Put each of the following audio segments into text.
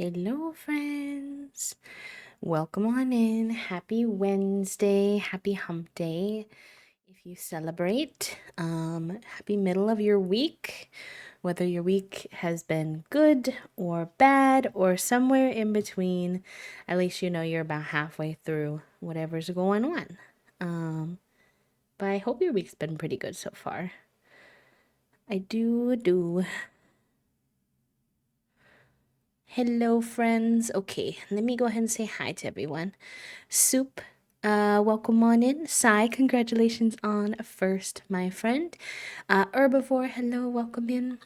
Hello, friends. Welcome on in. Happy Wednesday. Happy hump day. If you celebrate, happy middle of your week. Whether your week has been good or bad or somewhere in between, at least you know you're about halfway through whatever's going on. But I hope your week's been pretty good so far. I do. Hello, friends. Okay, let me go ahead and say hi to everyone. Soup, welcome on in. Sai, congratulations on first, my friend. Herbivore, hello, welcome in.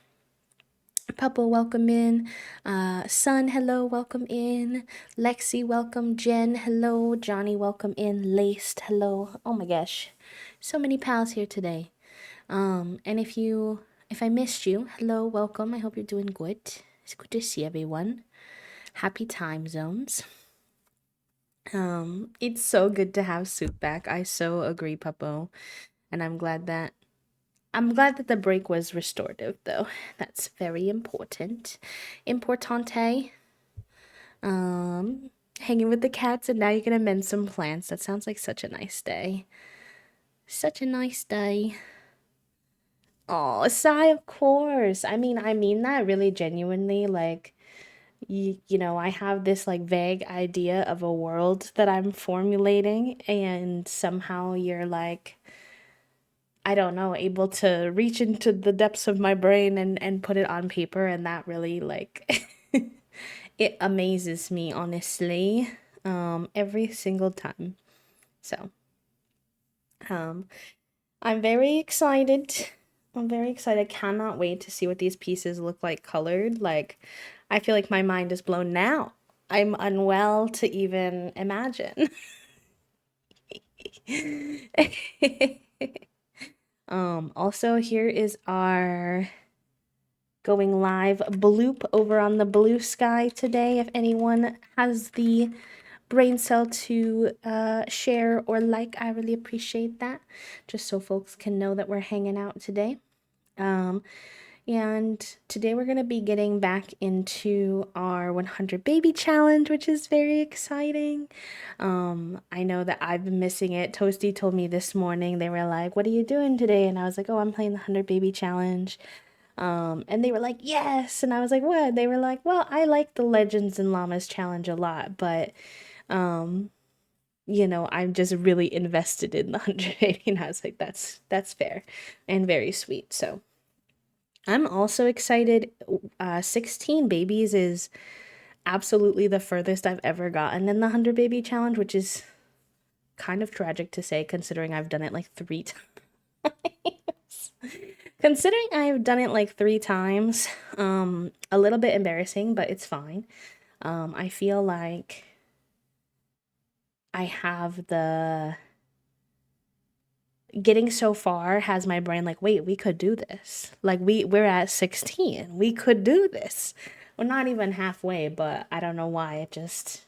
Pupple, welcome in. Sun, hello, welcome in. Lexi, welcome. Jen, hello. Johnny, welcome in. Laced, hello. Oh my gosh, so many pals here today. And if I missed you, hello, welcome. I hope you're doing good. It's good to see everyone. Happy time zones. It's so good to have Soup back. I so agree, Papo. And I'm glad that the break was restorative though. That's very important. Importante. Hanging with the cats and now you're gonna mend some plants. That sounds like such a nice day. Such a nice day. Oh, sigh, of course. I mean that really genuinely. Like, I have this like vague idea of a world that I'm formulating, and somehow you're like, I don't know, able to reach into the depths of my brain and put it on paper, and that really like it amazes me, honestly, every single time. So, um, I'm very excited. I'm very excited. Cannot wait to see what these pieces look like colored. Like, I feel like my mind is blown now. I'm unwell to even imagine. Also here is our going live bloop over on the Blue Sky today. If anyone has the brain cell to share or like, I really appreciate that. Just so folks can know that we're hanging out today. Um, and today we're going to be getting back into our 100 baby challenge, which is very exciting. I know that I've been missing it. Toasty told me this morning, they were like, "What are you doing today?" And I was like, "Oh, I'm playing the 100 baby challenge." And they were like, "Yes." And I was like, "What?" They were like, "Well, I like the Legends and Llamas challenge a lot, but I'm just really invested in the 100 baby." And I was like, that's fair and very sweet. So I'm also excited. 16 babies is absolutely the furthest I've ever gotten in the 100 baby challenge, which is kind of tragic to say considering I've done it like 3 times. Considering I've done it like 3 times, a little bit embarrassing, but it's fine. I feel like I have the getting so far has my brain like, wait, we could do this. Like we're at 16. We could do this. Well, not even halfway, but I don't know why. It just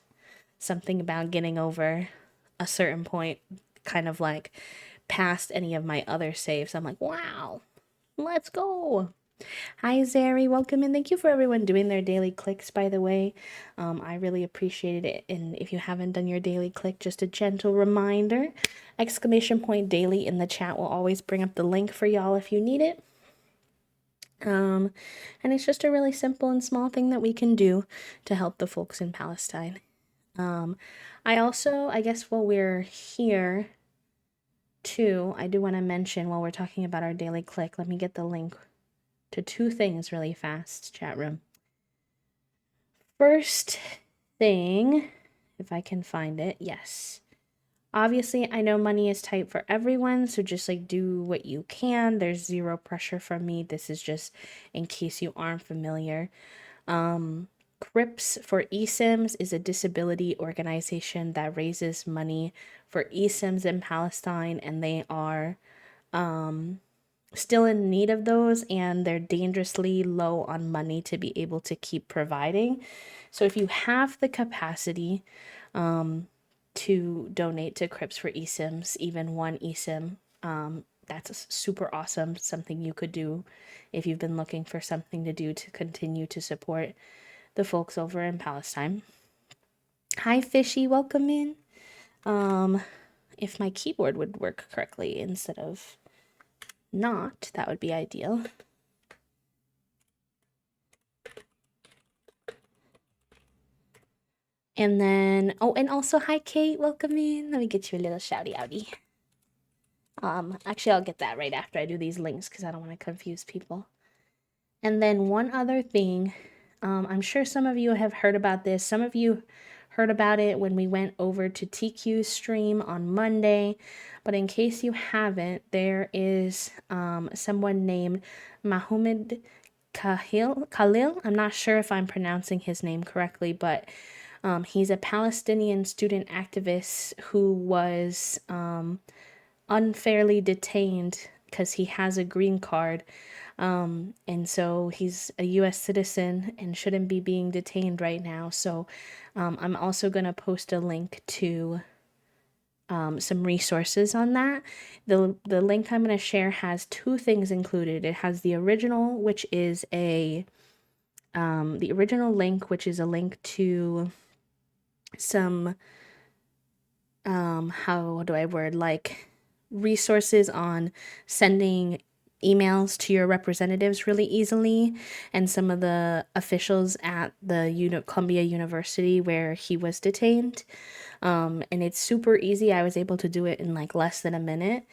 something about getting over a certain point kind of like past any of my other saves. I'm like, wow, let's go. Hi, Zari. Welcome in. Thank you for everyone doing their daily clicks, by the way. I really appreciated it. And if you haven't done your daily click, just a gentle reminder, exclamation point daily in the chat will always bring up the link for y'all if you need it. And it's just a really simple and small thing that we can do to help the folks in Palestine. I also, I guess while we're here, too, I do want to mention while we're talking about our daily click, let me get the link to 2 things really fast, chat room. First thing, if I can find it, yes. Obviously, I know money is tight for everyone, so just like do what you can. There's zero pressure from me. This is just in case you aren't familiar. CRIPS for eSIMs is a disability organization that raises money for eSIMs in Palestine, and they are still in need of those, and they're dangerously low on money to be able to keep providing. So if you have the capacity to donate to Crips for eSIMs, even one eSIM, that's super awesome. Something you could do if you've been looking for something to do to continue to support the folks over in Palestine. Hi, Fishy, welcome in. If my keyboard would work correctly instead of not, that would be ideal. And then, oh, and also, hi, Kate, welcome in. Let me get you a little shouty outy. Actually, I'll get that right after I do these links because I don't want to confuse people. And then one other thing, I'm sure some of you have heard about this. Some of you heard about it when we went over to TQ's stream on Monday. But in case you haven't, there is someone named Mohammed Khalil. I'm not sure if I'm pronouncing his name correctly, but he's a Palestinian student activist who was unfairly detained because he has a green card. And so he's a US citizen and shouldn't be being detained right now. So I'm also going to post a link to some resources on that. The link I'm going to share has two things included. It has the original, which is the original link, which is a link to some how do I word, like resources on sending emails to your representatives really easily, and some of the officials at the Columbia University where he was detained. And it's super easy. I was able to do it in like less than a minute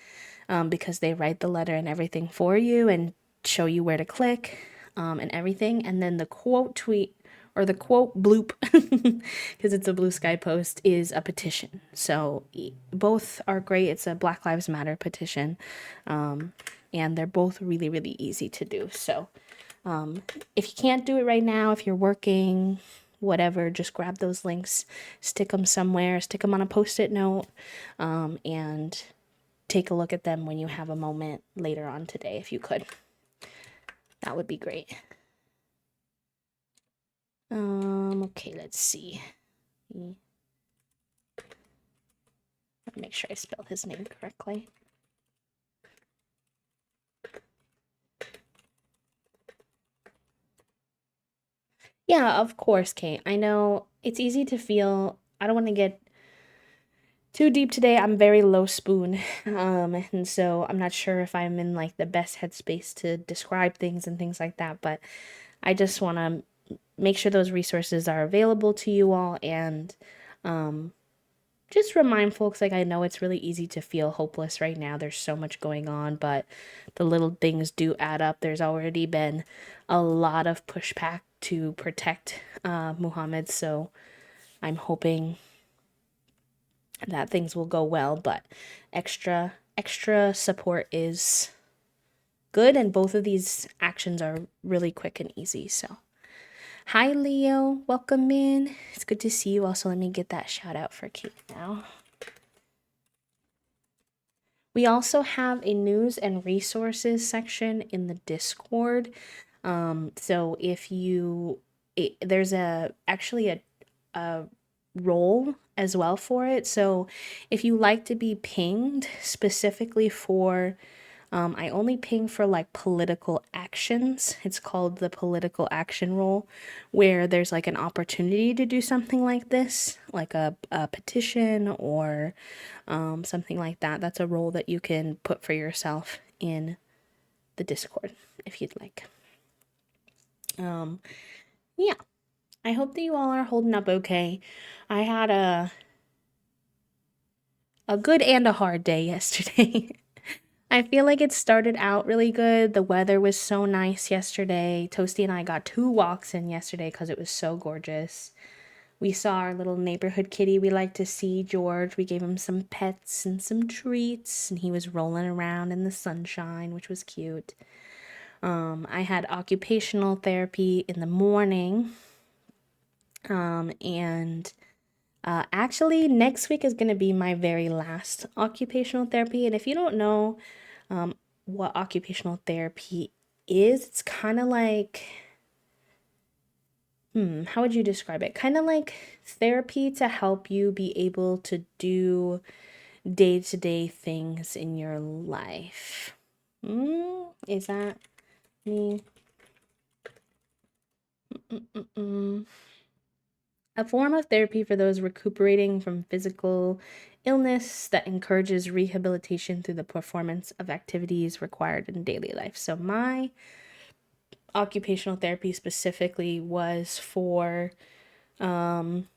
because they write the letter and everything for you and show you where to click and everything. And then the quote tweet or the quote bloop, because it's a Blue Sky post, is a petition. So both are great. It's a Black Lives Matter petition. And they're both really, really easy to do. So if you can't do it right now, if you're working, whatever, just grab those links, stick them somewhere, stick them on a Post-it note, and take a look at them when you have a moment later on today, if you could. That would be great. Okay, let's see. Let me make sure I spell his name correctly. Yeah, of course, Kate. I know it's easy to feel, I don't want to get too deep today. I'm very low spoon. And so I'm not sure if I'm in like the best headspace to describe things and things like that, but I just want to make sure those resources are available to you all, and just remind folks, like, I know it's really easy to feel hopeless right now. There's so much going on, but the little things do add up. There's already been a lot of pushback to protect Muhammad, so I'm hoping that things will go well, but extra support is good, and both of these actions are really quick and easy. So hi, Leo. Welcome in. It's good to see you. Also, let me get that shout out for Kate now. We also have a news and resources section in the Discord. So if you, there's actually a role as well for it. So if you like to be pinged specifically for I only ping for like political actions. It's called the political action role, where there's like an opportunity to do something like this, like a petition or something like that. That's a role that you can put for yourself in the Discord if you'd like. Yeah, I hope that you all are holding up okay. I had a good and a hard day yesterday. I feel like it started out really good. The weather was so nice yesterday. Toasty and I got 2 walks in yesterday because it was so gorgeous. We saw our little neighborhood kitty we like to see, George. We gave him some pets and some treats, and he was rolling around in the sunshine, which was cute. I had occupational therapy in the morning. And actually, next week is going to be my very last occupational therapy. And if you don't know what occupational therapy is, it's kind of like, how would you describe it? Kind of like therapy to help you be able to do day-to-day things in your life. Is that me? Mm-mm-mm. A form of therapy for those recuperating from physical illness that encourages rehabilitation through the performance of activities required in daily life. So, my occupational therapy specifically was for um,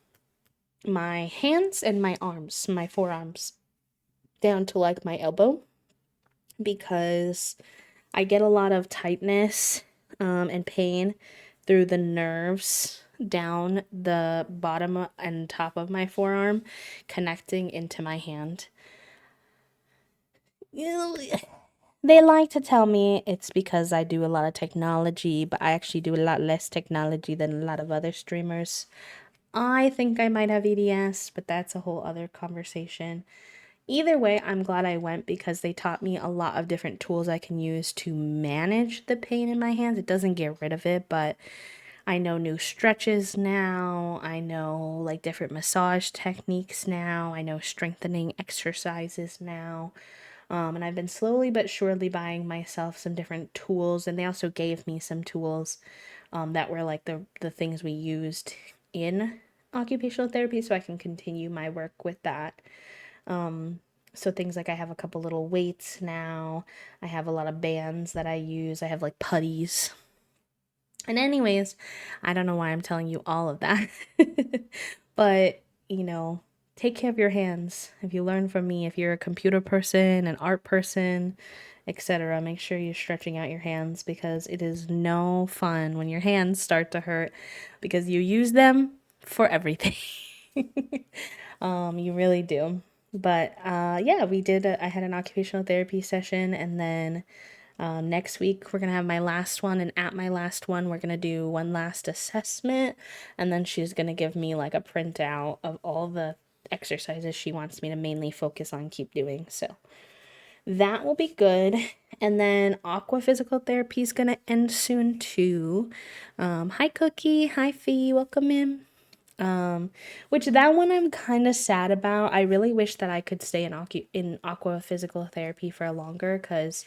my hands and my arms, my forearms, down to like my elbow, because I get a lot of tightness and pain through the nerves down the bottom and top of my forearm, connecting into my hand. They like to tell me it's because I do a lot of technology, but I actually do a lot less technology than a lot of other streamers. I think I might have EDS, but that's a whole other conversation. Either way, I'm glad I went because they taught me a lot of different tools I can use to manage the pain in my hands. It doesn't get rid of it, but I know new stretches now. I know like different massage techniques now. I know strengthening exercises now. And I've been slowly but surely buying myself some different tools, and they also gave me some tools that were like the things we used in occupational therapy, so I can continue my work with that. So things like I have a couple little weights now. I have a lot of bands that I use. I have like putties. And anyways, I don't know why I'm telling you all of that. But, you know, take care of your hands. If you learn from me, if you're a computer person, an art person, etc., make sure you're stretching out your hands because it is no fun when your hands start to hurt because you use them for everything. You really do. But yeah, we did. I had an occupational therapy session, and then next week we're gonna have my last one, and at my last one, we're gonna do one last assessment, and then she's gonna give me like a printout of all the exercises she wants me to mainly focus on keep doing. So that will be good. And then aqua physical therapy is gonna end soon too. Hi Cookie, hi Fee, welcome in. Which that one I'm kind of sad about. I really wish that I could stay in aqua physical therapy for longer because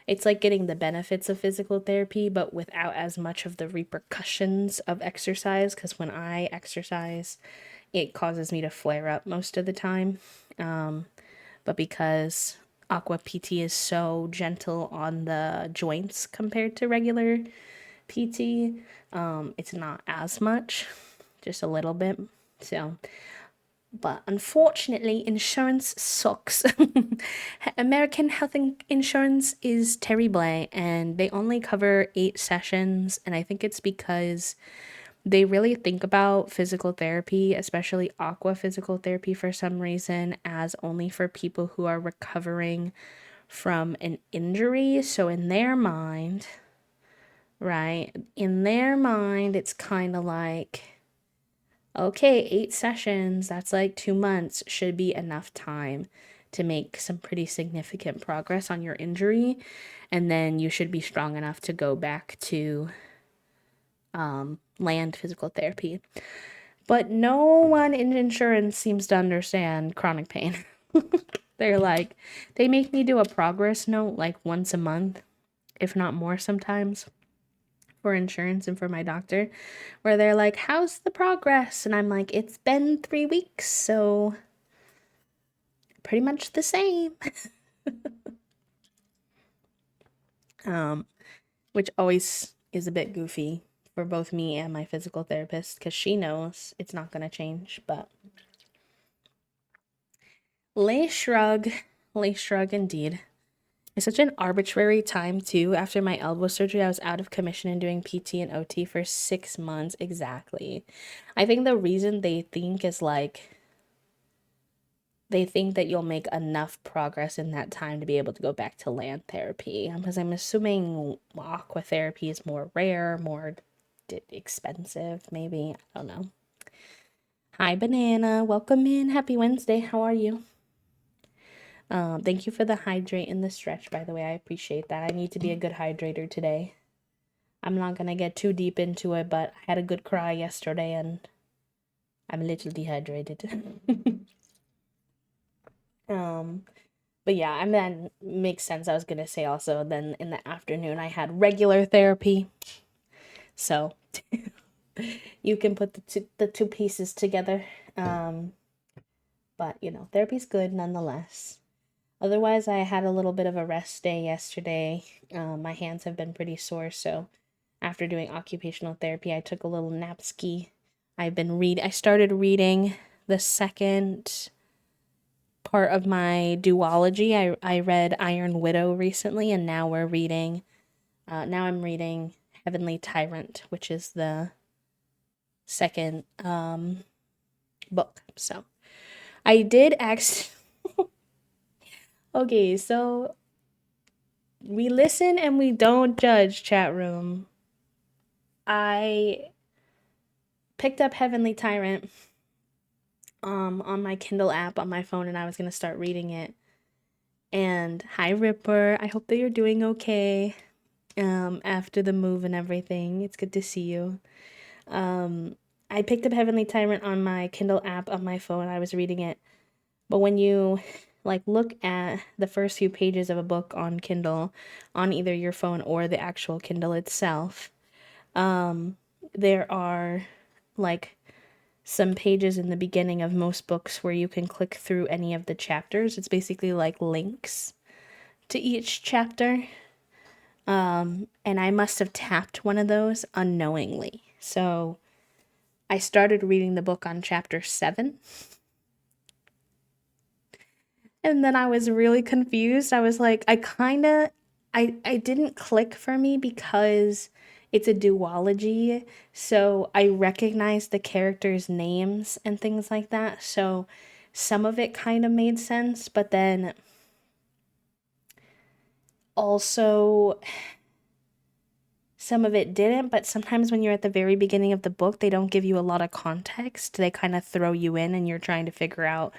it's like getting the benefits of physical therapy, but without as much of the repercussions of exercise. Because when I exercise, it causes me to flare up most of the time. But because Aqua PT is so gentle on the joints compared to regular PT, it's not as much, just a little bit. So, but unfortunately, insurance sucks. American health insurance is terrible, and they only cover 8 sessions. And I think it's because they really think about physical therapy, especially aqua physical therapy, for some reason, as only for people who are recovering from an injury. So, in their mind, right, in their mind, it's kind of like, okay, 8 sessions, that's like 2 months, should be enough time to make some pretty significant progress on your injury. And then you should be strong enough to go back to land physical therapy. But no one in insurance seems to understand chronic pain. They're like, they make me do a progress note like once a month, if not more sometimes, for insurance and for my doctor, where they're like, how's the progress? And I'm like, it's been 3 weeks, so pretty much the same. Which always is a bit goofy for both me and my physical therapist because she knows it's not going to change. But lay shrug, lay shrug indeed. It's such an arbitrary time too. After my elbow surgery, I was out of commission and doing PT and OT for 6 months exactly. I think the reason they think is like they think that you'll make enough progress in that time to be able to go back to land therapy. Because I'm assuming aqua therapy is more rare, more expensive, maybe. I don't know. Hi, Banana. Welcome in. Happy Wednesday. How are you? Thank you for the hydrate and the stretch, by the way. I appreciate that. I need to be a good hydrator today. I'm not gonna get too deep into it, but I had a good cry yesterday and I'm a little dehydrated. But yeah, I mean, that makes sense. I was gonna say also, then in the afternoon, I had regular therapy. So, you can put the two pieces together. But therapy's good nonetheless. Otherwise, I had a little bit of a rest day yesterday. My hands have been pretty sore, so after doing occupational therapy, I took a little nap ski. I started reading the second part of my duology. I read Iron Widow recently, and now I'm reading Heavenly Tyrant, which is the second book. So I did actually. Okay, so we listen and we don't judge, chat room. I picked up Heavenly Tyrant on my Kindle app on my phone, and I was gonna start reading it. And hi Ripper, I hope that you're doing okay after the move and everything. It's good to see you. I picked up Heavenly Tyrant on my Kindle app on my phone. I was reading it. But when you look at the first few pages of a book on Kindle, on either your phone or the actual Kindle itself, there are some pages in the beginning of most books where you can click through any of the chapters. It's basically like links to each chapter. And I must have tapped one of those unknowingly. So I started reading the book on chapter 7. And then I was really confused. I was like, I didn't click for me because it's a duology. So I recognized the characters' names and things like that. So some of it kind of made sense, but then also some of it didn't. But sometimes when you're at the very beginning of the book, they don't give you a lot of context. They kind of throw you in and you're trying to figure out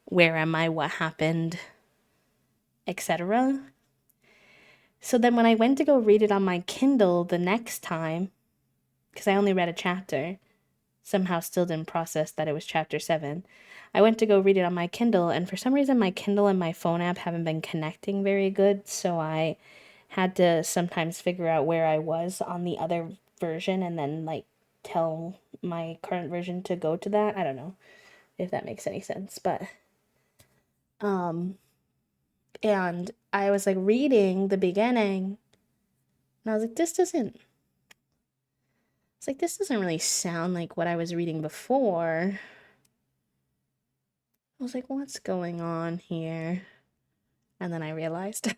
where am I, what happened, etc. So then when I went to go read it on my Kindle the next time, because I only read a chapter, somehow still didn't process that it was chapter 7. I went to go read it on my Kindle, and for some reason my Kindle and my phone app haven't been connecting very good, so I had to sometimes figure out where I was on the other version and then tell my current version to go to that. I don't know if that makes any sense, but and I was reading the beginning, and I was like, this doesn't really sound like what I was reading before. I was like, what's going on here? And then I realized.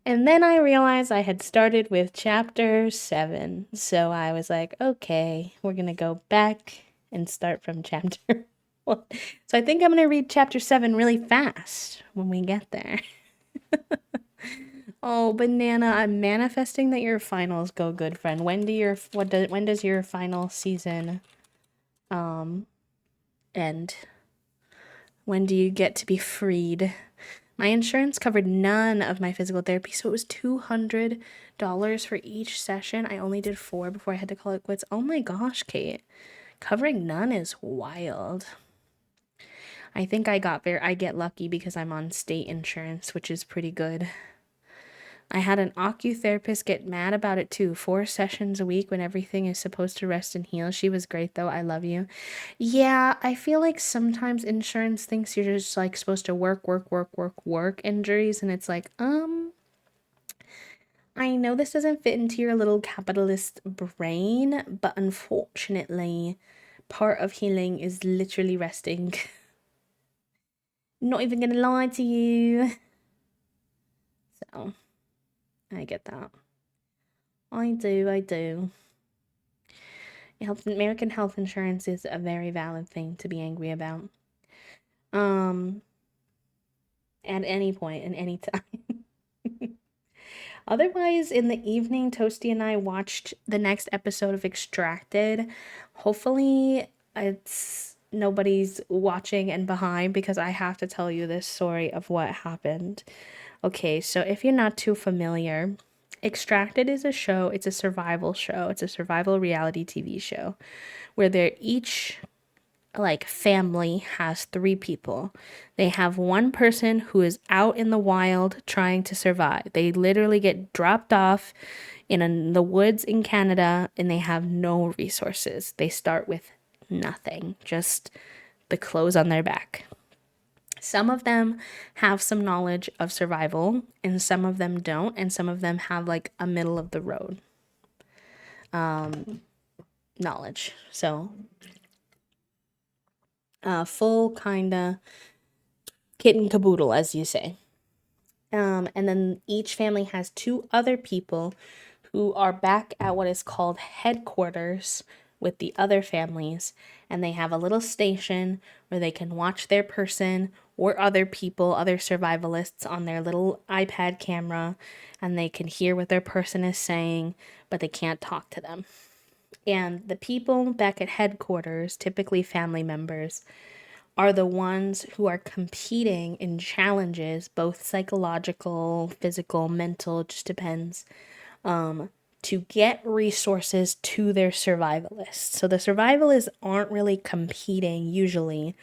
And then I realized I had started with chapter 7. So I was like, okay, we're going to go back and start from chapter 1. So I think I'm going to read chapter 7 really fast when we get there. Oh, Banana, I'm manifesting that your finals go good, friend. When does your final season end? When do you get to be freed? My insurance covered none of my physical therapy, so it was $200 for each session. I only did 4 before I had to call it quits. Oh my gosh, Kate. Covering none is wild. I think I get lucky because I'm on state insurance, which is pretty good. I had an therapist get mad about it too. 4 sessions a week when everything is supposed to rest and heal. She was great though. I love you. Yeah, I feel like sometimes insurance thinks you're just supposed to work injuries, and it's I know this doesn't fit into your little capitalist brain, but unfortunately, part of healing is literally resting. Not even gonna lie to you. So I get that. I do. American health insurance is a very valid thing to be angry about. At any point, in any time. Otherwise, in the evening, Toasty and I watched the next episode of Extracted. Hopefully, nobody's watching and behind because I have to tell you this story of what happened. Okay, so if you're not too familiar, Extracted is a show. It's a survival show. It's a survival reality TV show where they're each family has 3 people. They have one person who is out in the wild trying to survive. They literally get dropped off in the woods in Canada, and they have no resources. They start with nothing, just the clothes on their back. Some of them have some knowledge of survival, and some of them don't, and some of them have like a middle of the road knowledge. So, full kinda kit and caboodle, as you say. And then each family has two other people who are back at what is called headquarters with the other families, and they have a little station where they can watch their person or other people, other survivalists, on their little iPad camera, and they can hear what their person is saying, but they can't talk to them. And the people back at headquarters, typically family members, are the ones who are competing in challenges, both psychological, physical, mental, just depends, to get resources to their survivalists. So the survivalists aren't really competing usually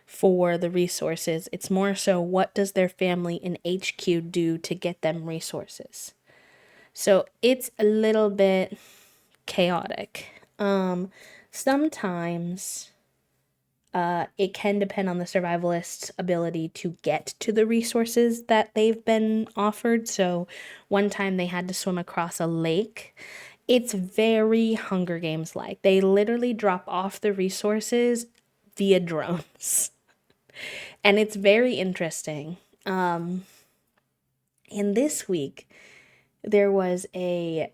for the resources. It's more so, what does their family in HQ do to get them resources? So it's a little bit chaotic. Sometimes it can depend on the survivalist's ability to get to the resources that they've been offered. So one time they had to swim across a lake. It's very Hunger Games like. They literally drop off the resources via drones. And it's very interesting. And this week, there was a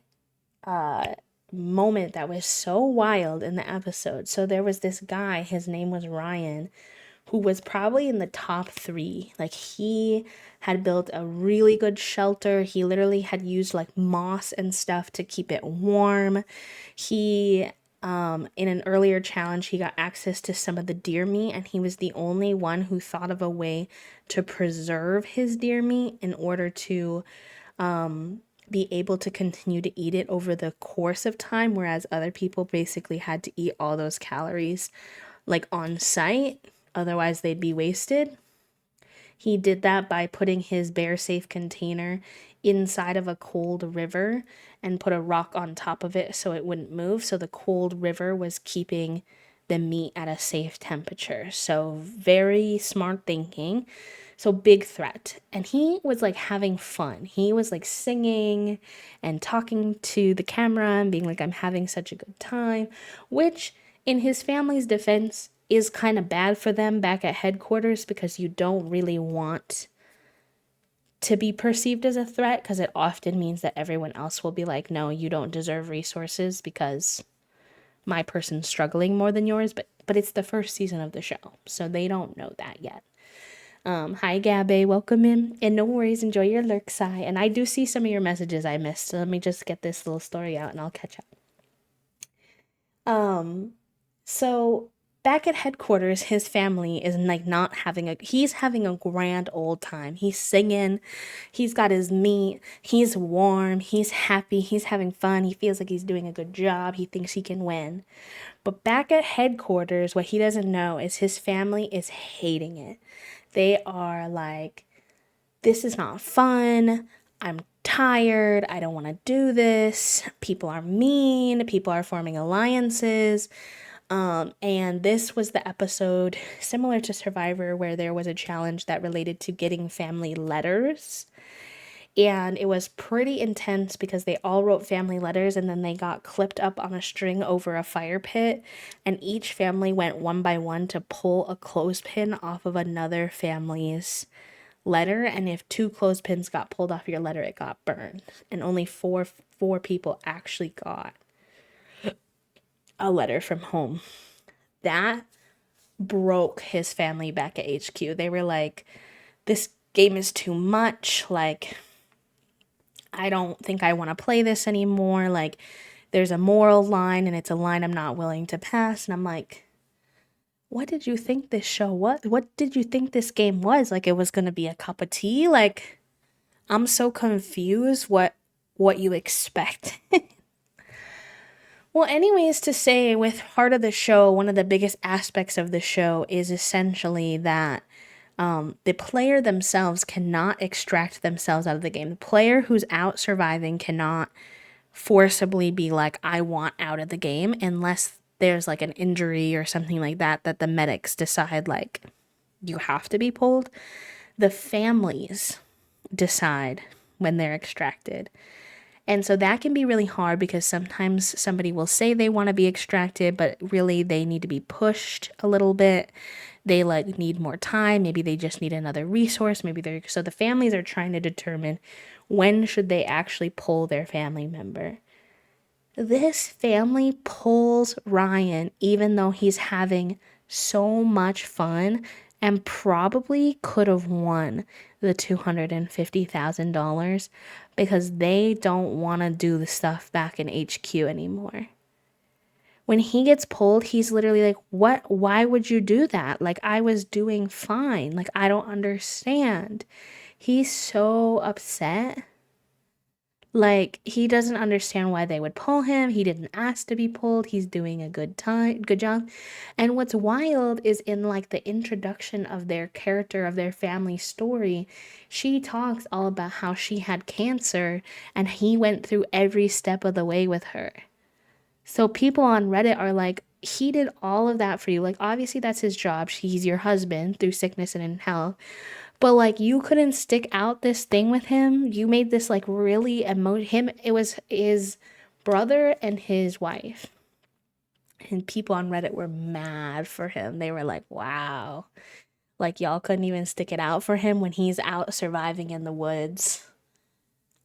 moment that was so wild in the episode. So there was this guy, his name was Ryan, who was probably in the top 3. Like, he had built a really good shelter. He literally had used like moss and stuff to keep it warm. He in an earlier challenge, he got access to some of the deer meat, and he was the only one who thought of a way to preserve his deer meat in order to be able to continue to eat it over the course of time, whereas other people basically had to eat all those calories like on site, otherwise they'd be wasted. He did that by putting his bear safe container inside of a cold river and put a rock on top of it so it wouldn't move, so the cold river was keeping the meat at a safe temperature. So very smart thinking. So big threat. And he was like having fun. He was like singing and talking to the camera and being like, I'm having such a good time, which in his family's defense is kind of bad for them back at headquarters, because you don't really want to be perceived as a threat, because it often means that everyone else will be like, no, you don't deserve resources because my person's struggling more than yours. But it's the first season of the show, so they don't know that yet. Hi Gabby, welcome in, and no worries, enjoy your lurk, Sai. And I do see some of your messages I missed, so let me just get this little story out and I'll catch up. So back at headquarters, his family is like not having he's having a grand old time. He's singing, he's got his meat, he's warm, he's happy, he's having fun, he feels like he's doing a good job, he thinks he can win. But back at headquarters, what he doesn't know is his family is hating it. They are like, this is not fun. I'm tired. I don't want to do this. People are mean. People are forming alliances. And this was the episode similar to Survivor, where there was a challenge that related to getting family letters. And it was pretty intense because they all wrote family letters, and then they got clipped up on a string over a fire pit, and each family went one by one to pull a clothespin off of another family's letter, and if 2 clothespins got pulled off your letter, it got burned. And only four people actually got a letter from home. That broke his family back at HQ. They were like, this game is too much, like, I don't think I want to play this anymore. Like, there's a moral line, and it's a line I'm not willing to pass. And I'm like, what did you think this show was? What did you think this game was? Like, it was going to be a cup of tea? Like, I'm so confused what you expect. Well, anyways, to say, with Heart of the Show, one of the biggest aspects of the show is essentially that the player themselves cannot extract themselves out of the game. The player who's out surviving cannot forcibly be like, I want out of the game, unless there's like an injury or something like that that the medics decide like you have to be pulled. The families decide when they're extracted. And so that can be really hard because sometimes somebody will say they want to be extracted, but really they need to be pushed a little bit. They like need more time. Maybe they just need another resource. Maybe they're, so the families are trying to determine when should they actually pull their family member. This family pulls Ryan even though he's having so much fun and probably could have won the $250,000 because they don't want to do the stuff back in HQ anymore. When he gets pulled, he's literally like, "What? Why would you do that? Like, I was doing fine. Like, I don't understand." He's so upset. Like, he doesn't understand why they would pull him. He didn't ask to be pulled. He's doing a good job. And what's wild is in like the introduction of their character, of their family story, she talks all about how she had cancer and he went through every step of the way with her. So people on Reddit are like, he did all of that for you. Like, obviously that's his job. He's your husband through sickness and in health. But like you couldn't stick out this thing with him. You made this like really him. It was his brother and his wife. And people on Reddit were mad for him. They were like, "Wow." Like y'all couldn't even stick it out for him when he's out surviving in the woods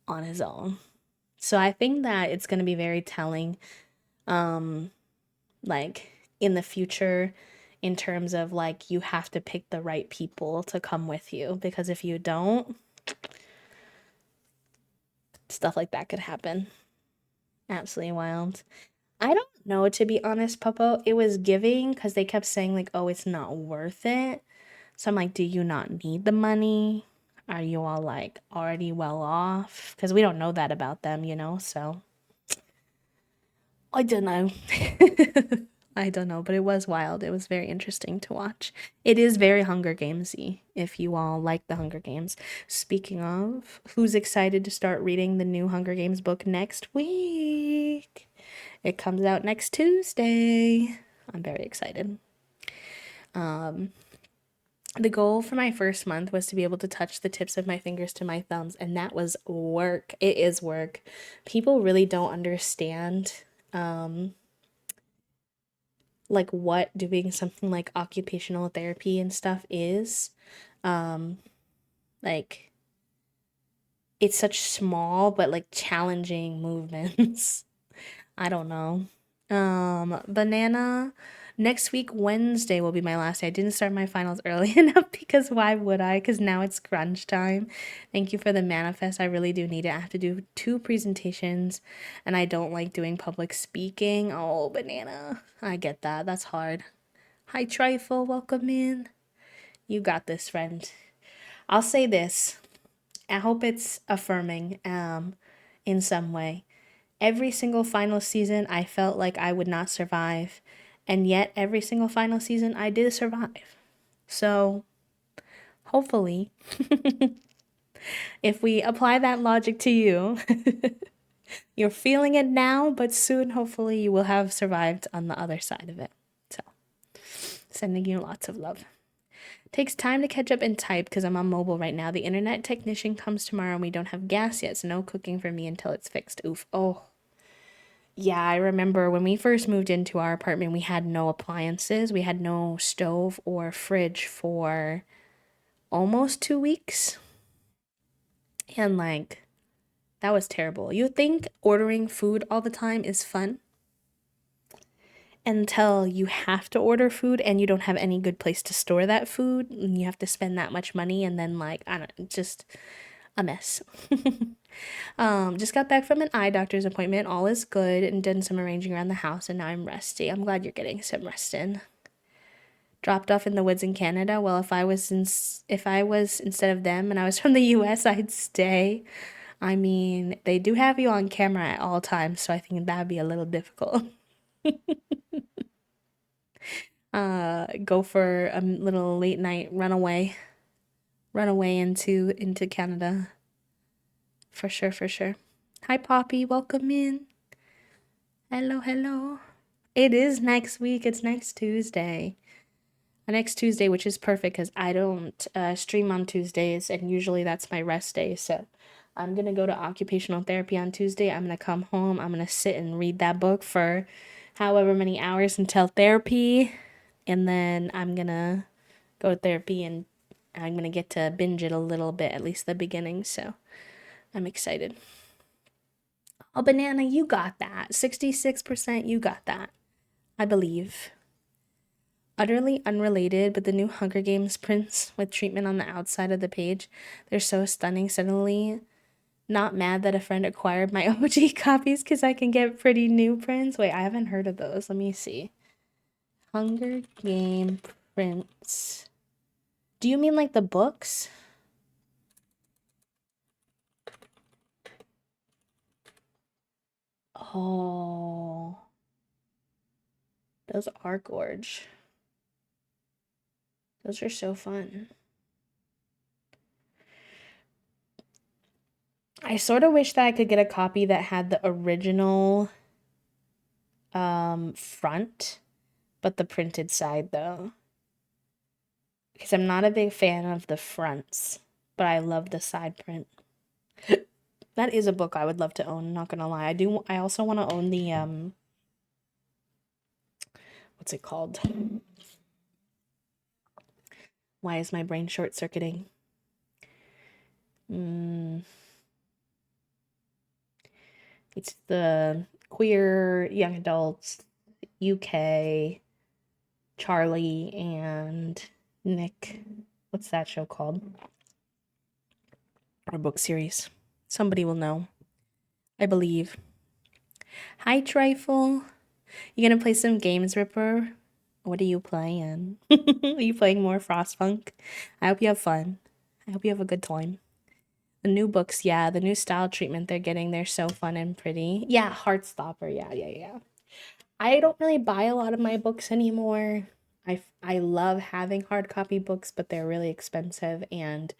on his own. So I think that it's going to be very telling like in the future in terms of like you have to pick the right people to come with you because if you don't, stuff like that could happen. Absolutely wild. I don't know, to be honest, Popo. It was giving because they kept saying like, "Oh, it's not worth it." So I'm like, "Do you not need the money? Are you all like already well off?" Because we don't know that about them, you know. So I don't know. I don't know, but it was wild. It was very interesting to watch. It is very Hunger Gamesy if you all like the Hunger Games. Speaking of, who's excited to start reading the new Hunger Games book next week? It comes out next Tuesday. I'm very excited. The goal for my first month was to be able to touch the tips of my fingers to my thumbs, and that was work. It is work. People really don't understand like what doing something like occupational therapy and stuff is. Like it's such small but like challenging movements. I don't know. Banana. Next week, Wednesday, will be my last day. I didn't start my finals early enough because why would I? Because now it's crunch time. Thank you for the manifest. I really do need it. I have to do 2 presentations and I don't like doing public speaking. Oh, Banana. I get that. That's hard. Hi, Trifle. Welcome in. You got this, friend. I'll say this. I hope it's affirming in some way. Every single final season, I felt like I would not survive. And yet, every single final season, I did survive. So, hopefully, if we apply that logic to you, you're feeling it now, but soon, hopefully, you will have survived on the other side of it. So, sending you lots of love. Takes time to catch up and type because I'm on mobile right now. The internet technician comes tomorrow and we don't have gas yet, so no cooking for me until it's fixed. Oof. Oh, yeah, I remember when we first moved into our apartment, we had no appliances. We had no stove or fridge for almost 2 weeks. And like, that was terrible. You think ordering food all the time is fun until you have to order food and you don't have any good place to store that food and you have to spend that much money and then like, I don't know, just a mess. Just got back from an eye doctor's appointment. All is good and done some arranging around the house and now I'm resty. I'm glad you're getting some rest in. Dropped off in the woods in Canada. Well, if I was instead of them and I was from the US, I'd stay. I mean, they do have you on camera at all times, so I think that'd be a little difficult. Go for a little late night runaway into Canada. For sure, for sure. Hi, Poppy. Welcome in. Hello, hello. It is next week. It's next Tuesday. Next Tuesday, which is perfect because I don't stream on Tuesdays, and usually that's my rest day. So I'm going to go to occupational therapy on Tuesday. I'm going to come home. I'm going to sit and read that book for however many hours until therapy. And then I'm going to go to therapy and I'm going to get to binge it a little bit, at least the beginning. So I'm excited. Oh, Banana, you got that. 66%, you got that. I believe. Utterly unrelated, but the new Hunger Games prints with treatment on the outside of the page, they're so stunning. Suddenly, not mad that a friend acquired my OG copies because I can get pretty new prints. Wait, I haven't heard of those. Let me see. Hunger Game prints. Do you mean like the books? Oh, those are gorge. Those are so fun. I sort of wish that I could get a copy that had the original front, but the printed side though. Because I'm not a big fan of the fronts, but I love the side print. That is a book I would love to own, not gonna lie. I also want to own the what's it called? Why is my brain short-circuiting? It's the queer young adults UK Charlie and Nick. What's that show called? Or book series. Somebody will know. I believe. Hi, Trifle. You gonna play some games, Ripper? What are you playing? Are you playing more Frostpunk? I hope you have fun. I hope you have a good time. The new books, yeah, the new style treatment they're getting, they're so fun and pretty. Yeah, Heartstopper, yeah. I don't really buy a lot of my books anymore. I love having hard copy books, but they're really expensive and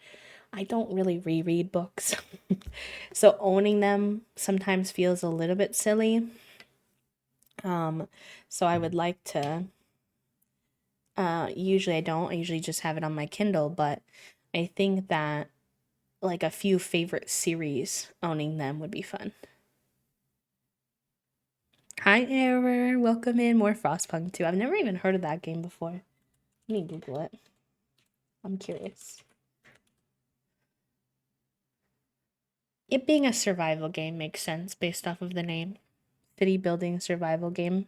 I don't really reread books. So owning them sometimes feels a little bit silly. So I would like to usually I don't. I usually just have it on my Kindle, but I think that like a few favorite series, owning them would be fun. Hi, Error. Welcome in. More Frostpunk 2. I've never even heard of that game before. Let me Google it. I'm curious. It being a survival game makes sense based off of the name. City building survival game.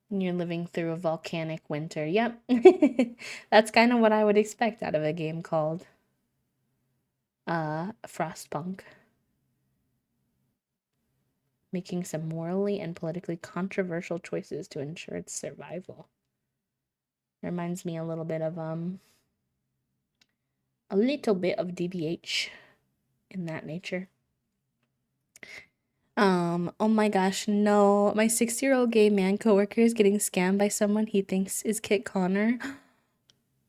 And you're living through a volcanic winter. Yep. That's kind of what I would expect out of a game called Frostpunk. Making some morally and politically controversial choices to ensure its survival. Reminds me a little bit of DBH in that nature. Oh my gosh, no. My 6-year-old gay man coworker is getting scammed by someone he thinks is Kit Connor.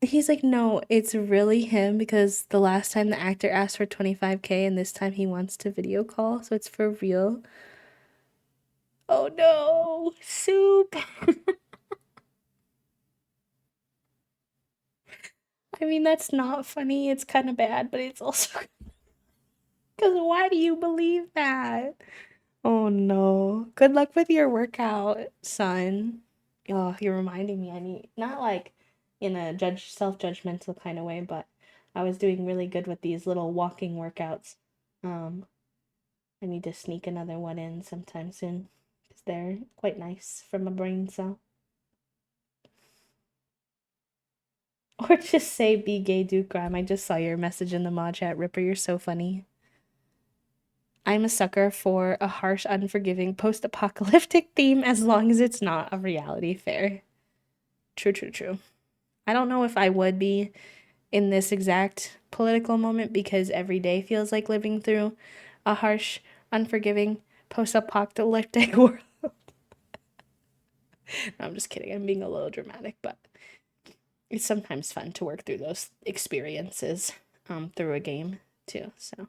He's like, no, it's really him because the last time the actor asked for 25K and this time he wants to video call, so it's for real. Oh no, Soup. I mean, that's not funny. It's kind of bad, but it's also because why do you believe that? Oh no. Good luck with your workout, son. Oh, you're reminding me I need not like in a self-judgmental kind of way, but I was doing really good with these little walking workouts. I need to sneak another one in sometime soon because they're quite nice for my brain cell. Or just say be gay Duke Grime. I just saw your message in the mod chat, Ripper. You're so funny. I'm a sucker for a harsh, unforgiving, post-apocalyptic theme as long as it's not a reality fair. True. I don't know if I would be in this exact political moment because every day feels like living through a harsh, unforgiving, post-apocalyptic world. No, I'm just kidding. I'm being a little dramatic, but it's sometimes fun to work through those experiences through a game. too, so.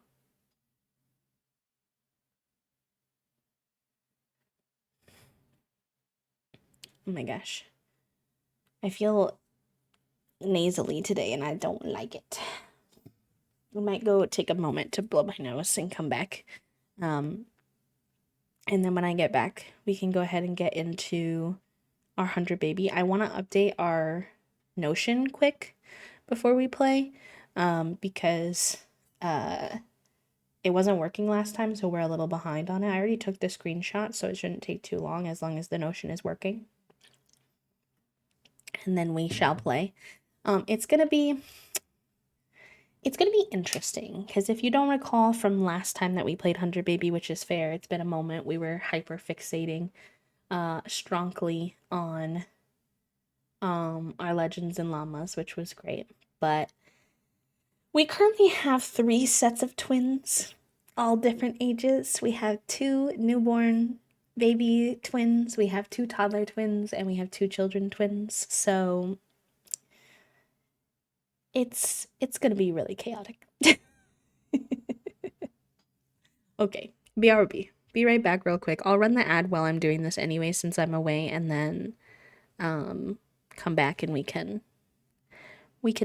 Oh my gosh. I feel nasally today and I don't like it. I might go take a moment to blow my nose and come back. And then when I get back, we can go ahead and get into our 100 baby. I want to update our Notion quick before we play, because it wasn't working last time, so we're a little behind on it. I already took the screenshot, so it shouldn't take too long as the Notion is working. And then we shall play. It's gonna be interesting, because if you don't recall from last time that we played 100 baby, which is fair, it's been a moment, we were hyper fixating strongly on our legends and llamas, which was great. But we currently have 3 sets of twins, all different ages. We have 2 newborn baby twins, we have 2 toddler twins, and we have 2 children twins. So it's gonna be really chaotic. Okay, BRB. Be right back real quick. I'll run the ad while I'm doing this anyway, since I'm away, and then come back and we can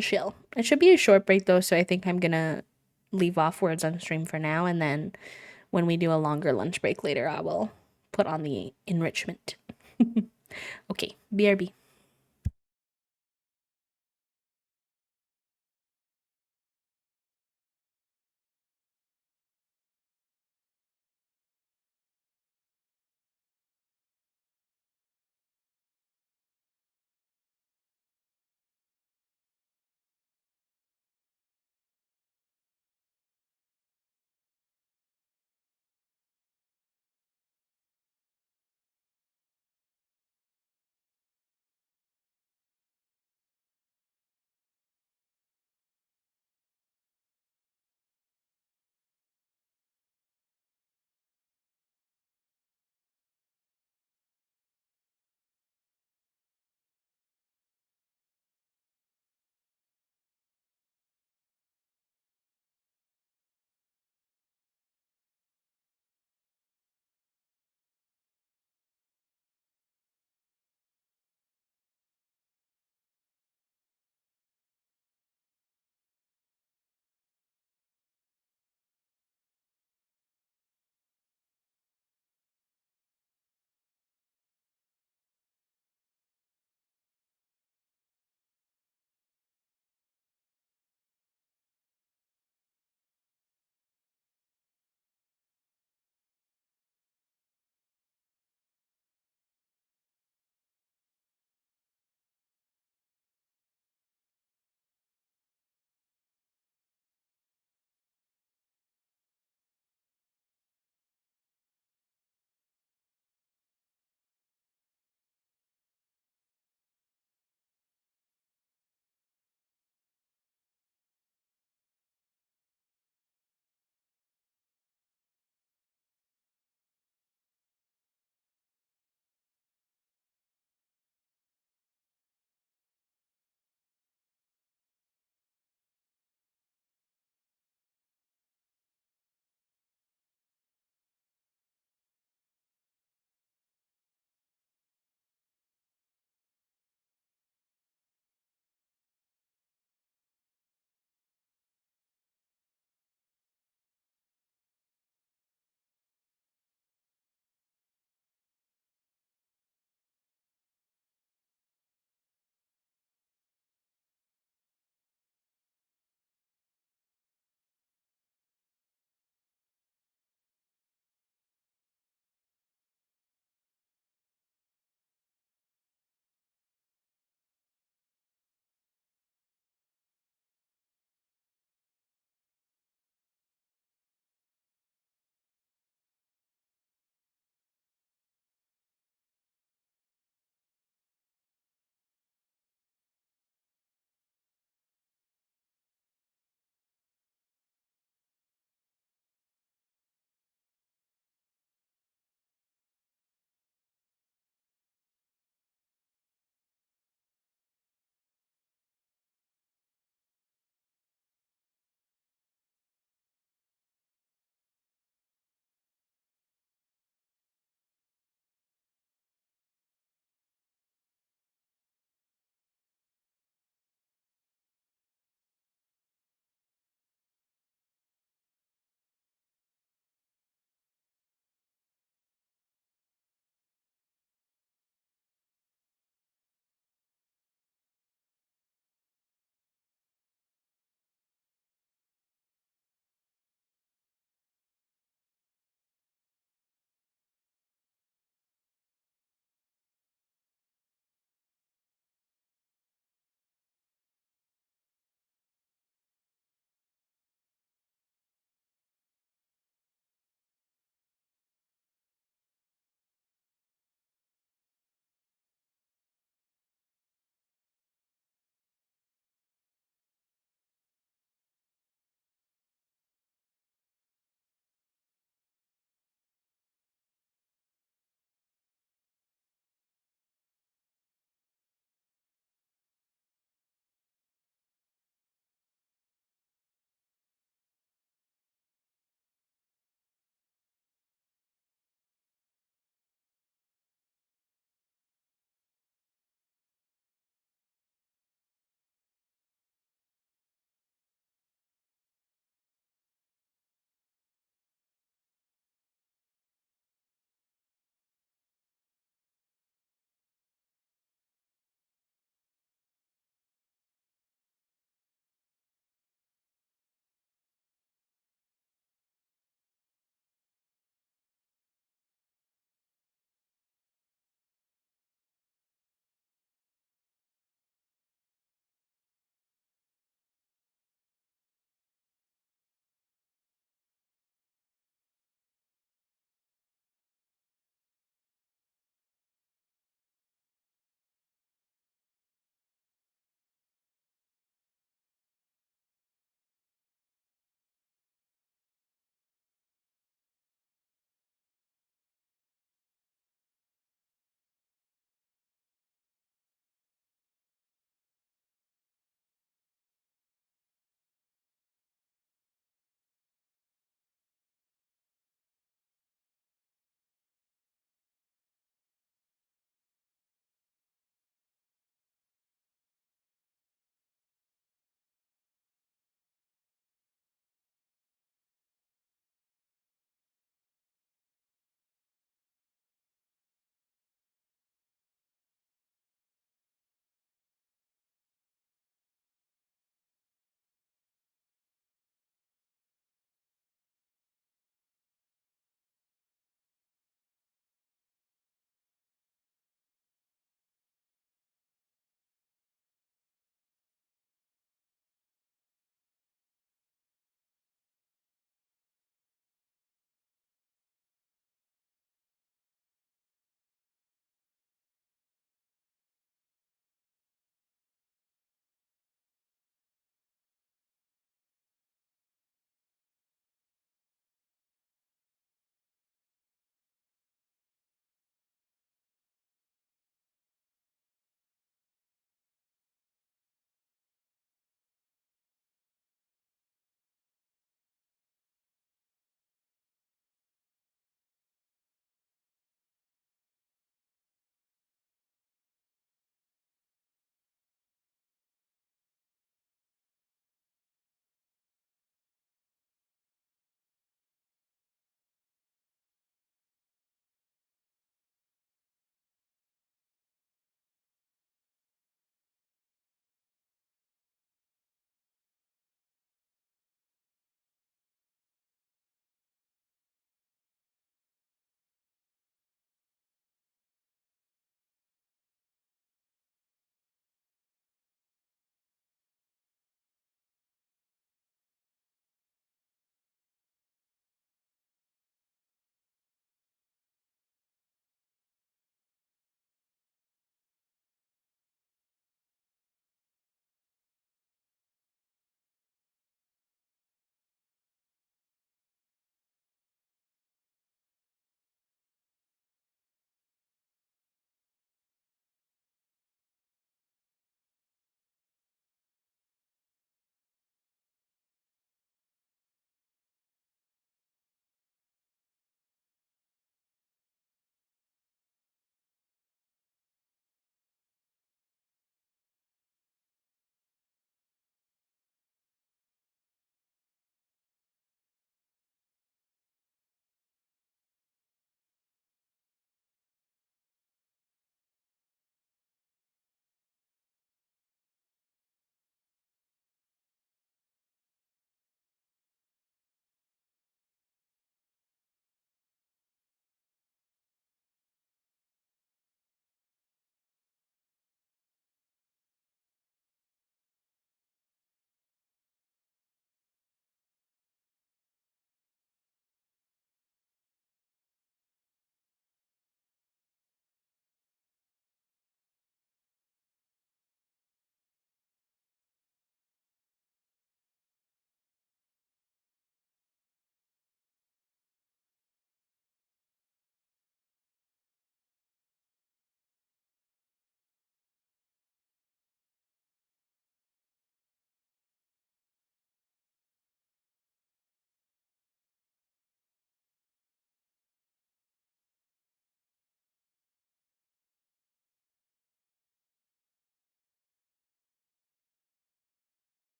chill. It should be a short break though, so I think I'm gonna leave off Words on Stream for now, and then when we do a longer lunch break later, I will put on the enrichment. Okay, BRB.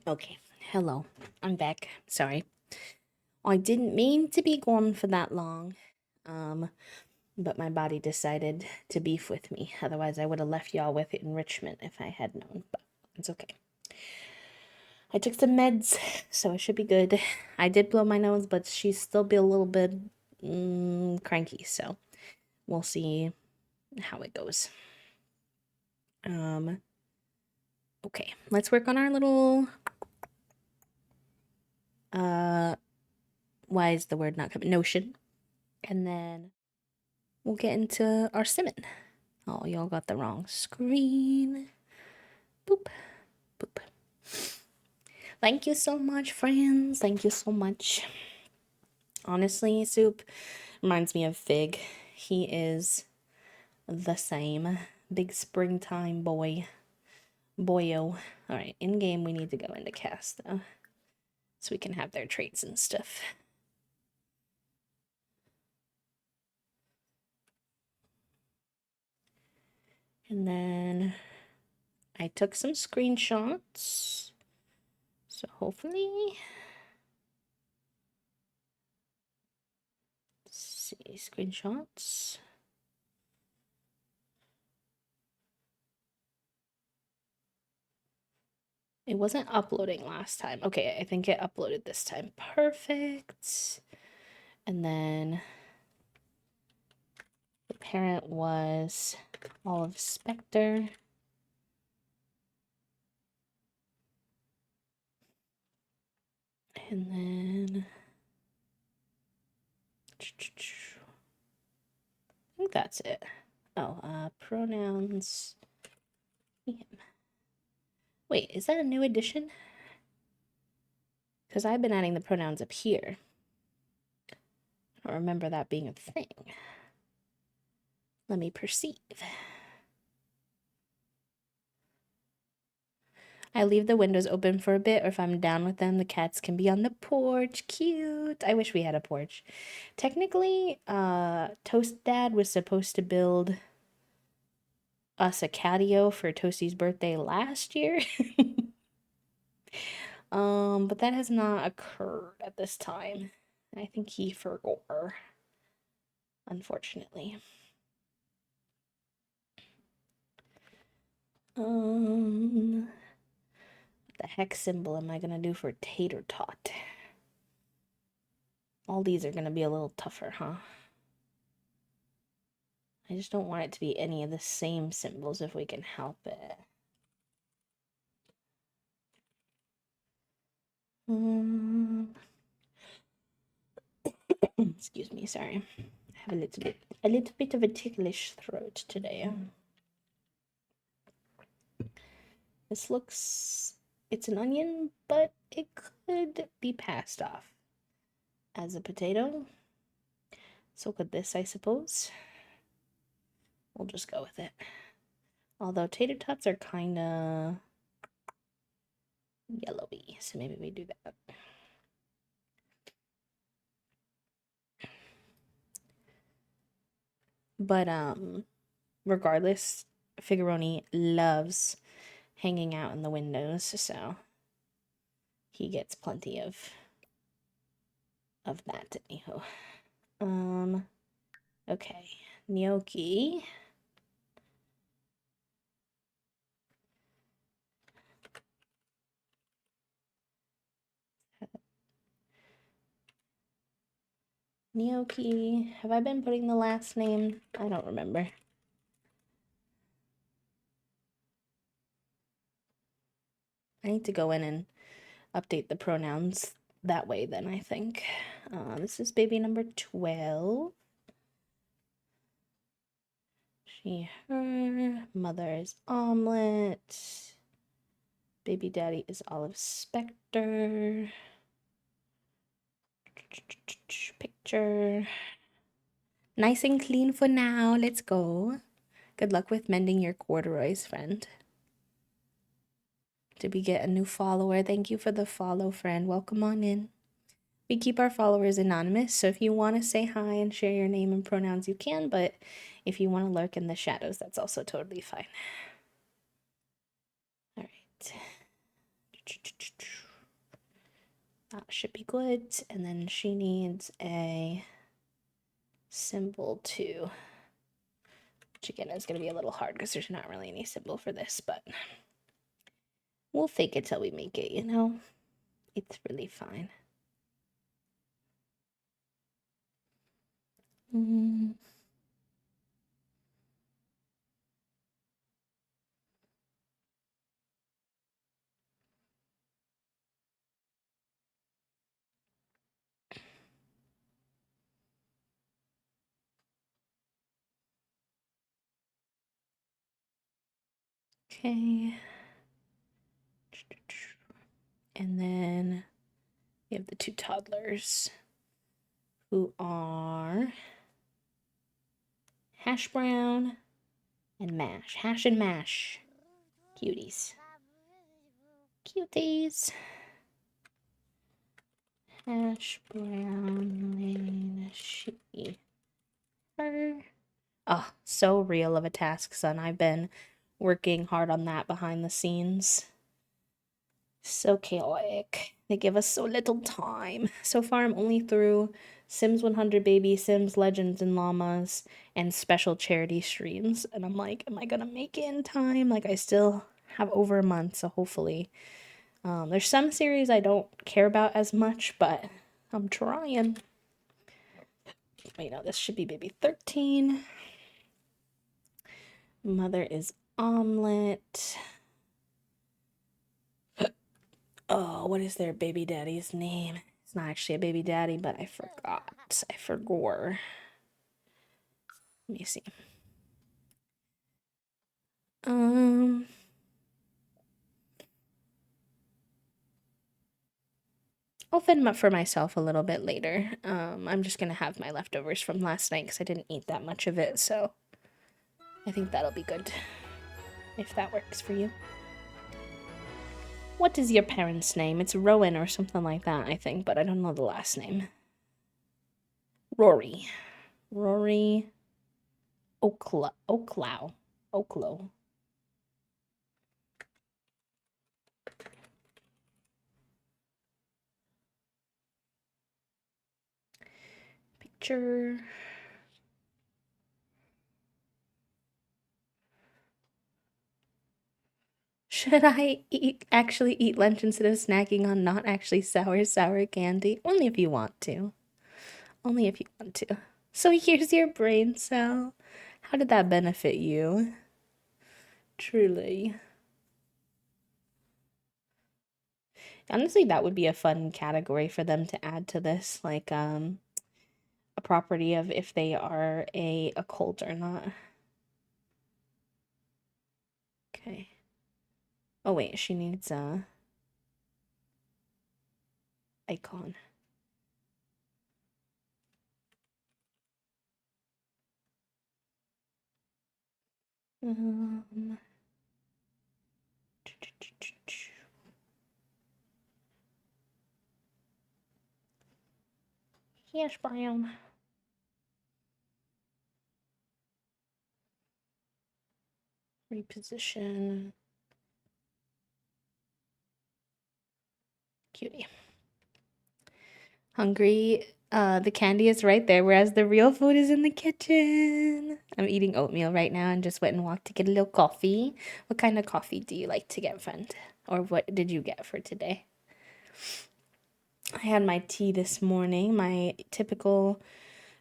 Okay, hello. I'm back. Sorry. I didn't mean to be gone for that long. Um, but my body decided to beef with me. Otherwise, I would have left y'all with enrichment if I had known, but it's okay. I took some meds, so it should be good. I did blow my nose, but she's still be a little bit cranky, so we'll see how it goes. Okay, let's work on our little why is the word not coming? Notion. And then we'll get into our simon. Oh, y'all got the wrong screen. Boop, boop. Thank you so much, friends. Thank you so much. Honestly, Soup reminds me of Fig. He is the same. Big springtime boy. Boyo. Alright, in game we need to go into cast though. So we can have their traits and stuff. And then I took some screenshots. So hopefully, let's see, screenshots. It wasn't uploading last time. Okay, I think it uploaded this time. Perfect. And then the parent was Olive Spectre. And then I think that's it. Oh, pronouns. Wait, is that a new addition? Because I've been adding the pronouns up here. I don't remember that being a thing. Let me perceive. I leave the windows open for a bit, or if I'm down with them, the cats can be on the porch. Cute. I wish we had a porch. Technically, Toast Dad was supposed to build us a catio for Toasty's birthday last year. But that has not occurred at this time. I think he forgot, unfortunately. What the hex symbol am I gonna do for tater tot? All these are gonna be a little tougher, huh? I just don't want it to be any of the same symbols if we can help it. Excuse me, sorry. I have a little bit of a ticklish throat today. This looks, it's an onion, but it could be passed off as a potato. So could this, I suppose. We'll just go with it. Although tater tots are kind of yellowy, so maybe we do that. But regardless, Figaroni loves hanging out in the windows, so he gets plenty of that anyhow. Okay, gnocchi. Gnocchi. Have I been putting the last name? I don't remember. I need to go in and update the pronouns that way then, I think. This is baby number 12. She, her. Mother is Omelet. Baby daddy is Olive Spectre. Picture. Nice and clean for now. Let's go. Good luck with mending your corduroys, friend. Did we get a new follower? Thank you for the follow, friend. Welcome on in. We keep our followers anonymous, so if you want to say hi and share your name and pronouns, you can, but if you want to lurk in the shadows, that's also totally fine. All right. That should be good. And then she needs a symbol too. Which again is going to be a little hard because there's not really any symbol for this, but we'll fake it till we make it, you know? It's really fine. Okay. And then we have the two toddlers who are Hash Brown and Mash. Hash and Mash. Cuties. Cuties. Hash Brown Lane she her. Oh, so real of a task, son. I've been working hard on that behind the scenes. So chaotic. They give us so little time. So far, I'm only through Sims 100 Baby, Sims Legends and Llamas, and special charity streams. And I'm like, am I gonna make it in time? Like, I still have over a month, so hopefully. There's some series I don't care about as much, but I'm trying. Wait, no, this should be baby 13. Mother is Omelet. Oh, what is their baby daddy's name? It's not actually a baby daddy, but I forgot. I forgot. Let me see. I'll fend them up for myself a little bit later. I'm just gonna have my leftovers from last night because I didn't eat that much of it, so I think that'll be good. If that works for you. What is your parents' name? It's Rowan or something like that, I think, but I don't know the last name. Rory. Rory Oklow. Picture. Should I actually eat lunch instead of snacking on not actually sour candy? Only if you want to. Only if you want to. So here's your brain cell. How did that benefit you? Truly. Honestly, that would be a fun category for them to add to this, like a property of if they are a cult or not. Okay. Oh wait, she needs a icon. Yes, Brown. Reposition. Cutie. Hungry. The candy is right there, whereas the real food is in the kitchen. I'm eating oatmeal right now and just went and walked to get a little coffee. What kind of coffee do you like to get, friend? Or what did you get for today? I had my tea this morning, my typical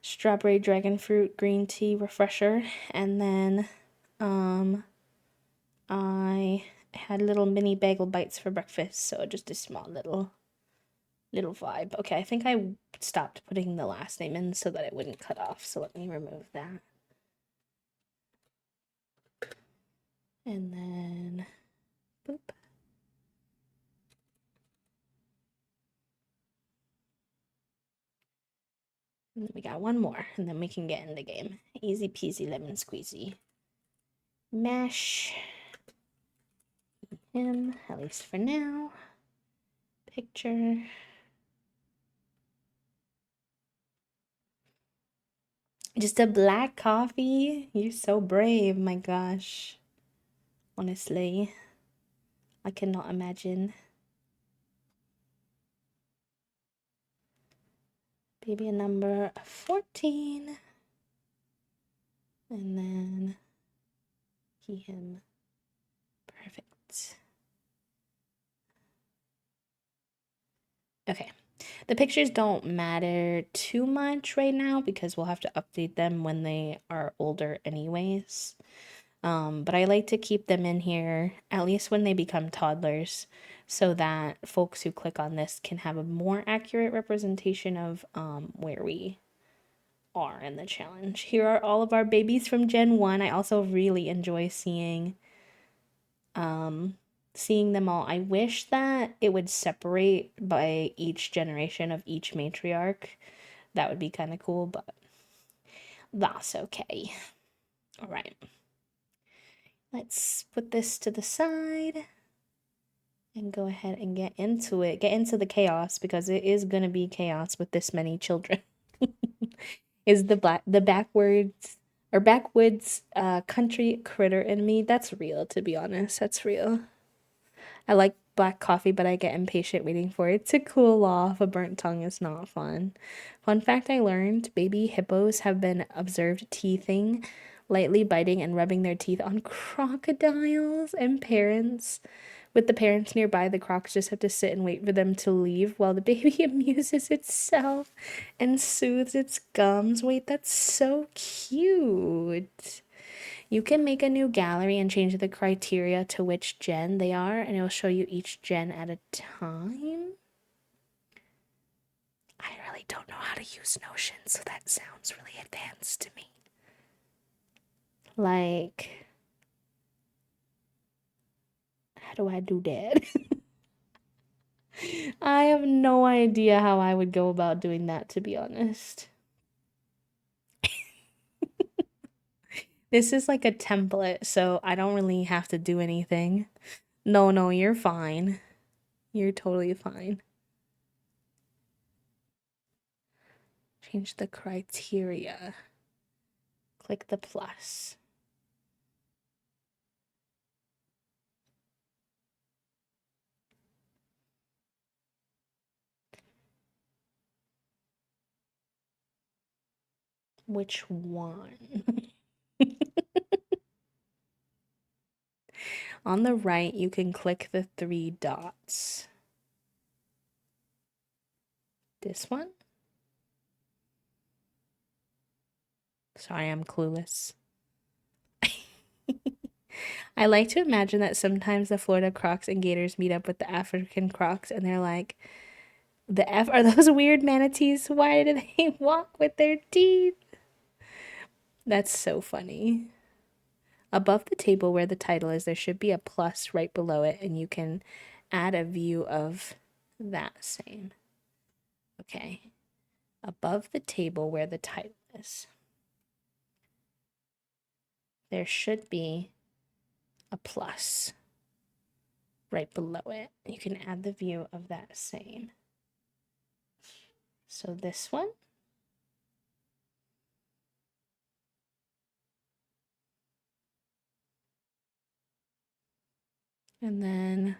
strawberry dragon fruit green tea refresher, and then I had little mini bagel bites for breakfast, so just a small little vibe. Okay, I think I stopped putting the last name in so that it wouldn't cut off, so let me remove that. And then boop. And then we got one more, and then we can get in the game. Easy peasy lemon squeezy. Mash him, at least for now. Picture. Just a black coffee? You're so brave, my gosh. Honestly, I cannot imagine. Baby number 14. And then he, him. Perfect. Okay. The pictures don't matter too much right now because we'll have to update them when they are older anyways. But I like to keep them in here, at least when they become toddlers, so that folks who click on this can have a more accurate representation of where we are in the challenge. Here are all of our babies from Gen 1. I also really enjoy seeing them all. I wish that it would separate by each generation of each matriarch. That would be kind of cool, but that's okay. All right. Let's put this to the side and go ahead and get into it. Get into the chaos because it is going to be chaos with this many children. Is the backwoods country critter in me? That's real, to be honest. That's real. I like black coffee, but I get impatient waiting for it to cool off. A burnt tongue is not fun. Fun fact I learned, baby hippos have been observed teething, lightly biting and rubbing their teeth on crocodiles and parents. With the parents nearby, the crocs just have to sit and wait for them to leave while the baby amuses itself and soothes its gums. Wait, that's so cute. You can make a new gallery and change the criteria to which gen they are, and it'll show you each gen at a time. I really don't know how to use Notion, so that sounds really advanced to me. Like, how do I do that? I have no idea how I would go about doing that, to be honest. This is like a template, so I don't really have to do anything. No, you're fine. You're totally fine. Change the criteria. Click the plus. Which one? On the right, you can click the 3 dots. This one? Sorry, I'm clueless. I like to imagine that sometimes the Florida Crocs and Gators meet up with the African Crocs and they're like, are those weird manatees? Why do they walk with their teeth? That's so funny. Above the table where the title is, there should be a plus right below it, and you can add a view of that same. Okay. Above the table where the title is, there should be a plus right below it. You can add the view of that same. So this one. And then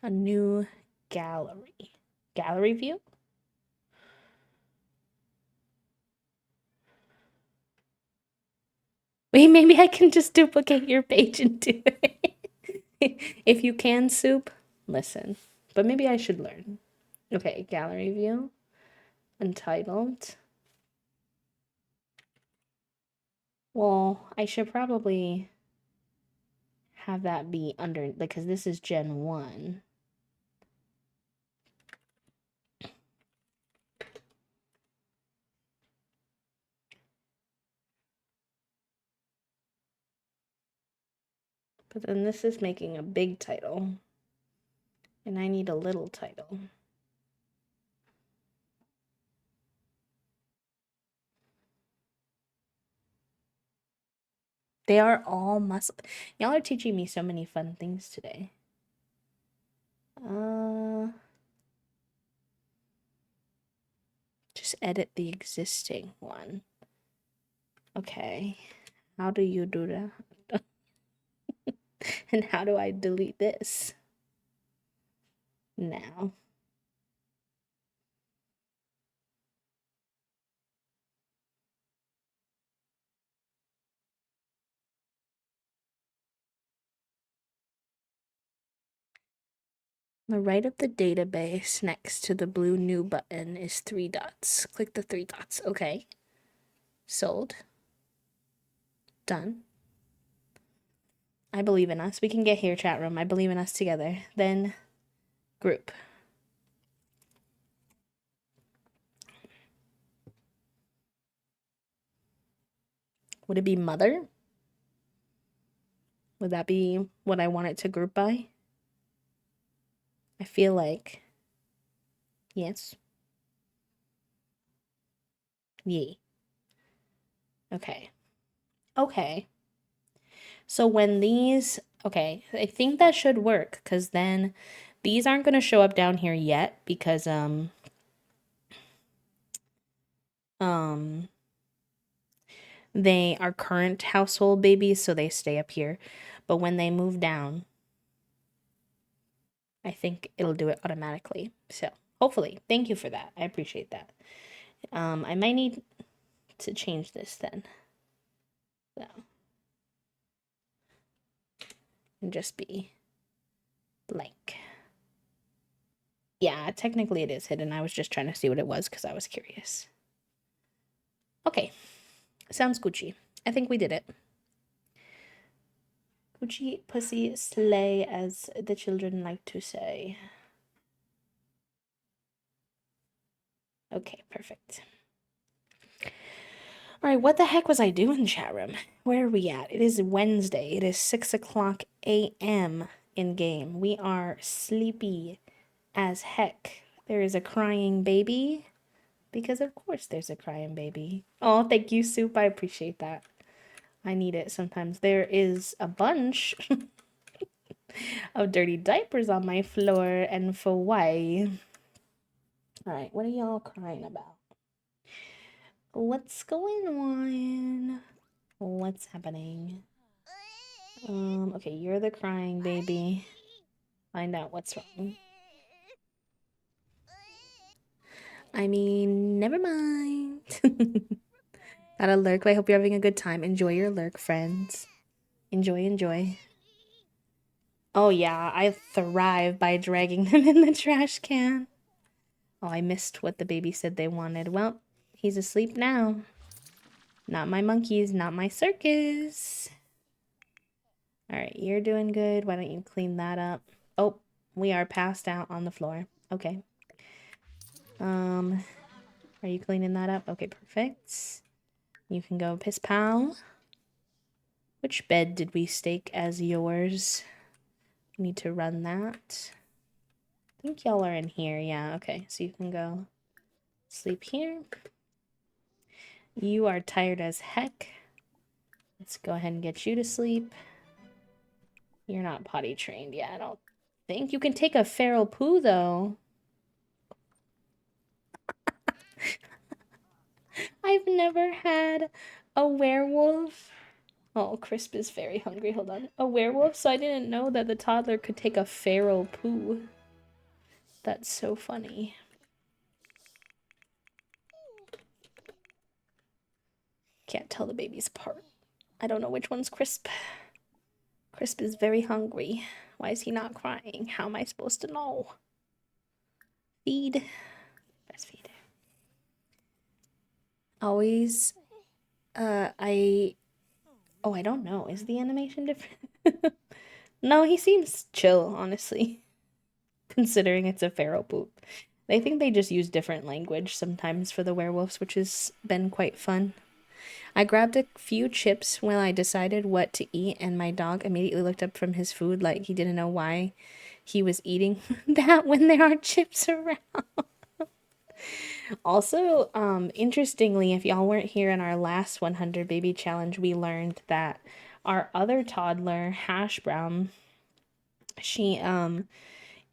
a new gallery. Gallery view? Wait, maybe I can just duplicate your page and do it. If you can, Soup, listen. But maybe I should learn. Okay, gallery view. Untitled. Well, I should probably have that be under, because this is Gen 1. But then this is making a big title. And I need a little title. They are all muscle. Y'all are teaching me so many fun things today. Just edit the existing one. Okay. How do you do that? And how do I delete this? Now. On the right of the database, next to the blue new button, is 3 dots. Click the 3 dots. Okay. Sold. Done. I believe in us. We can get here, chat room. I believe in us together. Then, group. Would it be mother? Would that be what I want it to group by? I feel like... Yes. Yay. Okay. Okay. So when these... Okay, I think that should work, because then these aren't going to show up down here yet, because, they are current household babies, so they stay up here. But when they move down, I think it'll do it automatically. So, hopefully. Thank you for that. I appreciate that. I might need to change this then. So. And just be blank. Yeah, technically it is hidden. I was just trying to see what it was because I was curious. Okay. Sounds Gucci. I think we did it. Gucci, pussy, slay, as the children like to say. Okay, perfect. All right, what the heck was I doing, chat room? Where are we at? It is Wednesday. It is 6 o'clock a.m. in game. We are sleepy as heck. There is a crying baby. Because of course there's a crying baby. Oh, thank you, Soup. I appreciate that. I need it sometimes. There is a bunch of dirty diapers on my floor, and for why? Alright, what are y'all crying about? What's going on? What's happening? Okay, you're the crying baby. Find out what's wrong. I mean, never mind. Got a lurk. I hope you're having a good time. Enjoy your lurk, friends. Enjoy, enjoy. Oh yeah, I thrive by dragging them in the trash can. Oh, I missed what the baby said they wanted. Well, he's asleep now. Not my monkeys, not my circus. Alright, you're doing good. Why don't you clean that up? Oh, we are passed out on the floor. Okay. Are you cleaning that up? Okay, perfect. You can go piss pal. Which bed did we stake as yours? Need to run that. I think y'all are in here. Yeah, okay. So you can go sleep here. You are tired as heck. Let's go ahead and get you to sleep. You're not potty trained. Yeah, I don't think you can take a feral poo, though. I've never had a werewolf. Oh, Crisp is very hungry. Hold on. A werewolf? So I didn't know that the toddler could take a feral poo. That's so funny. Can't tell the babies apart. I don't know which one's Crisp. Crisp is very hungry. Why is he not crying? How am I supposed to know? Feed. Breastfeed. Always, I don't know. Is the animation different? No, he seems chill, honestly. Considering it's a feral poop. I think they just use different language sometimes for the werewolves, which has been quite fun. I grabbed a few chips when I decided what to eat, and my dog immediately looked up from his food like he didn't know why he was eating that when there are chips around. Also, interestingly, if y'all weren't here in our last 100 baby challenge, we learned that our other toddler, Hash Brown, she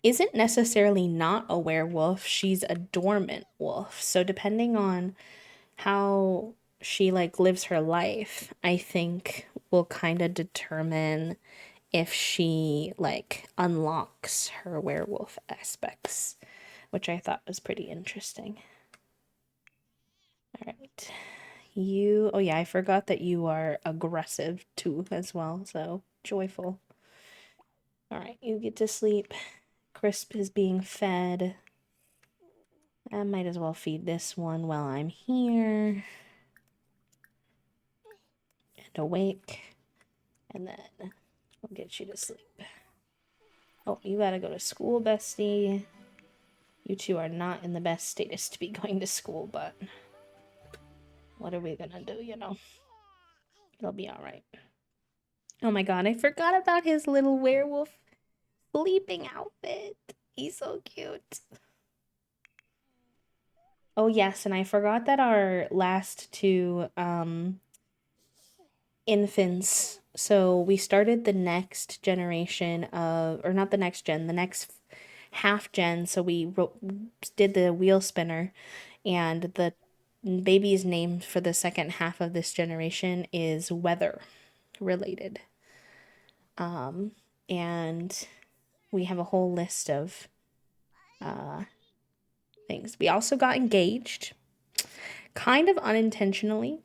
isn't necessarily not a werewolf. She's a dormant wolf. So depending on how she like lives her life, I think will kind of determine if she like unlocks her werewolf aspects, which I thought was pretty interesting. All right. Oh yeah, I forgot that you are aggressive too as well, so joyful. All right, you get to sleep. Crisp is being fed. I might as well feed this one while I'm here. And awake. And then we'll get you to sleep. Oh, you gotta go to school, bestie. You two are not in the best status to be going to school, but what are we gonna do, you know? It'll be alright. Oh my god, I forgot about his little werewolf sleeping outfit. He's so cute. Oh yes, and I forgot that our last two infants, so we started the next generation of, or not the next gen, the next half gen, so we did the wheel spinner, and the baby's name for the second half of this generation is weather related. And we have a whole list of things. We also got engaged, kind of unintentionally.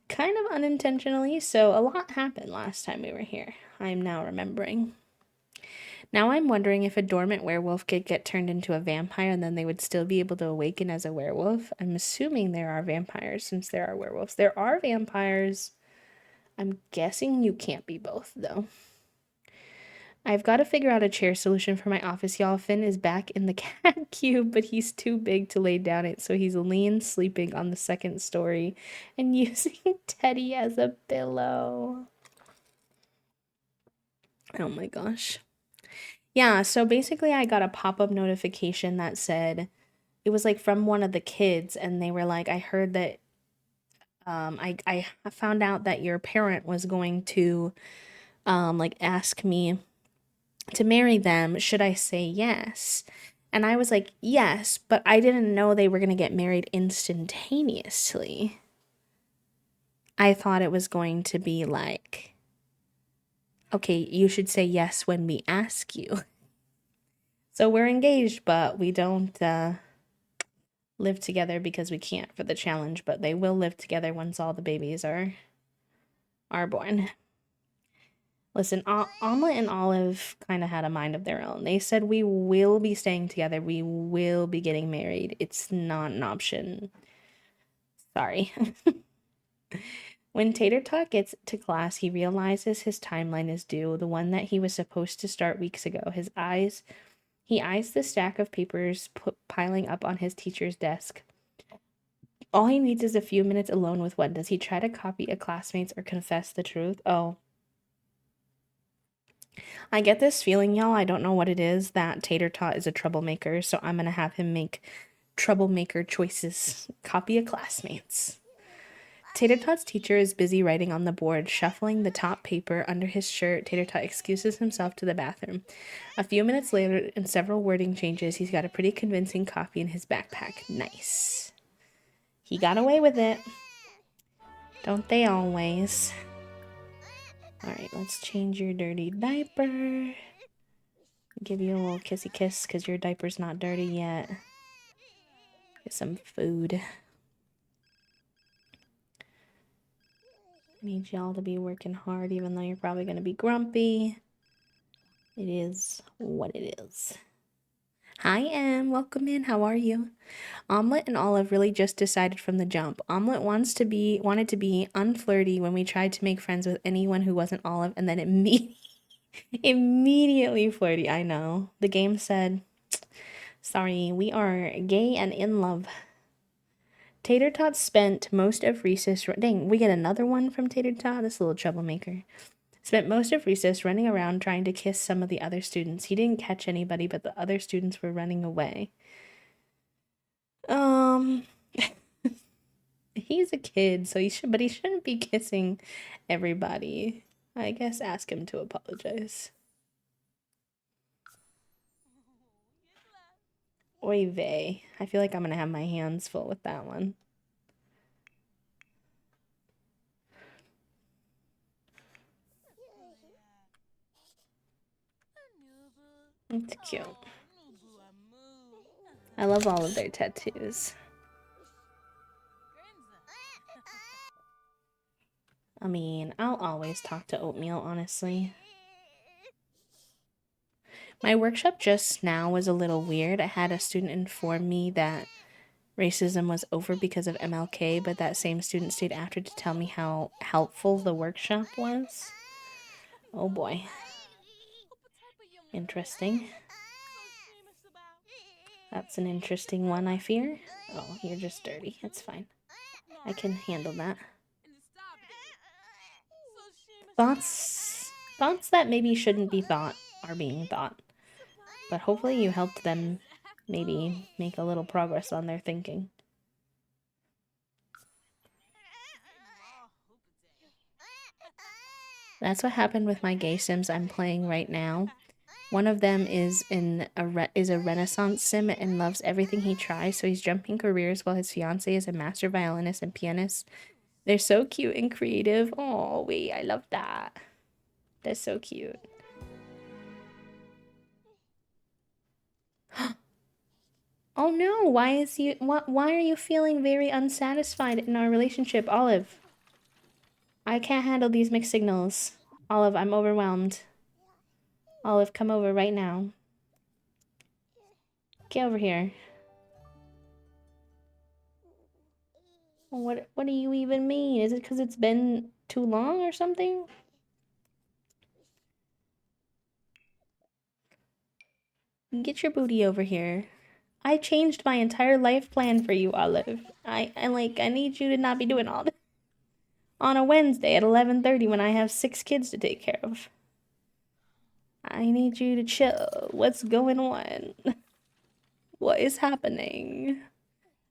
Kind of unintentionally, so a lot happened last time we were here. I'm now remembering. Now I'm wondering if a dormant werewolf could get turned into a vampire and then they would still be able to awaken as a werewolf. I'm assuming there are vampires since there are werewolves. There are vampires. I'm guessing you can't be both, though. I've got to figure out a chair solution for my office, y'all. Finn is back in the cat cube, but he's too big to lay down it, so he's lean sleeping on the second story and using Teddy as a pillow. Oh my gosh. Yeah, so basically I got a pop-up notification that said, it was like from one of the kids, and they were like, I heard that I found out that your parent was going to like ask me to marry them. Should I say yes? And I was like, yes, but I didn't know they were going to get married instantaneously. I thought it was going to be like, okay, you should say yes when we ask you. So we're engaged, but we don't live together because we can't for the challenge, but they will live together once all the babies are born. Listen, Omelet and Olive kind of had a mind of their own. They said we will be staying together. We will be getting married. It's not an option. Sorry. When Tater Tot gets to class, he realizes his timeline is due, the one that he was supposed to start weeks ago. He eyes the stack of papers piling up on his teacher's desk. All he needs is a few minutes alone with one. Does he try to copy a classmate's or confess the truth? Oh. I get this feeling, y'all. I don't know what it is, that Tater Tot is a troublemaker, so I'm gonna have him make troublemaker choices. Copy a classmate's. Tater Tot's teacher is busy writing on the board, shuffling the top paper under his shirt. Tater Tot excuses himself to the bathroom. A few minutes later, and several wording changes, he's got a pretty convincing copy in his backpack. Nice. He got away with it. Don't they always? Alright, let's change your dirty diaper. Give you a little kissy kiss because your diaper's not dirty yet. Get some food. Need y'all to be working hard even though you're probably going to be grumpy. It is what it is. Hi, Em. Welcome in. How are you? Omelet and Olive really just decided from the jump. Omelet wanted to be unflirty when we tried to make friends with anyone who wasn't Olive, and then immediately flirty. I know. The game said, sorry, we are gay and in love. Tater Tot spent most of recess... Dang, we get another one from Tater Tot? This little troublemaker. Spent most of recess running around trying to kiss some of the other students. He didn't catch anybody, but the other students were running away. He's a kid, so he shouldn't be kissing everybody. I guess ask him to apologize. Oy vey. I feel like I'm gonna have my hands full with that one. It's cute. I love all of their tattoos. I mean, I'll always talk to Oatmeal, honestly. My workshop just now was a little weird. I had a student inform me that racism was over because of MLK, but that same student stayed after to tell me how helpful the workshop was. Oh boy. Interesting. That's an interesting one, I fear. Oh, you're just dirty. It's fine. I can handle that. Thoughts that maybe shouldn't be thought are being thought. But hopefully you helped them maybe make a little progress on their thinking. That's what happened with my gay sims I'm playing right now. One of them is a Renaissance sim and loves everything he tries, so he's jumping careers while his fiance is a master violinist and pianist. They're so cute and creative. Oh, wait, I love that. That's so cute. Oh no, why are you feeling very unsatisfied in our relationship, Olive? I can't handle these mixed signals. Olive, I'm overwhelmed. Olive, come over right now. Get over here. What do you even mean? Is it because it's been too long or something? Get your booty over here. I changed my entire life plan for you, Olive. I need you to not be doing all this on a Wednesday at 11:30 when I have 6 kids to take care of. I need you to chill. What's going on? What is happening?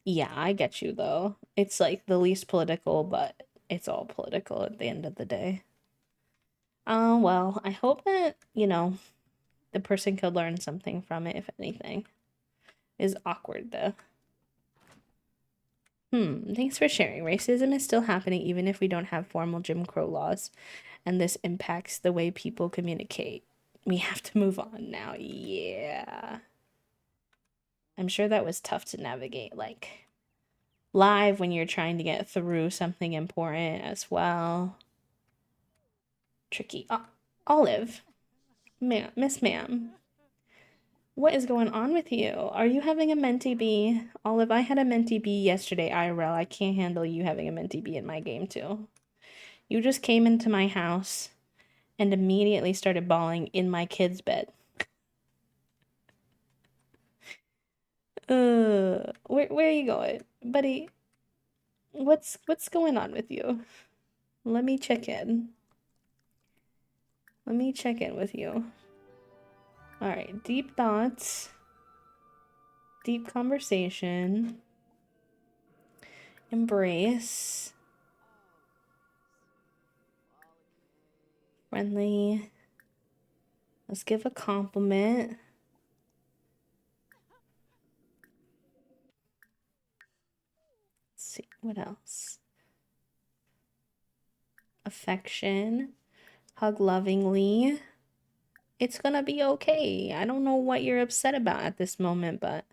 Yeah, I get you though. It's like the least political, but it's all political at the end of the day. Well, I hope that, you know, the person could learn something from it, if anything. Is awkward though. Thanks for sharing. Racism is still happening even if we don't have formal Jim Crow laws, and this impacts the way people communicate. We have to move on now. Yeah. I'm sure that was tough to navigate, like live when you're trying to get through something important as well. Tricky. Olive. Miss Ma'am. What is going on with you? Are you having a mentee bee? Olive, I had a mentee bee yesterday, IRL. I can't handle you having a mentee bee in my game too. You just came into my house and immediately started bawling in my kid's bed. Where are you going? Buddy, what's going on with you? Let me check in. Let me check in with you. Alright, deep thoughts. Deep conversation. Embrace. Friendly. Let's give a compliment. Let's see, what else? Affection. Hug lovingly. It's gonna be okay. I don't know what you're upset about at this moment, but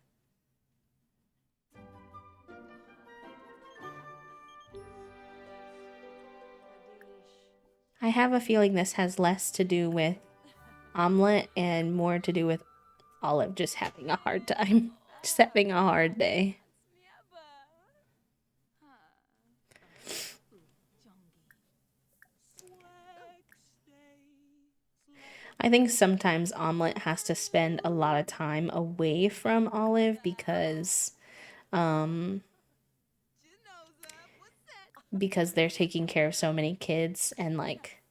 I have a feeling this has less to do with Omelette and more to do with Olive just having a hard time. Just having a hard day. I think sometimes Omelette has to spend a lot of time away from Olive because they're taking care of so many kids and like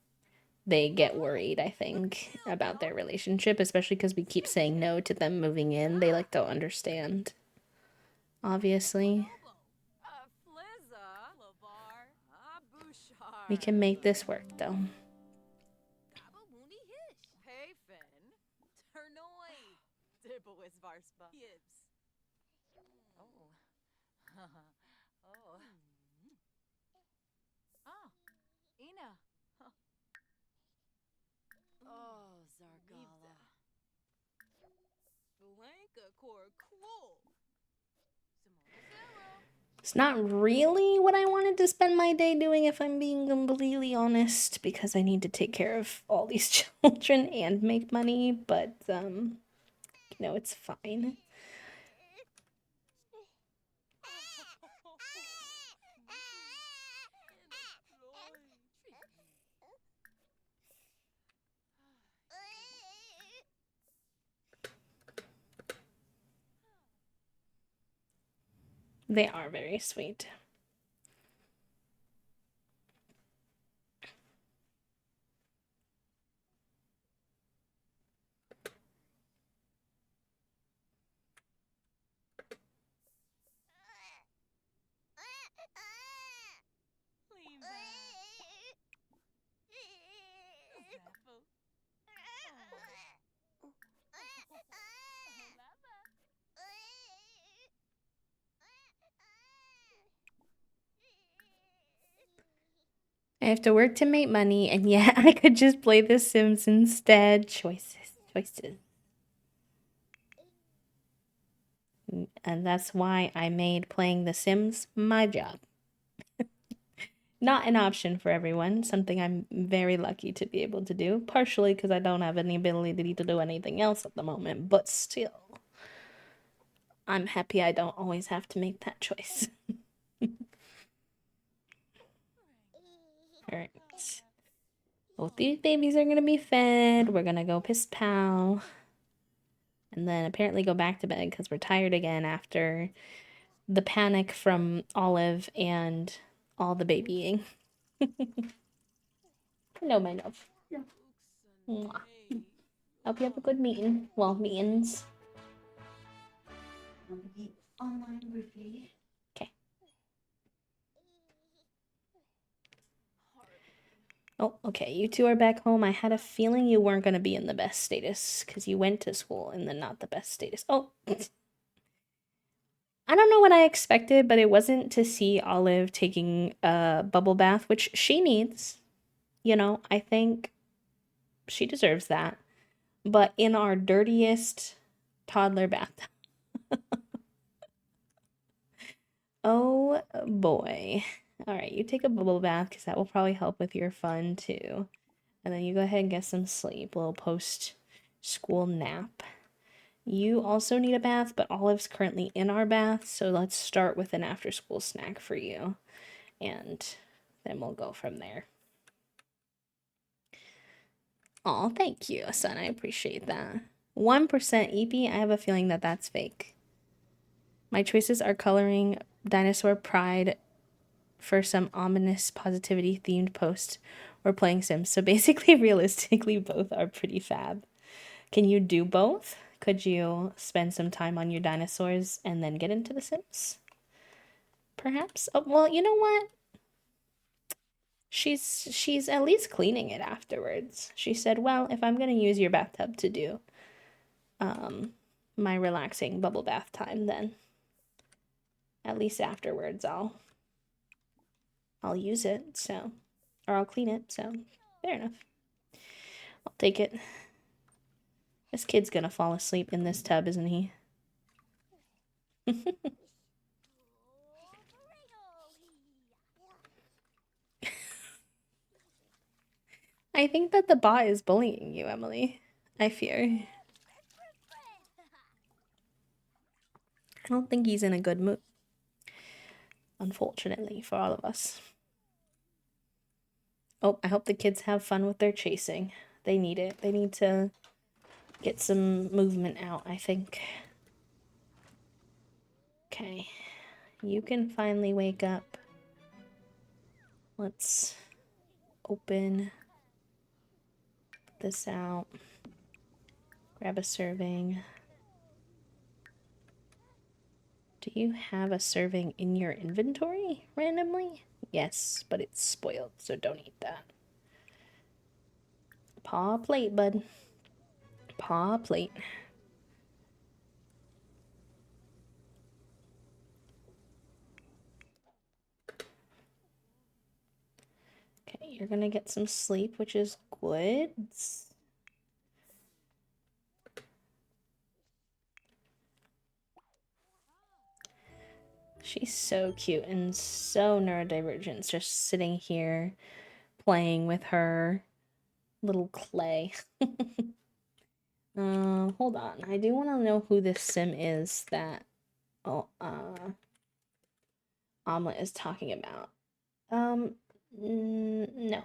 they get worried, I think, about their relationship, especially because we keep saying no to them moving in. They like don't understand. Obviously. We can make this work though. It's not really what I wanted to spend my day doing, if I'm being completely honest, because I need to take care of all these children and make money, but, you know, it's fine. They are very sweet. I have to work to make money, and yet I could just play The Sims instead. Choices, choices. And that's why I made playing The Sims my job. Not an option for everyone, something I'm very lucky to be able to do, partially because I don't have any ability to do anything else at the moment, but still. I'm happy I don't always have to make that choice. Alright. Both these babies are gonna be fed. We're gonna go piss pow. And then apparently go back to bed because we're tired again after the panic from Olive and all the babying. No, my love. Mwah. Hope you have a good meeting. Well, meetings. Okay. Oh, okay. You two are back home. I had a feeling you weren't going to be in the best status because you went to school in the not the best status. Oh, I don't know what I expected, but it wasn't to see Olive taking a bubble bath, which she needs. You know, I think she deserves that. But in our dirtiest toddler bathtub. Oh boy. All right, you take a bubble bath because that will probably help with your fun too. And then you go ahead and get some sleep, a little post school nap. You also need a bath, but Olive's currently in our bath, so let's start with an after school snack for you. And then we'll go from there. Oh, thank you, son. I appreciate that. 1% EP, I have a feeling that that's fake. My choices are coloring Dinosaur Pride for some ominous positivity themed post or playing Sims. So basically, realistically, both are pretty fab. Can you do both? Could you spend some time on your dinosaurs and then get into the Sims? Perhaps. Oh, well, you know what? She's at least cleaning it afterwards. She said, "Well, if I'm going to use your bathtub to do my relaxing bubble bath time, then at least afterwards I'll use it, so or I'll clean it, so fair enough. I'll take it. This kid's gonna fall asleep in this tub, isn't he? I think that the bot is bullying you, Emily. I fear. I don't think he's in a good mood. Unfortunately for all of us. Oh, I hope the kids have fun with their chasing. They need it. They need to get some movement out, I think. Okay. You can finally wake up. Let's open this out. Grab a serving. Do you have a serving in your inventory randomly? Yes, but it's spoiled, so don't eat that. Paw plate, bud. Paw plate. Okay, you're gonna get some sleep, which is good. She's so cute and so neurodivergent, just sitting here playing with her little clay. Hold on. I do want to know who this sim is that Omelet is talking about. No,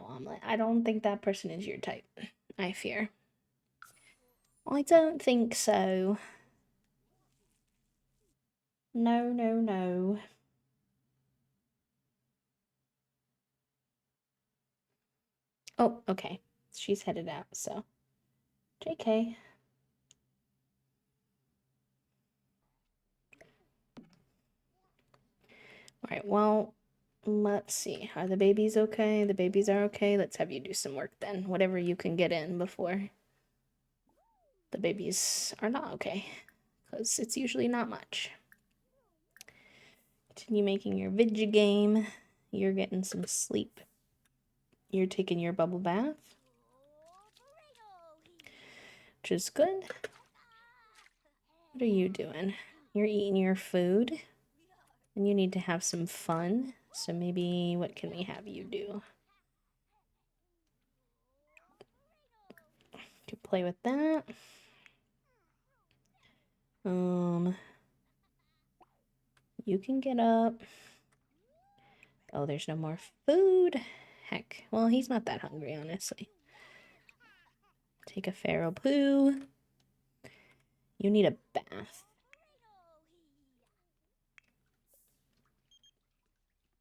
Omelet. I don't think that person is your type. I fear. I don't think so. No, no, no. Oh, okay. She's headed out, so. JK. Alright, well, let's see. Are the babies okay? The babies are okay. Let's have you do some work then. Whatever you can get in before the babies are not okay. Because it's usually not much. Continue making your video game. You're getting some sleep. You're taking your bubble bath, which is good. What are you doing? You're eating your food, and you need to have some fun. So maybe what can we have you do? To play with that. You can get up. Oh, there's no more food. Heck, well, he's not that hungry, honestly. Take a feral poo. You need a bath.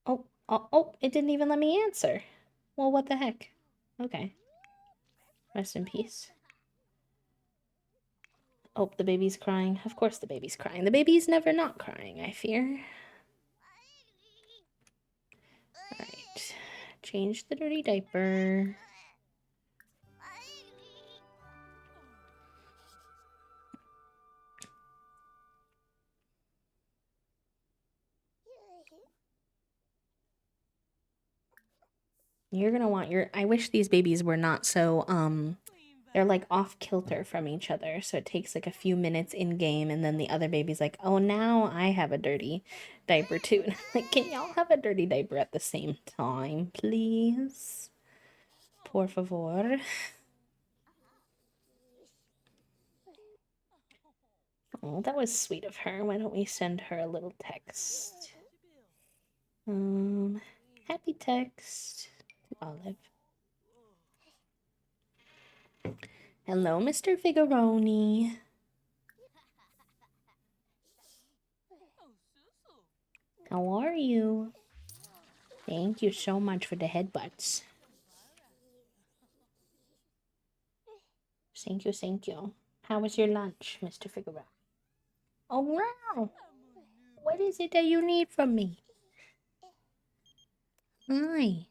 Oh, it didn't even let me answer. Well, what the heck? Okay. Rest in peace. Oh, the baby's crying. Of course the baby's crying. The baby's never not crying, I fear. Alright. Change the dirty diaper. You're gonna want your... I wish these babies were not so, they're like off kilter from each other. So it takes like a few minutes in game and then the other baby's like, oh, now I have a dirty diaper too. Like, can y'all have a dirty diaper at the same time, please? Por favor. Oh, that was sweet of her. Why don't we send her a little text? Happy text to Olive. Hello, Mr. Figaroni. How are you? Thank you so much for the headbutts. Thank you, thank you. How was your lunch, Mr. Figaro? Oh, wow. What is it that you need from me? Hi.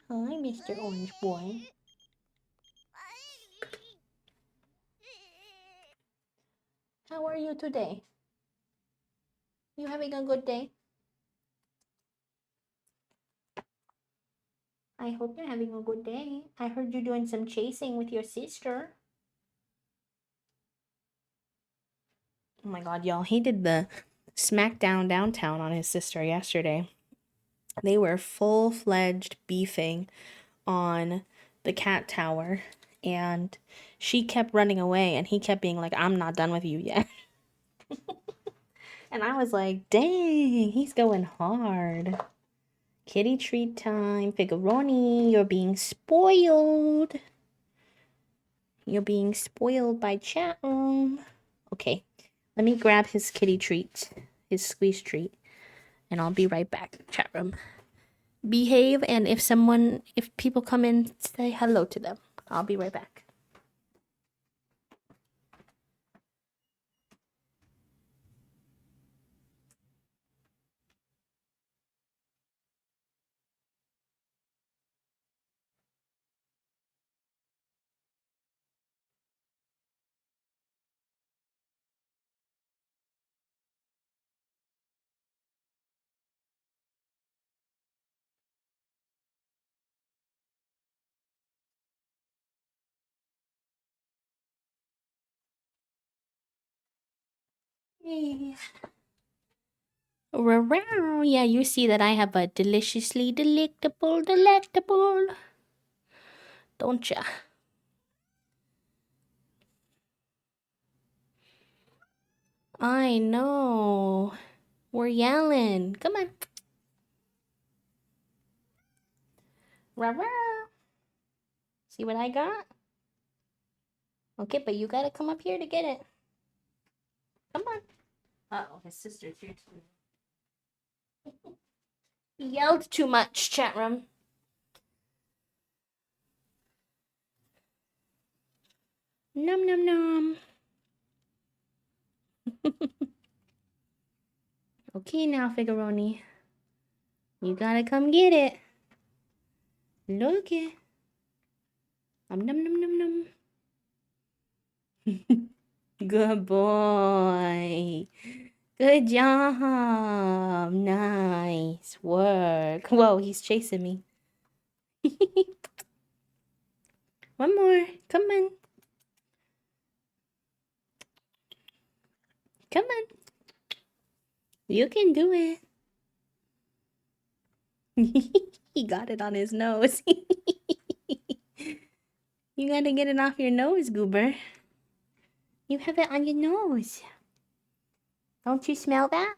Hi, Mr. Orange Boy. How are you today? You having a good day? I hope you're having a good day. I heard you doing some chasing with your sister. Oh my god, y'all. He did the smackdown downtown on his sister yesterday. They were full-fledged beefing on the cat tower. And she kept running away. And he kept being like, I'm not done with you yet. And I was like, dang, he's going hard. Kitty treat time. Figaroni, you're being spoiled. You're being spoiled by chat room. Okay, let me grab his kitty treat, his squeeze treat, and I'll be right back, chat room. Behave, and if people come in, say hello to them. I'll be right back. Yeah. Yeah, you see that I have a deliciously delectable, don't ya? I know. We're yelling. Come on. Rah. See what I got? Okay, but you gotta come up here to get it. Come on. Uh-oh, his sister's here too. He yelled too much, chat room. Num num num. Okay now, Figaroni. You gotta come get it. Look it. Num num num num. Good boy. Good job. Nice work. Whoa, he's chasing me. One more. Come on. Come on. You can do it. He got it on his nose. You gotta get it off your nose, Goober. You have it on your nose. Don't you smell that?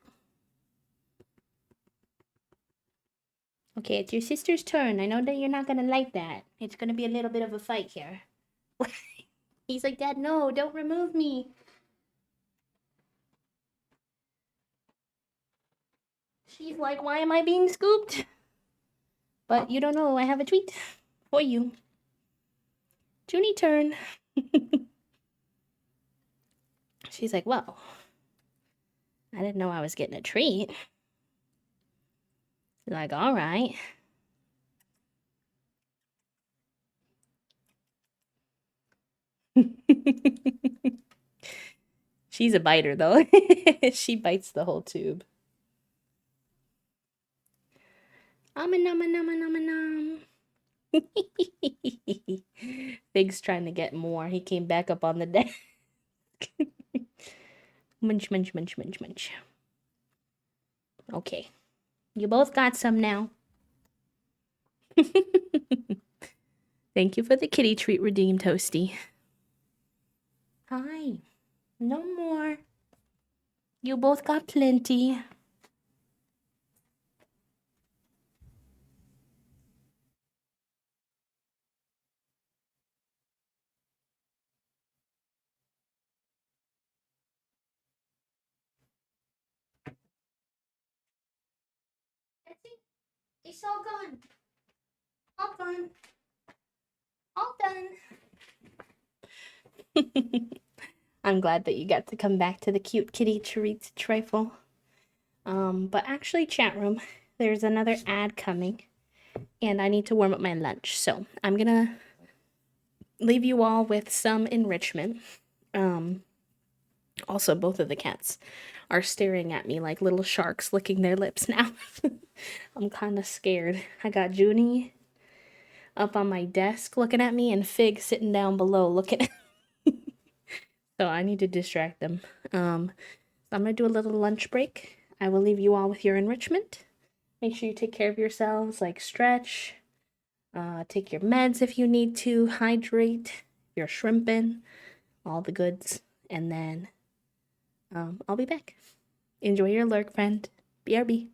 Okay, it's your sister's turn. I know that you're not gonna like that. It's gonna be a little bit of a fight here. He's like, Dad, no, don't remove me. She's like, why am I being scooped? But you don't know, I have a treat for you. Junie turn. She's like, well, I didn't know I was getting a treat. Like, all right. She's a biter, though. She bites the whole tube. Nom. Big's trying to get more. He came back up on the desk. Munch. Okay. You both got some now. Thank you for the kitty treat redeemed, Toasty. Hi. No more. You both got plenty. That's it. It's all gone. All gone. All done. I'm glad that you got to come back to the cute kitty treats trifle. But actually, chat room, there's another ad coming, and I need to warm up my lunch. So I'm gonna leave you all with some enrichment. Also, both of the cats are staring at me like little sharks licking their lips now. I'm kind of scared. I got Junie up on my desk looking at me, and Fig sitting down below looking at me. So I need to distract them. So I'm gonna do a little lunch break. I will leave you all with your enrichment. Make sure you take care of yourselves, like stretch, take your meds if you need to, hydrate, your shrimping, all the goods, and then I'll be back. Enjoy your lurk, friend. BRB.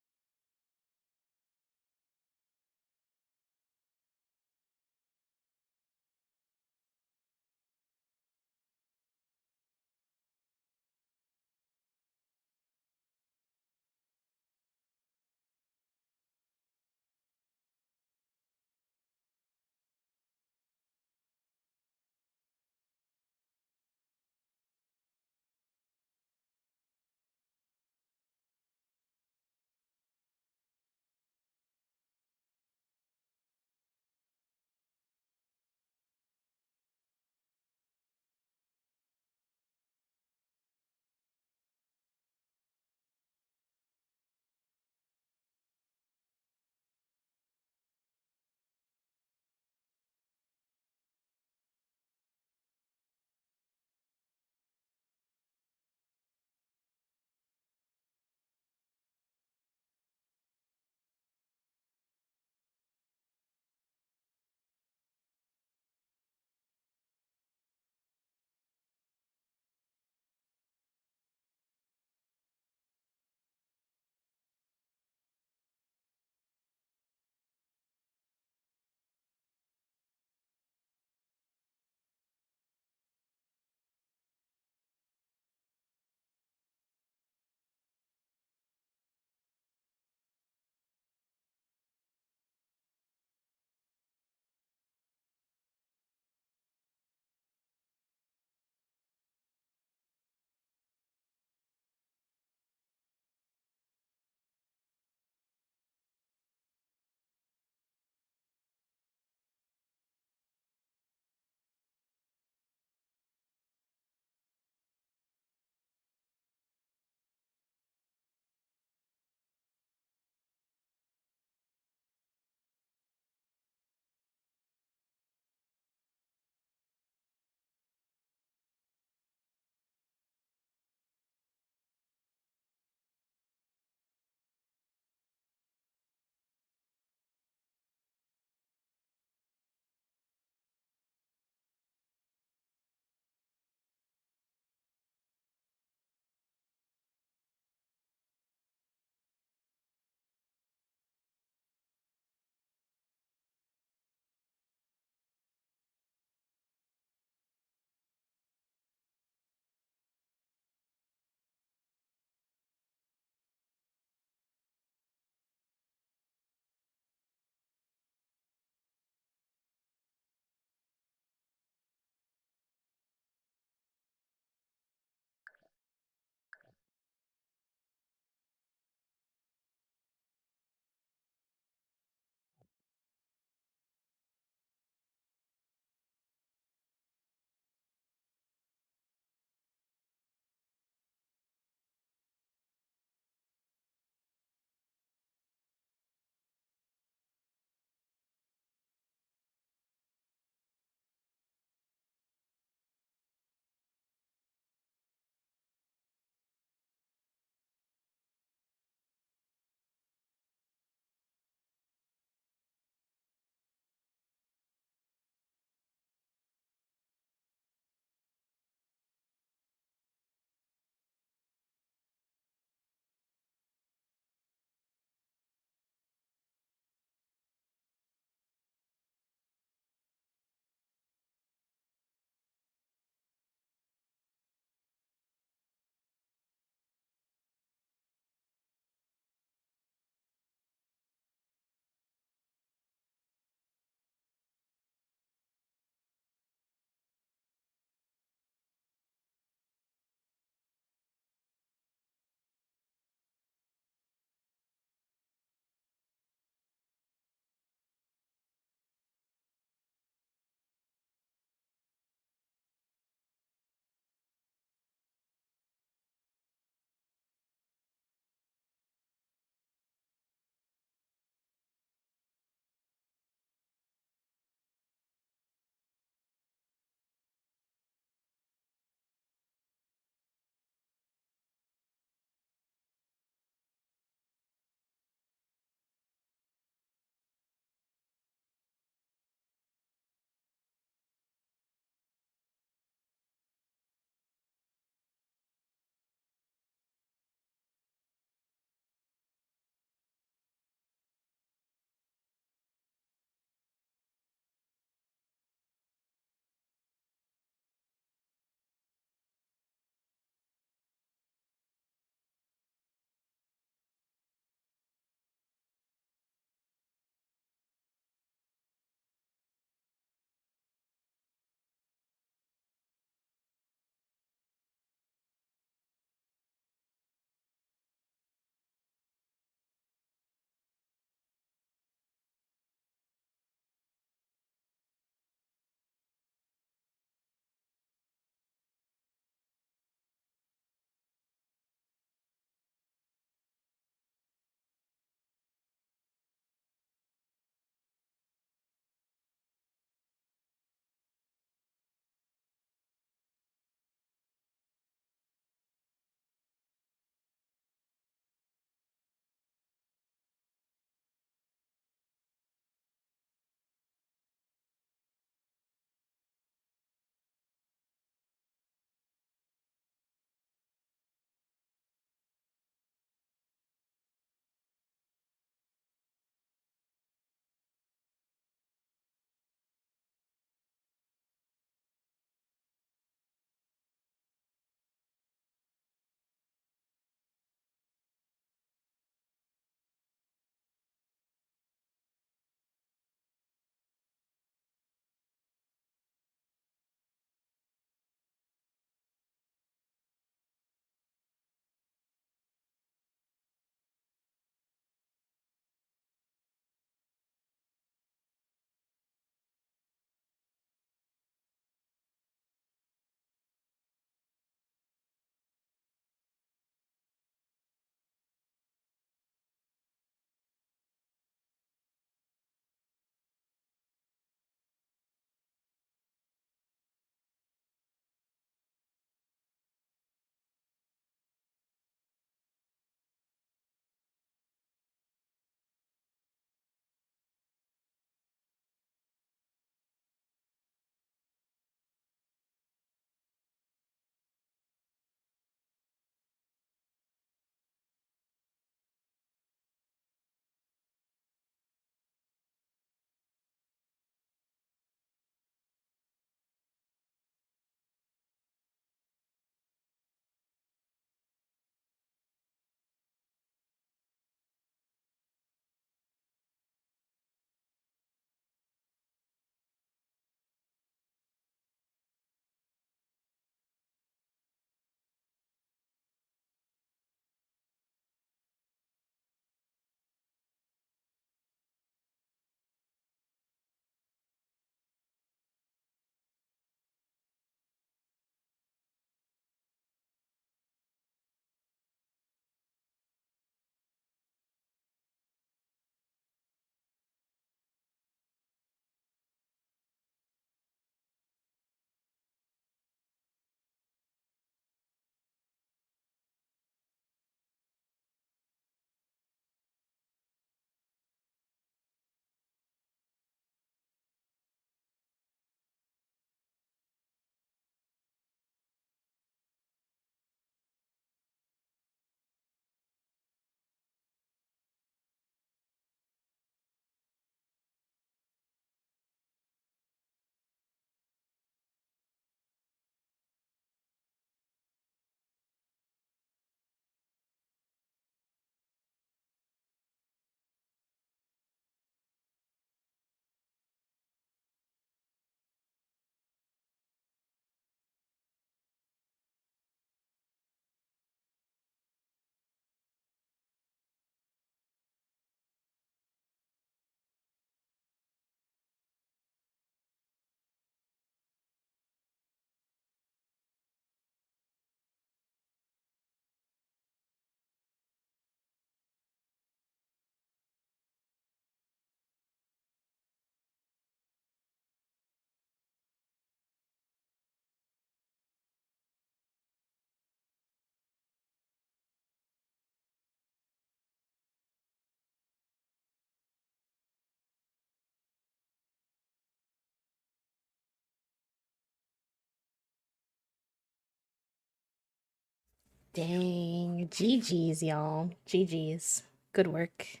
Dang. GG's, y'all. GG's. Good work.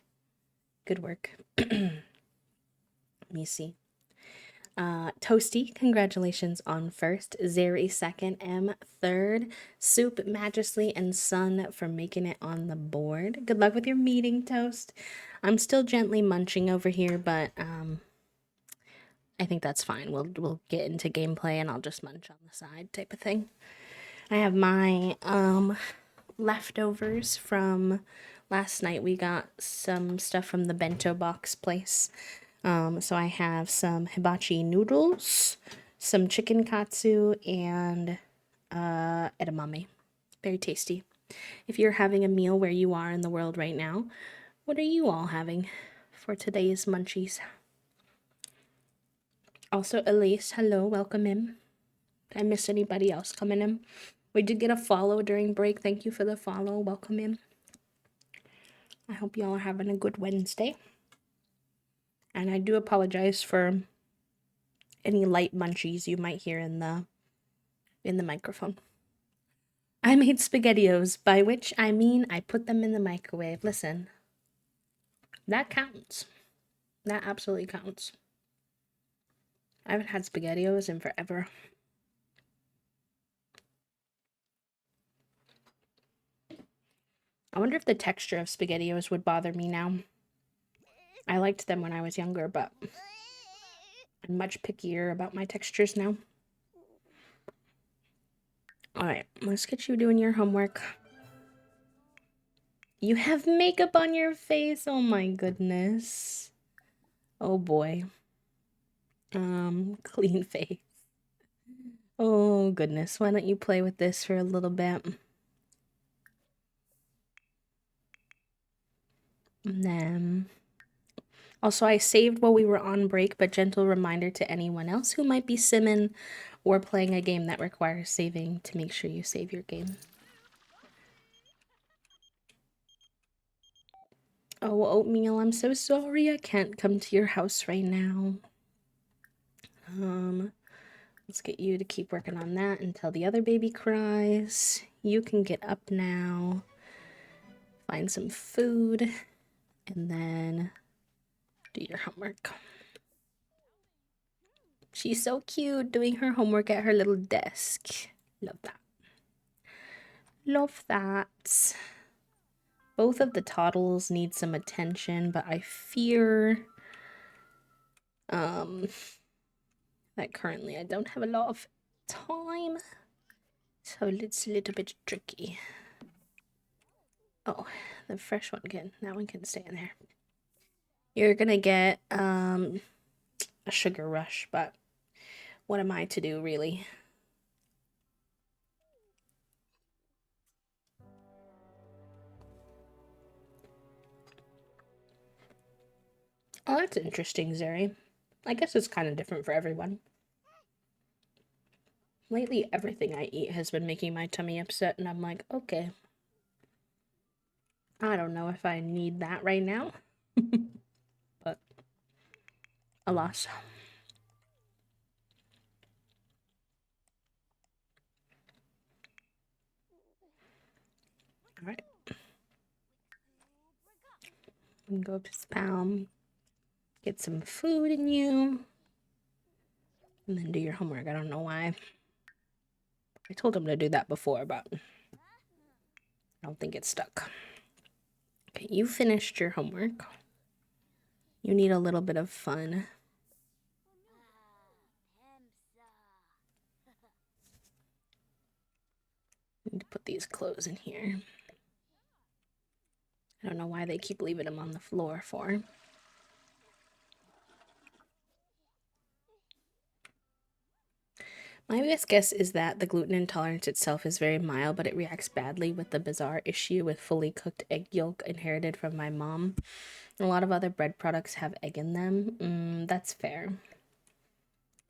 Good work. Let me see. Toasty, congratulations on first. Zeri second. M third. Soup, Majesty, and Sun for making it on the board. Good luck with your meeting, Toast. I'm still gently munching over here, but I think that's fine. We'll get into gameplay and I'll just munch on the side type of thing. I have my leftovers from last night. We got some stuff from the bento box place. So I have some hibachi noodles, some chicken katsu, and edamame. Very tasty. If you're having a meal where you are in the world right now, what are you all having for today's munchies? Also, Elise, hello, welcome in. Did I miss anybody else coming in? We did get a follow during break. Thank you for the follow. Welcome in. I hope y'all are having a good Wednesday. And I do apologize for any light munchies you might hear in the microphone. I made SpaghettiOs, by which I mean I put them in the microwave. Listen, that counts. That absolutely counts. I haven't had SpaghettiOs in forever. I wonder if the texture of SpaghettiOs would bother me now. I liked them when I was younger, but I'm much pickier about my textures now. Alright, let's get you doing your homework. You have makeup on your face? Oh my goodness. Oh boy. Clean face. Oh goodness, why don't you play with this for a little bit? And then... Also, I saved while we were on break, but gentle reminder to anyone else who might be simming or playing a game that requires saving to make sure you save your game. Oh, Oatmeal, I'm so sorry I can't come to your house right now. Let's get you to keep working on that until the other baby cries. You can get up now, find some food, and then do your homework. She's so cute doing her homework at her little desk. Love that. Love that. Both of the toddles need some attention, but I fear that currently I don't have a lot of time, so it's a little bit tricky. Oh, the fresh one that one can stay in there. You're gonna get a sugar rush, but what am I to do, really? Oh, that's interesting, Zeri. I guess it's kind of different for everyone. Lately, everything I eat has been making my tummy upset, and I'm like, okay. I don't know if I need that right now. But, alas. Alright. Go up to Spam. Get some food in you. And then do your homework. I don't know why. I told him to do that before, but I don't think it's stuck. Okay, you finished your homework. You need a little bit of fun. Need to put these clothes in here. I don't know why they keep leaving them on the floor for. My best guess is that the gluten intolerance itself is very mild, but it reacts badly with the bizarre issue with fully cooked egg yolk inherited from my mom. A lot of other bread products have egg in them. That's fair.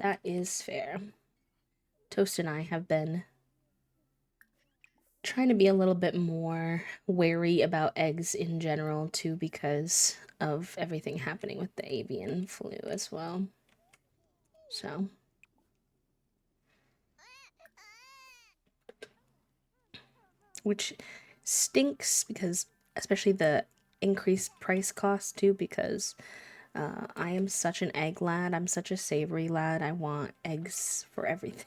That is fair. Toast and I have been trying to be a little bit more wary about eggs in general, too, because of everything happening with the avian flu as well. So... which stinks because, especially the increased price cost too, because I am such an egg lad. I'm such a savory lad. I want eggs for everything.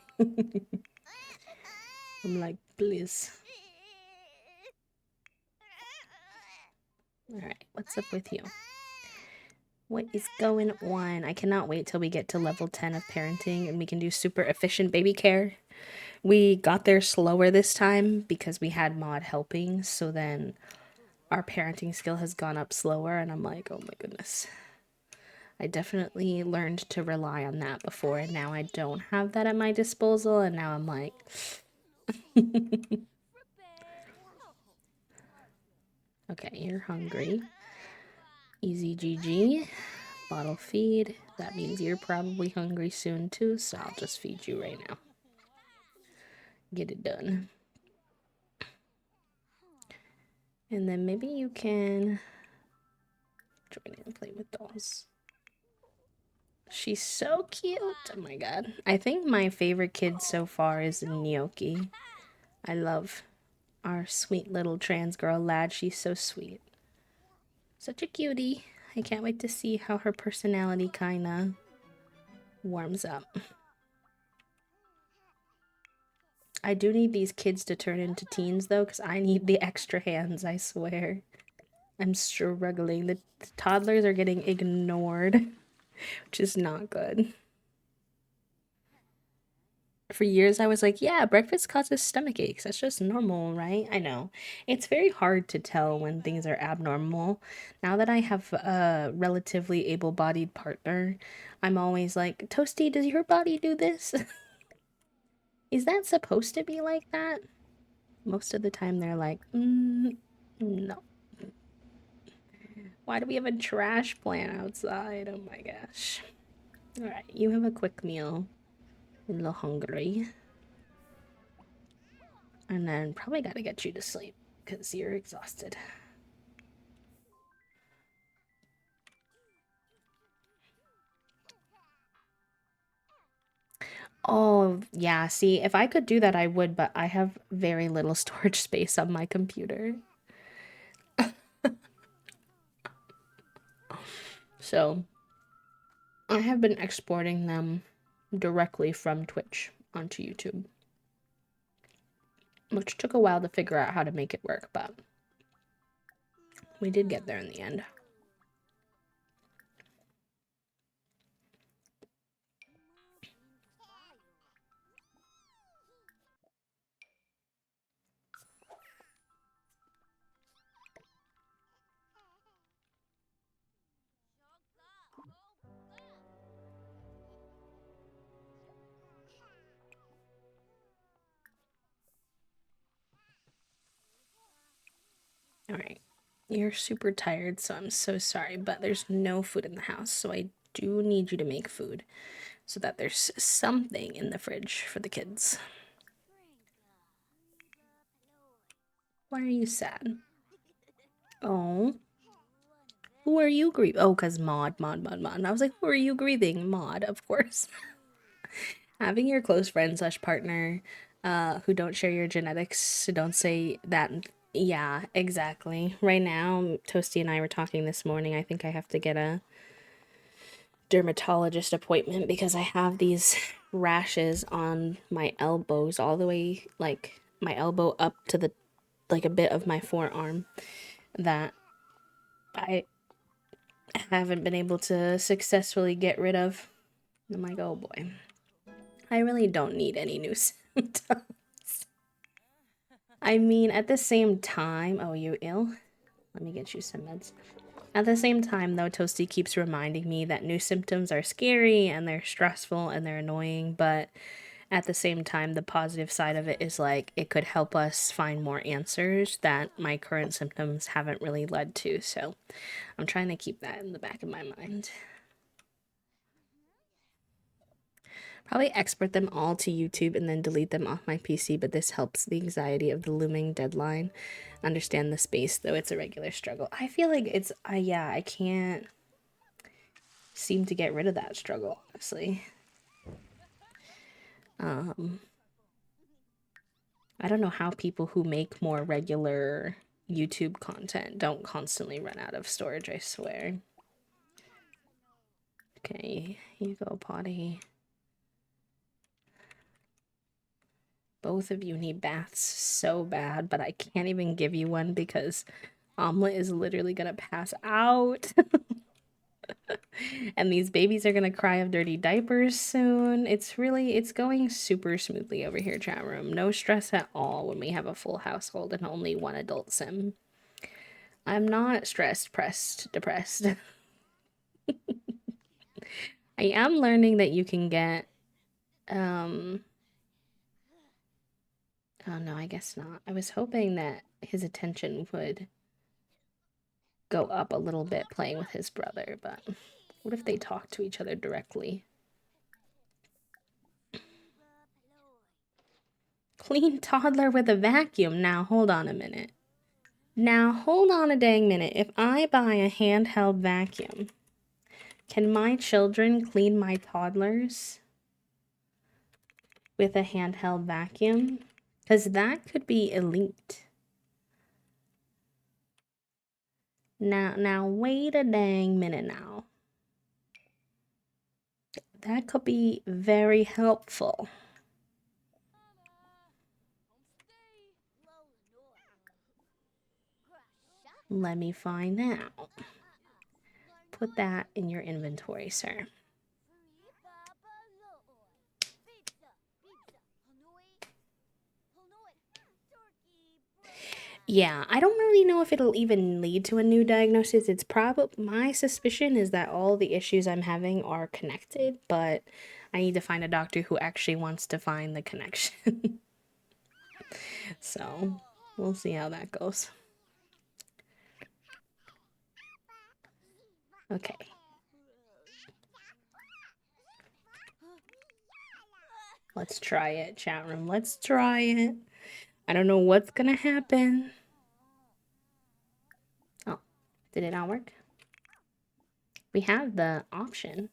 I'm like, please. Alright, what's up with you? What is going on? I cannot wait till we get to level 10 of parenting and we can do super efficient baby care. We got there slower this time because we had Maud helping, so then our parenting skill has gone up slower, and I'm like, oh my goodness. I definitely learned to rely on that before, and now I don't have that at my disposal, and now I'm like... Okay, you're hungry. Easy GG. Bottle feed. That means you're probably hungry soon too, so I'll just feed you right now. Get it done. And then maybe you can join in and play with dolls. She's so cute. Oh my god. I think my favorite kid so far is Gnocchi. I love our sweet little trans girl lad. She's so sweet. Such a cutie. I can't wait to see how her personality kinda warms up. I do need these kids to turn into teens though, because I need the extra hands, I swear. I'm struggling. The toddlers are getting ignored, which is not good. For years I was like, yeah, breakfast causes stomach aches. That's just normal, right? I know. It's very hard to tell when things are abnormal. Now that I have a relatively able-bodied partner, I'm always like, Toasty, does your body do this? Is that supposed to be like that? Most of the time they're like, no. Why do we have a trash plant outside? Oh my gosh. Alright, you have a quick meal. A little hungry. And then probably gotta get you to sleep because you're exhausted. Oh, yeah, see, if I could do that, I would, but I have very little storage space on my computer. So, I have been exporting them directly from Twitch onto YouTube. Which took a while to figure out how to make it work, but we did get there in the end. Alright. You're super tired, so I'm so sorry, but there's no food in the house, so I do need you to make food so that there's something in the fridge for the kids. Why are you sad? Oh. Who are you grieving? Oh, because Maud. And I was like, who are you grieving? Maud, of course. Having your close friend slash partner who don't share your genetics, don't say that. Yeah, exactly. Right now, Toasty and I were talking this morning. I think I have to get a dermatologist appointment because I have these rashes on my elbows all the way, like, my elbow up to the, like, a bit of my forearm that I haven't been able to successfully get rid of. I'm like, oh boy. I really don't need any new symptoms. I mean, at the same time... Oh, you ill? Let me get you some meds. At the same time, though, Toasty keeps reminding me that new symptoms are scary and they're stressful and they're annoying, but at the same time, the positive side of it is like it could help us find more answers that my current symptoms haven't really led to. So I'm trying to keep that in the back of my mind. Probably export them all to YouTube and then delete them off my PC, but this helps the anxiety of the looming deadline. Understand the space, though it's a regular struggle. I feel like it's, yeah, I can't seem to get rid of that struggle, honestly. I don't know how people who make more regular YouTube content don't constantly run out of storage, I swear. Okay, you go, potty. Both of you need baths so bad, but I can't even give you one because Omelet is literally gonna pass out. And these babies are gonna cry of dirty diapers soon. It's going super smoothly over here, chat room. No stress at all when we have a full household and only one adult sim. I'm not stressed, pressed, depressed. I am learning that you can get, oh no, I guess not. I was hoping that his attention would go up a little bit playing with his brother, but what if they talk to each other directly? Clean toddler with a vacuum. Now, hold on a minute. Now, hold on a dang minute. If I buy a handheld vacuum, can my children clean my toddlers with a handheld vacuum? Because that could be elite. Now, wait a dang minute now. That could be very helpful. Let me find out. Put that in your inventory, sir. Yeah, I don't really know if it'll even lead to a new diagnosis. It's probably, my suspicion is that all the issues I'm having are connected, but I need to find a doctor who actually wants to find the connection. So, we'll see how that goes. Okay. Let's try it, chat room. Let's try it. I don't know what's gonna happen. Oh, did it not work? We have the option.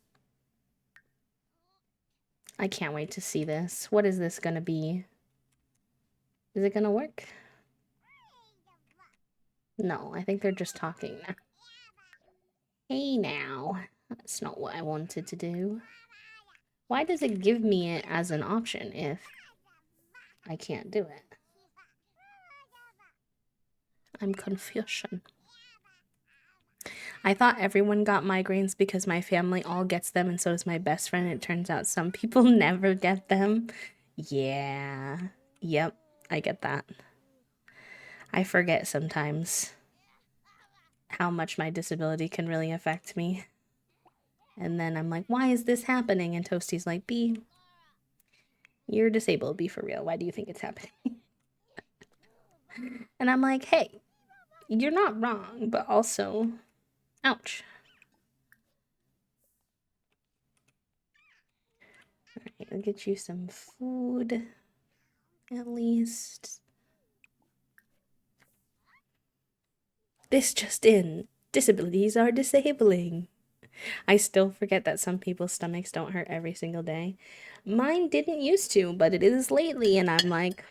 I can't wait to see this. What is this gonna be? Is it gonna work? No, I think they're just talking now. Hey now. That's not what I wanted to do. Why does it give me it as an option if I can't do it? I'm confusion. I thought everyone got migraines because my family all gets them and so does my best friend. It turns out some people never get them. Yeah. Yep, I get that. I forget sometimes how much my disability can really affect me. And then I'm like, why is this happening? And Toasty's like, B, you're disabled. Be for real. Why do you think it's happening? And I'm like, hey, you're not wrong, but also, ouch. Alright, I'll get you some food, at least. This just in. Disabilities are disabling. I still forget that some people's stomachs don't hurt every single day. Mine didn't used to, but it is lately, and I'm like,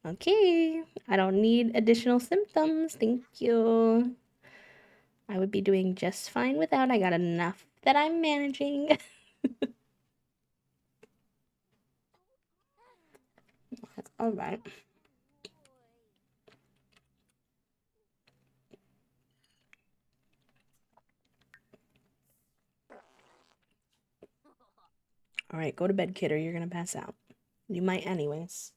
okay, I don't need additional symptoms. Thank you. I would be doing just fine without. I got enough that I'm managing. All right. All right, go to bed, kid, or you're gonna pass out. You might anyways.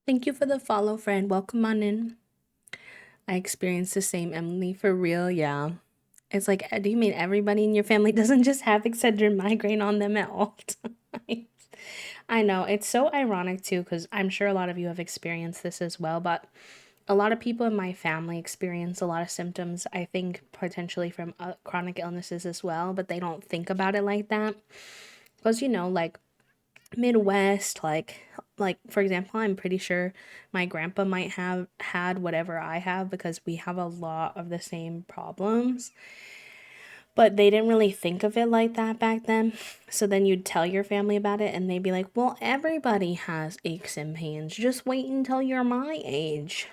Thank you for the follow, friend. Welcome on in. I experienced the same, Emily, for real, yeah. It's like, do you mean everybody in your family doesn't just have Excedrin migraine on them at all times? I know, it's so ironic too, because I'm sure a lot of you have experienced this as well, but a lot of people in my family experience a lot of symptoms, I think potentially from chronic illnesses as well, but they don't think about it like that. Because, like Midwest, like for example, I'm pretty sure my grandpa might have had whatever I have because we have a lot of the same problems. But they didn't really think of it like that back then. So then you'd tell your family about it and they'd be like, well, everybody has aches and pains. Just wait until you're my age.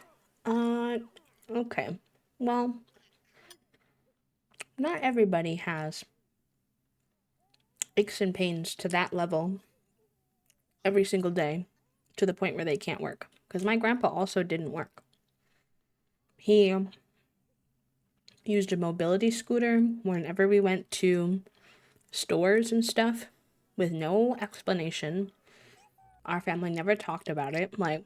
Uh, okay. Well, not everybody has aches and pains to that level every single day to the point where they can't work. Because my grandpa also didn't work. He used a mobility scooter whenever we went to stores and stuff with no explanation. Our family never talked about it. Like,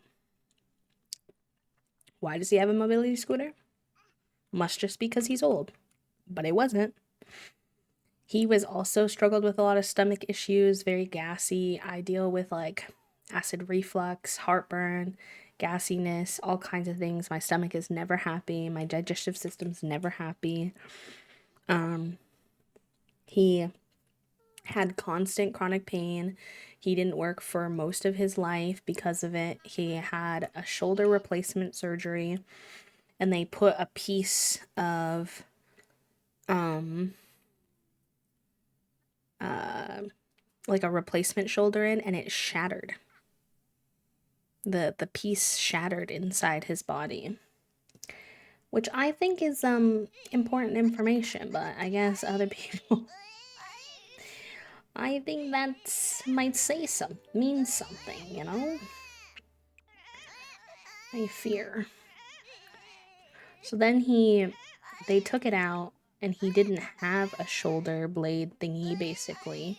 why does he have a mobility scooter? Must just because he's old. But it wasn't. He was also struggled with a lot of stomach issues, very gassy. I deal with like acid reflux, heartburn, gassiness, all kinds of things. My stomach is never happy. My digestive system's never happy. He had constant chronic pain. He didn't work for most of his life because of it. He had a shoulder replacement surgery and they put a piece of like a replacement shoulder in and it shattered. The piece shattered inside his body. Which I think is important information, but I guess other people I think that might say some means something. I fear. So then they took it out and he didn't have a shoulder blade thingy basically,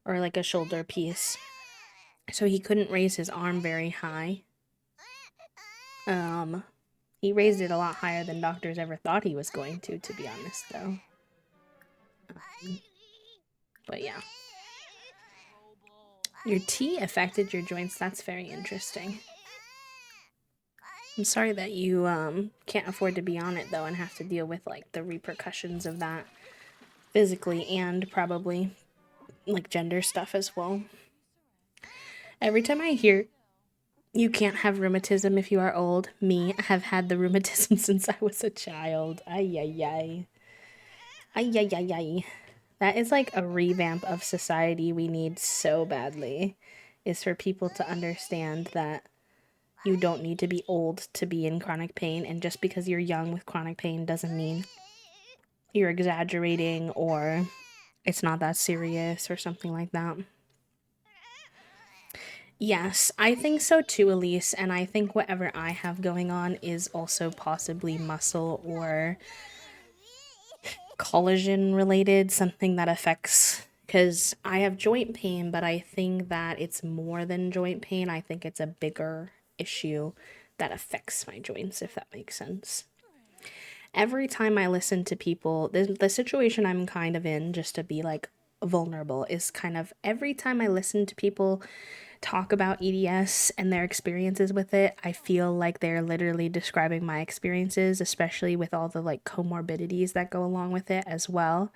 or like a shoulder piece. So he couldn't raise his arm very high. He raised it a lot higher than doctors ever thought he was going to be honest though. But yeah. Your tea affected your joints. That's very interesting. I'm sorry that you can't afford to be on it though and have to deal with like the repercussions of that physically and probably like gender stuff as well. Every time I hear you can't have rheumatism if you are old, I have had the rheumatism since I was a child. Ay ay ay. Ay ay ay ay. That is like a revamp of society we need so badly. Is for people to understand that you don't need to be old to be in chronic pain, and just because you're young with chronic pain doesn't mean you're exaggerating or it's not that serious or something like that. Yes, I think so too, Elise, and I think whatever I have going on is also possibly muscle or collagen related, something that affects because I have joint pain, but I think that it's more than joint pain. I think it's a bigger issue that affects my joints, if that makes sense. Every time I listen to people, the situation I'm kind of in, just to be like vulnerable, is kind of every time I listen to people talk about EDS and their experiences with it, I feel like they're literally describing my experiences, especially with all the like comorbidities that go along with it as well.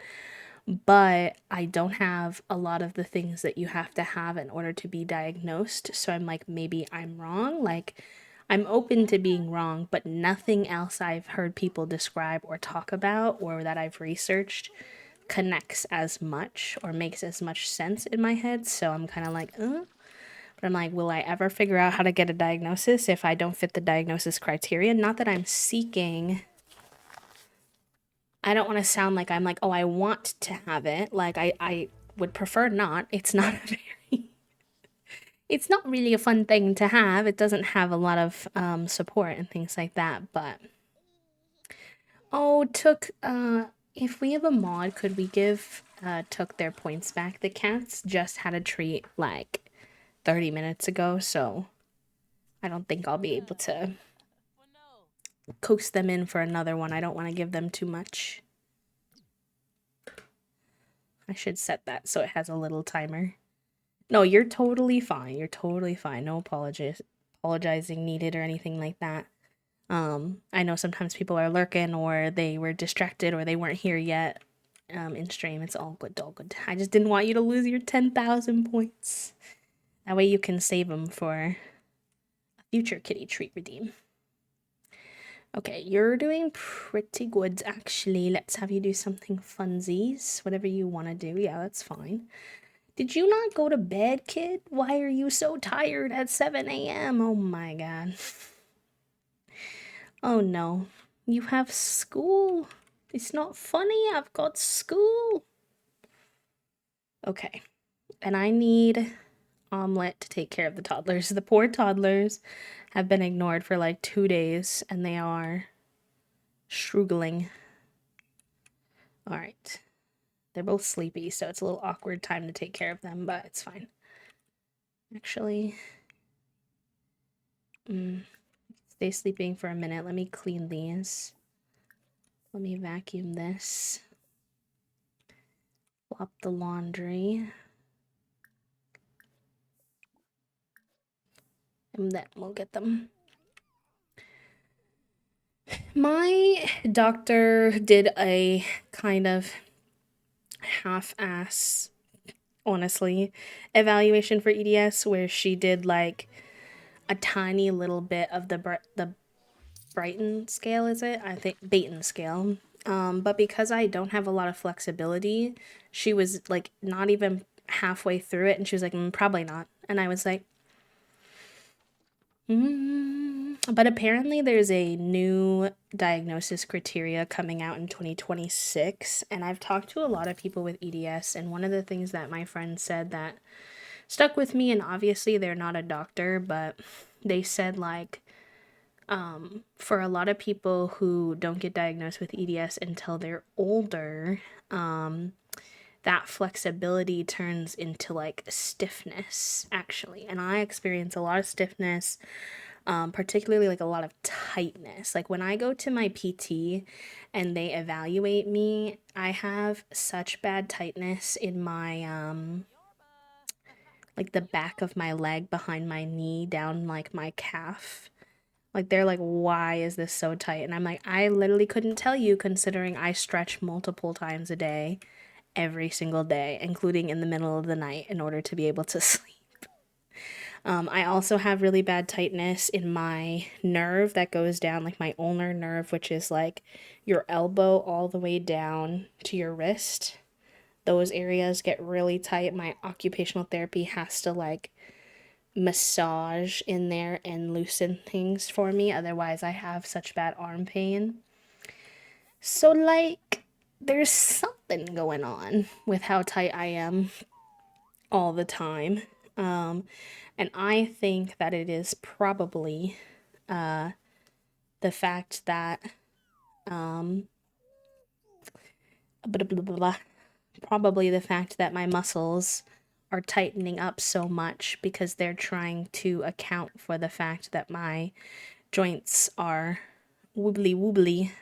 But I don't have a lot of the things that you have to have in order to be diagnosed. So I'm like, maybe I'm wrong. Like, I'm open to being wrong, but nothing else I've heard people describe or talk about or that I've researched connects as much or makes as much sense in my head. So I'm kind of like, but I'm like, will I ever figure out how to get a diagnosis if I don't fit the diagnosis criteria? Not that I'm seeking. I don't want to sound like I'm like, oh, I want to have it. Like, I would prefer not. It's not a very. It's not really a fun thing to have. It doesn't have a lot of support and things like that. But oh, Took. If we have a mod, could we give Took their points back? The cats just had a treat like 30 minutes ago, so I don't think I'll be able to coax them in for another one. I don't want to give them too much. I should set that so it has a little timer. No, you're totally fine. You're totally fine. No apologizing needed or anything like that. I know sometimes people are lurking or they were distracted or they weren't here yet. In stream, it's all good, all good. I just didn't want you to lose your 10,000 points. That way you can save them for a future kitty treat redeem. Okay, you're doing pretty good actually. Let's have you do something funsies. Whatever you want to do. Yeah, that's fine. Did you not go to bed, kid? Why are you so tired at 7 a.m.? Oh my god. Oh no. You have school? It's not funny. I've got school. Okay. And I need Omelette to take care of the toddlers. The poor toddlers have been ignored for like 2 days and they are struggling. All right. They're both sleepy, so it's a little awkward time to take care of them, but it's fine. Actually, stay sleeping for a minute. Let me clean these. Let me vacuum this. Flop the laundry. And then we'll get them. My doctor did a kind of half-ass, honestly, evaluation for EDS where she did like a tiny little bit of the Brighton scale, is it? I think Baton scale. But because I don't have a lot of flexibility, she was like not even halfway through it and she was like, probably not. And I was like, But apparently there's a new diagnosis criteria coming out in 2026, and I've talked to a lot of people with EDS, and one of the things that my friend said that stuck with me, and obviously they're not a doctor, but they said like for a lot of people who don't get diagnosed with EDS until they're older, that flexibility turns into like stiffness actually. And I experience a lot of stiffness, particularly like a lot of tightness. Like when I go to my PT and they evaluate me, I have such bad tightness in my like the back of my leg behind my knee down like my calf. Like they're like, why is this so tight? And I'm like, I literally couldn't tell you considering I stretch multiple times a day, every single day, including in the middle of the night in order to be able to sleep. I also have really bad tightness in my nerve that goes down, like my ulnar nerve, which is like your elbow all the way down to your wrist. Those areas get really tight. My occupational therapy has to like massage in there and loosen things for me. Otherwise, I have such bad arm pain. So, like, there's something going on with how tight I am all the time. And I think that it is probably the fact that blah, blah, blah, blah, probably the fact that my muscles are tightening up so much because they're trying to account for the fact that my joints are wobbly wobbly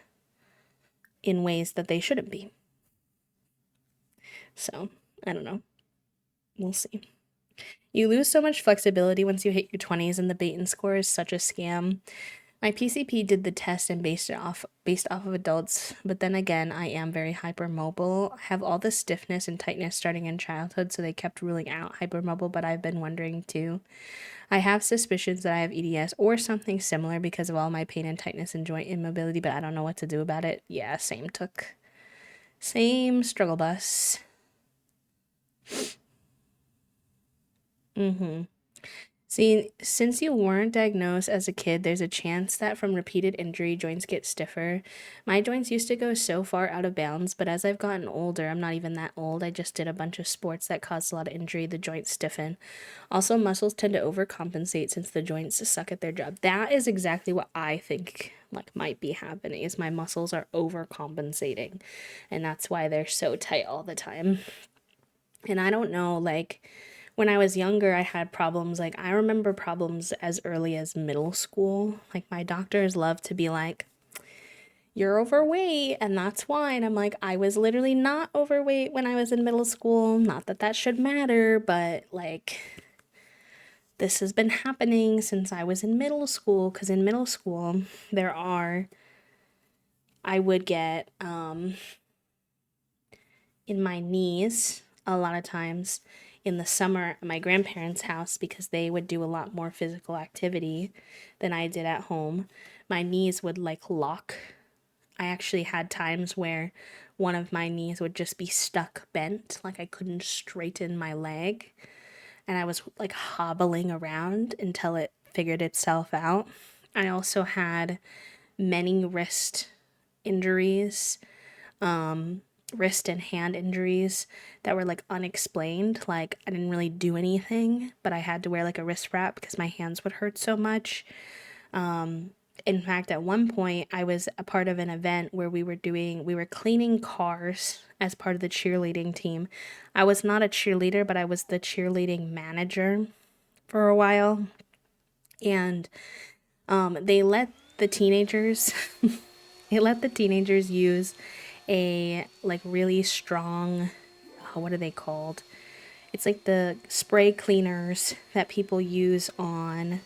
in ways that they shouldn't be. So, I don't know. We'll see. You lose so much flexibility once you hit your 20s, and the Baton score is such a scam. My PCP did the test and based off of adults, but then again, I am very hypermobile. I have all the stiffness and tightness starting in childhood, so they kept ruling out hypermobile, but I've been wondering too. I have suspicions that I have EDS or something similar because of all my pain and tightness and joint immobility, but I don't know what to do about it. Yeah, same struggle bus. See, since you weren't diagnosed as a kid, there's a chance that from repeated injury, joints get stiffer. My joints used to go so far out of bounds, but as I've gotten older, I'm not even that old. I just did a bunch of sports that caused a lot of injury. The joints stiffen. Also, muscles tend to overcompensate since the joints suck at their job. That is exactly what I think like might be happening is my muscles are overcompensating, and that's why they're so tight all the time. And I don't know, like when I was younger, I had problems. Like, I remember problems as early as middle school. Like, my doctors love to be like, you're overweight and that's why. And I'm like, I was literally not overweight when I was in middle school. Not that that should matter, but like, this has been happening since I was in middle school. Because in middle school, I would get in my knees a lot of times in the summer at my grandparents' house because they would do a lot more physical activity than I did at home. My knees would like lock. I actually had times where one of my knees would just be stuck bent, like I couldn't straighten my leg, and I was like hobbling around until it figured itself out. I also had many injuries, wrist and hand injuries that were like unexplained. Like I didn't really do anything, but I had to wear like a wrist wrap because my hands would hurt so much. In fact, at one point, I was a part of an event where we were cleaning cars as part of the cheerleading team. I was not a cheerleader, but I was the cheerleading manager for a while. And they let the teenagers, they let the teenagers use a like really strong, what are they called? It's like the spray cleaners that people use on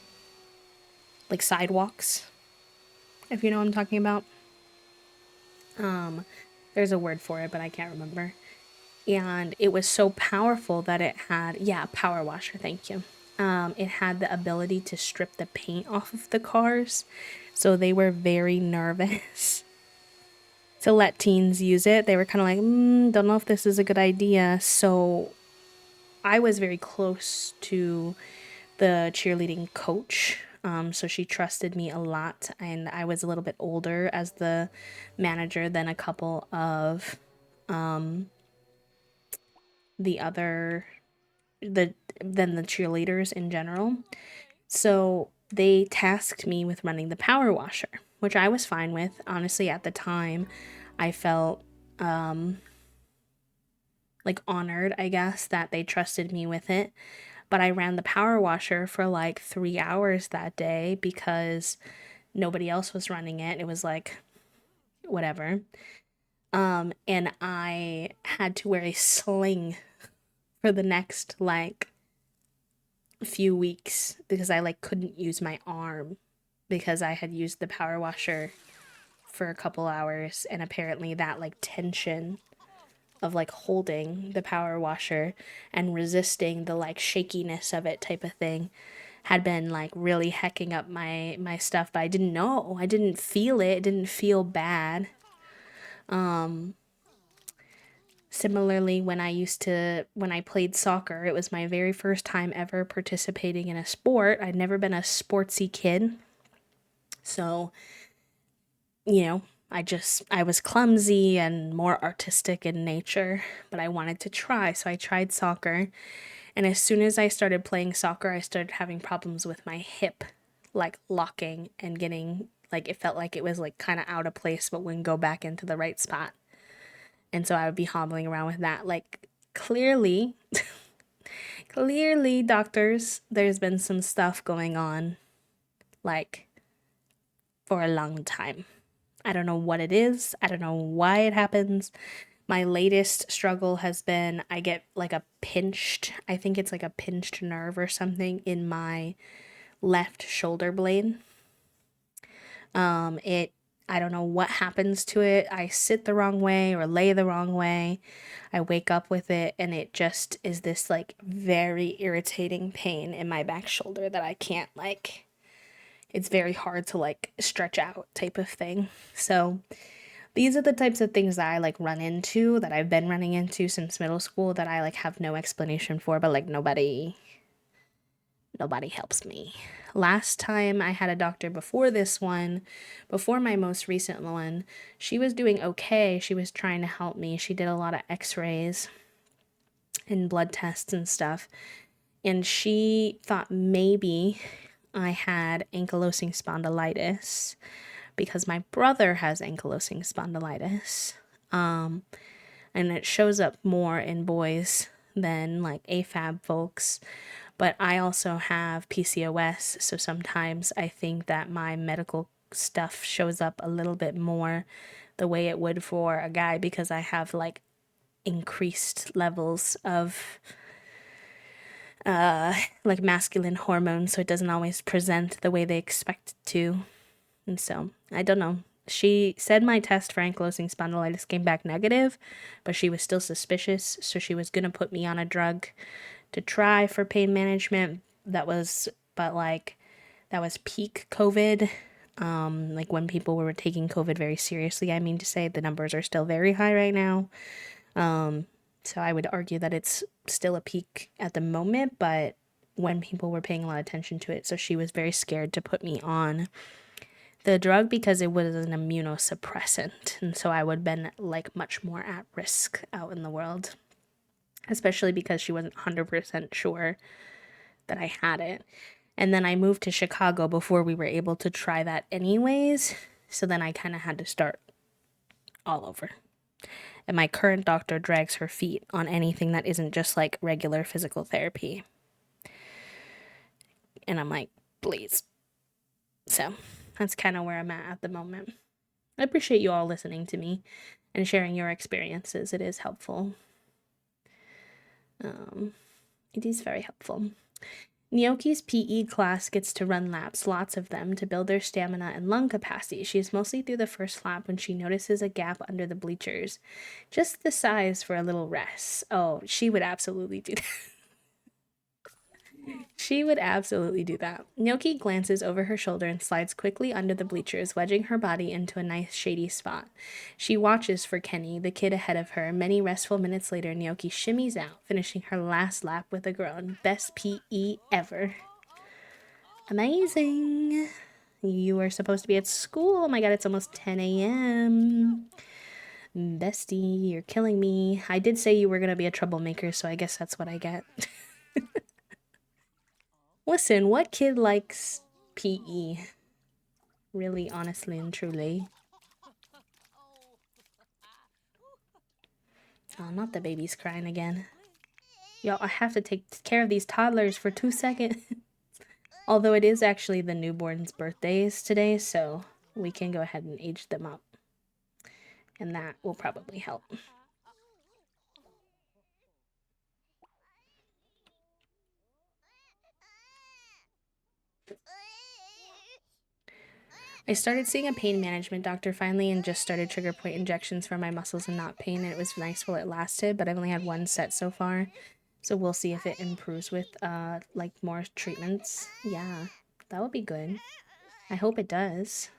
like sidewalks, if you know what I'm talking about. There's a word for it, but I can't remember. And it was so powerful that it had, yeah, power washer, thank you. It had the ability to strip the paint off of the cars. So they were very nervous to let teens use it. They were kind of like, don't know if this is a good idea. So I was very close to the cheerleading coach. So she trusted me a lot, and I was a little bit older as the manager than a couple of the other the than the cheerleaders in general. So they tasked me with running the power washer, which I was fine with. Honestly, at the time, I felt like honored, I guess, that they trusted me with it. But I ran the power washer for like 3 hours that day because nobody else was running it. It was like, whatever. And I had to wear a sling for the next like few weeks because I like couldn't use my arm because I had used the power washer for a couple hours, and apparently that like tension of like holding the power washer and resisting the like shakiness of it type of thing had been like really hecking up my stuff, but I didn't know. I didn't feel it. It didn't feel bad. Similarly, when I played soccer, it was my very first time ever participating in a sport. I'd never been a sportsy kid. So, you know, I was clumsy and more artistic in nature, but I wanted to try. So I tried soccer. And as soon as I started playing soccer, I started having problems with my hip, like locking and getting, like, it felt like it was like kind of out of place, but wouldn't go back into the right spot. And so I would be hobbling around with that. Like, clearly, clearly, doctors, there's been some stuff going on, like, for a long time. I don't know what it is. I don't know why it happens. My latest struggle has been I get like a pinched, I think it's like a pinched nerve or something in my left shoulder blade. It I don't know what happens to it. I sit the wrong way or lay the wrong way. I wake up with it and it just is this like very irritating pain in my back shoulder that I can't like, it's very hard to like stretch out type of thing. So these are the types of things that I like run into, that I've been running into since middle school, that I like have no explanation for, but like nobody helps me. Last time I had a doctor before this one, before my most recent one, she was doing okay. She was trying to help me. She did a lot of x-rays and blood tests and stuff. And she thought maybe I had ankylosing spondylitis because my brother has ankylosing spondylitis. And it shows up more in boys than like AFAB folks. But I also have PCOS, so sometimes I think that my medical stuff shows up a little bit more the way it would for a guy because I have like increased levels of like masculine hormones, so it doesn't always present the way they expect it to. And so, I don't know. She said my test for ankylosing spondylitis came back negative, but she was still suspicious, so she was going to put me on a drug to try for pain management. That was peak COVID. Like when people were taking COVID very seriously, I mean to say the numbers are still very high right now. So I would argue that it's still a peak at the moment, but when people were paying a lot of attention to it, so she was very scared to put me on the drug because it was an immunosuppressant, and so I would have been like much more at risk out in the world, especially because she wasn't 100% sure that I had it. And then I moved to Chicago before we were able to try that anyways, so then I kind of had to start all over. And my current doctor drags her feet on anything that isn't just like regular physical therapy. And I'm like, please. So that's kind of where I'm at the moment. I appreciate you all listening to me and sharing your experiences. It is helpful. It is very helpful. Nyoki's PE class gets to run laps, lots of them, to build their stamina and lung capacity. She is mostly through the first lap when she notices a gap under the bleachers. Just the size for a little rest. Oh, she would absolutely do that. She would absolutely do that. Nyoki glances over her shoulder and slides quickly under the bleachers, wedging her body into a nice shady spot. She watches for Kenny, the kid ahead of her. Many restful minutes later, Nyoki shimmies out, finishing her last lap with a groan. Best PE ever. Amazing. You were supposed to be at school. Oh my god, it's almost 10 a.m. Bestie, you're killing me. I did say you were going to be a troublemaker, so I guess that's what I get. Listen, what kid likes PE? Really, honestly and truly. Oh, not the baby's crying again. Yo, I have to take care of these toddlers for 2 seconds. Although it is actually the newborn's birthdays today, so we can go ahead and age them up. And that will probably help. I started seeing a pain management doctor finally and just started trigger point injections for my muscles and not pain. And it was nice while it lasted, but I've only had one set so far. So we'll see if it improves with like more treatments. Yeah, that would be good. I hope it does.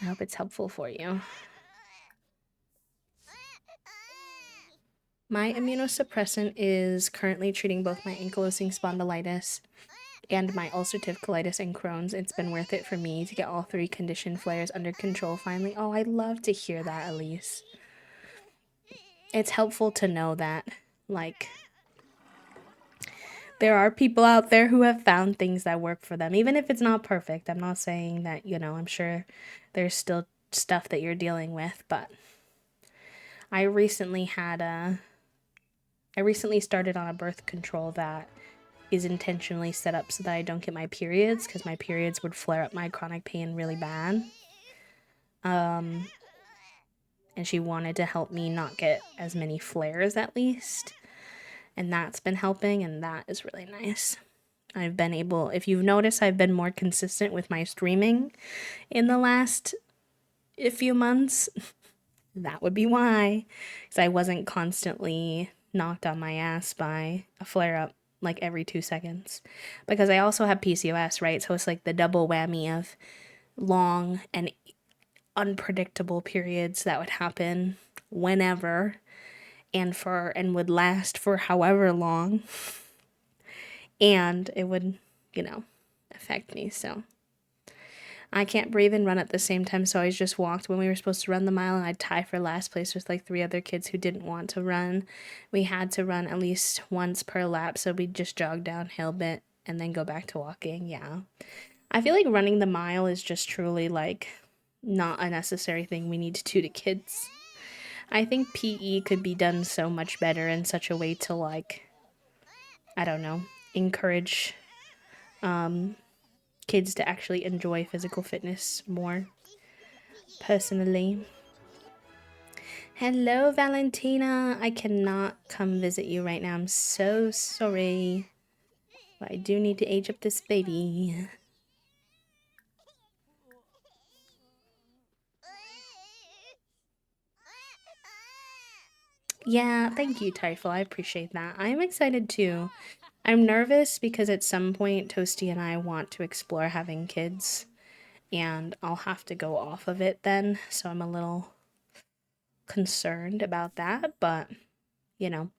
I hope it's helpful for you. My immunosuppressant is currently treating both my ankylosing spondylitis and my ulcerative colitis and Crohn's. It's been worth it for me to get all 3 condition flares under control finally. Oh, I love to hear that, Elise. It's helpful to know that, like, there are people out there who have found things that work for them, even if it's not perfect. I'm not saying that, you know, I'm sure there's still stuff that you're dealing with, but I recently started on a birth control that is intentionally set up so that I don't get my periods, because my periods would flare up my chronic pain really bad. And she wanted to help me not get as many flares at least. And that's been helping, and that is really nice. I've been able, if you've noticed, I've been more consistent with my streaming in the last few months. That would be why. Because I wasn't constantly knocked on my ass by a flare-up like every 2 seconds. Because I also have PCOS, right? So it's like the double whammy of long and unpredictable periods that would happen whenever and would last for however long. And it would, you know, affect me. So I can't breathe and run at the same time, so I just walked when we were supposed to run the mile, and I'd tie for last place with like 3 other kids who didn't want to run. We had to run at least once per lap, so we'd just jog downhill a bit and then go back to walking. Yeah. I feel like running the mile is just truly like not a necessary thing we need to do to kids. I think PE could be done so much better in such a way to, like, I don't know, encourage kids to actually enjoy physical fitness more, personally. Hello, Valentina. I cannot come visit you right now. I'm so sorry. But I do need to age up this baby. Yeah, thank you, Typhel. I appreciate that. I'm excited too. I'm nervous because at some point Toasty and I want to explore having kids, and I'll have to go off of it then, so I'm a little concerned about that, but you know,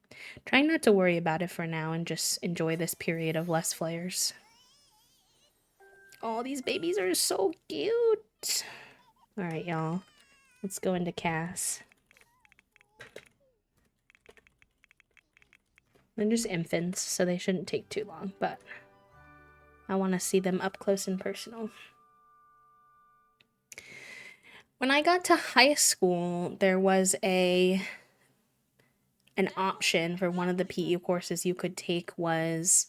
trying not to worry about it for now and just enjoy this period of less flares. Oh, these babies are so cute. All right, y'all. Let's go into Cass. They're just infants, so they shouldn't take too long, but I want to see them up close and personal. When I got to high school, there was an option for one of the PE courses you could take was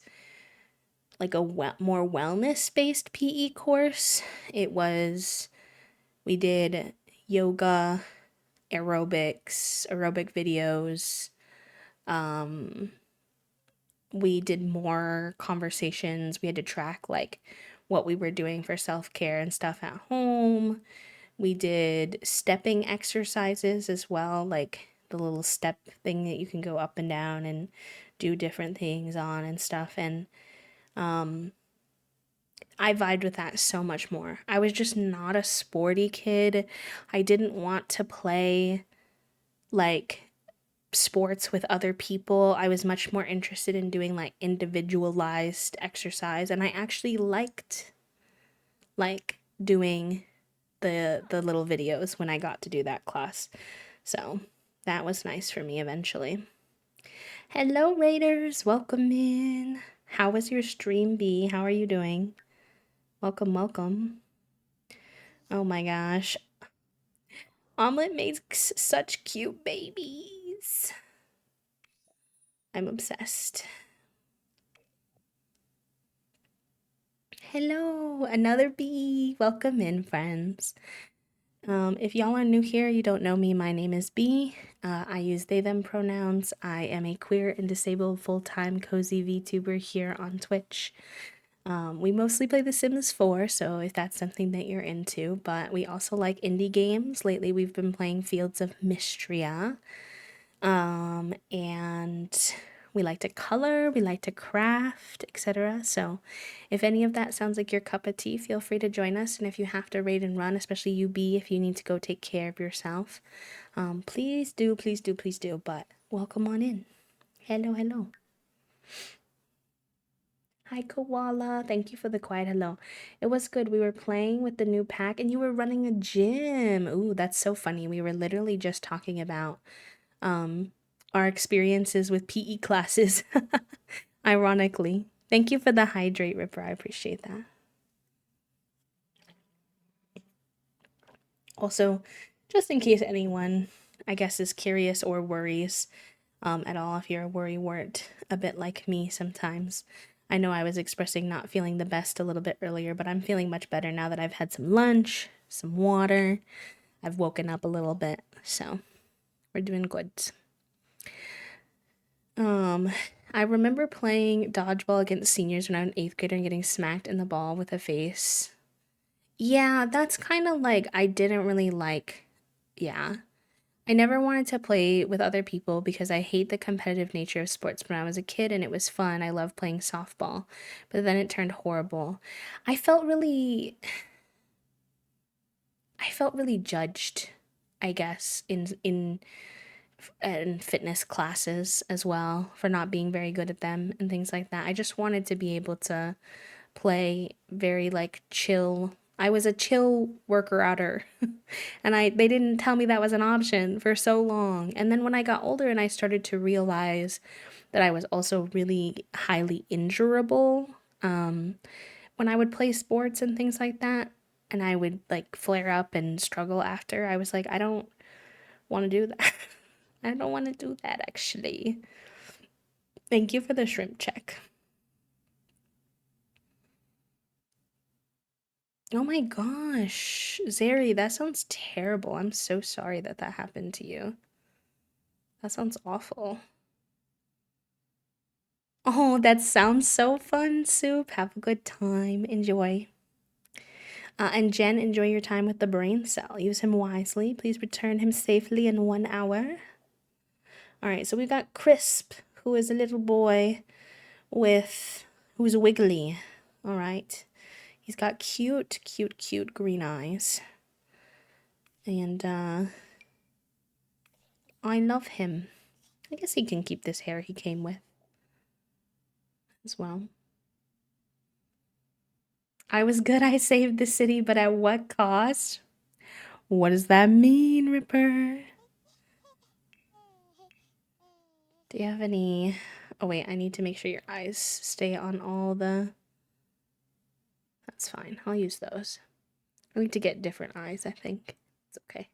like a more wellness-based PE course. We did yoga, aerobic videos. We did more conversations. We had to track like what we were doing for self-care and stuff at home. We did stepping exercises as well, like the little step thing that you can go up and down and do different things on and stuff. And I vibed with that so much more. I was just not a sporty kid. I didn't want to play like sports with other people. I was much more interested in doing like individualized exercise, and I actually liked like doing the little videos when I got to do that class. So, that was nice for me eventually. Hello Raiders, welcome in. How was your stream, B? How are you doing? Welcome, welcome. Oh my gosh. Omelet makes such cute babies. I'm obsessed. Hello, another bee. Welcome in, friends. If y'all are new here, you don't know me, my name is B. I use they, them pronouns. I am a queer and disabled full-time cozy VTuber here on Twitch. We mostly play The Sims 4, so if that's something that you're into, but we also like indie games. Lately, we've been playing Fields of Mystria. And we like to color, we like to craft, etc. So if any of that sounds like your cup of tea, feel free to join us. And if you have to raid and run, especially you B, if you need to go take care of yourself, please do, please do, please do. But welcome on in. Hello, hello. Hi, Koala. Thank you for the quiet hello. It was good. We were playing with the new pack and you were running a gym. Ooh, that's so funny. We were literally just talking about our experiences with PE classes. Ironically. Thank you for the hydrate, Ripper. I appreciate that. Also, just in case anyone, I guess, is curious or worries at all, if you're a worrywart a bit like me sometimes. I know I was expressing not feeling the best a little bit earlier, but I'm feeling much better now that I've had some lunch, some water. I've woken up a little bit, so we're doing good. I remember playing dodgeball against seniors when I was an 8th grader and getting smacked in the ball with a face. Yeah, that's kind of like, I didn't really like, yeah. I never wanted to play with other people because I hate the competitive nature of sports when I was a kid and it was fun. I loved playing softball, but then it turned horrible. I felt really, I felt really judged, I guess, in fitness classes as well for not being very good at them and things like that. I just wanted to be able to play very like chill. I was a chill worker outer and they didn't tell me that was an option for so long. And then when I got older and I started to realize that I was also really highly injurable, when I would play sports and things like that and I would like flare up and struggle after, I was like, I don't want to do that. I don't want to do that actually. Thank you for the shrimp check. Oh my gosh. Zeri, that sounds terrible. I'm so sorry that that happened to you. That sounds awful. Oh, that sounds so fun, Soup. Have a good time. Enjoy. And Jen, enjoy your time with the brain cell. Use him wisely. Please return him safely in 1 hour. All right, so we've got Crisp, who is a little boy who's wiggly. All right. He's got cute, cute, cute green eyes. And I love him. I guess he can keep this hair he came with as well. I was good, I saved the city, but at what cost? What does that mean, Ripper? Do you have any... Oh wait, I need to make sure your eyes stay on all the... That's fine, I'll use those. I need to get different eyes, I think. It's okay.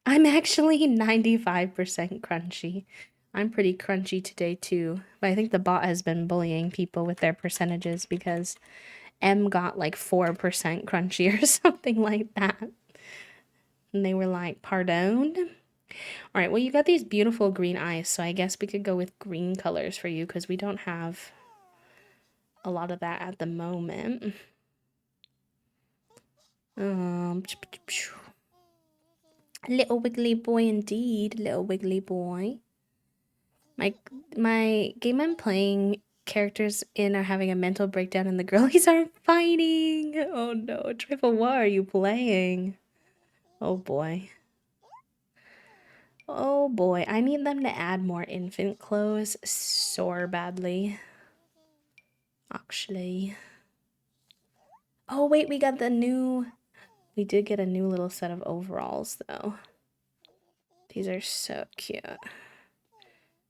I'm actually 95% crunchy. I'm pretty crunchy today too, but I think the bot has been bullying people with their percentages because M got like 4% crunchy or something like that. And they were like, pardon? All right, well, you got these beautiful green eyes, so I guess we could go with green colors for you because we don't have a lot of that at the moment. Little wiggly boy indeed, little wiggly boy. My game I'm playing, characters in are having a mental breakdown and the girlies are fighting. Oh no, Trifle, what are you playing? Oh boy. Oh boy, I need them to add more infant clothes so badly. Actually. Oh wait, we did get a new little set of overalls though. These are so cute.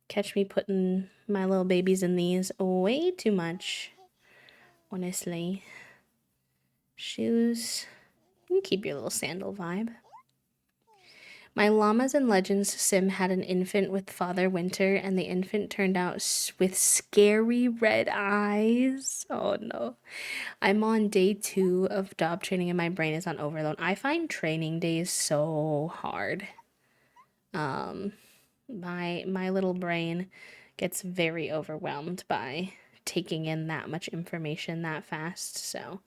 Catch me putting my little babies in these way too much. Honestly. Shoes. You can keep your little sandal vibe. My Llamas and Legends sim had an infant with Father Winter, and the infant turned out with scary red eyes. Oh no. I'm on day 2 of job training and my brain is on overload. I find training days so hard. My little brain gets very overwhelmed by taking in that much information that fast. So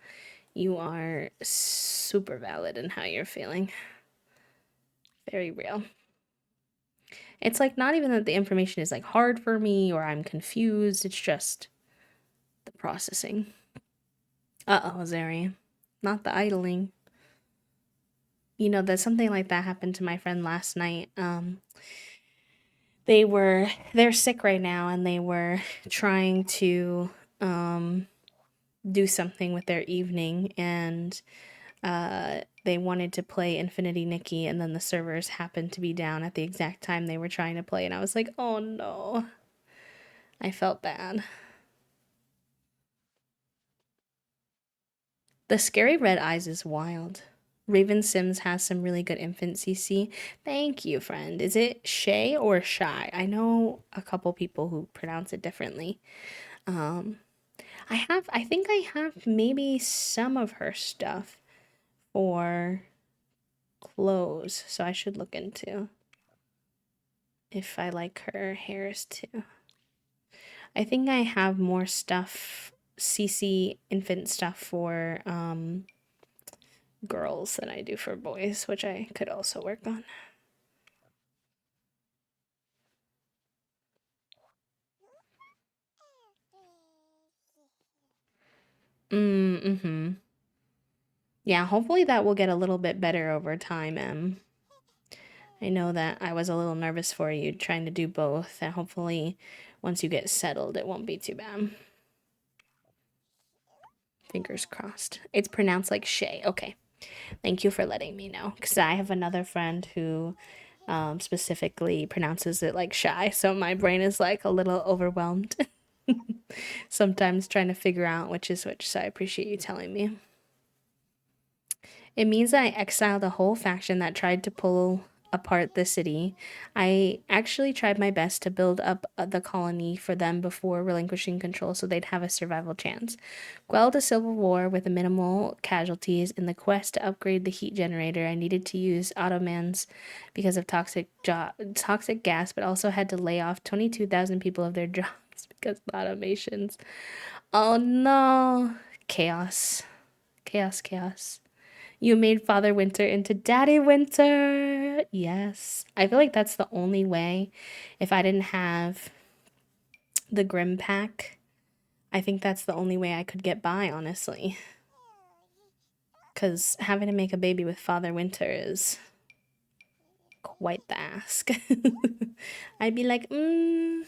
you are super valid in how you're feeling. Very real. It's like not even that the information is like hard for me or I'm confused. It's just the processing. Uh-oh, Zeri. Not the idling. You know, that something like that happened to my friend last night. They're sick right now and they were trying to do something with their evening and they wanted to play Infinity Nikki and then the servers happened to be down at the exact time they were trying to play and I was like, oh no. I felt bad. The scary red eyes is wild. Raven Sims has some really good infant CC. Thank you, friend. Is it Shay or Shy? I know a couple people who pronounce it differently. I think I have maybe some of her stuff for clothes, so I should look into if I like her hairs too. I think I have more stuff, CC infant stuff for girls than I do for boys, which I could also work on. Mm-hmm. Yeah, hopefully that will get a little bit better over time, Em. I know that I was a little nervous for you trying to do both, and hopefully once you get settled, it won't be too bad. Fingers crossed. It's pronounced like Shay. Okay. Thank you for letting me know, because I have another friend who specifically pronounces it like Shy, so my brain is like a little overwhelmed. Sometimes trying to figure out which is which, so I appreciate you telling me. It means I exiled a whole faction that tried to pull apart the city. I actually tried my best to build up the colony for them before relinquishing control so they'd have a survival chance. Quelled a civil war with minimal casualties in the quest to upgrade the heat generator. I needed to use Ottomans because of toxic gas, but also had to lay off 22,000 people of their jobs because of automations. Oh no. Chaos. Chaos, chaos. You made Father Winter into Daddy Winter. Yes. I feel like that's the only way. If I didn't have the Grim Pack, I think that's the only way I could get by, honestly. Because having to make a baby with Father Winter is quite the ask. I'd be like, I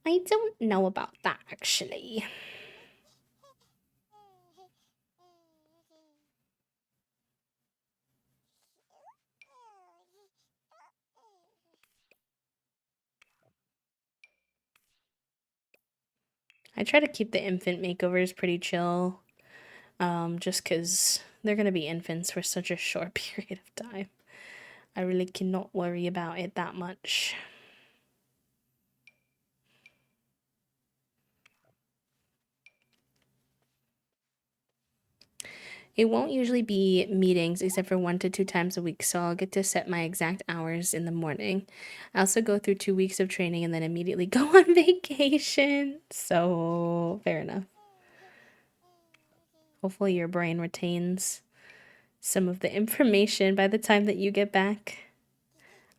don't know about that, actually. I try to keep the infant makeovers pretty chill, just because they're going to be infants for such a short period of time. I really cannot worry about it that much. It won't usually be meetings except for 1 to 2 times a week, so I'll get to set my exact hours in the morning. I also go through 2 weeks of training and then immediately go on vacation. So, fair enough. Hopefully, your brain retains some of the information by the time that you get back.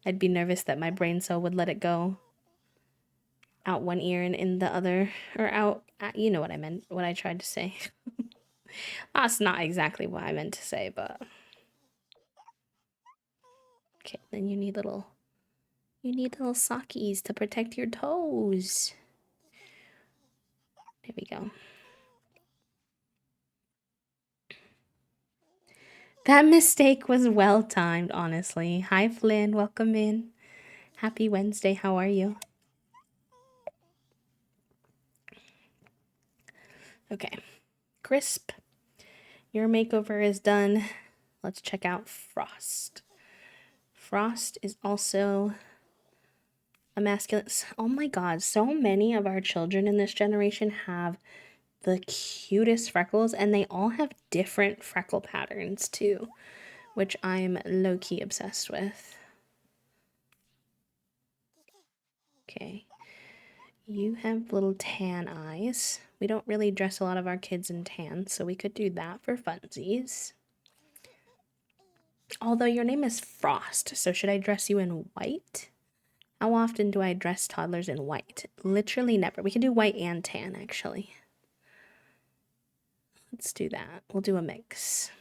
I'd be nervous that my brain cell would let it go out one ear and in the other, or out, you know what I meant, what I tried to say. That's not exactly what I meant to say, but okay, then you need little sockies to protect your toes. There we go. That mistake was well timed, honestly. Hi, Flynn. Welcome in. Happy Wednesday. How are you? Okay. Crisp. Your makeover is done. Let's check out Frost. Frost is also a masculine. Oh my god, so many of our children in this generation have the cutest freckles, and they all have different freckle patterns too, which I'm low-key obsessed with. Okay. You have little tan eyes. We don't really dress a lot of our kids in tan, so we could do that for funsies. Although your name is Frost, so should I dress you in white? How often do I dress toddlers in white? Literally never. We can do white and tan, actually. Let's do that. We'll do a mix.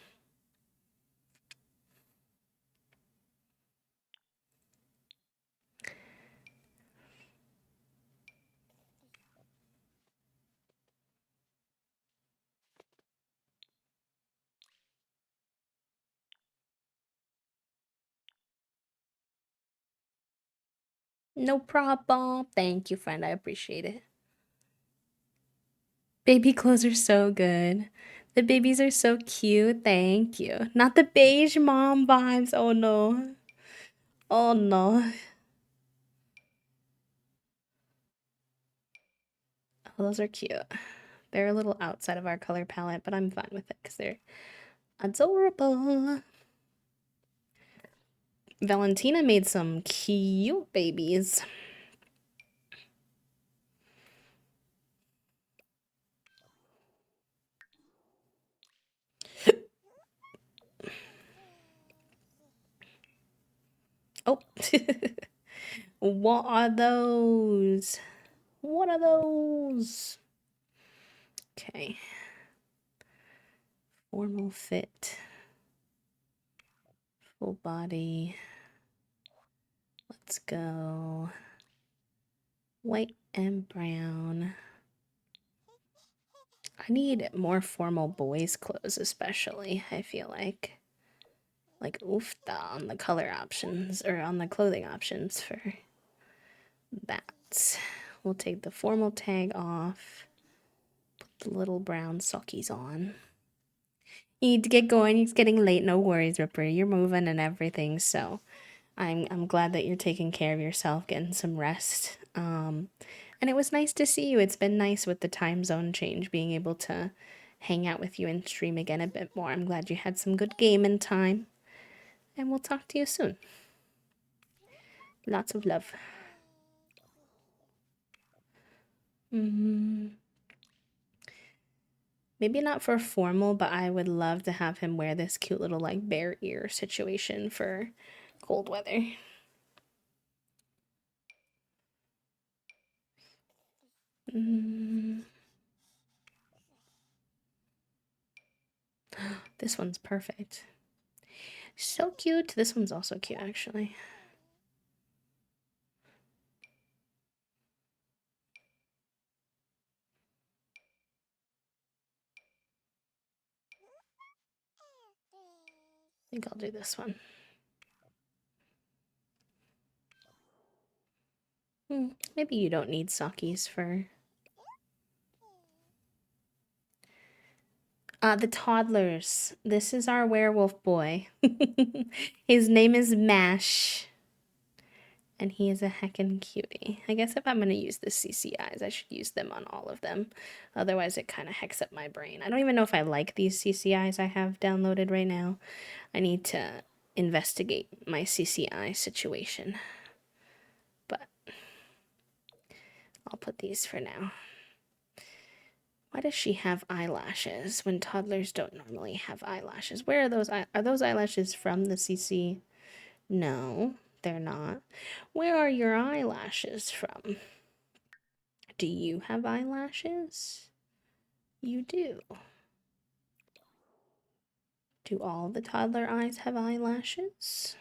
No problem. Thank you, friend. I appreciate it. Baby clothes are so good. The babies are so cute. Thank you. Not the beige mom vibes. Oh no. Oh no. Oh, those are cute. They're a little outside of our color palette, but I'm fine with it because they're adorable. Valentina made some cute babies. Oh. What are those? What are those? Okay. Formal fit. Full body. Let's go. White and brown. I need more formal boys' clothes, especially, I feel like. Like, oofta on the color options, or on the clothing options for that. We'll take the formal tag off. Put the little brown sockies on. You need to get going. It's getting late. No worries, Ripper. You're moving and everything, so I'm glad that you're taking care of yourself, getting some rest. And it was nice to see you. It's been nice with the time zone change, being able to hang out with you and stream again a bit more. I'm glad you had some good gaming time. And we'll talk to you soon. Lots of love. Maybe not for formal, but I would love to have him wear this cute little like bear ear situation for cold weather. This one's perfect. So cute. This one's also cute, actually. I think I'll do this one. Maybe you don't need Saki's fur. The toddlers. This is our werewolf boy. His name is Mash. And he is a heckin' cutie. I guess if I'm gonna use the CCIs, I should use them on all of them. Otherwise, it kind of hecks up my brain. I don't even know if I like these CCIs I have downloaded right now. I need to investigate my CCI situation. But I'll put these for now. Why does she have eyelashes when toddlers don't normally have eyelashes? Where are those? Are those eyelashes from the CC? No, they're not. Where are your eyelashes from? Do you have eyelashes? You do. Do all the toddler eyes have eyelashes?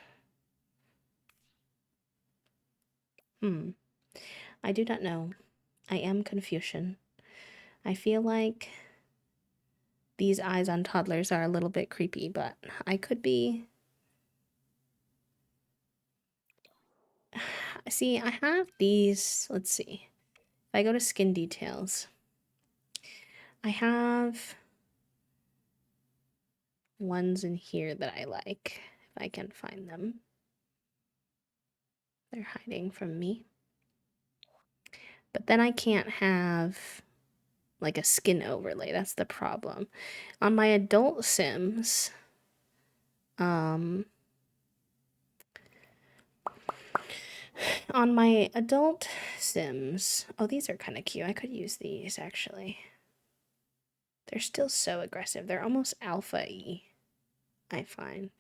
I do not know. I am Confucian. I feel like these eyes on toddlers are a little bit creepy, but I could be... See, I have these... Let's see. If I go to skin details, I have ones in here that I like, if I can find them. They're hiding from me. But then I can't have like a skin overlay. That's the problem. On my adult Sims, on my adult Sims, oh, these are kind of cute. I could use these actually. They're still so aggressive. They're almost alpha-y, I find.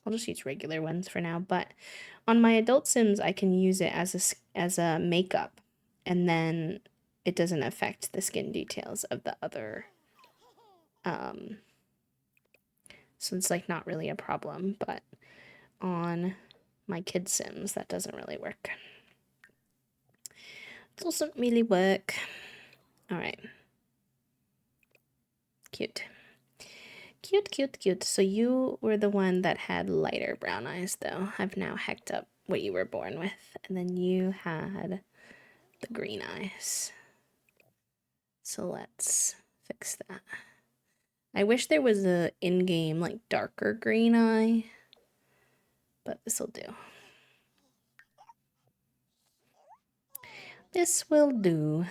I'll just use regular ones for now, but on my adult Sims, I can use it as a makeup, and then it doesn't affect the skin details of the other. So it's like not really a problem, but on my kid Sims, that doesn't really work. It doesn't really work. All right. Cute. Cute, cute, cute. So you were the one that had lighter brown eyes, though. I've now hacked up what you were born with. And then you had the green eyes. So let's fix that. I wish there was a in-game, like, darker green eye. But this'll do. This will do.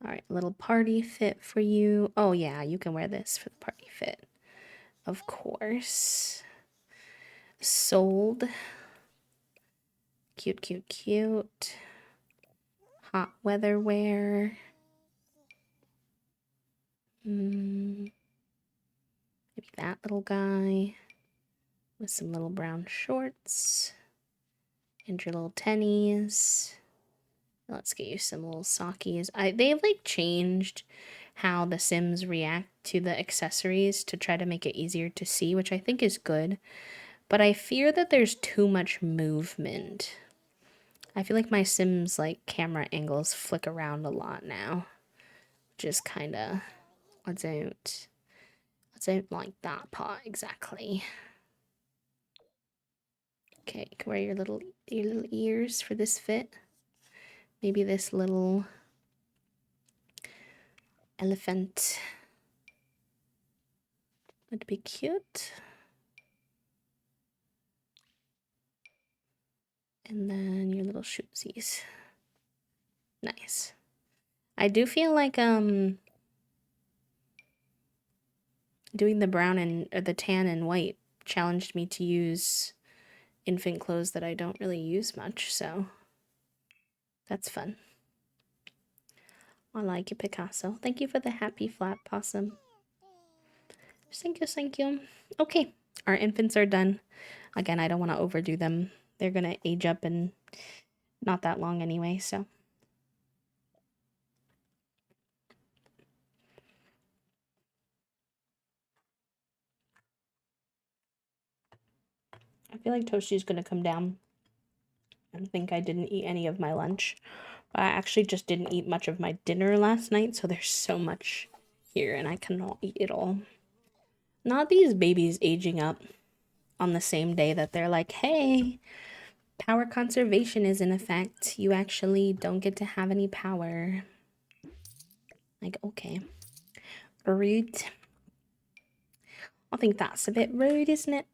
Alright, little party fit for you. Oh yeah, you can wear this for the party fit. Of course. Sold. Cute, cute, cute. Hot weather wear. Maybe that little guy with some little brown shorts and your little tennies. Let's get you some little sockies. They've like changed how the Sims react to the accessories to try to make it easier to see, which I think is good. But I fear that there's too much movement. I feel like my Sims like camera angles flick around a lot now. Just kinda I don't like that part exactly. Okay, you can wear your little ears for this fit. Maybe this little elephant. Would be cute. And then your little shootsies. Nice. I do feel like doing the brown and or the tan and white challenged me to use infant clothes that I don't really use much, so that's fun. I like it, Picasso. Thank you for the happy flat possum. Thank you, thank you. Okay, our infants are done. Again, I don't want to overdo them. They're gonna age up in not that long anyway, so. I feel like Toasty's gonna come down and think I didn't eat any of my lunch. But I actually just didn't eat much of my dinner last night, so there's so much here and I cannot eat it all. Not these babies aging up on the same day that they're like, hey, power conservation is in effect. You actually don't get to have any power. Like, okay. Rude. I think that's a bit rude, isn't it?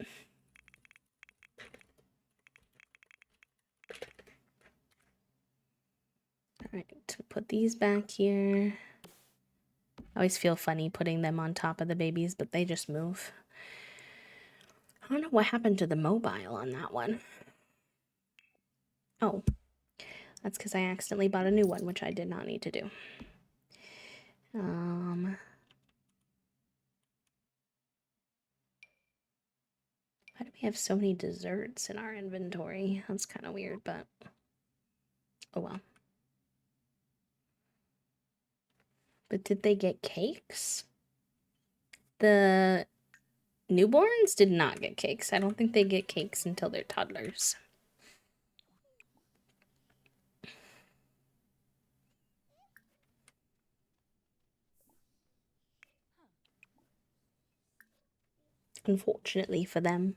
Alright, put these back here. I always feel funny putting them on top of the babies, but they just move. I don't know what happened to the mobile on that one. Oh, that's because I accidentally bought a new one, which I did not need to do. Why do we have so many desserts in our inventory? That's kind of weird, but oh well. But did they get cakes? The newborns did not get cakes. I don't think they get cakes until they're toddlers. Unfortunately for them.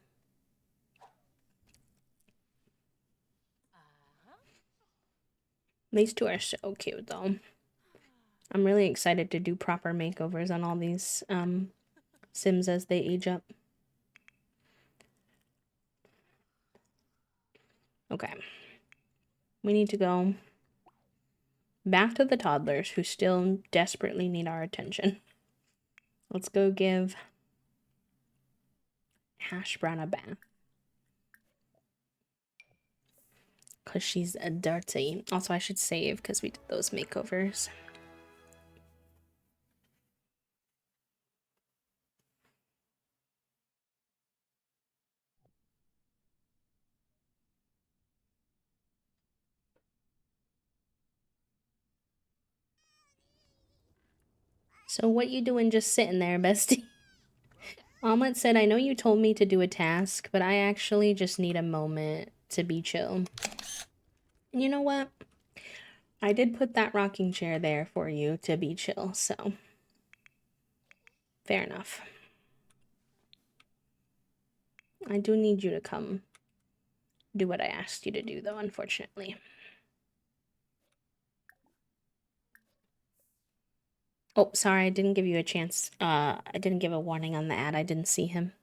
These two are so cute though. I'm really excited to do proper makeovers on all these Sims as they age up. Okay. We need to go back to the toddlers who still desperately need our attention. Let's go give Hash Brown a bath. Because she's a dirty. Also, I should save because we did those makeovers. So what you doing just sitting there, bestie? Omelette said, I know you told me to do a task, but I actually just need a moment to be chill. You know what? I did put that rocking chair there for you to be chill, so fair enough. I do need you to come do what I asked you to do, though, unfortunately. Oh, sorry, I didn't give you a chance. I didn't give a warning on the ad. I didn't see him.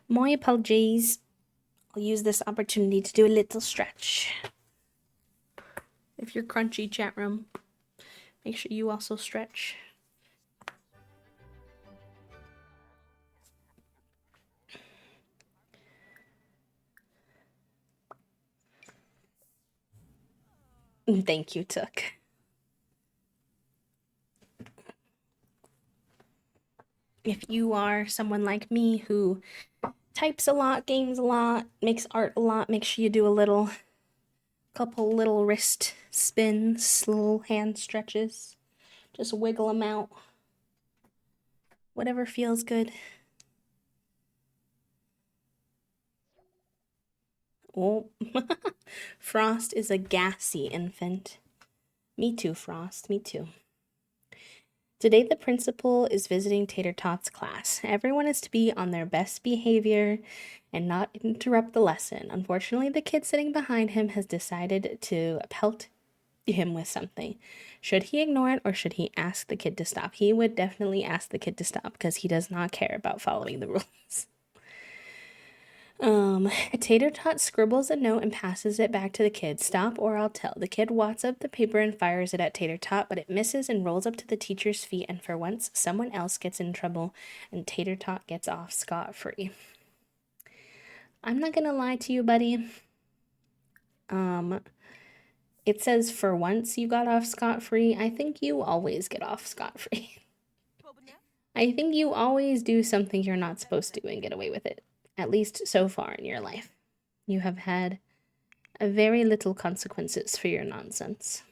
My apologies. I'll use this opportunity to do a little stretch. If you're crunchy, chat room, make sure you also stretch. Thank you, Took. If you are someone like me who types a lot, games a lot, makes art a lot, make sure you do a couple little wrist spins, little hand stretches. Just wiggle them out. Whatever feels good. Oh, Frost is a gassy infant. Me too, Frost, me too. Today the principal is visiting Tater Tot's class. Everyone is to be on their best behavior and not interrupt the lesson. Unfortunately, the kid sitting behind him has decided to pelt him with something. Should he ignore it or should he ask the kid to stop? He would definitely ask the kid to stop because he does not care about following the rules. Tater Tot scribbles a note and passes it back to the kid. Stop or I'll tell. The kid wads up the paper and fires it at Tater Tot, but it misses and rolls up to the teacher's feet, and for once, someone else gets in trouble, and Tater Tot gets off scot-free. I'm not gonna lie to you, buddy. It says for once you got off scot-free. I think you always get off scot-free. I think you always do something you're not supposed to and get away with it. At least so far in your life. You have had very little consequences for your nonsense.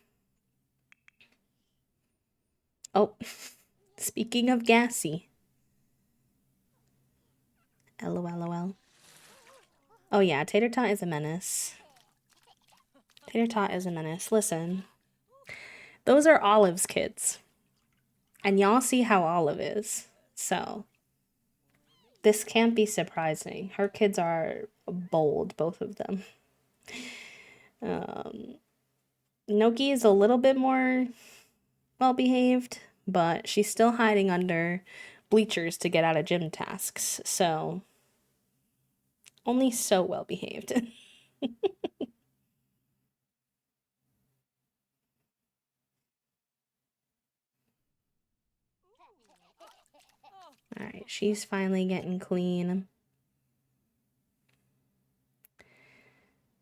Oh, speaking of gassy. LOL. Oh yeah, Tater Tot is a menace. Tater Tot is a menace. Listen, those are Olive's kids. And y'all see how Olive is. So, this can't be surprising. Her kids are bold, both of them. Noki is a little bit more well-behaved, but she's still hiding under bleachers to get out of gym tasks, so only so well-behaved. Alright, she's finally getting clean.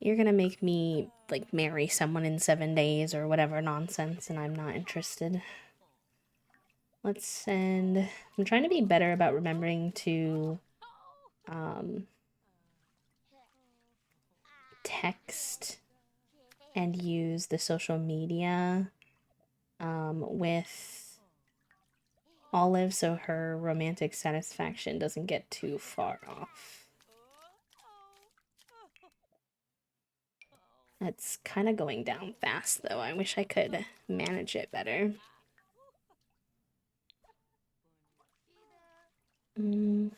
You're gonna make me, like, marry someone in 7 days or whatever nonsense, and I'm not interested. Let's send... I'm trying to be better about remembering to, text and use the social media, with Olive so her romantic satisfaction doesn't get too far off. That's kind of going down fast, though. I wish I could manage it better. And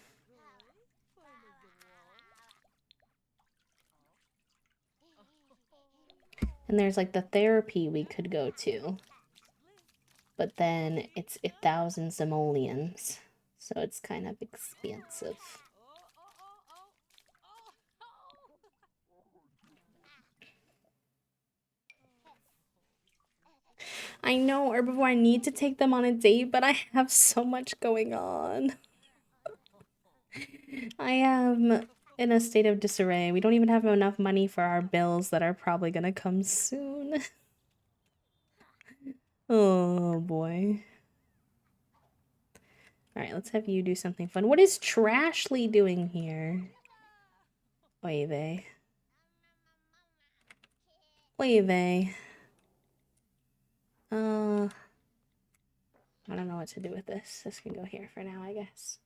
there's, like, the therapy we could go to. But then it's 1,000 simoleons. So it's kind of expensive. I know, Herbivore, I need to take them on a date, but I have so much going on. I am in a state of disarray. We don't even have enough money for our bills that are probably gonna come soon. Oh boy. Alright, let's have you do something fun. What is Trashly doing here? Oy vey. Oy vey. I don't know what to do with this. This can go here for now, I guess.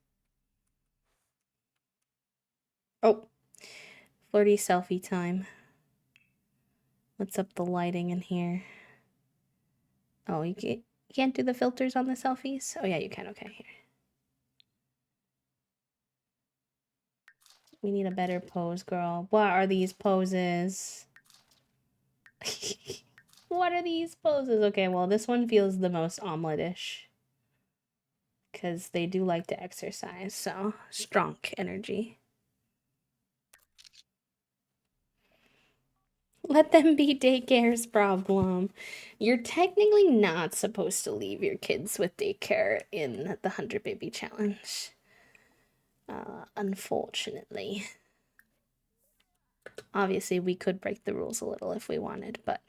Oh. Flirty selfie time. Let's up the lighting in here. Oh, you can't do the filters on the selfies? Oh yeah, you can. Okay, here. We need a better pose, girl. What are these poses? What are these poses? Okay, well, this one feels the most omelette-ish. Because they do like to exercise, so strong energy. Let them be daycare's problem. You're technically not supposed to leave your kids with daycare in the 100 Baby Challenge. Unfortunately. Obviously, we could break the rules a little if we wanted, but...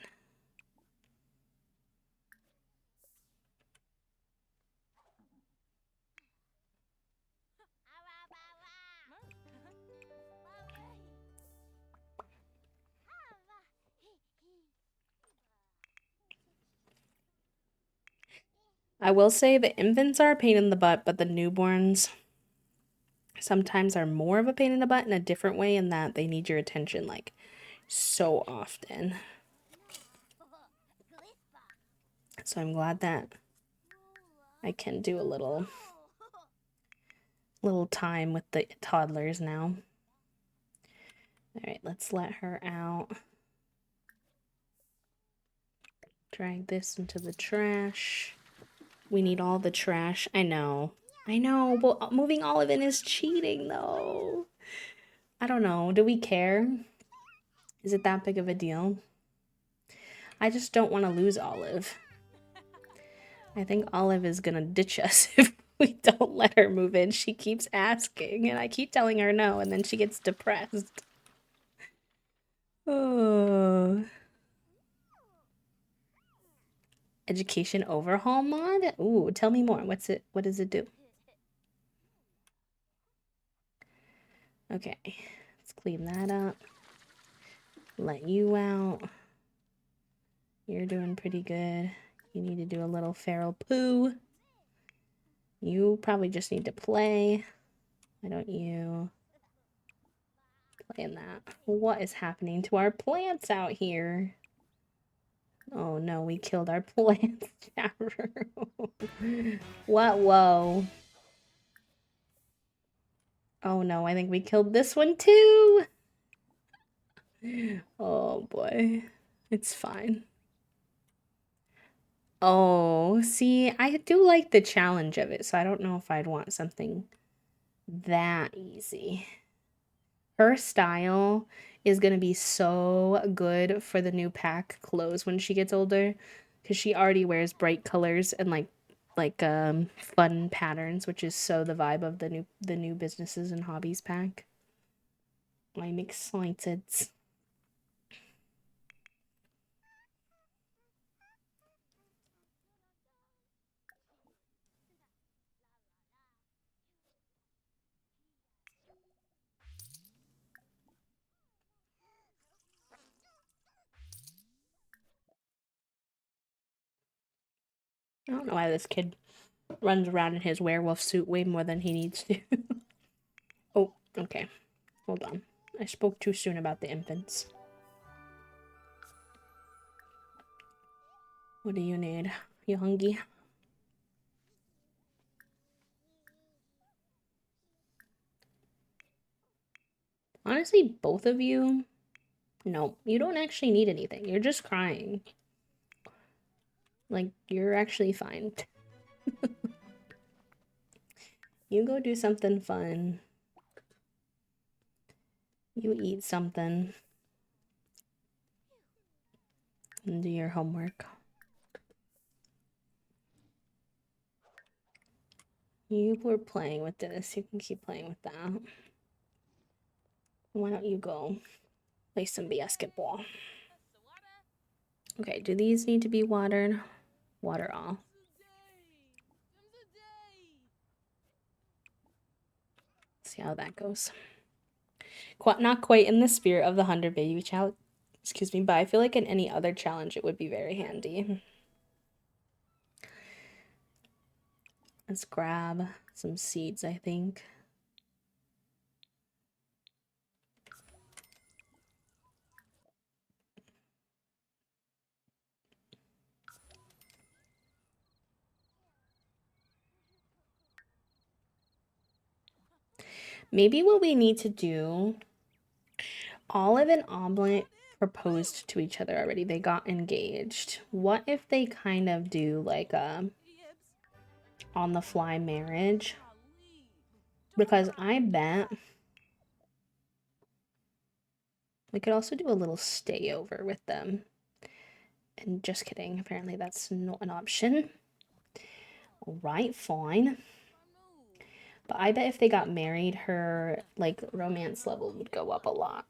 I will say the infants are a pain in the butt, but the newborns sometimes are more of a pain in the butt in a different way in that they need your attention, like, so often. So I'm glad that I can do a little time with the toddlers now. Alright, let's let her out. Drag this into the trash. We need all the trash. I know. I know, but moving Olive in is cheating, though. I don't know. Do we care? Is it that big of a deal? I just don't want to lose Olive. I think Olive is gonna ditch us if we don't let her move in. She keeps asking, and I keep telling her no, and then she gets depressed. Oh. Education overhaul mod? Ooh, tell me more. What does it do? Okay, let's clean that up. Let you out. You're doing pretty good. You need to do a little feral poo. You probably just need to play. Why don't you play in that? What is happening to our plants out here? Oh no, we killed our plants. What? Whoa. Oh no, I think we killed this one too. Oh boy. It's fine. Oh, see, I do like the challenge of it, so I don't know if I'd want something that easy. Her style is gonna be so good for the new pack clothes when she gets older, because she already wears bright colors and like fun patterns, which is so the vibe of the new businesses and hobbies pack. I'm excited. I don't know why this kid runs around in his werewolf suit way more than he needs to. Oh, okay. Hold on. I spoke too soon about the infants. What do you need? You hungry? Honestly, both of you, no, you don't actually need anything. You're just crying. Like, you're actually fine. You go do something fun. You eat something. And do your homework. You were playing with this. You can keep playing with that. Why don't you go play some basketball? Okay, do these need to be watered? Water all. See how that goes. Not quite in the spirit of the 100 baby challenge, excuse me, but I feel like in any other challenge it would be very handy. Let's grab some seeds, I think. Maybe what we need to do, Olive and Omelet proposed to each other already. They got engaged. What if they kind of do like a on the fly marriage? Because I bet we could also do a little stay over with them. And just kidding, apparently that's not an option. Alright, fine. But I bet if they got married, her like romance level would go up a lot.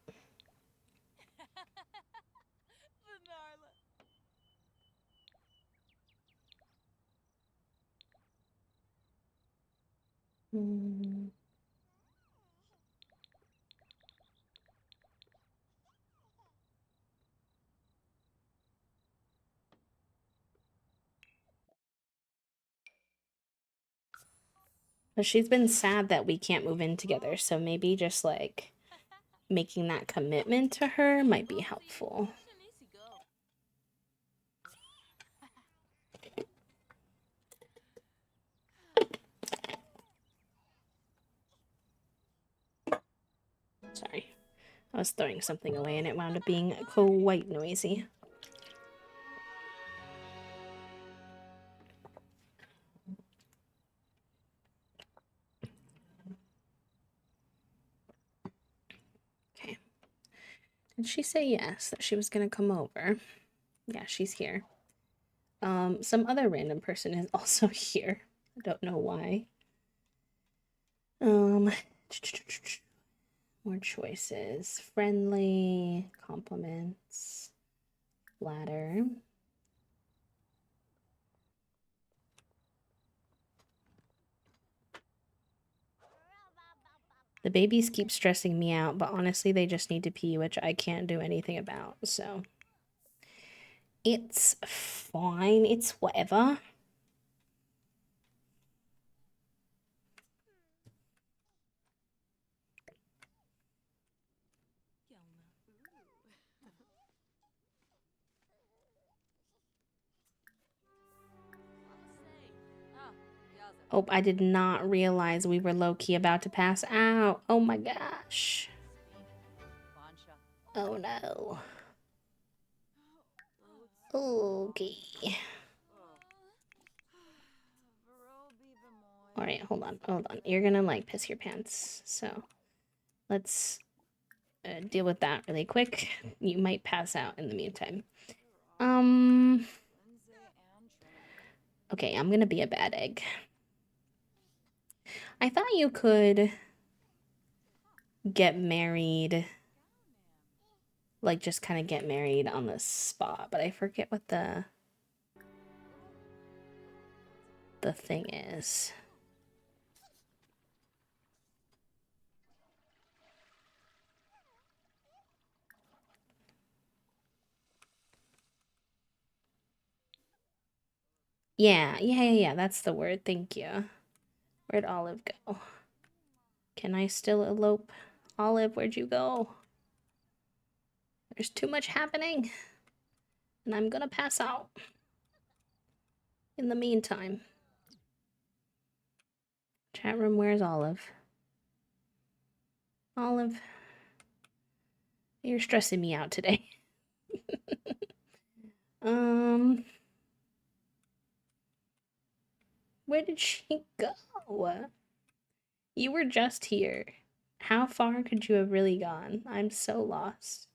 But she's been sad that we can't move in together, so maybe just like making that commitment to her might be helpful. Sorry. I was throwing something away and it wound up being quite noisy. Did she say yes, that she was gonna come over? Yeah, she's here. Some other random person is also here. I don't know why. More choices. Friendly, compliments, flatter. The babies keep stressing me out, but honestly, they just need to pee, which I can't do anything about, so. It's fine. It's whatever. Oh, I did not realize we were low-key about to pass out. Oh my gosh. Oh no. Okay. Alright, hold on. You're gonna, like, piss your pants. So, let's deal with that really quick. You might pass out in the meantime. Okay, I'm gonna be a bad egg. I thought you could get married, like, just kind of get married on the spot, but I forget what the thing is. Yeah, that's the word. Thank you. Where'd Olive go? Can I still elope? Olive, where'd you go? There's too much happening, and I'm gonna pass out. In the meantime. Chat room, where's Olive? Olive, you're stressing me out today. Where did she go? You were just here. How far could you have really gone? I'm so lost.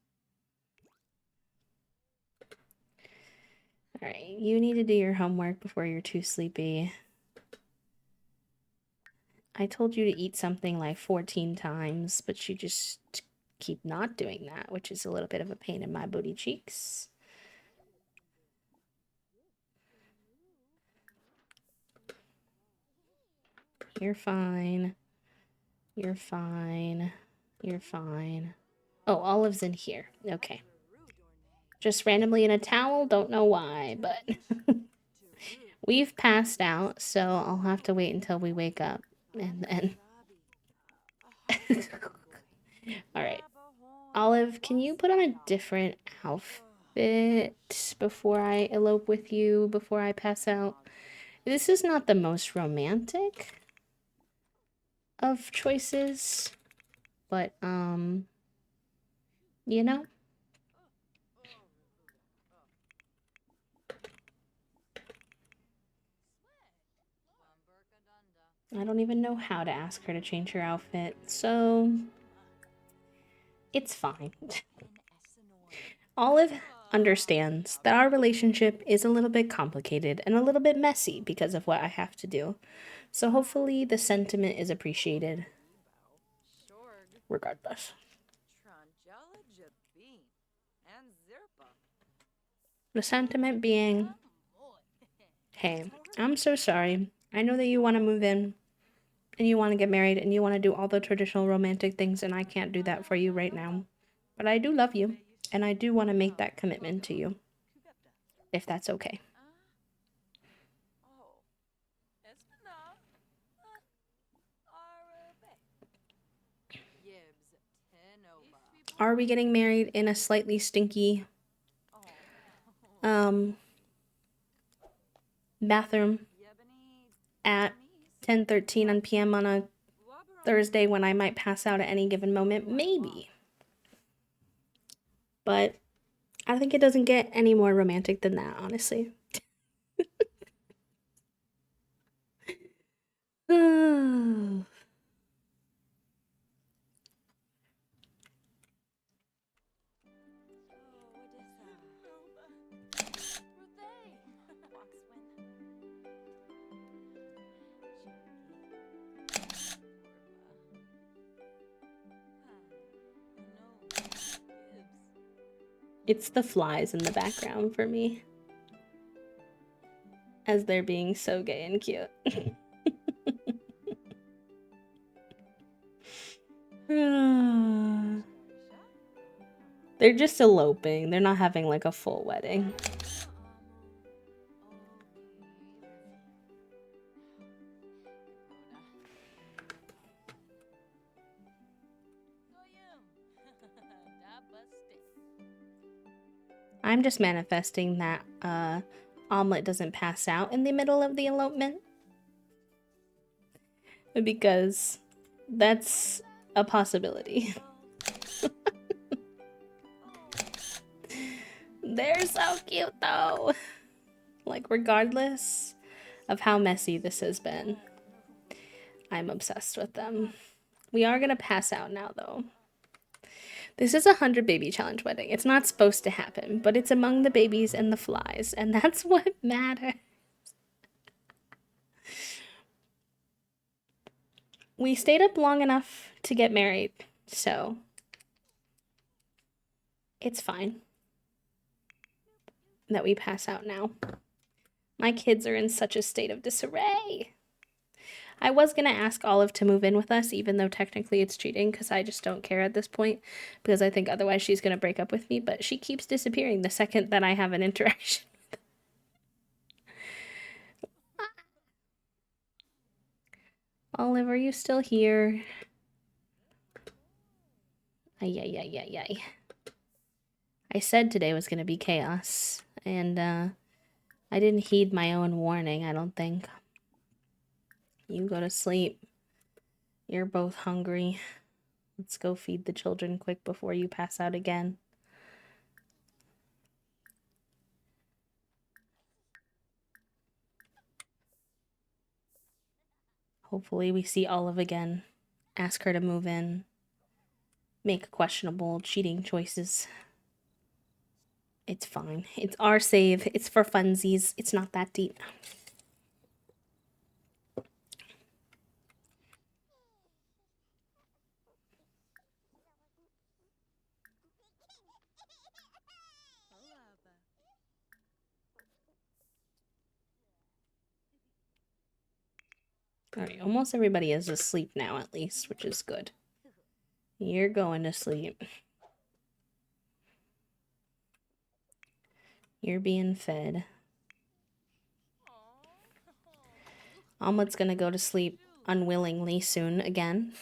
Alright, you need to do your homework before you're too sleepy. I told you to eat something like 14 times, but you just keep not doing that, which is a little bit of a pain in my booty cheeks. You're fine. You're fine. You're fine. Oh, Olive's in here. Okay. Just randomly in a towel, don't know why, but we've passed out, so I'll have to wait until we wake up and then. Alright. Olive, can you put on a different outfit before I elope with you, before I pass out? This is not the most romantic of choices, but, you know? I don't even know how to ask her to change her outfit, so it's fine. Olive understands that our relationship is a little bit complicated and a little bit messy because of what I have to do. So hopefully the sentiment is appreciated. Regardless. The sentiment being, hey, I'm so sorry. I know that you want to move in and you want to get married and you want to do all the traditional romantic things, and I can't do that for you right now. But I do love you, and I do want to make that commitment to you, if that's okay. Are we getting married in a slightly stinky bathroom at 10:13 p.m. on a Thursday when I might pass out at any given moment? Maybe. But I think it doesn't get any more romantic than that, honestly. It's the flies in the background for me. As they're being so gay and cute. They're just eloping. They're not having like a full wedding. I'm just manifesting that Omelet doesn't pass out in the middle of the elopement. Because that's a possibility. They're so cute though. Like, regardless of how messy this has been, I'm obsessed with them. We are gonna pass out now though. This is a 100 baby challenge wedding. It's not supposed to happen, but it's among the babies and the flies, and that's what matters. We stayed up long enough to get married, so it's fine that we pass out now. My kids are in such a state of disarray. I was going to ask Olive to move in with us, even though technically it's cheating, because I just don't care at this point, because I think otherwise she's going to break up with me, but she keeps disappearing the second that I have an interaction. Olive, are you still here? Ay, ay, ay, ay, ay. I said today was going to be chaos, and I didn't heed my own warning, I don't think. You go to sleep. You're both hungry. Let's go feed the children quick before you pass out again. Hopefully we see Olive again. Ask her to move in. Make questionable cheating choices. It's fine. It's our save. It's for funsies. It's not that deep. Alright, almost everybody is asleep now at least, which is good. You're going to sleep. You're being fed. Omelet's gonna go to sleep unwillingly soon again.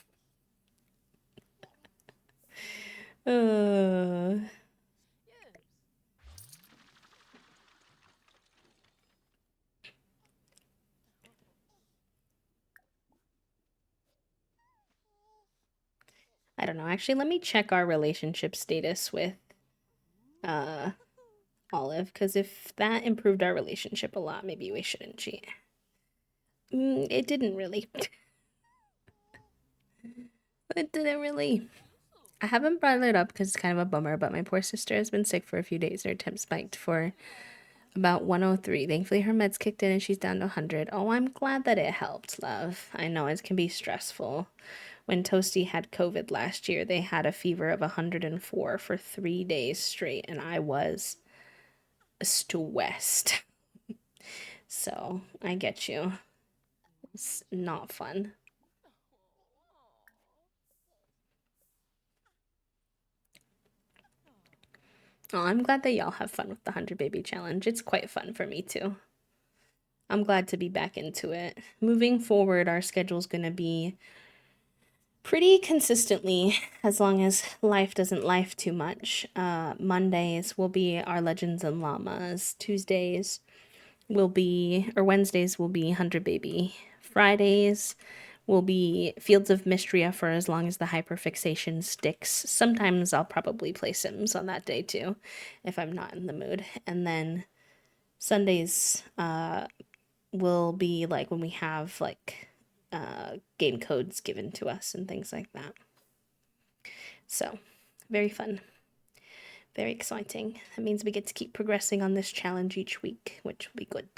I don't know. Actually, let me check our relationship status with Olive, because if that improved our relationship a lot, maybe we shouldn't cheat. It didn't really. It didn't really. I haven't brought it up because it's kind of a bummer, but my poor sister has been sick for a few days. Her temp spiked for about 103. Thankfully, her meds kicked in and she's down to 100. Oh, I'm glad that it helped, love. I know it can be stressful. When Toasty had COVID last year, they had a fever of 104 for 3 days straight, and I was stressed. So, I get you. It's not fun. Oh, I'm glad that y'all have fun with the 100 baby challenge. It's quite fun for me too. I'm glad to be back into it. Moving forward, our schedule's gonna be pretty consistently, as long as life doesn't life too much. Mondays will be our Legends and Llamas. Tuesdays will be, or Wednesdays will be 100 baby. Fridays will be Fields of Mystria for as long as the hyperfixation sticks. Sometimes I'll probably play Sims on that day too, if I'm not in the mood. And then Sundays will be like when we have like game codes given to us and things like that. So, very fun. Very exciting. That means we get to keep progressing on this challenge each week, which will be good.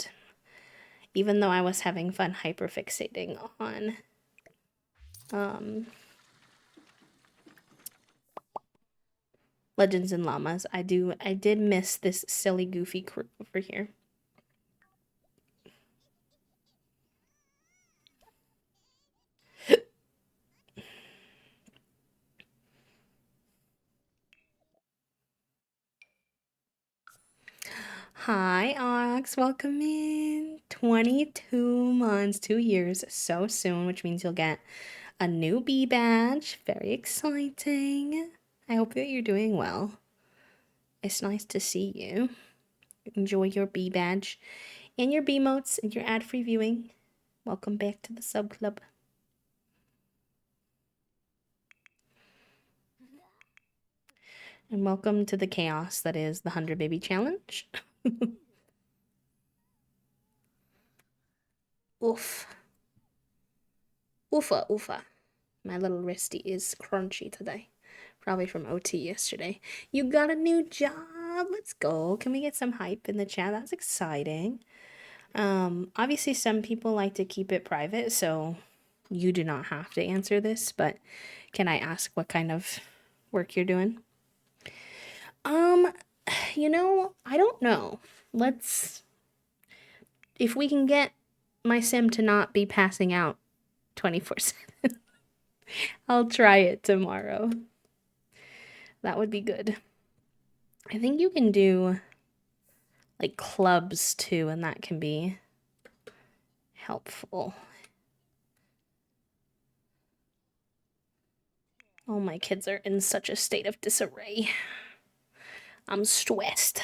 Even though I was having fun hyperfixating on Legends and Llamas. I did miss this silly goofy crew over here. Hi, Ox. Welcome in. 22 months, 2 years, so soon, which means you'll get a new B badge. Very exciting. I hope that you're doing well. It's nice to see you. Enjoy your B badge and your B motes and your ad free viewing. Welcome back to the sub club. And welcome to the chaos that is the 100 Baby Challenge. Oof. Oofa, oofa. My little wristy is crunchy today. Probably from OT yesterday. You got a new job. Let's go. Can we get some hype in the chat? That's exciting. Obviously some people like to keep it private, so you do not have to answer this, but can I ask what kind of work you're doing? I don't know. If we can get my sim to not be passing out 24/7, I'll try it tomorrow. That would be good. I think you can do like clubs too, and that can be helpful. Oh, my kids are in such a state of disarray. I'm stressed.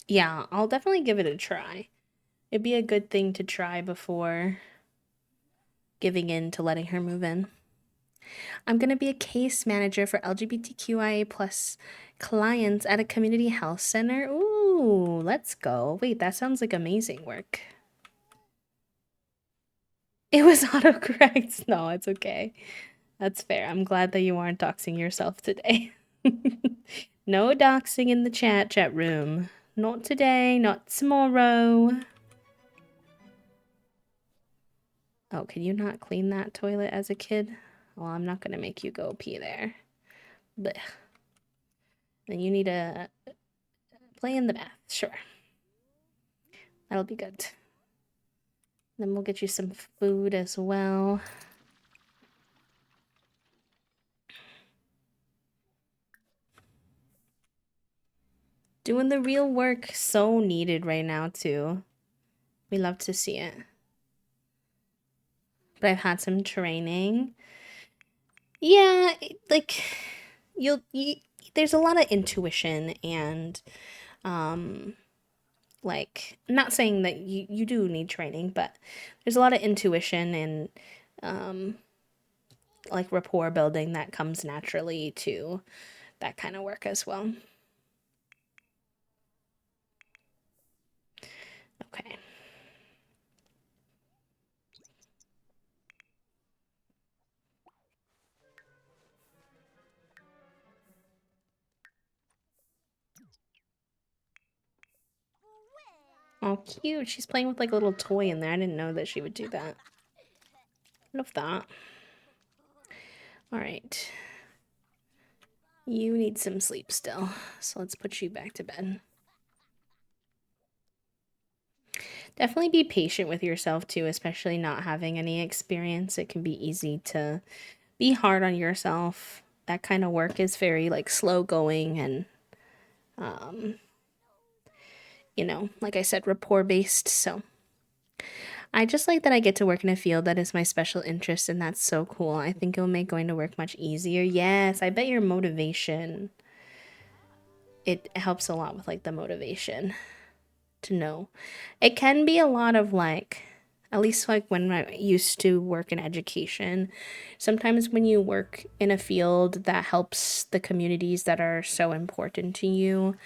Yeah, I'll definitely give it a try. It'd be a good thing to try before giving in to letting her move in. I'm going to be a case manager for LGBTQIA plus clients at a community health center. Ooh, let's go. Wait, that sounds like amazing work. It was autocorrect. No, it's okay. That's fair. I'm glad that you aren't doxing yourself today. No doxing in the chat room. Not today, not tomorrow. Oh, can you not clean that toilet as a kid? Well, I'm not gonna make you go pee there. Blech. Then you need to play in the bath. Sure. That'll be good. Then we'll get you some food as well. Doing the real work, so needed right now too. We love to see it. But I've had some training. Yeah, like there's a lot of intuition and like, not saying that you do need training, but there's a lot of intuition and like rapport building that comes naturally to that kind of work as well. Okay. Oh, cute. She's playing with like a little toy in there. I didn't know that she would do that. Love that. All right. You need some sleep still, so let's put you back to bed. Definitely be patient with yourself too, especially not having any experience. It can be easy to be hard on yourself. That kind of work is very like slow going and like I said, rapport based. So I just like that I get to work in a field that is my special interest, and that's so cool. I think it'll make going to work much easier. Yes, I bet your motivation, it helps a lot with like the motivation to know. It can be a lot of like, at least like when I used to work in education, sometimes when you work in a field that helps the communities that are so important to you,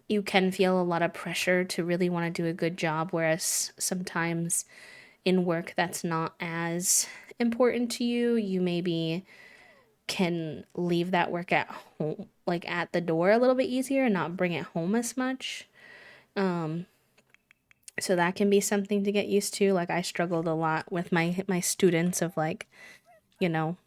you can feel a lot of pressure to really want to do a good job, whereas sometimes in work that's not as important to you, you maybe can leave that work at home, like at the door a little bit easier and not bring it home as much. So that can be something to get used to. Like I struggled a lot with my students of like, you know,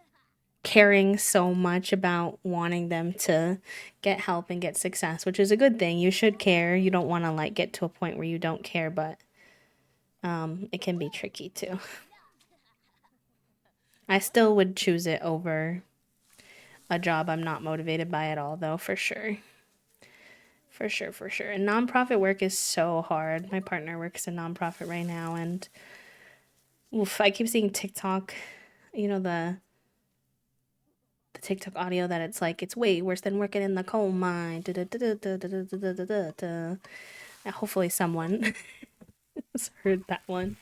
caring so much about wanting them to get help and get success, which is a good thing. You should care. You don't want to like get to a point where you don't care, but it can be tricky too. I still would choose it over a job I'm not motivated by at all, though, for sure. For sure, for sure. And nonprofit work is so hard. My partner works in nonprofit right now, and oof, I keep seeing TikTok, you know, the TikTok audio that it's like it's way worse than working in the coal mine. Hopefully someone has heard that one.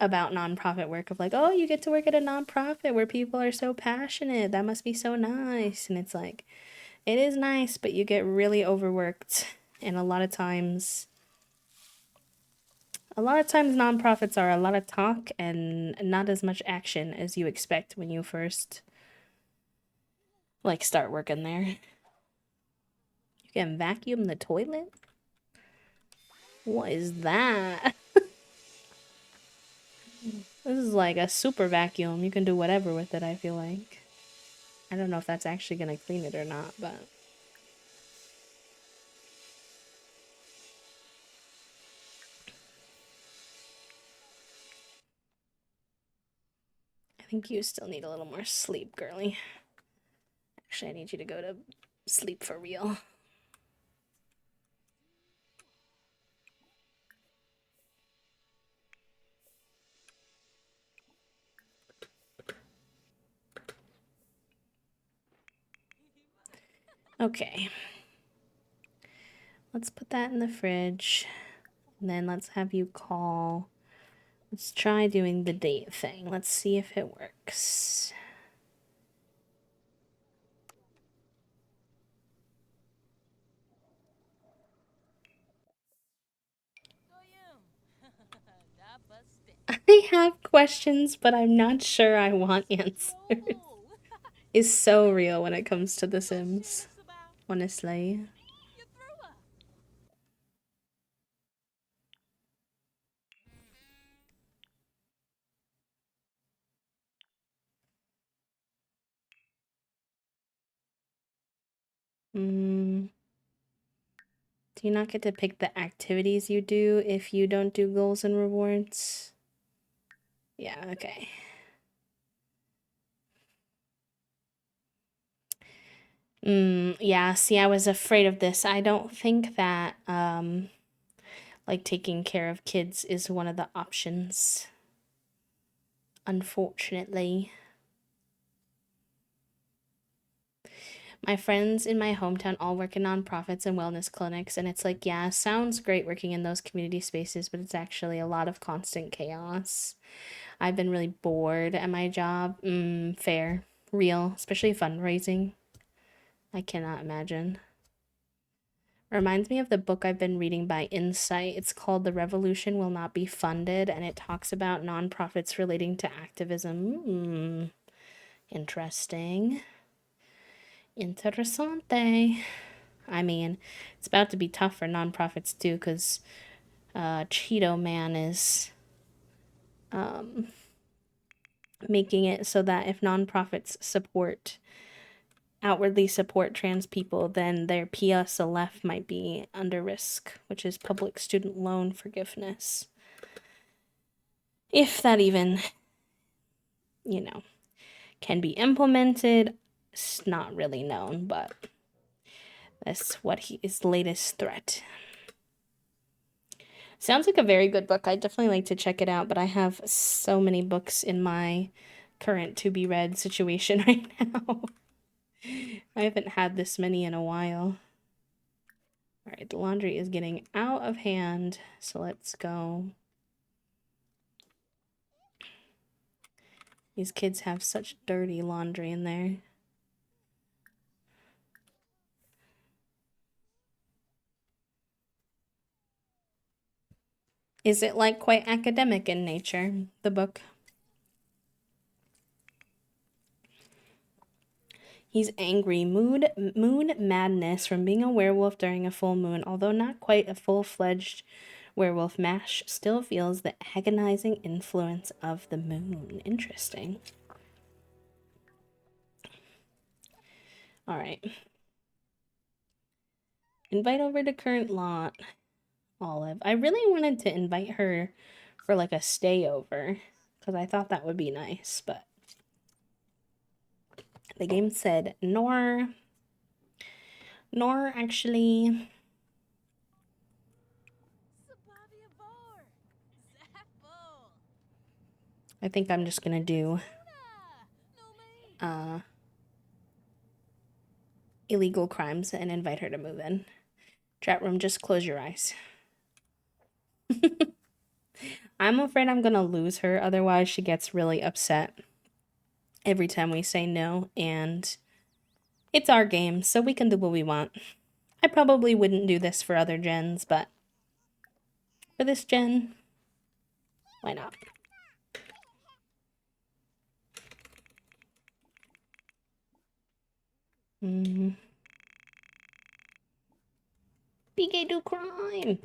About nonprofit work of like, oh, you get to work at a nonprofit where people are so passionate. That must be so nice. And it's like, it is nice, but you get really overworked. And a lot of times nonprofits are a lot of talk and not as much action as you expect when you first like start working there. You can vacuum the toilet? What is that? This is like a super vacuum. You can do whatever with it, I feel like. I don't know if that's actually gonna clean it or not, but I think you still need a little more sleep, girly. Actually, I need you to go to sleep for real. Okay. Let's put that in the fridge. And then let's have you call. Let's try doing the date thing. Let's see if it works. I have questions, but I'm not sure I want answers. Is so real when it comes to The Sims, honestly. Mm, do you not get to pick the activities you do if you don't do goals and rewards? Yeah, okay. Yeah, see, I was afraid of this. I don't think that, like, taking care of kids is one of the options, unfortunately. My friends in my hometown all work in nonprofits and wellness clinics, and it's like, yeah, sounds great working in those community spaces, but it's actually a lot of constant chaos. I've been really bored at my job. Fair, real, especially fundraising. I cannot imagine. Reminds me of the book I've been reading by Insight. It's called The Revolution Will Not Be Funded, and it talks about nonprofits relating to activism. Interesting. Interessante. I mean, it's about to be tough for nonprofits too, because Cheeto Man is making it so that if nonprofits outwardly support trans people, then their PSLF might be under risk, which is public student loan forgiveness. If that even, you know, can be implemented, it's not really known, but that's what his latest threat. Sounds like a very good book. I'd definitely like to check it out, but I have so many books in my current to be read situation right now. I haven't had this many in a while. All right, the laundry is getting out of hand, so let's go. These kids have such dirty laundry in there. Is it like quite academic in nature, the book? He's angry. Moon madness from being a werewolf during a full moon. Although not quite a full-fledged werewolf, Mash still feels the agonizing influence of the moon. Interesting. All right. Invite over to current lot, Olive. I really wanted to invite her for like a stay over because I thought that would be nice, but the game said nor actually. I think I'm just gonna do illegal crimes and invite her to move in. Chat room, just close your eyes. I'm afraid I'm gonna lose her, otherwise she gets really upset every time we say no, and it's our game, so we can do what we want. I probably wouldn't do this for other gens, but for this gen, why not? BK do crime!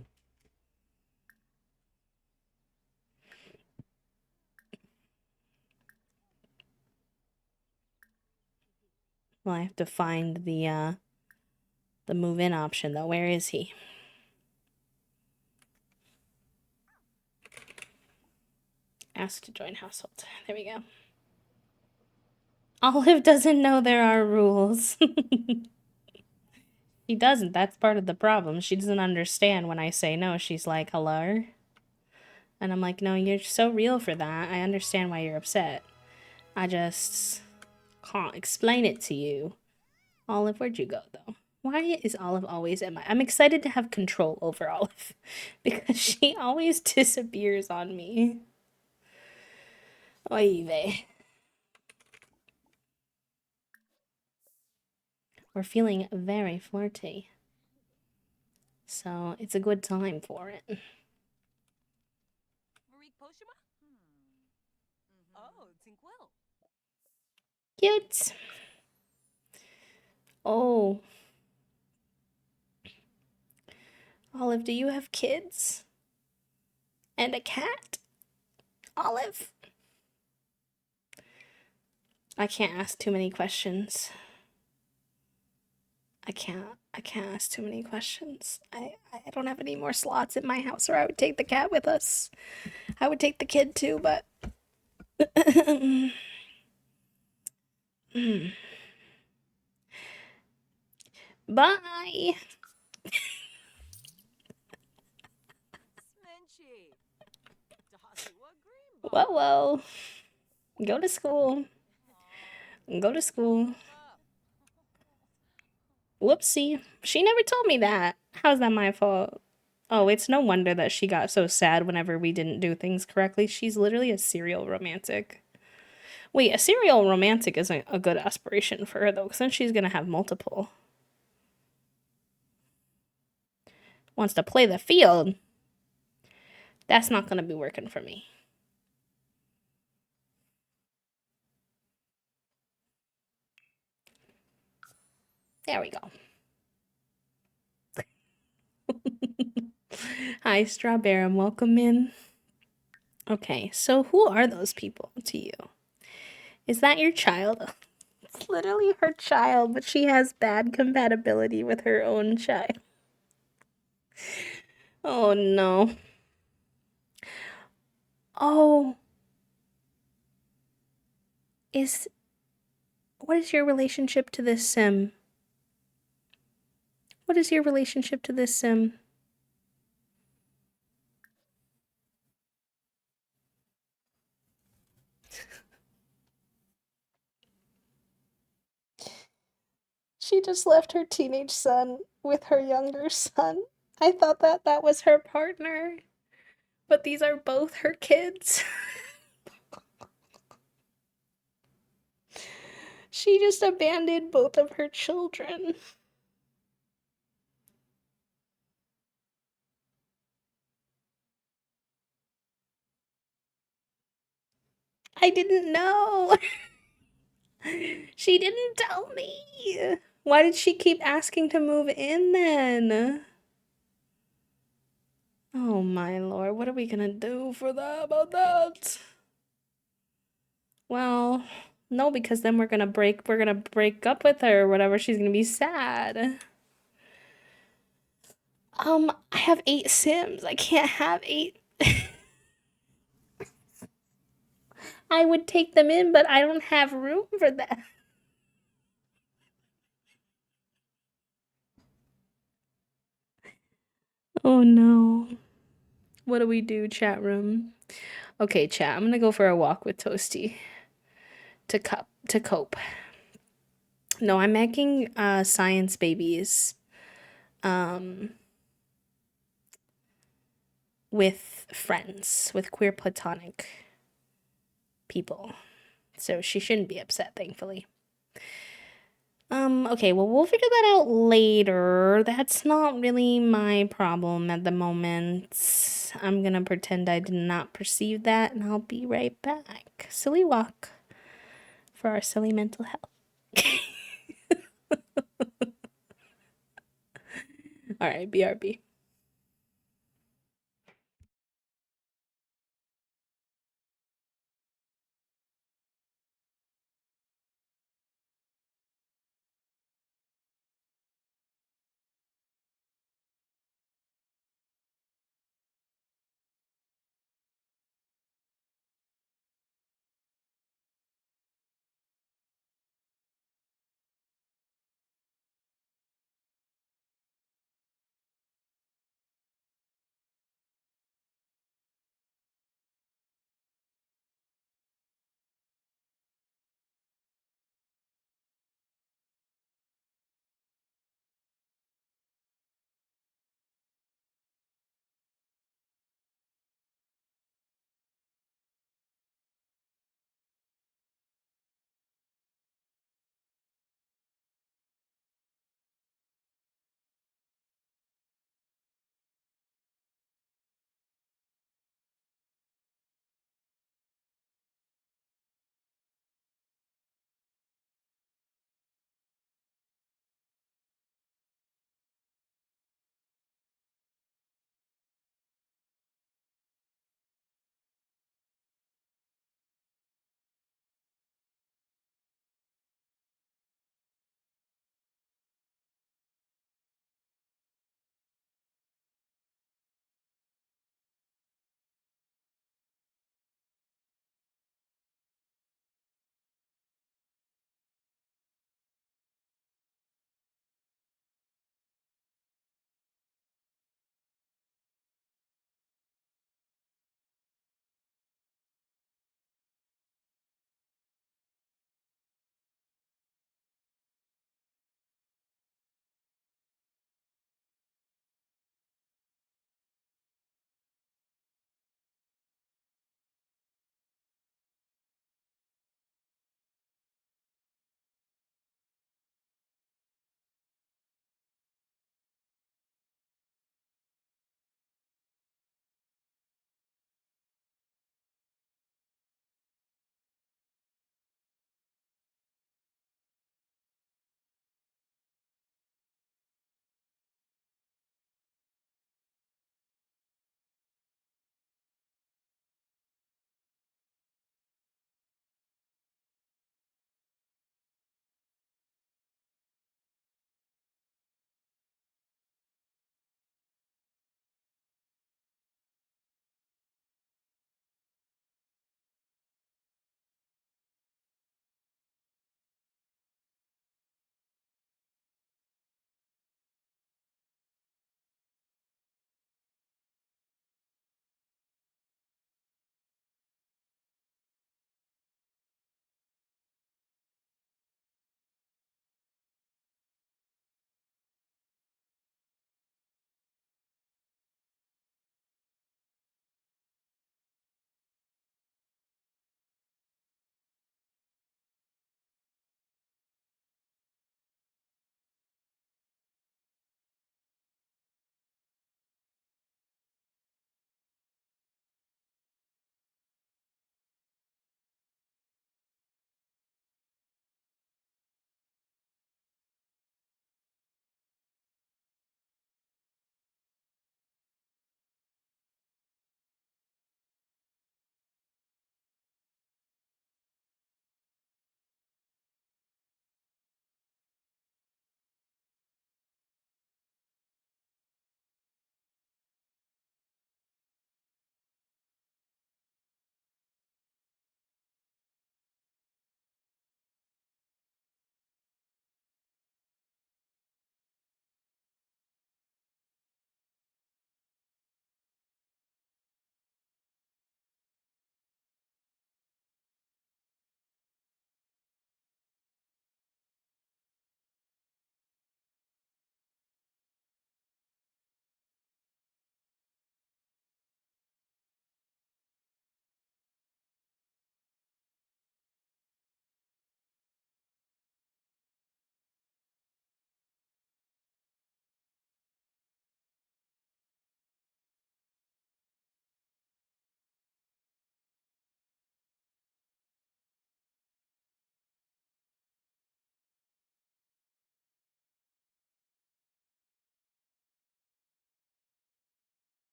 Well, I have to find the move-in option, though. Where is he? Ask to join household. There we go. Olive doesn't know there are rules. She doesn't. That's part of the problem. She doesn't understand when I say no. She's like, hello? And I'm like, no, you're so real for that. I understand why you're upset. I just can't explain it to you. Olive, where'd you go, though? Why is Olive always at my... I'm excited to have control over Olive because she always disappears on me. Oy vey. We're feeling very flirty. So it's a good time for it. Cute. Oh. Olive, do you have kids? And a cat? Olive? I can't ask too many questions. I can't ask too many questions. I don't have any more slots in my house, or I would take the cat with us. I would take the kid too, but... Bye! Whoa. Go to school. Go to school. Whoopsie. She never told me that. How's that my fault? Oh, it's no wonder that she got so sad whenever we didn't do things correctly. She's literally a serial romantic. Wait, a serial romantic isn't a good aspiration for her, though, because then she's gonna have multiple. Wants to play the field. That's not gonna be working for me. There we go. Hi, Strawberry. Welcome in. Okay, so who are those people to you? Is that your child? It's literally her child, but she has bad compatibility with her own child. Oh no. Oh. What is your relationship to this sim? What is your relationship to this sim? She just left her teenage son with her younger son. I thought that was her partner. But these are both her kids. She just abandoned both of her children. I didn't know. She didn't tell me. Why did she keep asking to move in then? Oh my lord, what are we gonna do for that about that? Well, no, because then we're gonna break up with her or whatever. She's gonna be sad. I have 8 Sims. I can't have 8. I would take them in, but I don't have room for that. Oh no. What do we do, chat room? Okay, chat. I'm gonna go for a walk with Toasty to cope. No, I'm making science babies um with friends, with queer platonic people. So she shouldn't be upset, thankfully. Okay, well, we'll figure that out later. That's not really my problem at the moment. I'm gonna pretend I did not perceive that, and I'll be right back. Silly walk for our silly mental health. All right, BRB.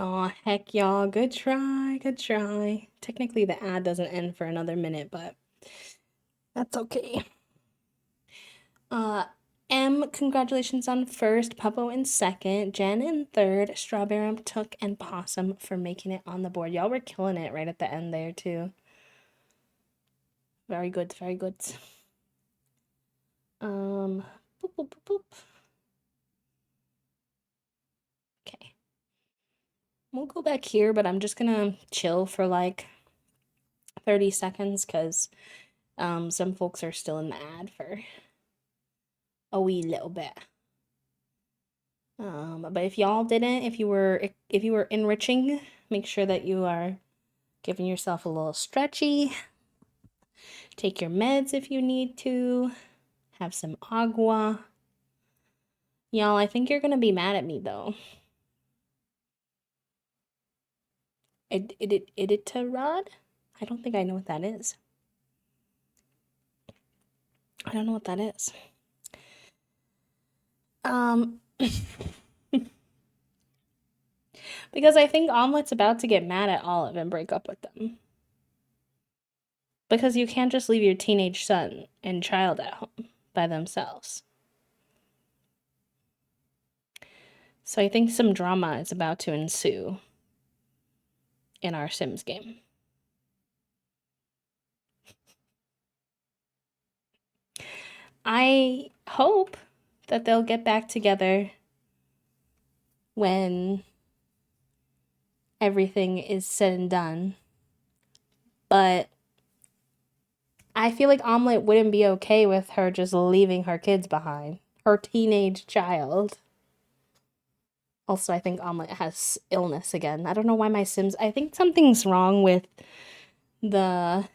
Oh, heck, y'all. Good try. Good try. Technically, the ad doesn't end for another minute, but that's okay. M, congratulations on first, Puppo in second, Jen in third, Strawberry, Took, and Possum for making it on the board. Y'all were killing it right at the end there, too. Very good, very good. Boop, boop, boop, boop. Okay. We'll go back here, but I'm just gonna chill for like 30 seconds because some folks are still in the ad for a wee little bit. But if y'all didn't, if you were enriching, make sure that you are giving yourself a little stretchy. Take your meds if you need to. Have some agua. Y'all, I think you're gonna be mad at me though. Iditarod? I don't think I know what that is. I don't know what that is. Because I think Omelet's about to get mad at Olive and break up with them. Because you can't just leave your teenage son and child at home by themselves. So I think some drama is about to ensue in our Sims game. I hope that they'll get back together when everything is said and done. But I feel like Omelet wouldn't be okay with her just leaving her kids behind. Her teenage child. Also, I think Omelet has illness again. I don't know why my Sims... I think something's wrong with the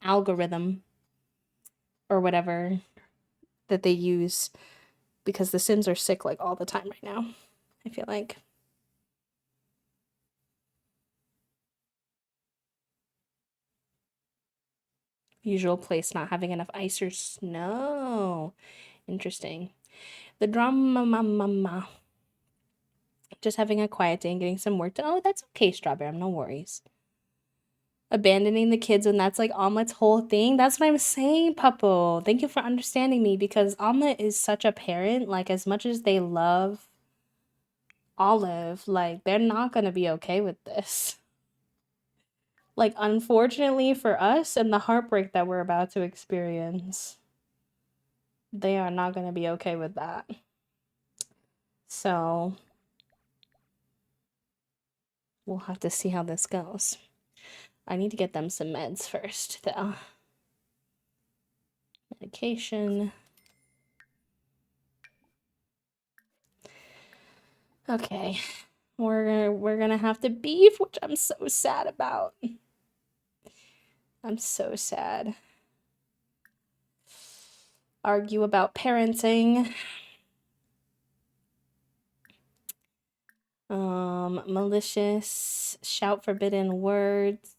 algorithm or whatever that they use because the Sims are sick like all the time right now. I feel like. Usual place not having enough ice or snow. Interesting. The drama. Just having a quiet day and getting some work done. Oh, that's okay, Strawberry. No worries. Abandoning the kids when that's like Omelet's whole thing. That's what I'm saying, Puppo. Thank you for understanding me because Omelet is such a parent. Like, as much as they love Olive, like, they're not gonna be okay with this. Like, unfortunately for us and the heartbreak that we're about to experience, they are not gonna be okay with that. So, we'll have to see how this goes. I need to get them some meds first, though. Medication. Okay. We're gonna have to beef, which I'm so sad about. I'm so sad. Argue about parenting. Malicious. Shout forbidden words.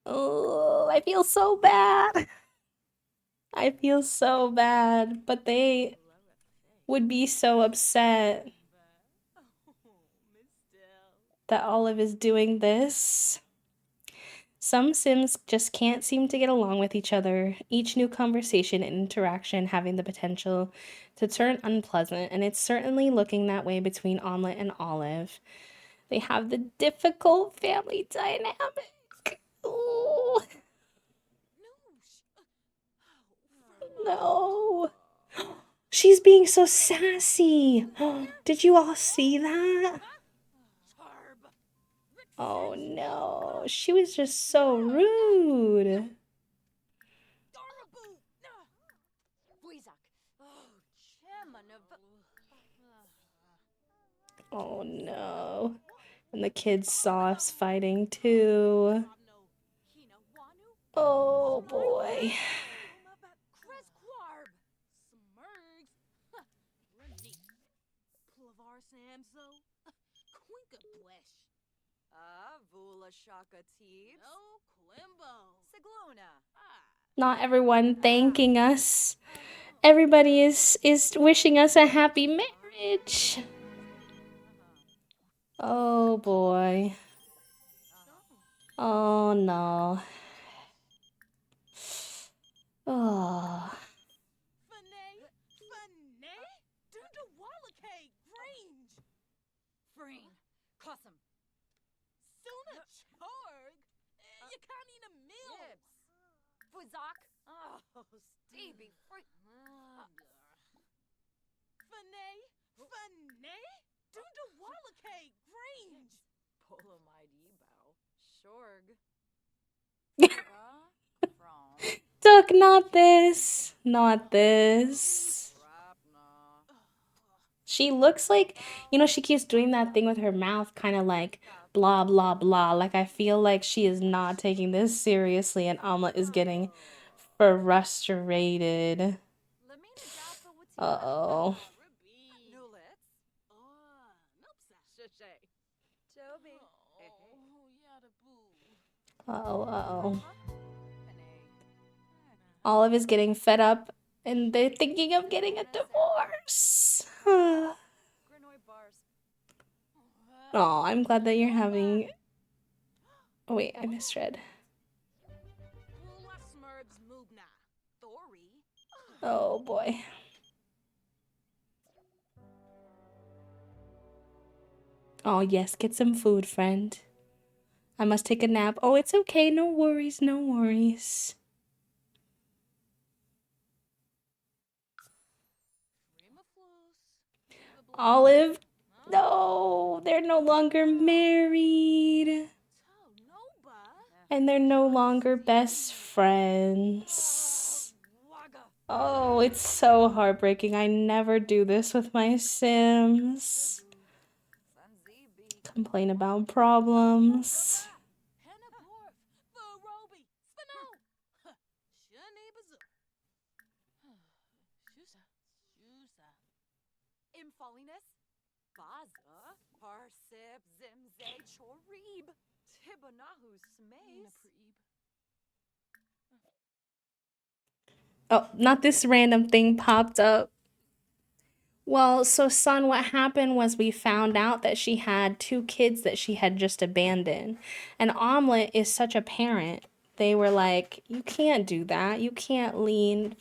Oh, I feel so bad. I feel so bad, but they would be so upset that Olive is doing this. Some Sims just can't seem to get along with each other, each new conversation and interaction having the potential to turn unpleasant, and it's certainly looking that way between Omelet and Olive. They have the difficult family dynamic. Ooh. No. She's being so sassy. Did you all see that? Oh no. She was just so rude. Oh no. And the kids saw us fighting too. Oh boy. Not everyone thanking us. Everybody is wishing us a happy marriage. Oh boy. Oh no. Oh. Duck, not this. Not this. She looks like, you know, she keeps doing that thing with her mouth, kind of like blah, blah, blah. Like, I feel like she is not taking this seriously, and Omelet is getting frustrated. Uh-oh. Uh-oh, uh-oh. Olive is getting fed up, and they're thinking of getting a divorce. Oh, I'm glad that you're having... Oh, wait, I misread. Oh, boy. Oh, yes, get some food, friend. I must take a nap. Oh, it's okay. No worries, no worries. Olive? No, they're no longer married. And they're no longer best friends. Oh, it's so heartbreaking. I never do this with my Sims. Complain about problems. Oh, not this random thing popped up. Well, so son, what happened was we found out that she had 2 kids that she had just abandoned. And Omelet is such a parent. They were like, you can't do that. You can't leave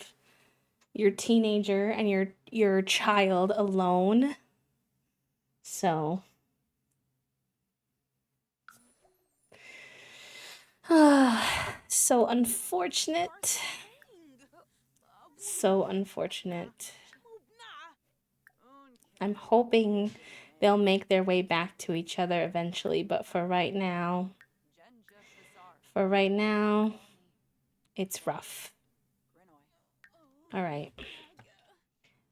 your teenager and your child alone. So so unfortunate. So unfortunate. I'm hoping they'll make their way back to each other eventually, but for right now, it's rough. All right.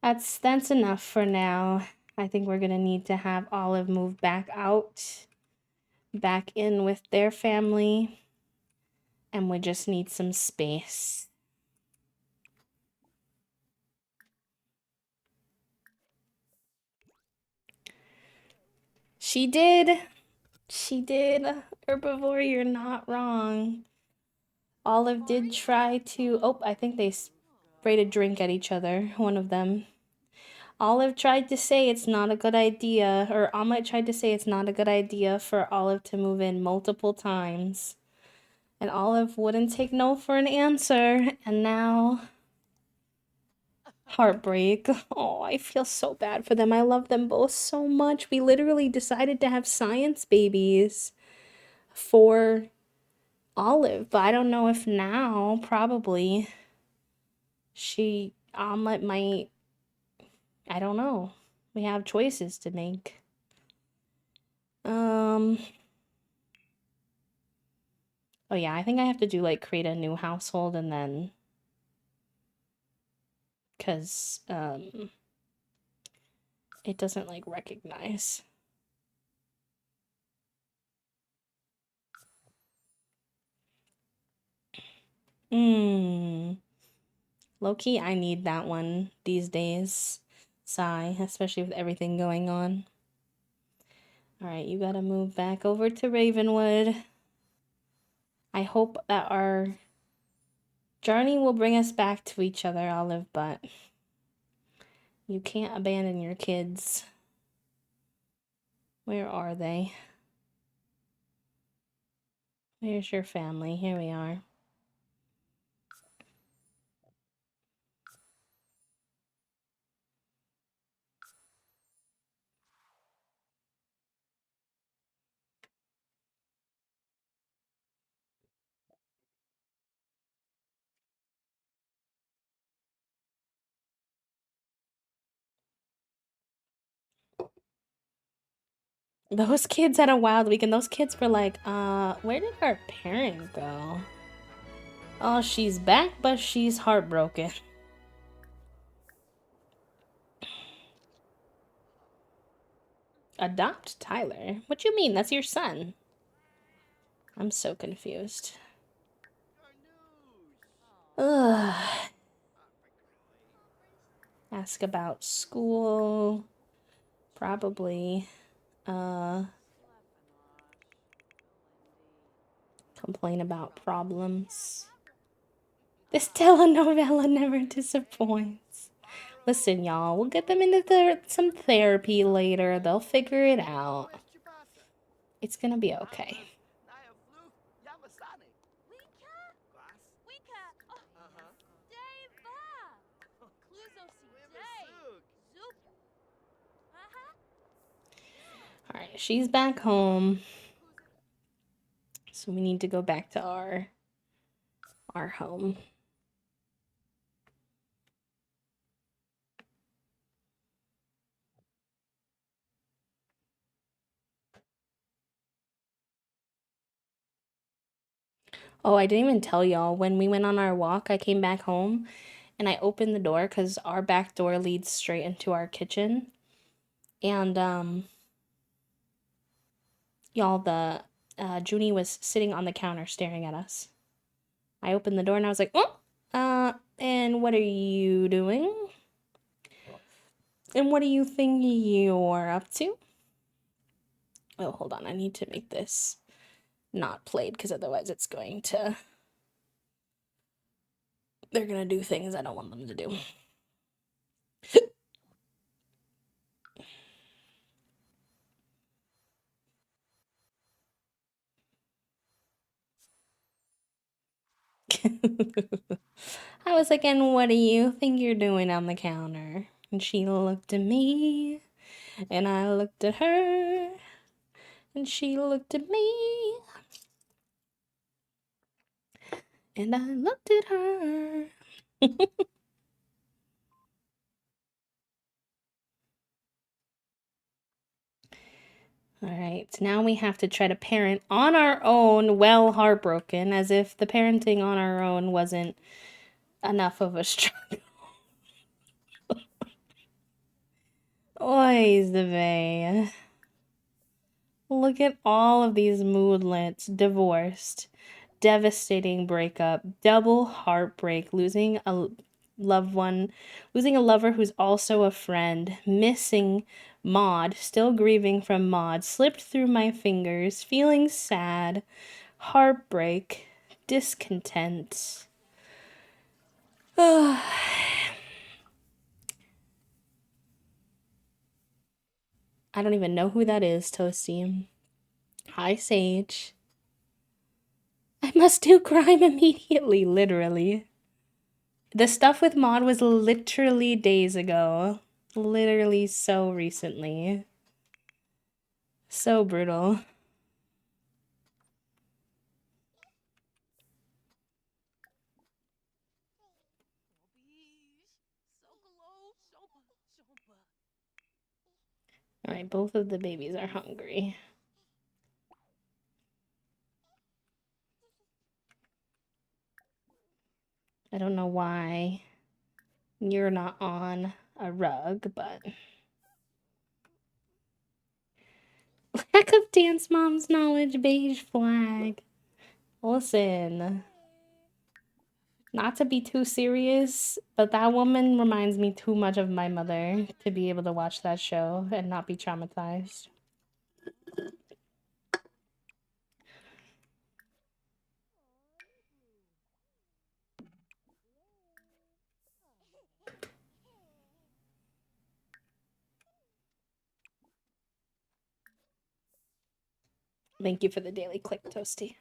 That's enough for now. I think we're gonna need to have Olive move back out, back in with their family, and we just need some space. She did. She did. Herbivore, you're not wrong. Olive did try to... Oh, I think they sprayed a drink at each other, one of them. Olive tried to say it's not a good idea, or Omelet tried to say it's not a good idea for Olive to move in multiple times. And Olive wouldn't take no for an answer, and now... Heartbreak. Oh, I feel so bad for them. I love them both so much. We literally decided to have science babies for Olive, but I don't know if now, probably, Omelet might, I don't know. We have choices to make. Oh yeah, I think I have to do, like, create a new household and then, because, it doesn't, like, recognize. Low-key, I need that one these days. Sigh, especially with everything going on. Alright, you gotta move back over to Ravenwood. I hope that our journey will bring us back to each other, Olive, but You can't abandon your kids. Where are they? Where's your family? Here we are. Those kids had a wild weekend. Those kids were like, where did our parent go? Oh, she's back, but she's heartbroken. Adopt Tyler? What you mean? That's your son. I'm so confused. Ugh. Ask about school. Probably. Complain about problems. This telenovela never disappoints. Listen, y'all, we'll get them into some therapy later. They'll figure it out. It's gonna be okay. Alright, she's back home. So we need to go back to our home. Oh, I didn't even tell y'all. When we went on our walk, I came back home and I opened the door because our back door leads straight into our kitchen. And, y'all, Junie was sitting on the counter staring at us. I opened the door and I was like, oh, and what are you doing? And what do you think you're up to? Oh, hold on. I need to make this not played because otherwise it's going to... They're going to do things I don't want them to do. I was like, and what do you think you're doing on the counter? And she looked at me, and I looked at her, and she looked at me, and I looked at her. Alright, so now we have to try to parent on our own, well heartbroken, as if the parenting on our own wasn't enough of a struggle. Oy vey. Look at all of these moodlets. Divorced, devastating breakup, double heartbreak, losing a loved one, losing a lover who's also a friend, missing Maud, still grieving from Maud, slipped through my fingers, feeling sad, heartbreak, discontent. I don't even know who that is, Toasty. Hi, Sage. I must do crime immediately, literally. The stuff with Maud was literally days ago. Literally so recently. So brutal. Alright, both of the babies are hungry. I don't know why you're not on a rug, but... Lack of Dance Mom's knowledge, beige flag. Listen. Not to be too serious, but that woman reminds me too much of my mother to be able to watch that show and not be traumatized. Thank you for the daily click, Toasty.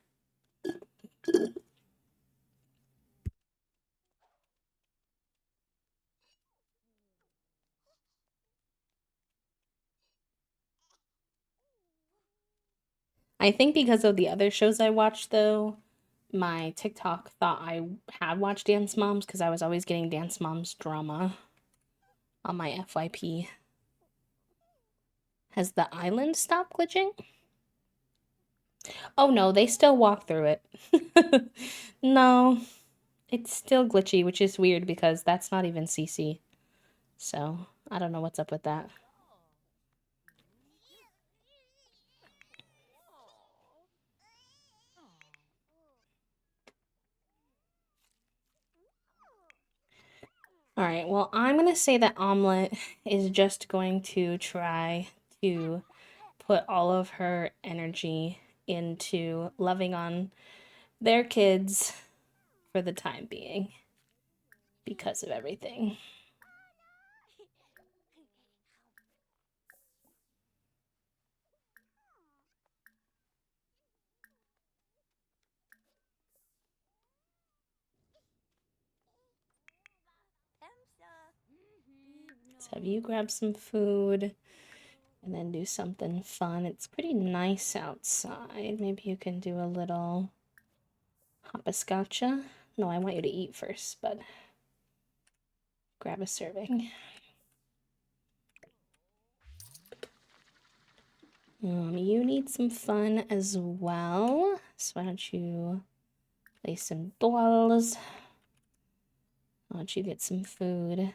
I think because of the other shows I watched, though, my TikTok thought I had watched Dance Moms because I was always getting Dance Moms drama on my FYP. Has the island stopped glitching? Oh no, they still walk through it. No, it's still glitchy, which is weird because that's not even CC. So, I don't know what's up with that. Alright, well, I'm gonna say that Omelette is just going to try to put all of her energy into loving on their kids for the time being because of everything. Let's have you grab some food and then do something fun. It's pretty nice outside. Maybe you can do a little hopscotcha. No, I want you to eat first, but grab a serving. You need some fun as well. So why don't you play some dolls? Why don't you get some food?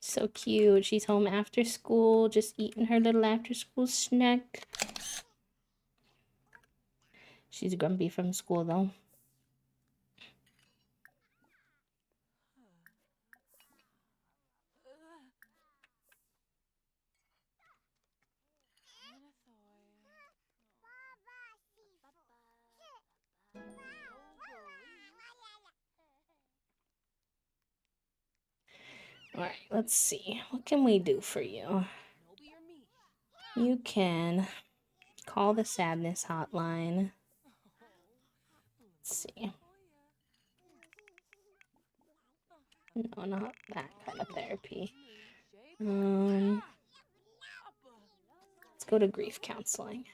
So cute. She's home after school, just eating her little after school snack. She's grumpy from school though. Alright, let's see. What can we do for you? You can call the sadness hotline. Let's see. No, not that kind of therapy. Let's go to grief counseling.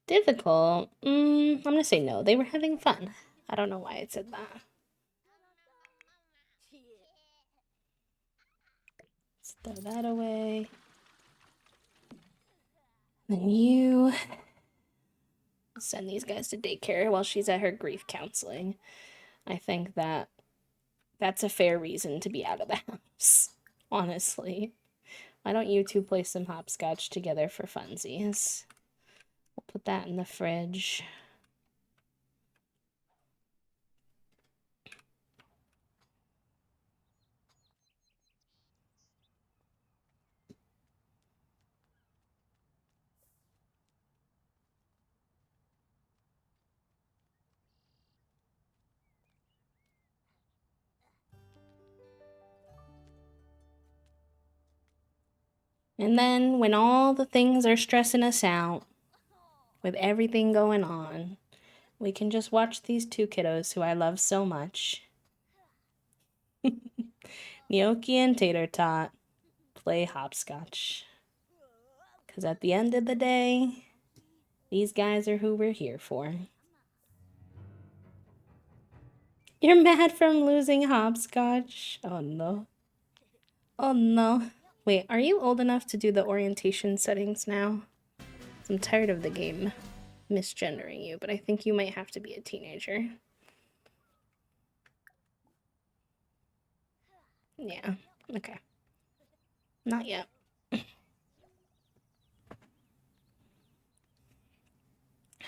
Difficult? I'm gonna say no. They were having fun. I don't know why it said that. Let's throw that away. Then you send these guys to daycare while she's at her grief counseling. I think that's a fair reason to be out of the house, honestly. Why don't you two play some hopscotch together for funsies? We'll put that in the fridge. And then when all the things are stressing us out, with everything going on, we can just watch these two kiddos who I love so much, Gnocchi and Tater Tot, play hopscotch. Because at the end of the day, these guys are who we're here for. You're mad from losing hopscotch? Oh no. Oh no. Wait, are you old enough to do the orientation settings now? I'm tired of the game misgendering you, but I think you might have to be a teenager. Yeah, okay. Not yet.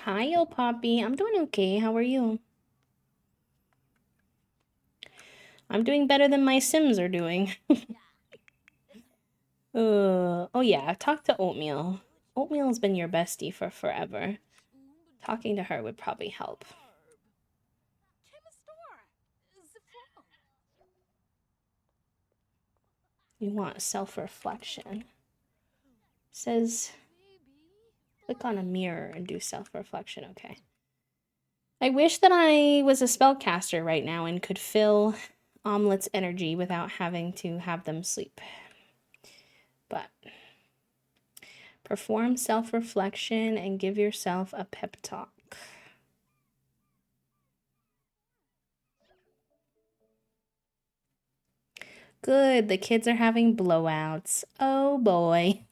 Hi, yo, Poppy. I'm doing okay. How are you? I'm doing better than my Sims are doing. Oh yeah, I've talked to Oatmeal. Oatmeal's been your bestie for forever. Talking to her would probably help. You want self-reflection. Says click on a mirror and do self-reflection. Okay. I wish that I was a spellcaster right now and could fill Omelet's energy without having to have them sleep. But perform self-reflection and give yourself a pep talk. Good, the kids are having blowouts. Oh boy.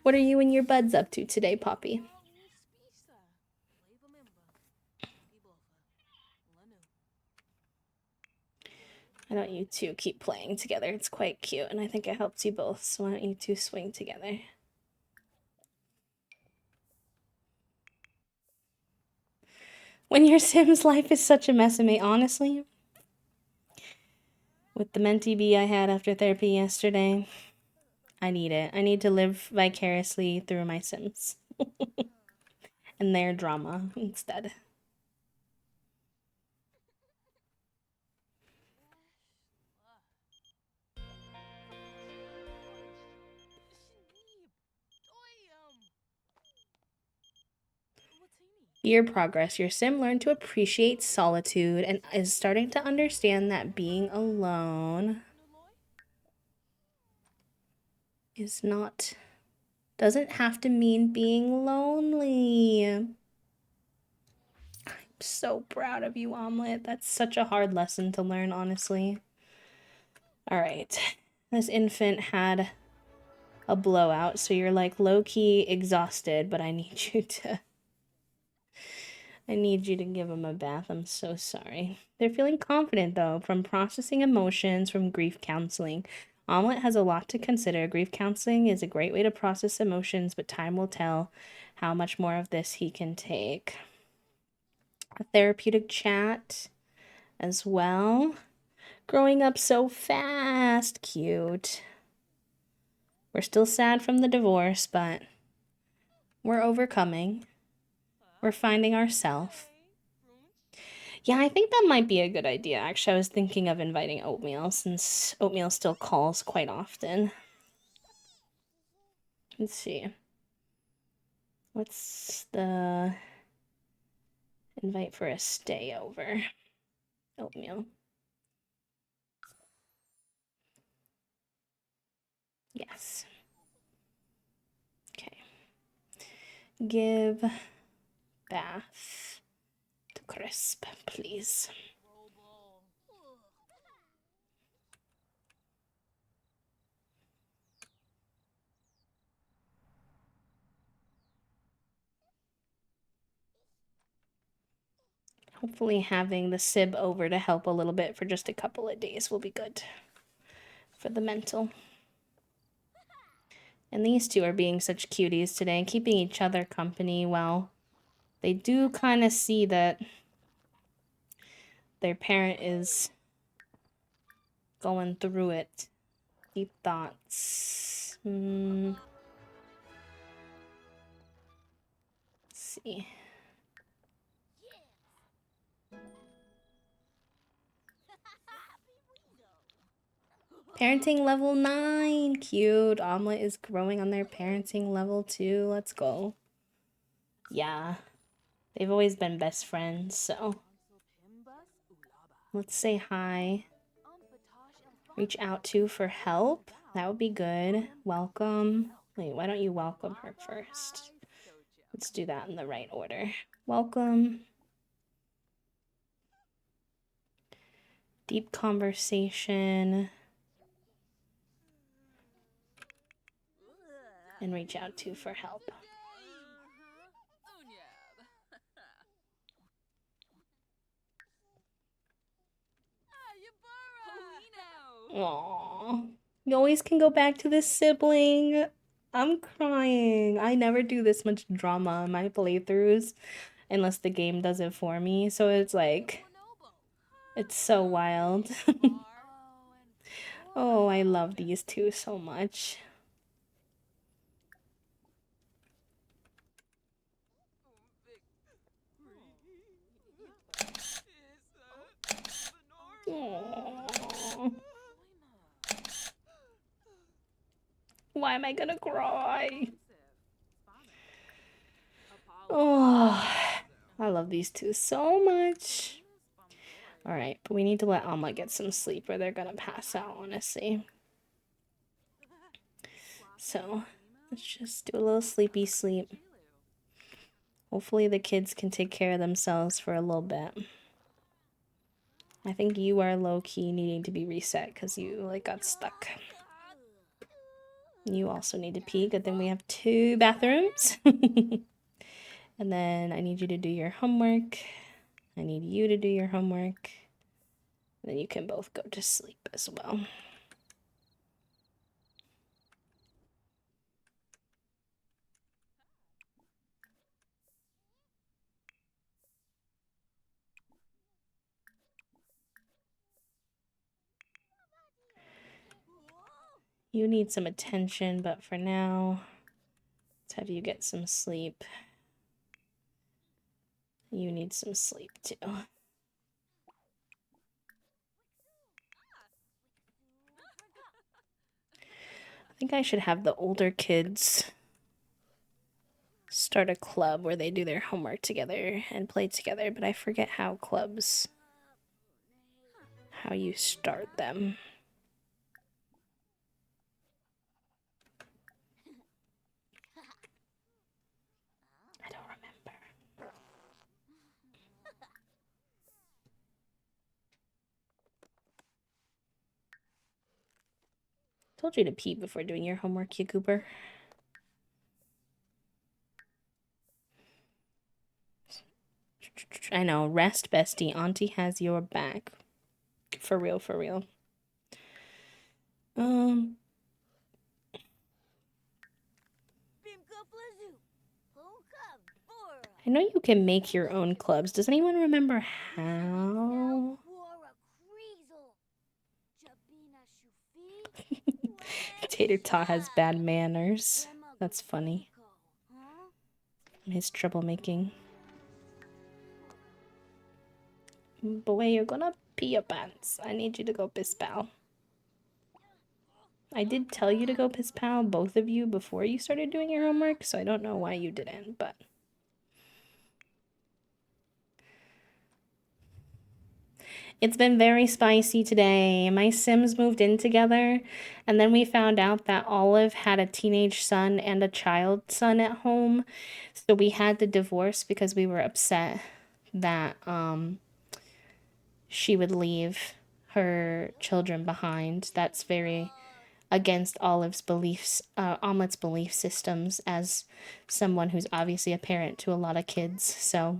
What are you and your buds up to today, Poppy? Why don't you two keep playing together? It's quite cute, and I think it helps you both, so why don't you two swing together? When your Sim's life is such a mess, mate, honestly, with the mentee bee I had after therapy yesterday, I need it. I need to live vicariously through my Sims and their drama instead. Your progress. Your Sim learned to appreciate solitude and is starting to understand that being alone doesn't have to mean being lonely. I'm so proud of you, Omelet. That's such a hard lesson to learn, honestly. All right. This infant had a blowout, so you're like low-key exhausted, but I need you to give him a bath. I'm so sorry. They're feeling confident though from processing emotions from grief counseling. Omelet has a lot to consider. Grief counseling is a great way to process emotions, but time will tell how much more of this he can take. A therapeutic chat as well. Growing up so fast. Cute. We're still sad from the divorce, but we're overcoming. We're finding ourselves. Yeah, I think that might be a good idea. Actually, I was thinking of inviting Oatmeal since Oatmeal still calls quite often. Let's see. What's the invite for a stay over? Oatmeal. Yes. Okay. Give bath to Crisp, please. Hopefully having the Sib over to help a little bit for just a couple of days will be good for the mental. And these two are being such cuties today, keeping each other company while they do kind of see that their parent is going through it. Deep thoughts. Let's see. Parenting level 9. Cute. Omelet is growing on their parenting level 2. Let's go. Yeah. They've always been best friends, so. Let's say hi. Reach out to for help. That would be good. Welcome. Wait, why don't you welcome her first? Let's do that in the right order. Welcome. Deep conversation. And reach out to for help. Aww. You always can go back to this sibling. I'm crying. I never do this much drama in my playthroughs unless the game does it for me. So it's like, it's so wild. Oh, I love these two so much. Aww. Why am I gonna cry? Oh, I love these two so much. All right, but we need to let Alma get some sleep or they're gonna pass out, honestly. So let's just do a little sleepy sleep. Hopefully the kids can take care of themselves for a little bit. I think you are low-key needing to be reset because you like got stuck. You also need to pee. Good thing we have 2 bathrooms. And then I need you to do your homework. I need you to do your homework. And then you can both go to sleep as well. You need some attention, but for now, let's have you get some sleep. You need some sleep too. I think I should have the older kids start a club where they do their homework together and play together, but I forget how you start them. I don't remember. Told you to pee before doing your homework, you goober. I know, rest, bestie. Auntie has your back. For real, for real. I know you can make your own clubs. Does anyone remember how? Tater Tot has bad manners. That's funny. His troublemaking. Boy, you're gonna pee your pants. I need you to go piss pal. I did tell you to go piss pal, both of you, before you started doing your homework, so I don't know why you didn't, but... It's been very spicy today. My Sims moved in together, and then we found out that Olive had a teenage son and a child son at home, so we had to divorce because we were upset that she would leave her children behind. That's very against Olive's beliefs, Omelet's belief systems as someone who's obviously a parent to a lot of kids. So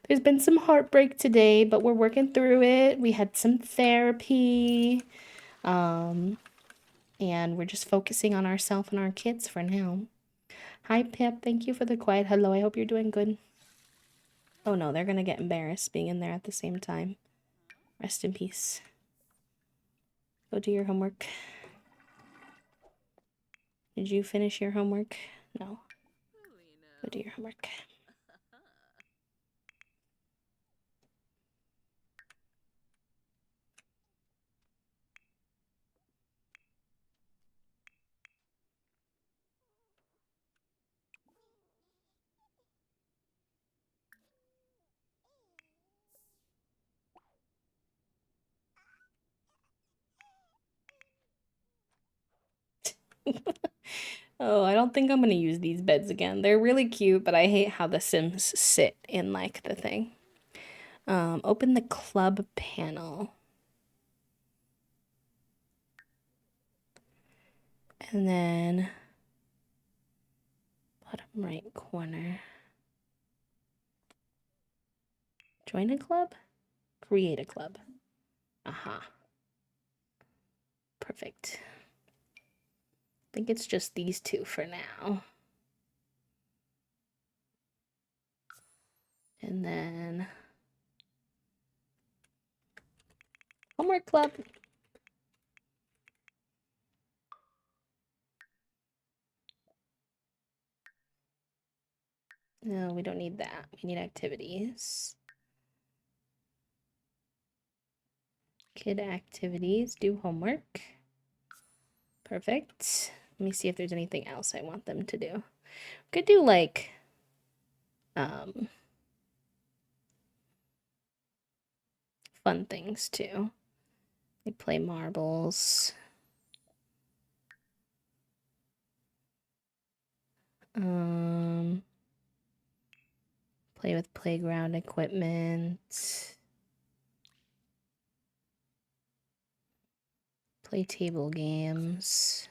there's been some heartbreak today, but we're working through it. We had some therapy, and we're just focusing on ourselves and our kids for now. Hi, Pip. Thank you for the quiet hello. I hope you're doing good. Oh no, they're gonna get embarrassed being in there at the same time. Rest in peace. Go do your homework. Did you finish your homework? No. Go do your homework. Oh, I don't think I'm gonna use these beds again. They're really cute, but I hate how the Sims sit in like the thing. Open the club panel. And then bottom right corner. Join a club? Create a club. Aha. Perfect. I think it's just these two for now. And then homework club. No, we don't need that. We need activities. Kid activities, do homework. Perfect. Let me see if there's anything else I want them to do. Could do like fun things too. Like play marbles. Play with playground equipment. Play table games.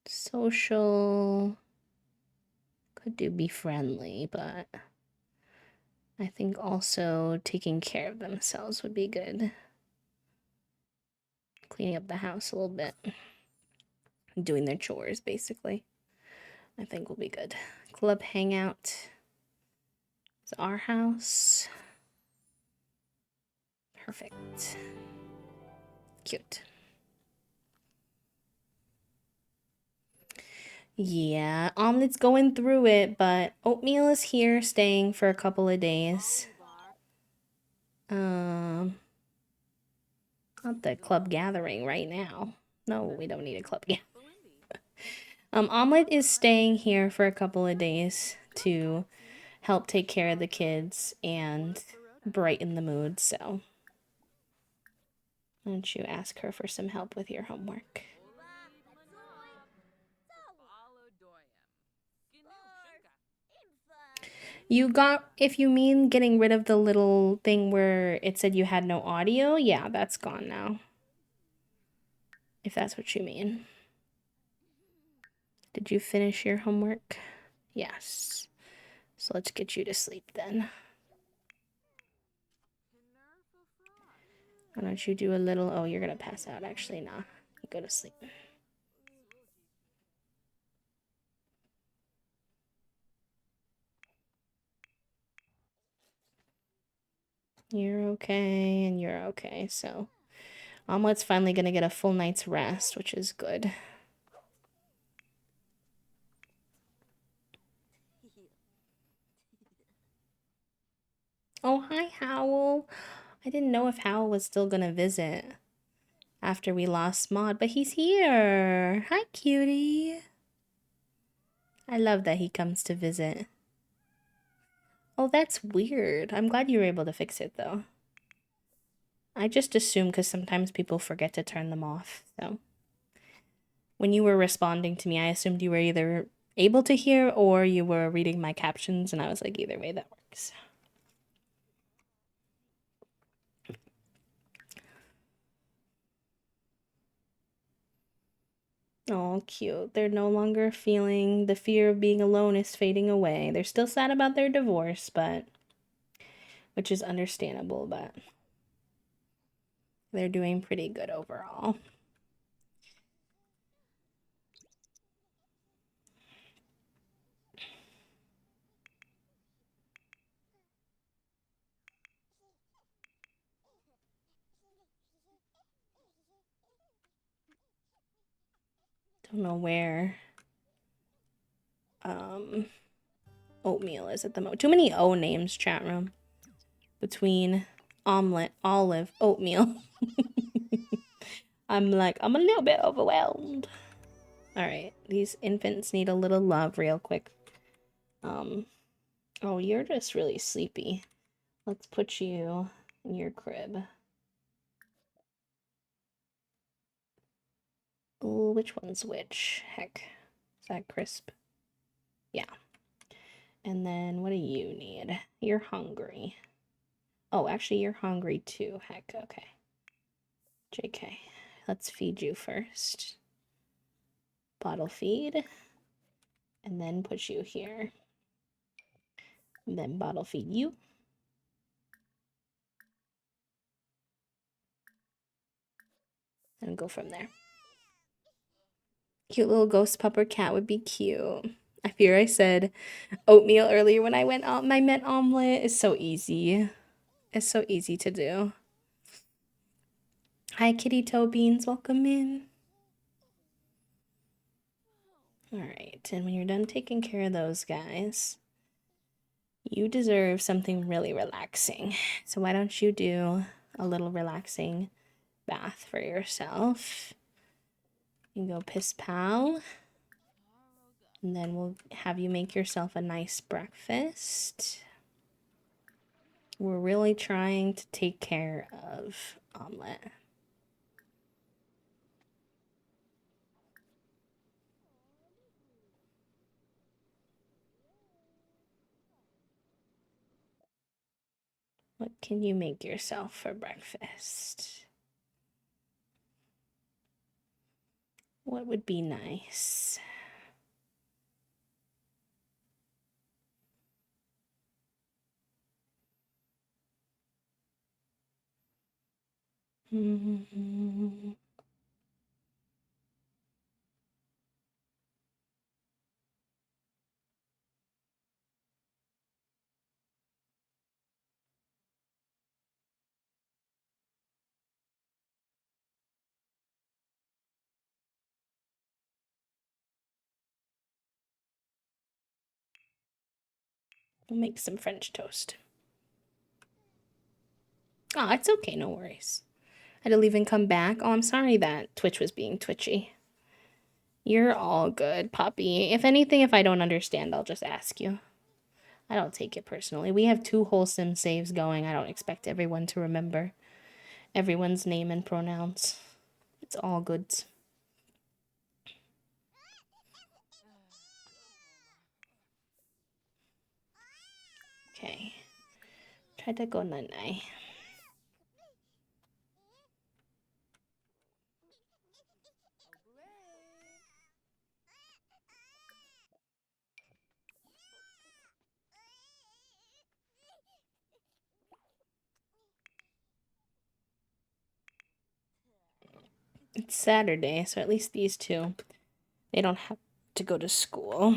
Social. Could do be friendly, but I think also taking care of themselves would be good. Cleaning up the house a little bit. Doing their chores, basically. I think will be good. Club hangout. It's our house. Perfect. Cute. Yeah, Omelet's going through it, but Oatmeal is here staying for a couple of days. Not the club gathering right now. No, we don't need a club gathering. Omelet is staying here for a couple of days to help take care of the kids and brighten the mood, so why don't you ask her for some help with your homework? You got, if you mean getting rid of the little thing where it said you had no audio, yeah, that's gone now. If that's what you mean. Did you finish your homework? Yes. So let's get you to sleep then. Why don't you do a little, oh, you're gonna pass out actually, nah. You go to sleep. You're okay, and you're okay, so Omelet's finally gonna get a full night's rest, which is good. Oh, hi, Howl. I didn't know if Howl was still gonna visit after we lost Maud, but he's here. Hi, cutie. I love that he comes to visit. Oh, that's weird. I'm glad you were able to fix it, though. I just assume because sometimes people forget to turn them off, so. When you were responding to me, I assumed you were either able to hear or you were reading my captions, and I was like, either way, that works. Oh, cute. They're no longer feeling the fear of being alone is fading away. They're still sad about their divorce, but which is understandable, but they're doing pretty good overall. Don't know where Oatmeal is at the moment. Too many O names, chat room. Between Omelet, Olive, Oatmeal. I'm a little bit overwhelmed. Alright, these infants need a little love real quick. Oh, you're just really sleepy. Let's put you in your crib. Ooh, which one's which? Heck. Is that Crisp? Yeah. And then what do you need? You're hungry. Oh, actually, you're hungry too. Heck, okay. JK. Let's feed you first. Bottle feed. And then put you here. And then bottle feed you. And go from there. Cute little ghost pup or cat would be cute. I fear I said Oatmeal earlier when I meant Omelet. It's so easy. It's so easy to do. Hi, Kitty Toe Beans. Welcome in. Alright, and when you're done taking care of those guys, you deserve something really relaxing. So why don't you do a little relaxing bath for yourself. You can go piss pow. And then we'll have you make yourself a nice breakfast. We're really trying to take care of Omelette. What can you make yourself for breakfast? What would be nice? We'll make some French toast. Oh, it's okay, no worries. I had to leave and come back. Oh, I'm sorry that Twitch was being twitchy. You're all good, Poppy. If anything, if I don't understand, I'll just ask you. I don't take it personally. We have 2 wholesome saves going. I don't expect everyone to remember everyone's name and pronouns. It's all good. Okay. Try to go nanay. It's Saturday, so at least these 2, they don't have to go to school.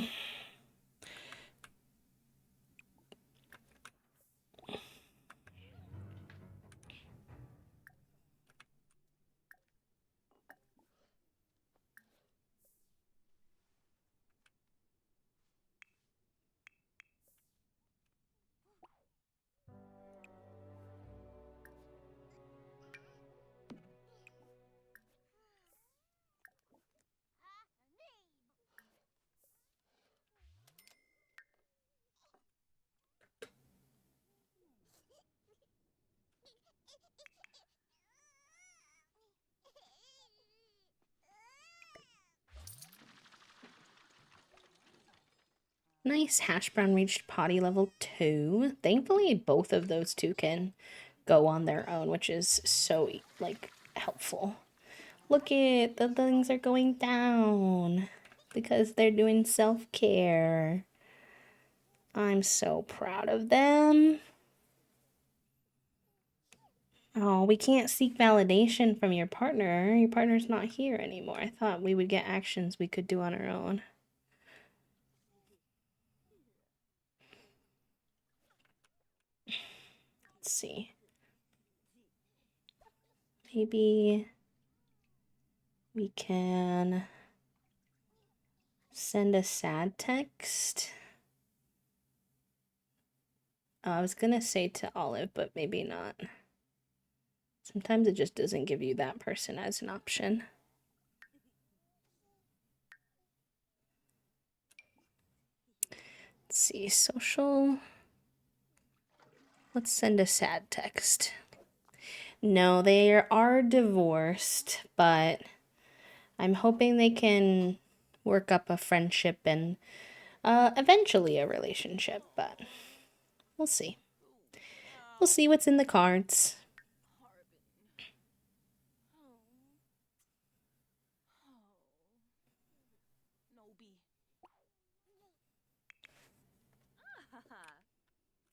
Nice. Hash brown reached potty level 2. Thankfully, both of those 2 can go on their own, which is so, like, helpful. Look it, the things are going down because they're doing self-care. I'm so proud of them. Oh, we can't seek validation from your partner. Your partner's not here anymore. I thought we would get actions we could do on our own. Let's see. Maybe we can send a sad text. Oh, I was gonna say to Olive, but maybe not. Sometimes it just doesn't give you that person as an option. Let's see, social. Let's send a sad text. No, they are divorced, but I'm hoping they can work up a friendship and eventually a relationship, but we'll see. We'll see what's in the cards.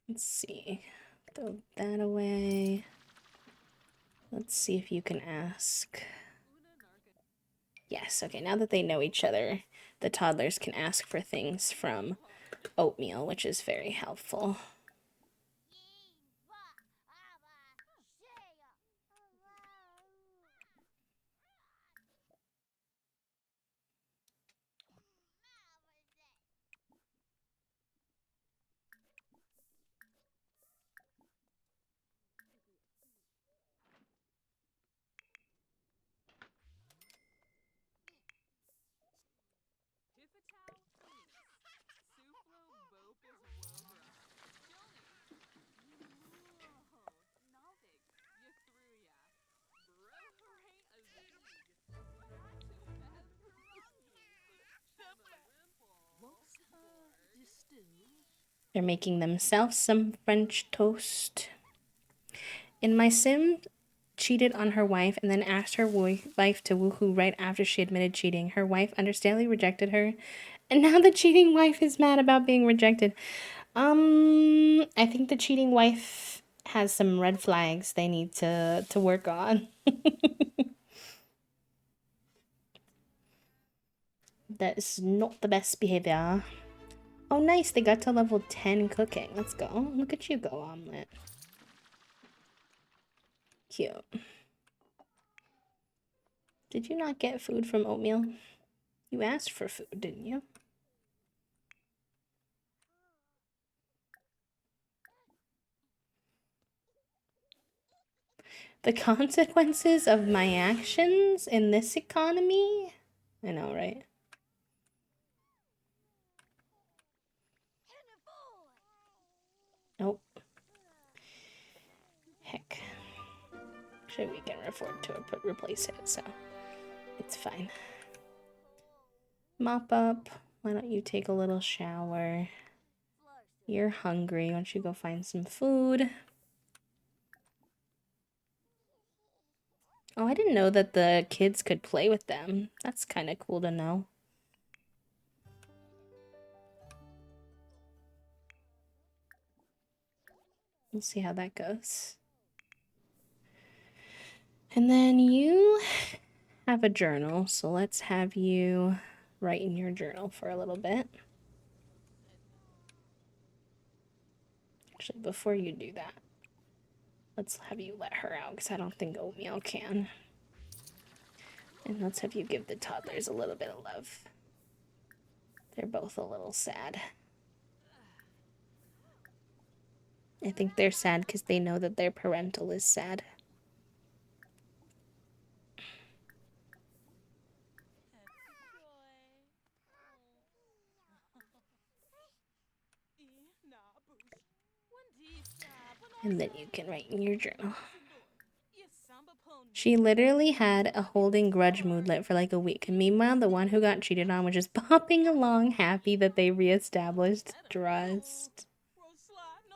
Let's see. Throw that away. Let's see if you can ask. Yes, okay, now that they know each other, the toddlers can ask for things from Oatmeal, which is very helpful. They're making themselves some French toast. In my sim, cheated on her wife and then asked her wife to woohoo right after she admitted cheating. Her wife understandably rejected her, and now the cheating wife is mad about being rejected. I think the cheating wife has some red flags they need to work on. That is not the best behavior. Oh, nice. They got to level 10 cooking. Let's go. Look at you go, Omelet. Cute. Did you not get food from Oatmeal? You asked for food, didn't you? The consequences of my actions in this economy? I know, right? Nope. Heck. Actually, we can afford to replace it, so it's fine. Mop up. Why don't you take a little shower? You're hungry. Why don't you go find some food? Oh, I didn't know that the kids could play with them. That's kind of cool to know. We'll see how that goes. And then you have a journal, so let's have you write in your journal for a little bit. Actually, before you do that, let's have you let her out, because I don't think Oatmeal can. And let's have you give the toddlers a little bit of love. They're both a little sad. I think they're sad because they know that their parental is sad. And then you can write in your journal. She literally had a holding grudge moodlet for like a week. And meanwhile, the one who got cheated on was just popping along, happy that they reestablished trust.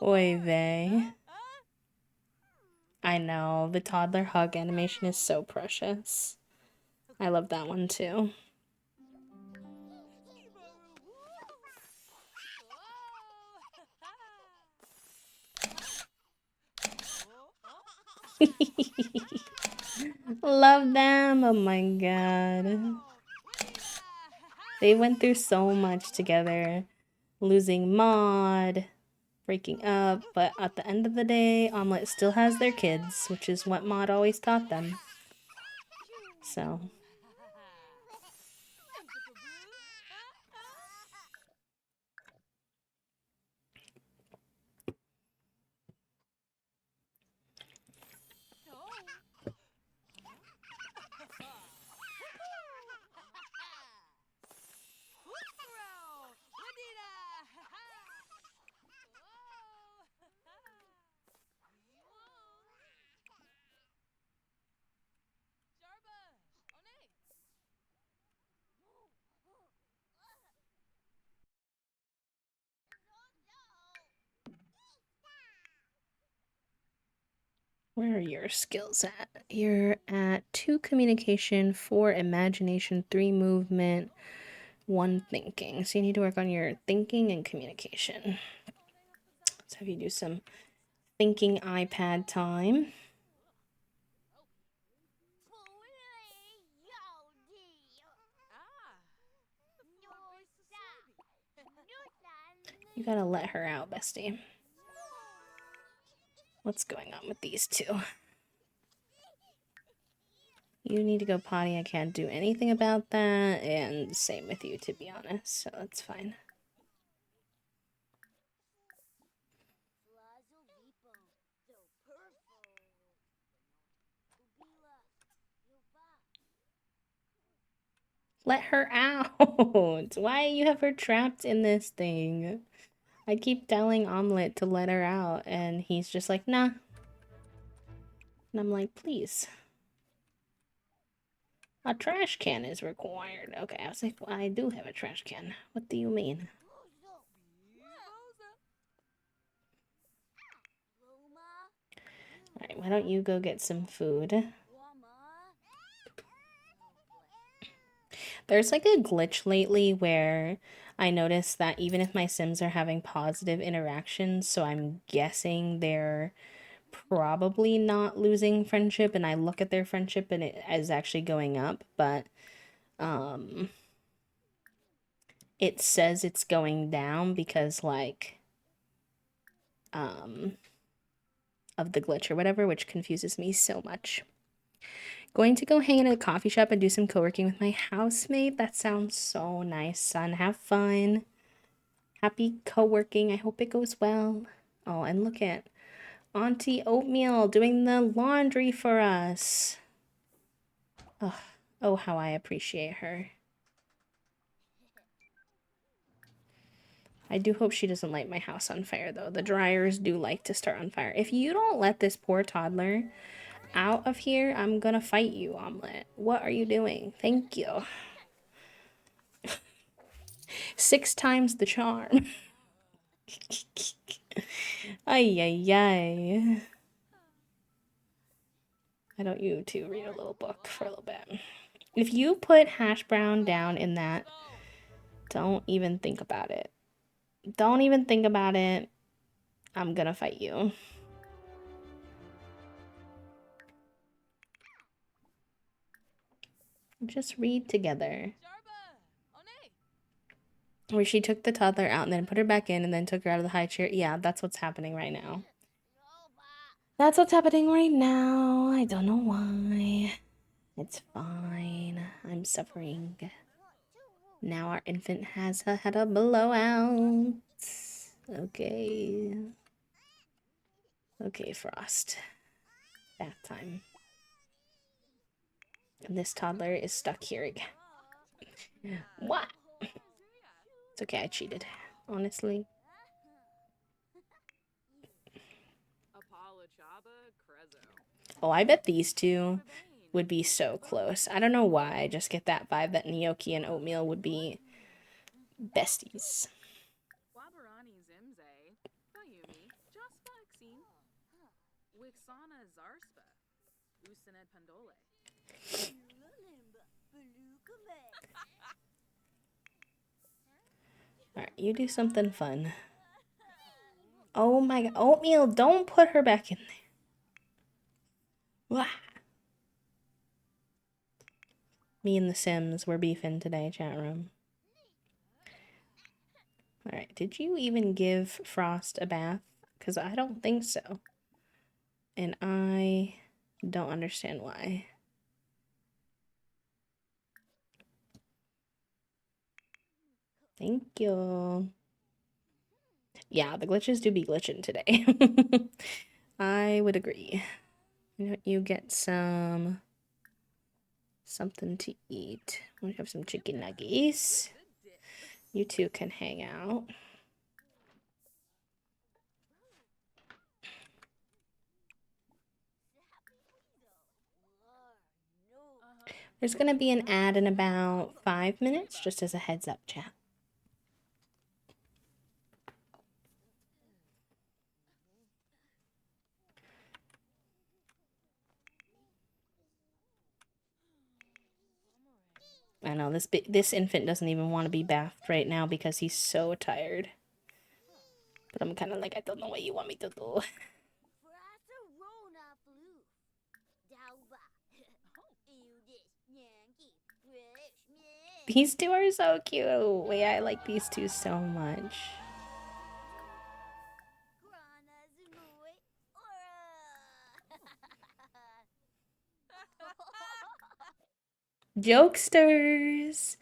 Oy vey. I know, the toddler hug animation is so precious. I love that one too. Love them. Oh my god. They went through so much together. Losing Maud, breaking up, but at the end of the day, Omelet still has their kids, which is what Maud always taught them. So. Where are your skills at? You're at 2 communication, 4 imagination, 3 movement, 1 thinking. So you need to work on your thinking and communication. Let's have you do some thinking iPad time. You gotta let her out, bestie. What's going on with these two? You need to go potty. I can't do anything about that. And same with you, to be honest. So that's fine. Let her out. Why you have her trapped in this thing? I keep telling Omelet to let her out, and he's just like, nah. And I'm like, please. A trash can is required. Okay, I was like, well, I do have a trash can. What do you mean? Alright, why don't you go get some food? There's like a glitch lately where I noticed that even if my Sims are having positive interactions, so I'm guessing they're probably not losing friendship, and I look at their friendship and it is actually going up, but it says it's going down because like of the glitch or whatever, which confuses me so much. Going to go hang in a coffee shop and do some co-working with my housemate. That sounds so nice, son. Have fun. Happy co-working. I hope it goes well. Oh, and look at Auntie Oatmeal doing the laundry for us. Oh, oh, how I appreciate her. I do hope she doesn't light my house on fire, though. The dryers do like to start on fire. If you don't let this poor toddler out of here, I'm gonna fight you, Omelet. What are you doing? Thank you. 6 times the charm. Ay, ay, ay. Why don't you two read a little book for a little bit? If you put hash brown down in that, don't even think about it. Don't even think about it. I'm gonna fight you. Just read together. Where she took the toddler out and then put her back in and then took her out of the high chair. Yeah, that's what's happening right now. That's what's happening right now. I don't know why. It's fine. I'm suffering. Now our infant has had a blowout. Okay. Okay, Frost. Bath time. And this toddler is stuck here again. What? It's okay, I cheated. Honestly. Oh, I bet these two would be so close. I don't know why. I just get that vibe that Gnocchi and Oatmeal would be besties. Alright, you do something fun. Oh my god. Oatmeal, don't put her back in there. Wah. Me and the Sims were beefing today, chat room. Alright, did you even give Frost a bath? Because I don't think so. And I don't understand why. Thank you. Yeah, the glitches do be glitching today. I would agree. You get something to eat. We have some chicken nuggets. You two can hang out. There's gonna be an ad in about 5 minutes, just as a heads up, chat. I know this infant doesn't even want to be bathed right now because he's so tired. But I'm kind of like, I don't know what you want me to do. These two are so cute. Wait, I like these two so much. Jokesters!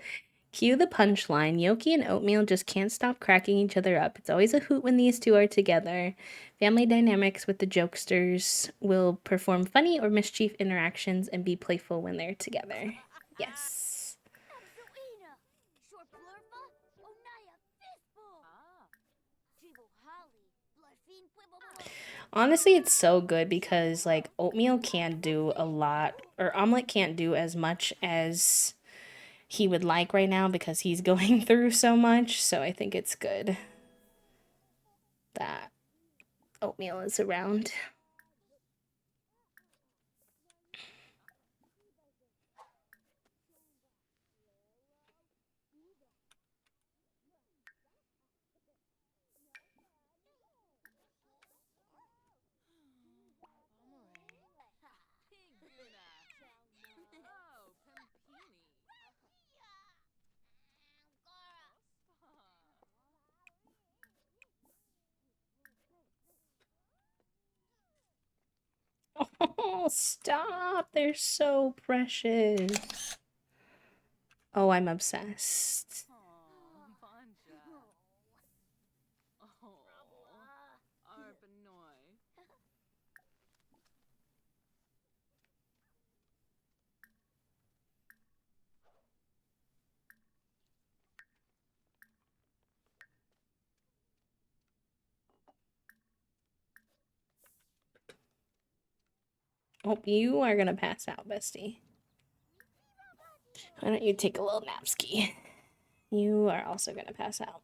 Cue the punchline. Gnocchi and Oatmeal just can't stop cracking each other up. It's always a hoot when these two are together. Family dynamics with the jokesters will perform funny or mischief interactions and be playful when they're together. Yes. Honestly, it's so good because like Oatmeal can't do a lot, or Omelet can't do as much as he would like right now because he's going through so much. So I think it's good that Oatmeal is around. Oh, stop. They're so precious. Oh, I'm obsessed. Hope you are gonna pass out, bestie. Why don't you take a little nap ski? You are also gonna pass out.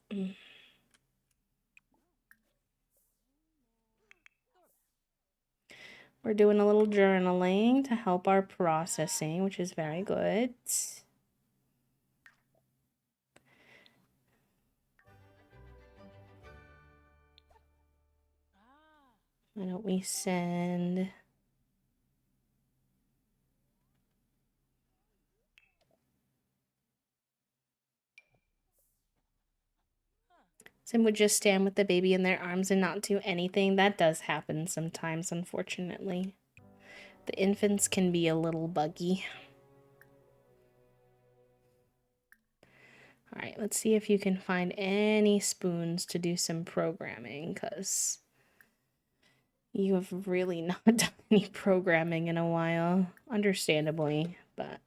We're doing a little journaling to help our processing, which is very good. Why don't we send... Sim would just stand with the baby in their arms and not do anything. That does happen sometimes, unfortunately. The infants can be a little buggy. Alright, let's see if you can find any spoons to do some programming, because you have really not done any programming in a while. Understandably, but...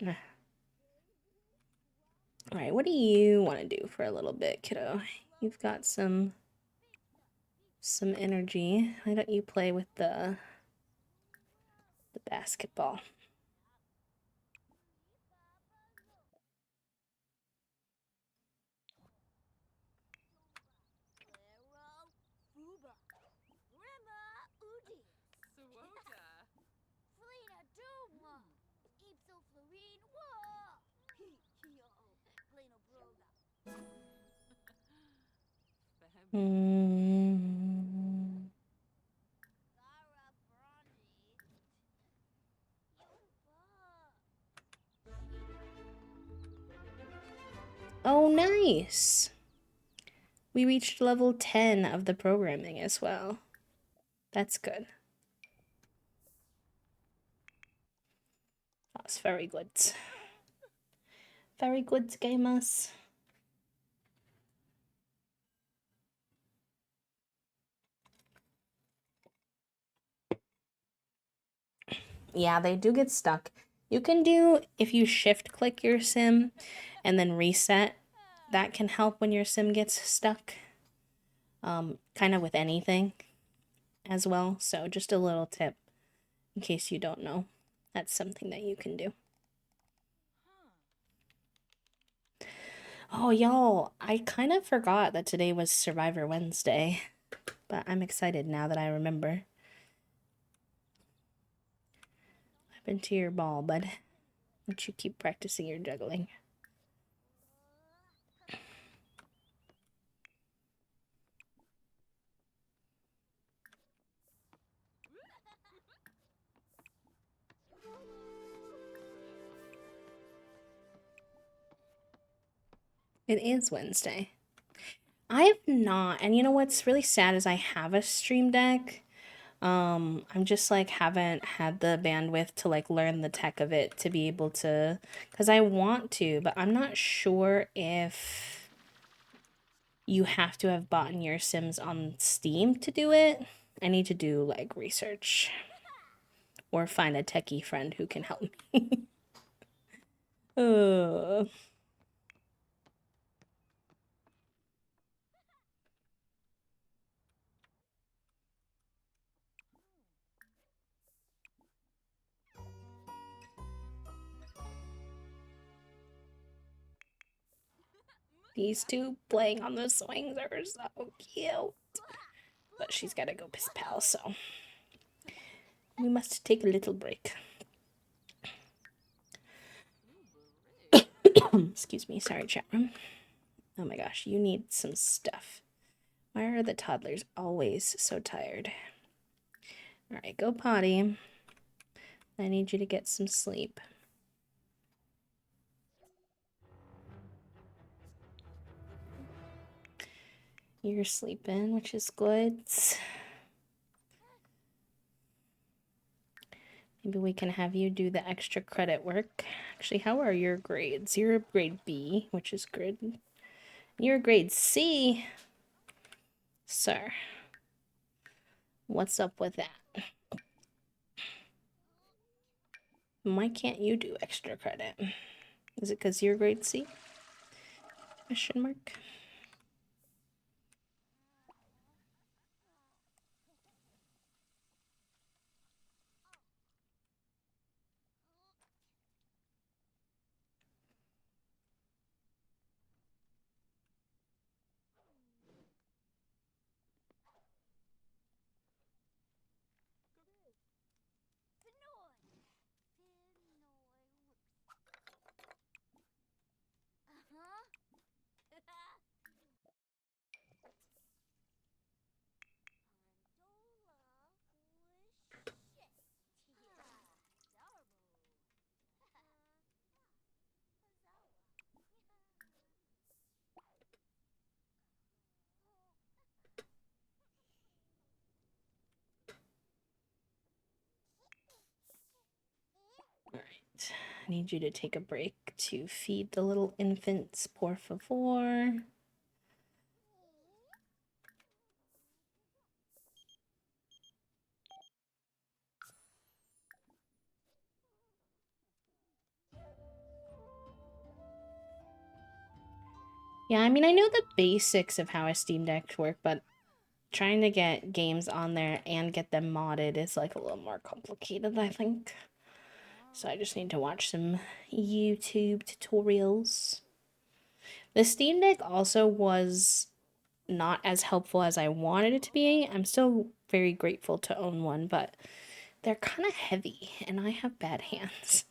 Alright, what do you want to do for a little bit, kiddo? You've got some energy. Why don't you play with the basketball? Oh, nice! We reached level 10 of the programming as well. That's good. That's very good. Very good, gamers. Yeah, they do get stuck. You can do, if you shift click your sim and then reset, that can help when your sim gets stuck. Kind of with anything as well. So just a little tip in case you don't know. That's something that you can do. Oh, y'all, I kind of forgot that today was Survivor Wednesday, but I'm excited now that I remember. I've been to your ball, bud. Why don't you keep practicing your juggling? It is Wednesday. I have not, and you know what's really sad is I have a Stream Deck. I'm just like haven't had the bandwidth to like learn the tech of it to be able to, because I want to, but I'm not sure if you have to have bought your Sims on Steam to do it. I need to do like research or find a techie friend who can help me. These two playing on the swings are so cute. But she's gotta go piss pal, so we must take a little break. Excuse me, sorry, chat room. Oh my gosh, you need some stuff. Why are the toddlers always so tired? Alright, go potty. I need you to get some sleep. You're sleeping, which is good. Maybe we can have you do the extra credit work. Actually, how are your grades? You're a grade B, which is good. You're a grade C, sir. What's up with that? Why can't you do extra credit? Is it because you're grade C? Question mark. Alright, I need you to take a break to feed the little infants, por favor. Yeah, I mean, I know the basics of how a Steam Deck work, but trying to get games on there and get them modded is like a little more complicated, I think. So I just need to watch some YouTube tutorials. The Steam Deck also was not as helpful as I wanted it to be. I'm still very grateful to own one, but they're kind of heavy and I have bad hands.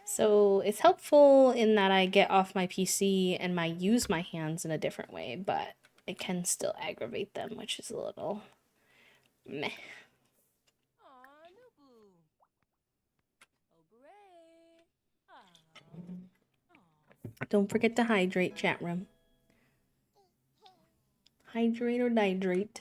So it's helpful in that I get off my PC and I use my hands in a different way, but it can still aggravate them, which is a little meh. Don't forget to hydrate, chat room. Hydrate or nihydrate.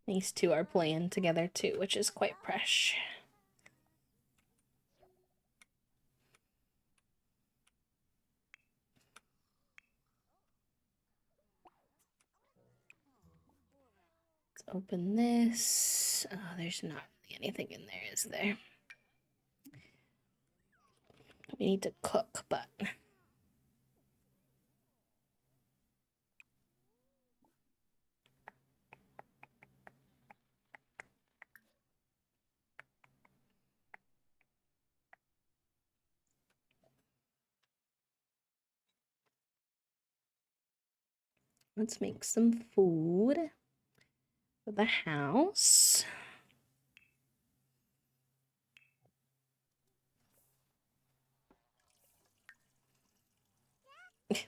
These two are playing together too, which is quite fresh. Let's open this. Oh, there's not really anything in there, is there? We need to cook, but let's make some food for the house.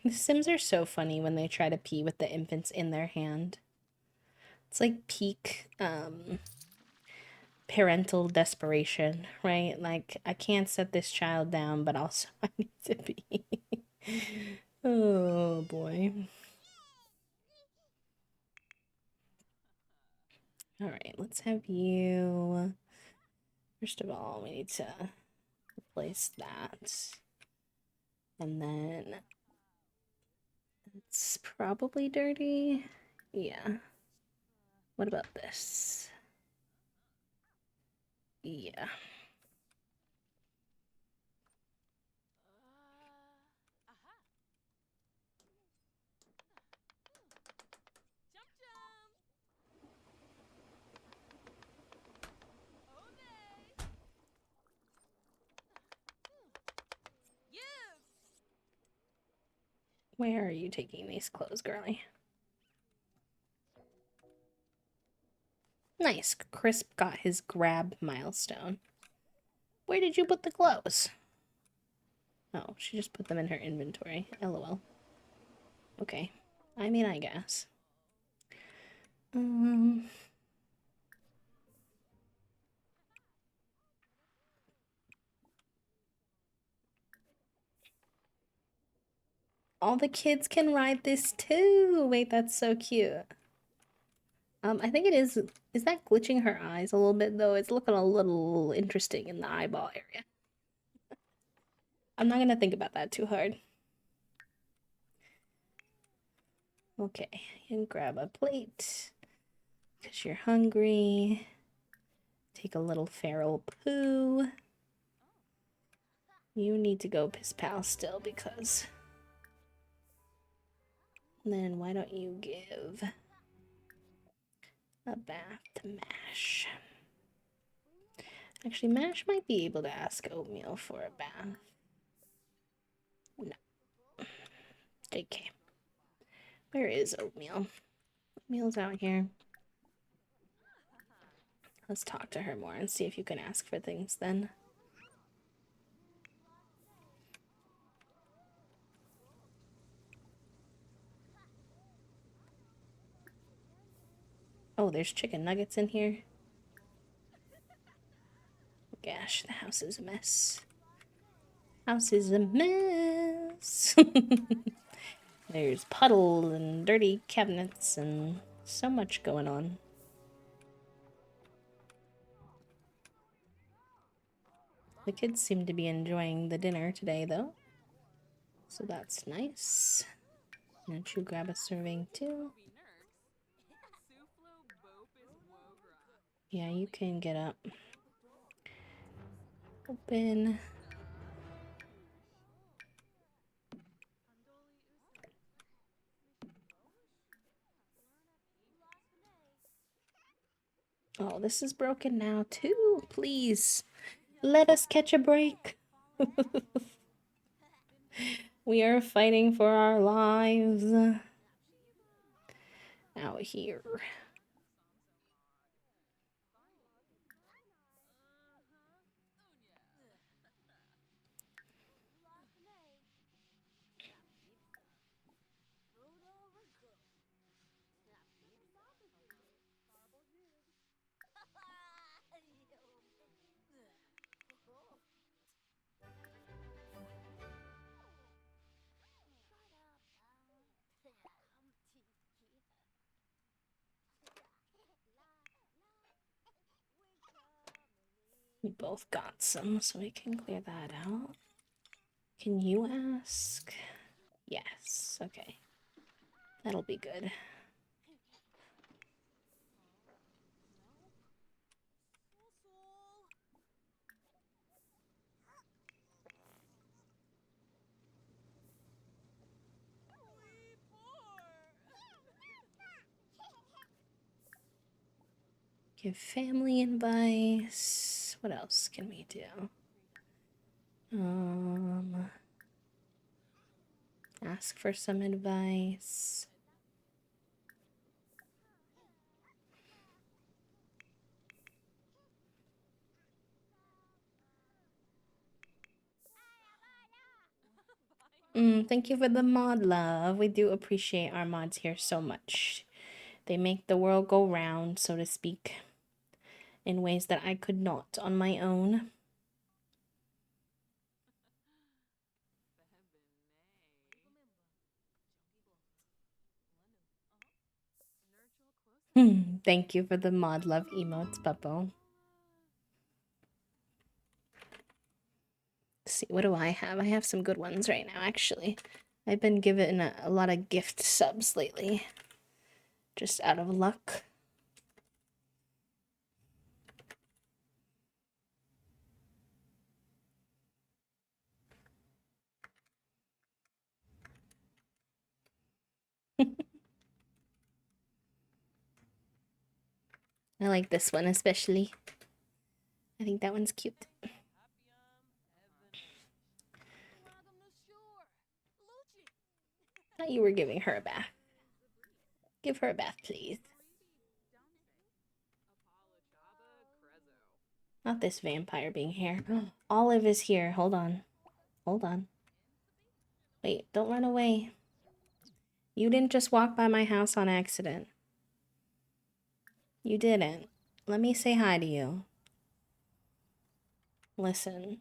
The Sims are so funny when they try to pee with the infants in their hand. It's like peak parental desperation, right? Like, I can't set this child down, but also I need to pee. Oh boy. All right, let's have you. First of all, we need to replace that. And then it's probably dirty. Yeah. What about this? Yeah. Where are you taking these clothes, girly? Nice. Crisp got his grab milestone. Where did you put the clothes? Oh, she just put them in her inventory. LOL. Okay. I mean, I guess. All the kids can ride this too. Wait, that's so cute. I think it is. Is that glitching her eyes a little bit though? It's looking a little interesting in the eyeball area. I'm not gonna think about that too hard. Okay, you can grab a plate because you're hungry. Take a little feral poo. You need to go piss pal still because. And then why don't you give a bath to Mash? Actually, Mash might be able to ask Oatmeal for a bath. No. JK. Where is Oatmeal? Oatmeal's out here. Let's talk to her more and see if you can ask for things then. Oh, there's chicken nuggets in here. Gosh, the house is a mess. House is a mess. There's puddles and dirty cabinets and so much going on. The kids seem to be enjoying the dinner today, though. So that's nice. Why don't you grab a serving, too? Yeah, you can get up. Open. Oh, this is broken now, too. Please, let us catch a break. We are fighting for our lives out here. We both got some, so we can clear that out. Can you ask? Yes, okay. That'll be good. Give family advice. What else can we do? Ask for some advice. Thank you for the mod, love. We do appreciate our mods here so much. They make the world go round, so to speak, in ways that I could not on my own. Thank you for the mod love emotes, Bubbo. Let's see, what do I have? I have some good ones right now, actually. I've been given a lot of gift subs lately. Just out of luck. I like this one especially. I think that one's cute. Thought you were giving her a bath. Give her a bath, please. Not this vampire being here. Olive is here. Hold on. Hold on. Wait, don't run away. You didn't just walk by my house on accident. You didn't. Let me say hi to you. Listen.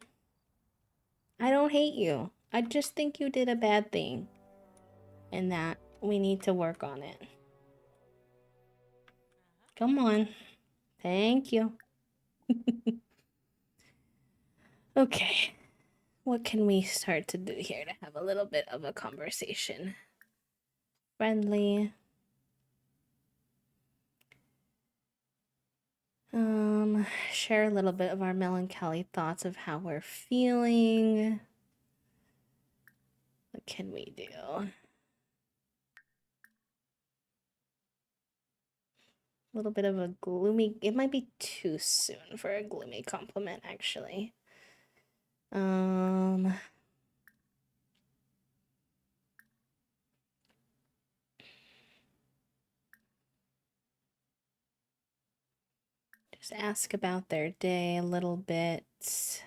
I don't hate you. I just think you did a bad thing. And that we need to work on it. Come on. Thank you. Okay. What can we start to do here to have a little bit of a conversation? Friendly. Share a little bit of our melancholy thoughts of how we're feeling. What can we do? A little bit of a gloomy, it might be too soon for a gloomy compliment, actually. Just ask about their day a little bit.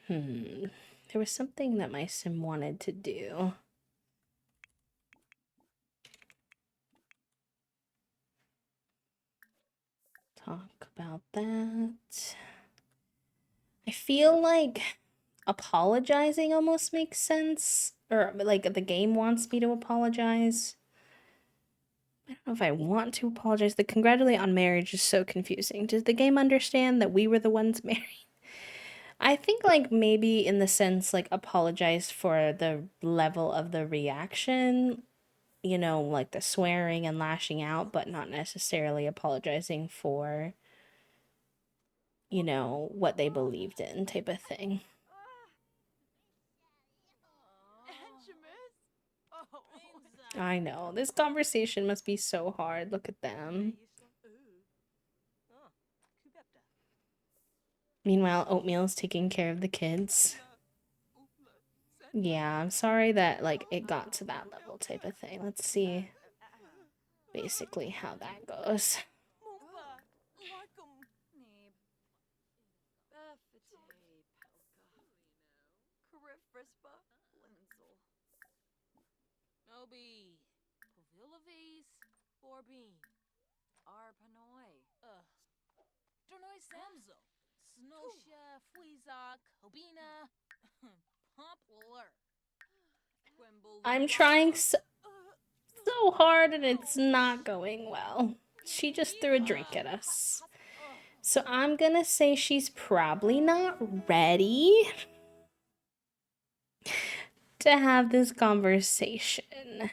There was something that my sim wanted to do. Talk about that. I feel like apologizing almost makes sense. Or, like, the game wants me to apologize. I don't know if I want to apologize. The congratulate on marriage is so confusing. Does the game understand that we were the ones married? I think, like, maybe in the sense, like, apologize for the level of the reaction, you know, like the swearing and lashing out, but not necessarily apologizing for, you know, what they believed in type of thing. I know. This conversation must be so hard. Look at them. Meanwhile, Oatmeal's taking care of the kids. Yeah, I'm sorry that, like, it got to that level type of thing. Let's see basically how that goes. I'm trying so hard and it's not going well. She just threw a drink at us. So I'm gonna say she's probably not ready to have this conversation.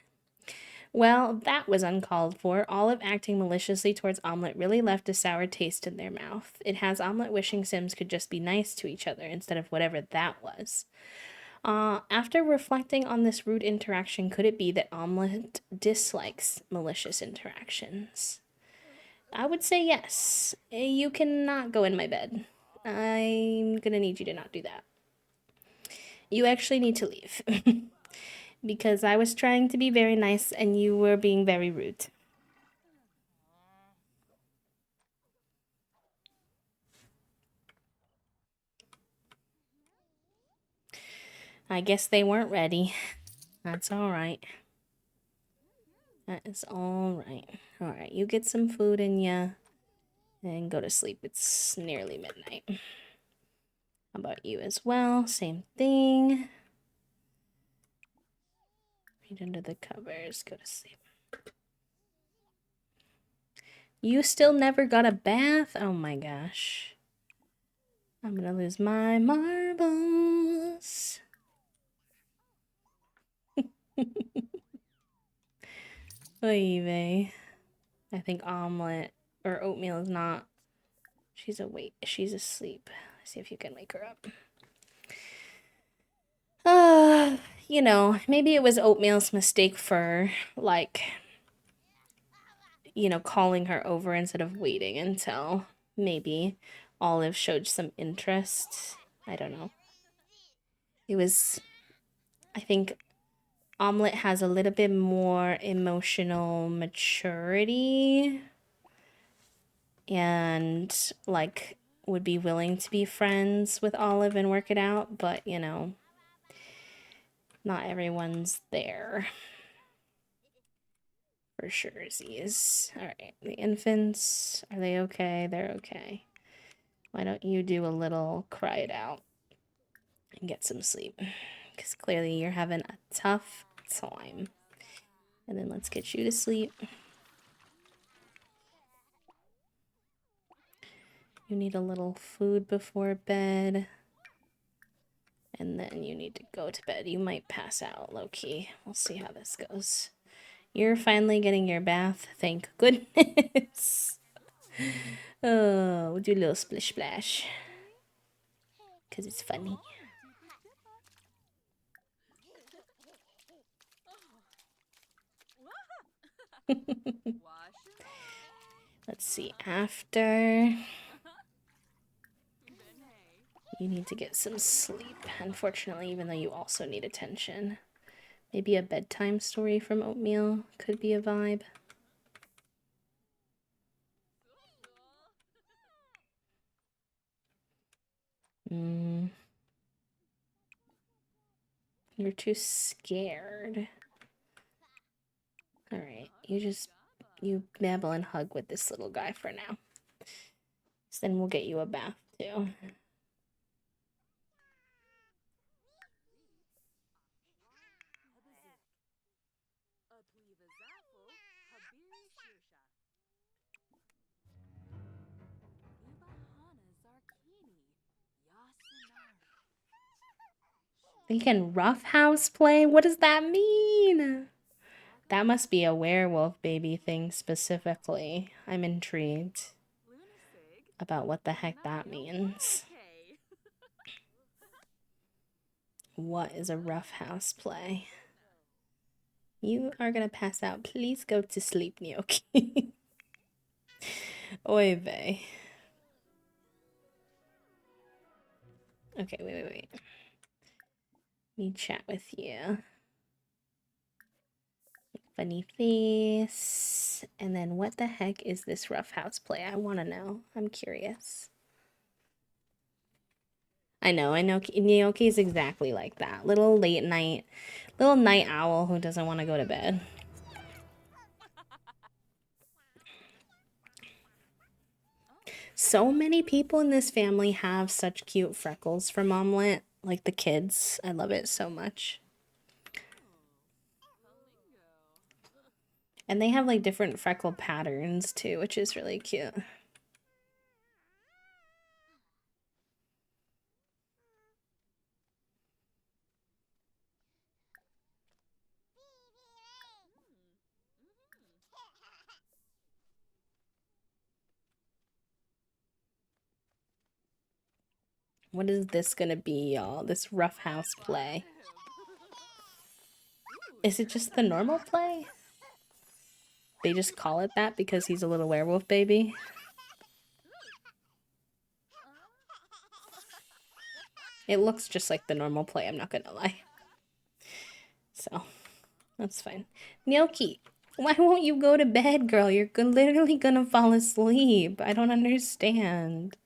Well, that was uncalled for. Olive acting maliciously towards Omelette really left a sour taste in their mouth. It has Omelette wishing Sims could just be nice to each other instead of whatever that was. After reflecting on this rude interaction, could it be that Omelette dislikes malicious interactions? I would say yes. You cannot go in my bed. I'm gonna need you to not do that. You actually need to leave. Because I was trying to be very nice and you were being very rude. I guess they weren't ready. That's alright. That is alright. Alright, you get some food in ya and go to sleep. It's nearly midnight. How about you as well? Same thing. Read under the covers, go to sleep. You still never got a bath? Oh my gosh. I'm gonna lose my marbles. Oy vey. I think Omelette or Oatmeal is not. She's awake. She's asleep. Let's see if you can wake her up. You know, maybe it was Oatmeal's mistake for, like, you know, calling her over instead of waiting until maybe Olive showed some interest. I don't know. It was, I think, Omelette has a little bit more emotional maturity and like would be willing to be friends with Olive and work it out, but you know, not everyone's there. For sure, Z's. Alright, the infants, are they okay? They're okay. Why don't you do a little cry it out and get some sleep? Because clearly you're having a tough time. And then let's get you to sleep. You need a little food before bed. And then you need to go to bed. You might pass out, low-key. We'll see how this goes. You're finally getting your bath. Thank goodness. Oh, we'll do a little splish splash. Because it's funny. Let's see. After... You need to get some sleep, unfortunately, even though you also need attention. Maybe a bedtime story from Oatmeal could be a vibe. You're too scared. Alright, you babble and hug with this little guy for now. So then we'll get you a bath too. You can roughhouse play? What does that mean? That must be a werewolf baby thing specifically. I'm intrigued about what the heck that means. What is a roughhouse play? You are gonna pass out. Please go to sleep, Gnocchi. Oy vey. Okay, wait. Let me chat with you. Funny face. And then what the heck is this roughhouse play? I want to know. I'm curious. I know. Gnocchi is exactly like that. Little night owl who doesn't want to go to bed. So many people in this family have such cute freckles from Omelette. Like the kids. I love it so much. And they have like different freckle patterns too, which is really cute. What is this gonna be, y'all? This roughhouse play. Is it just the normal play? They just call it that because he's a little werewolf baby? It looks just like the normal play, I'm not gonna lie. So, that's fine. Gnocchi, why won't you go to bed, girl? You're literally gonna fall asleep. I don't understand.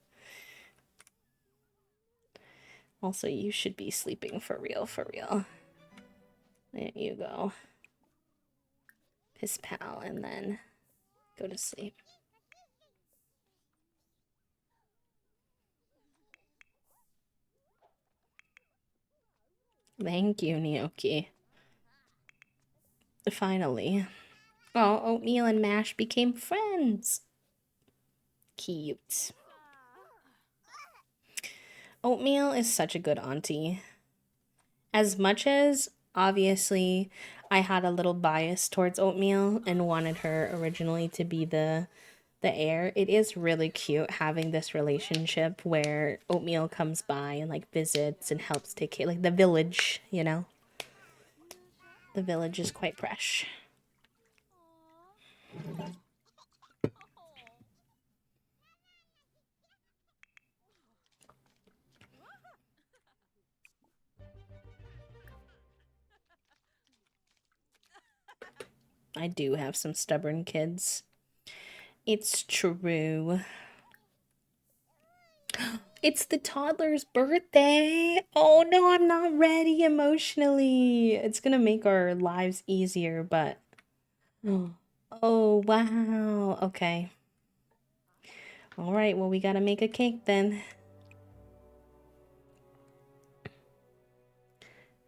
Also, you should be sleeping for real, for real. There you go. Piss pal, and then go to sleep. Thank you, Gnocchi. Finally. Oh, Oatmeal and Mash became friends. Cute. Oatmeal is such a good auntie. As much as, obviously, I had a little bias towards Oatmeal and wanted her originally to be the heir, it is really cute having this relationship where Oatmeal comes by and like visits and helps take care, like the village, you know? The village is quite fresh. I do have some stubborn kids. It's true. It's the toddler's birthday. Oh no, I'm not ready emotionally. It's gonna make our lives easier, but oh wow. Okay. All right, well, we gotta make a cake then.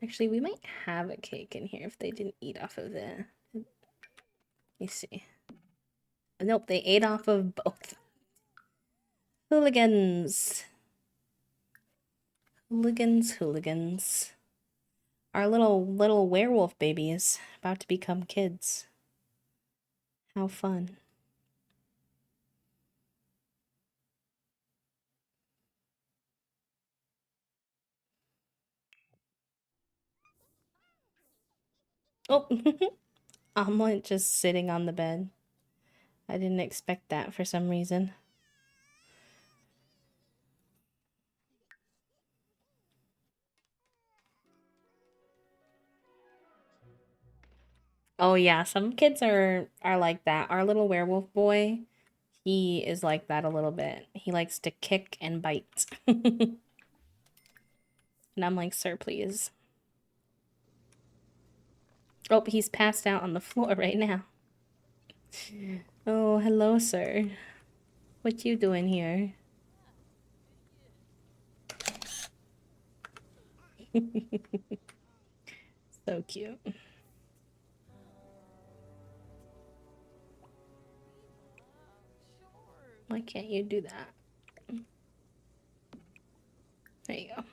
Actually, we might have a cake in here if they didn't eat off of the. Let me see. Nope, they ate off of both. Hooligans. Hooligans. Our little werewolf baby is about to become kids. How fun. Oh, Omelet just sitting on the bed. I didn't expect that for some reason. Oh yeah, some kids are like that. Our little werewolf boy, he is like that a little bit. He likes to kick and bite. And I'm like, "Sir, please." Oh, he's passed out on the floor right now. Oh, hello, sir. What you doing here? So cute. Why can't you do that? There you go.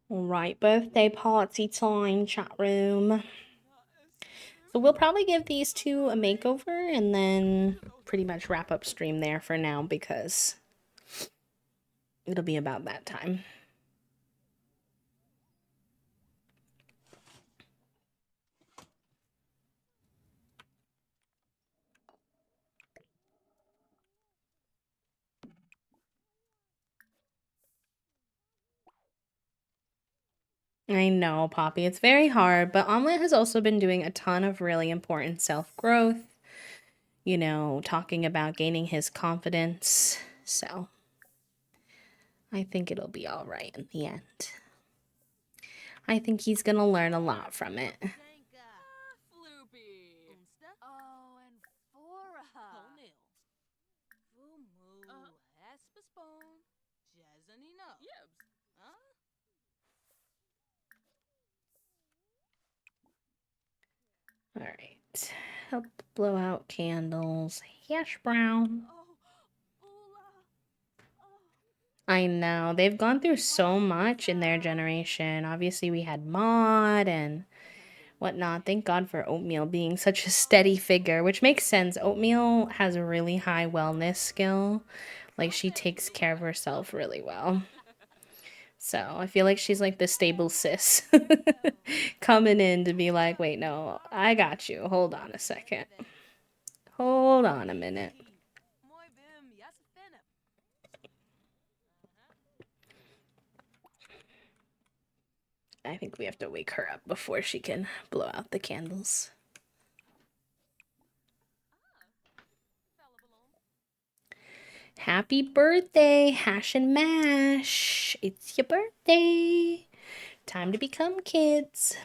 Alright, birthday party time, chat room. So we'll probably give these two a makeover and then pretty much wrap up stream there for now because it'll be about that time. I know, Poppy. It's very hard, but Omelet has also been doing a ton of really important self-growth, you know, talking about gaining his confidence. So I think it'll be all right in the end. I think he's gonna learn a lot from it. All right. Help blow out candles. Hash brown. I know. They've gone through so much in their generation. Obviously, we had Maud and whatnot. Thank God for Oatmeal being such a steady figure, which makes sense. Oatmeal has a really high wellness skill. Like, she takes care of herself really well. So, I feel like she's like the stable sis coming in to be like, wait, no, I got you. Hold on a second. Hold on a minute. I think we have to wake her up before she can blow out the candles. Happy birthday, Hash and Mash. It's your birthday. Time to become kids.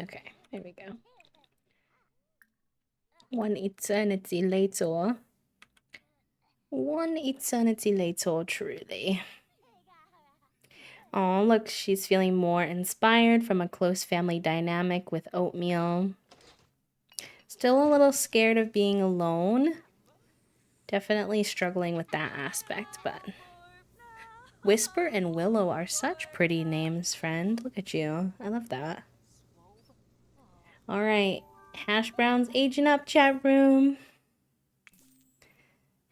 Okay, there we go. One eternity later. One eternity later, truly. Oh, look, she's feeling more inspired from a close family dynamic with oatmeal. Still a little scared of being alone. Definitely struggling with that aspect, but... Whisper and Willow are such pretty names, friend. Look at you. I love that. Alright. Hash Brown's aging up, chat room.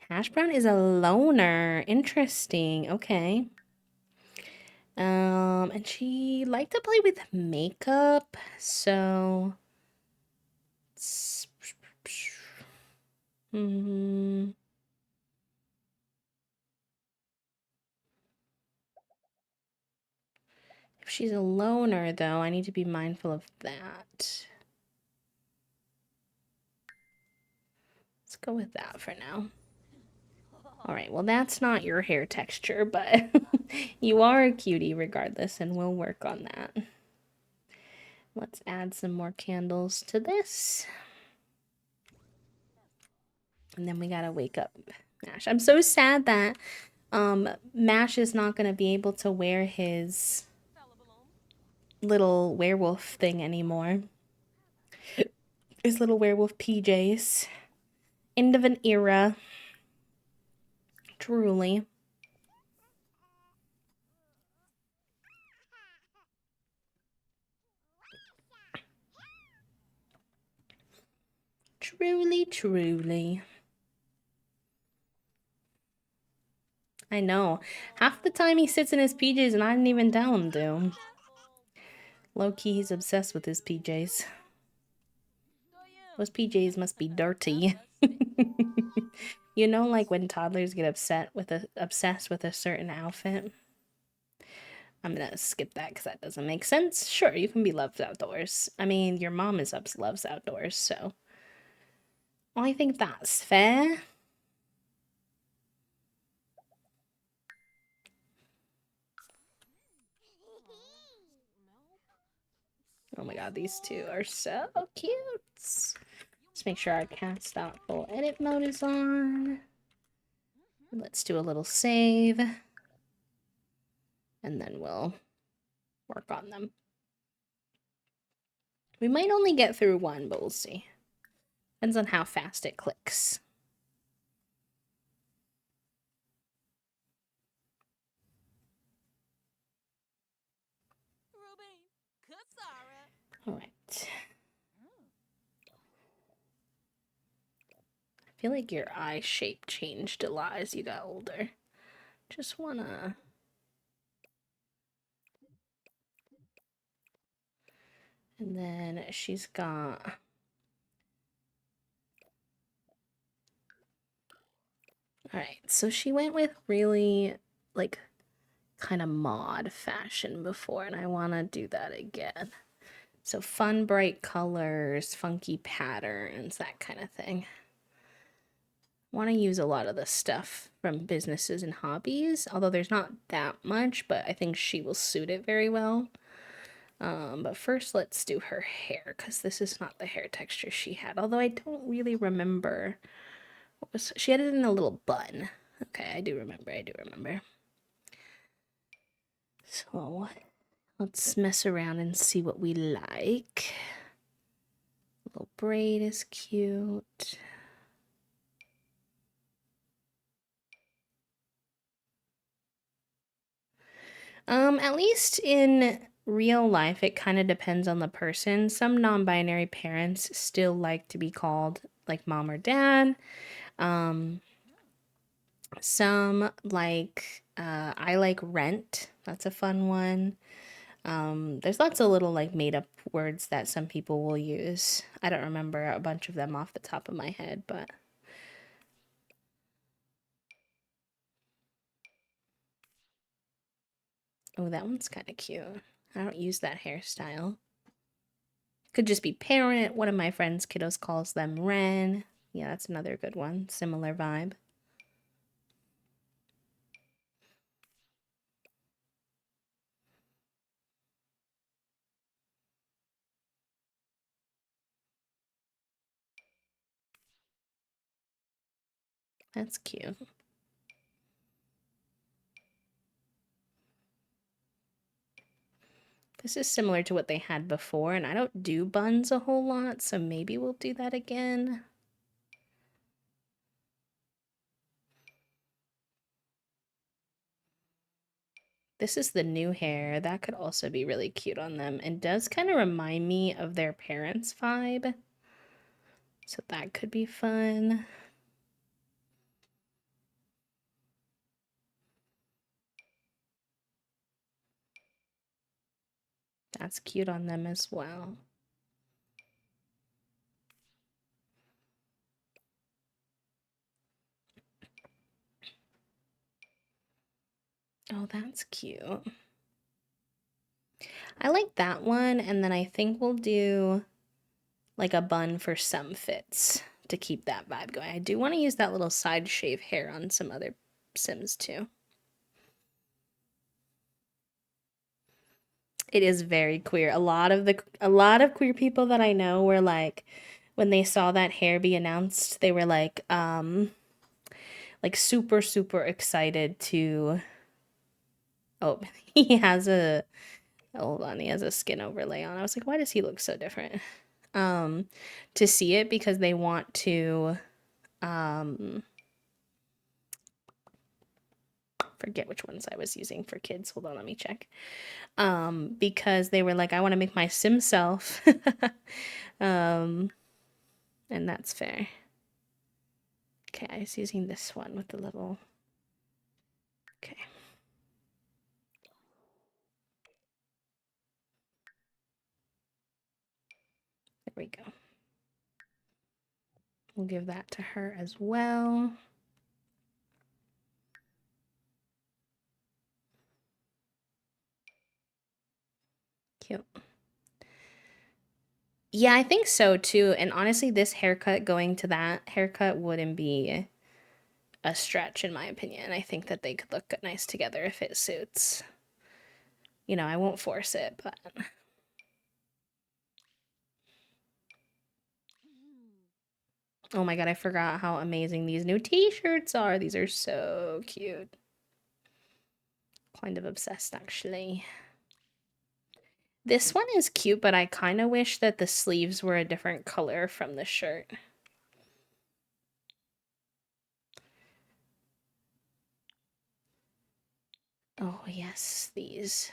Hash Brown is a loner. Interesting. Okay. And she liked to play with makeup, so... Hmm. If she's a loner, though, I need to be mindful of that. Let's go with that for now. Alright, well that's not your hair texture, but you are a cutie regardless, and we'll work on that. Let's add some more candles to this. And then we gotta wake up Mash. I'm so sad that Mash is not gonna be able to wear his little werewolf thing anymore. His little werewolf PJs. End of an era. Truly. Truly, truly. I know. Half the time he sits in his PJs and I didn't even tell him to. Low-key, he's obsessed with his PJs. Those PJs must be dirty. You know, like when toddlers get obsessed with a certain outfit? I'm gonna skip that because that doesn't make sense. Sure, you can be loved outdoors. I mean, your mom loves outdoors, so... I think that's fair. Oh my god, these two are so cute. Let's make sure our cast out full edit mode is on. Let's do a little save. And then we'll work on them. We might only get through one, but we'll see. Depends on how fast it clicks. Alright. I feel like your eye shape changed a lot as you got older. Just wanna... And then she's got... Alright, so she went with really, like, kind of mod fashion before, and I want to do that again. So fun, bright colors, funky patterns, that kind of thing. Want to use a lot of the stuff from businesses and hobbies, although there's not that much, but I think she will suit it very well. But first let's do her hair, because this is not the hair texture she had, although I don't really remember. She had it in a little bun. Okay, I do remember. So let's mess around and see what we like. Little braid is cute. At least in real life, it kind of depends on the person. Some non-binary parents still like to be called like mom or dad. Some like, I like rent. That's a fun one. There's lots of little like made up words that some people will use. I don't remember a bunch of them off the top of my head, but... Oh, that one's kind of cute. I don't use that hairstyle. Could just be parent. One of my friends' kiddos calls them Ren. Yeah, that's another good one. Similar vibe. That's cute. This is similar to what they had before, and I don't do buns a whole lot, so maybe we'll do that again. This is the new hair. That could also be really cute on them and does kind of remind me of their parents' vibe. So that could be fun. That's cute on them as well. Oh, that's cute. I like that one, and then I think we'll do like a bun for some fits to keep that vibe going. I do want to use that little side shave hair on some other Sims too. It is very queer. A lot of queer people that I know were like when they saw that hair be announced, they were like super super excited to. Oh, he has a hold on, he has a skin overlay on. I was like, why does he look so different? To see it because they want to forget which ones I was using for kids. Hold on, let me check. Because they were like, I want to make my sim self. And that's fair. Okay, I was using this one with the little. Okay. There we go. We'll give that to her as well. Cute. Yeah, I think so too. And honestly, this haircut going to that haircut wouldn't be a stretch in my opinion. I think that they could look nice together if it suits. You know, I won't force it, but oh my god, I forgot how amazing these new t-shirts are. These are so cute. Kind of obsessed actually. This one is cute, but I kind of wish that the sleeves were a different color from the shirt. Oh, yes, these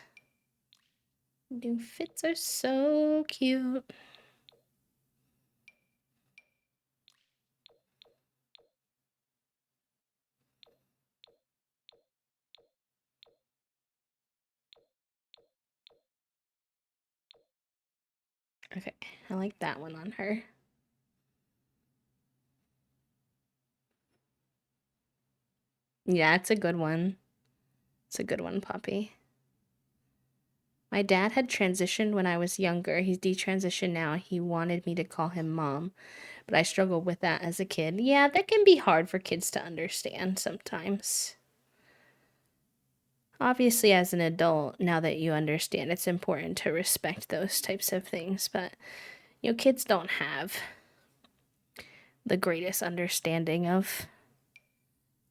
new fits are so cute. Okay, I like that one on her. Yeah, it's a good one. It's a good one, Poppy. My dad had transitioned when I was younger. He's detransitioned now. He wanted me to call him mom, but I struggled with that as a kid. Yeah, that can be hard for kids to understand sometimes. Obviously, as an adult, now that you understand, it's important to respect those types of things, but you know, kids don't have the greatest understanding of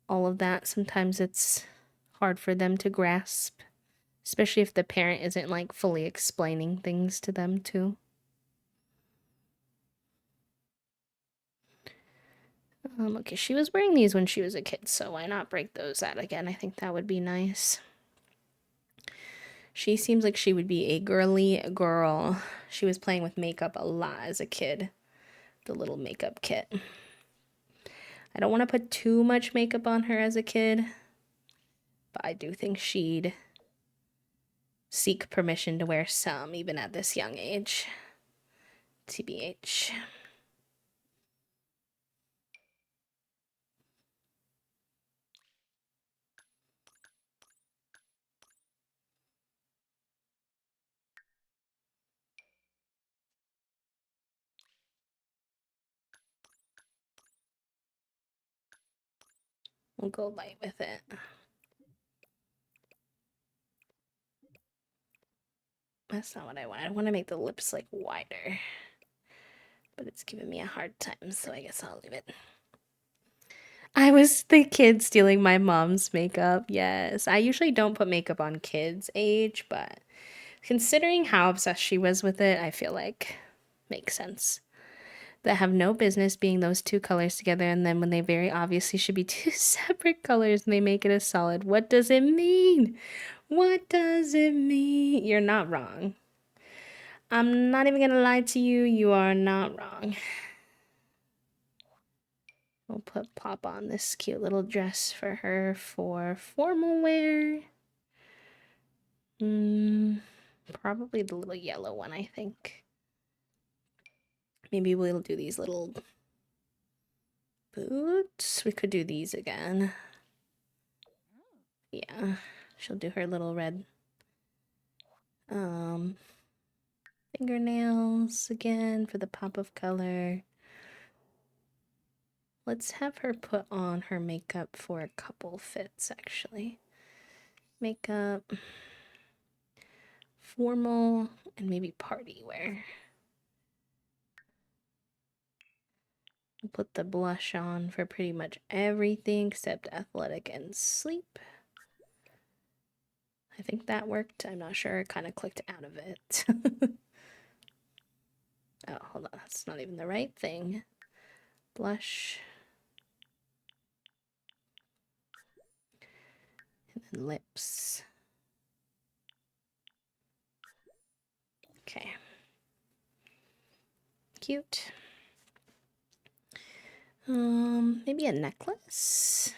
all of that. Sometimes it's hard for them to grasp, especially if the parent isn't like fully explaining things to them too. Okay, she was wearing these when she was a kid, so why not break those out again? I think that would be nice. She seems like she would be a girly girl. She was playing with makeup a lot as a kid. The little makeup kit. I don't want to put too much makeup on her as a kid, but I do think she'd seek permission to wear some, even at this young age. TBH. We'll go light with it. That's not what I want. I want to make the lips like wider. But it's giving me a hard time, so I guess I'll leave it. I was the kid stealing my mom's makeup. Yes. I usually don't put makeup on kids' age, but Considering how obsessed she was with it, I feel like makes sense. That have no business being those two colors together, and then when they very obviously should be two separate colors and they make it a solid. What does it mean? What does it mean? You're not wrong. I'm not even gonna lie to you, you are not wrong. We'll put Pop on this cute little dress for her for formal wear. Probably the little yellow one, I think. Maybe we'll do these little boots. We could do these again. Yeah, she'll do her little red fingernails again for the pop of color. Let's have her put on her makeup for a couple fits, actually. Makeup, formal, and maybe party wear. I'll put the blush on for pretty much everything except athletic and sleep. I think that worked. I'm not sure. It kind of clicked out of it. Oh, hold on. That's not even the right thing. Blush. And then lips. Okay. Cute. Maybe a necklace?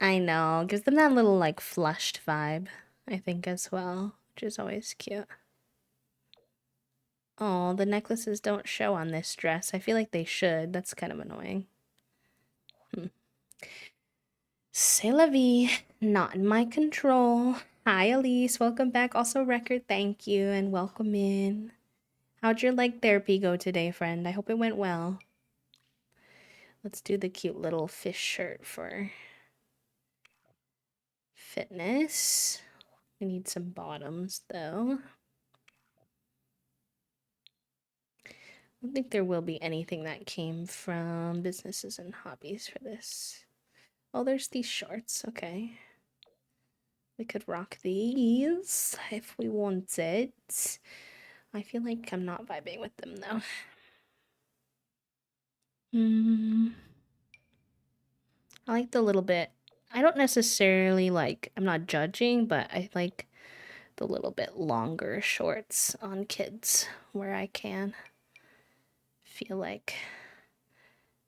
I know. Gives them that little, like, flushed vibe, I think, as well, which is always cute. Oh, the necklaces don't show on this dress. I feel like they should. That's kind of annoying. C'est la vie. Not in my control. Hi, Elise. Welcome back. Also, Record, thank you, and welcome in. How'd your leg therapy go today, friend? I hope it went well. Let's do the cute little fish shirt for fitness. We need some bottoms, though. I don't think there will be anything that came from businesses and hobbies for this. Oh, there's these shorts. Okay. We could rock these if we wanted. I feel like I'm not vibing with them, though. I like the little bit. I don't necessarily like, I'm not judging, but I like the little bit longer shorts on kids where I can. Feel like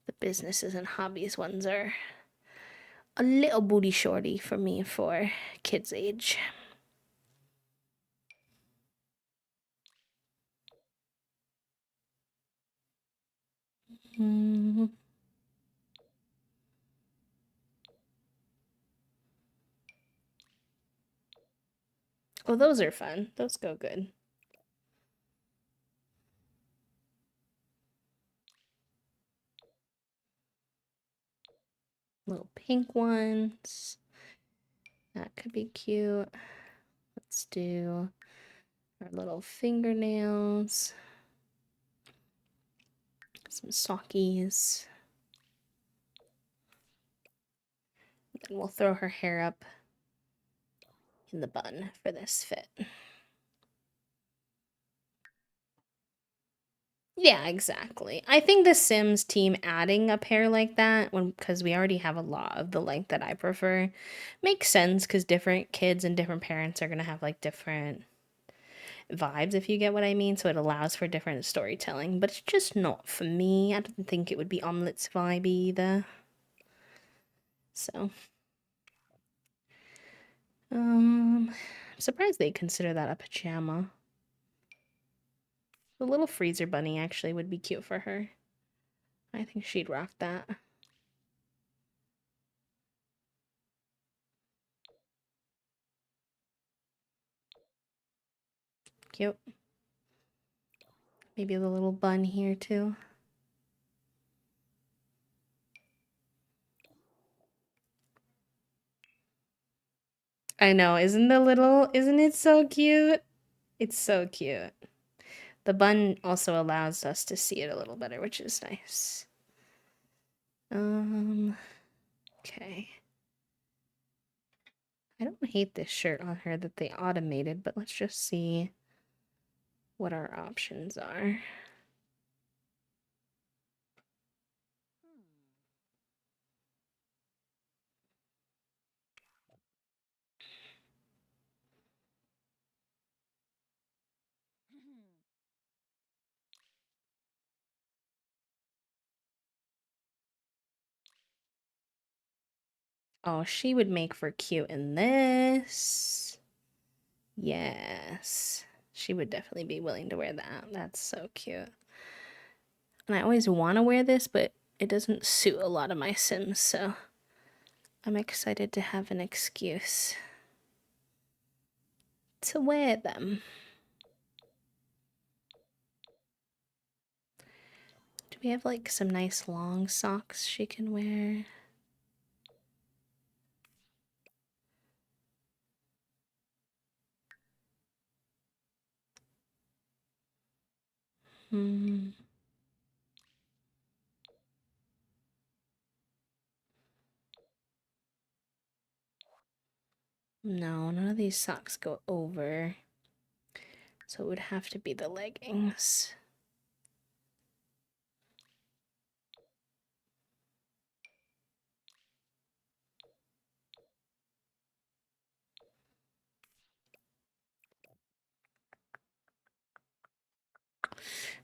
the businesses and hobbies ones are a little booty shorty for me for kids' age. Oh, those are fun. Those go good. Little pink ones. That could be cute. Let's do our little fingernails. Some sockies. And we'll throw her hair up in the bun for this fit. Yeah, exactly. I think the Sims team adding a pair like that, because we already have a lot of the length that I prefer, makes sense because different kids and different parents are gonna have like different vibes, if you get what I mean. So it allows for different storytelling, but it's just not for me. I don't think it would be Omelet's vibe either. So, I'm surprised they consider that a pajama. The little freezer bunny actually would be cute for her. I think she'd rock that. Cute. Maybe the little bun here too. I know, isn't it so cute? It's so cute. The bun also allows us to see it a little better, which is nice. Okay. I don't hate this shirt on her that they automated, but let's just see what our options are. Oh, she would make for cute in this. Yes. She would definitely be willing to wear that. That's so cute. And I always want to wear this, but it doesn't suit a lot of my Sims, so I'm excited to have an excuse to wear them. Do we have like some nice long socks she can wear? Hmm. No, none of these socks go over. So it would have to be the leggings.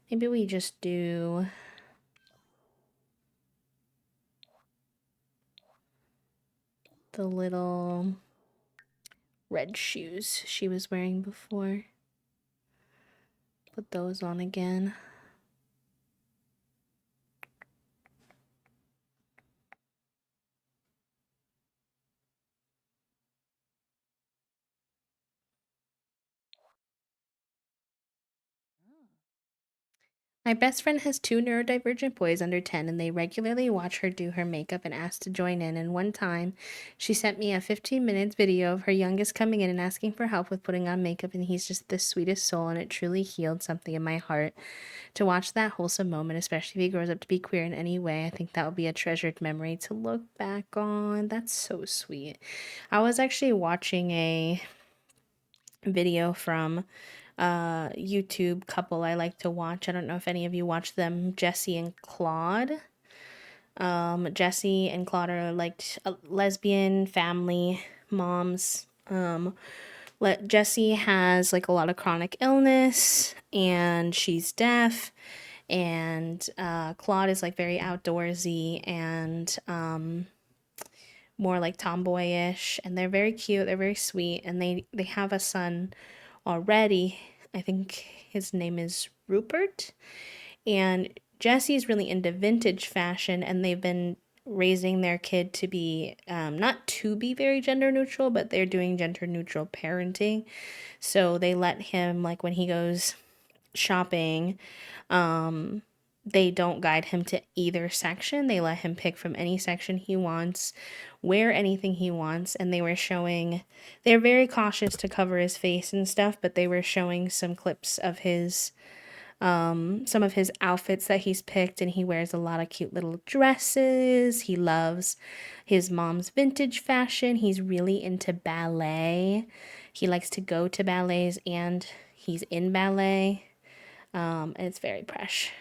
Maybe we just do the little red shoes she was wearing before. Put those on again. My best friend has two neurodivergent boys under 10, and they regularly watch her do her makeup and ask to join in. And one time, she sent me a 15 minutes video of her youngest coming in and asking for help with putting on makeup, and he's just the sweetest soul, and it truly healed something in my heart to watch that wholesome moment, especially if he grows up to be queer in any way. I think that will be a treasured memory to look back on. That's so sweet. I was actually watching a video from YouTube couple I like to watch. I don't know if any of you watch them, Jesse and Claude. Jesse and Claude are like a lesbian family moms. Jesse has like a lot of chronic illness and she's deaf. And Claude is like very outdoorsy and more like tomboyish. And they're very cute. They're very sweet. And they have a son already. I think his name is Rupert. And Jesse's really into vintage fashion, and they've been raising their kid to be not to be very gender neutral, but they're doing gender neutral parenting. So they let him, like when he goes shopping, they don't guide him to either section. They let him pick from any section he wants, wear anything he wants, and they're very cautious to cover his face and stuff, but they were showing some clips of some of his outfits that he's picked, and he wears a lot of cute little dresses. He loves his mom's vintage fashion. He's really into ballet. He likes to go to ballets, and he's in ballet. And it's very fresh.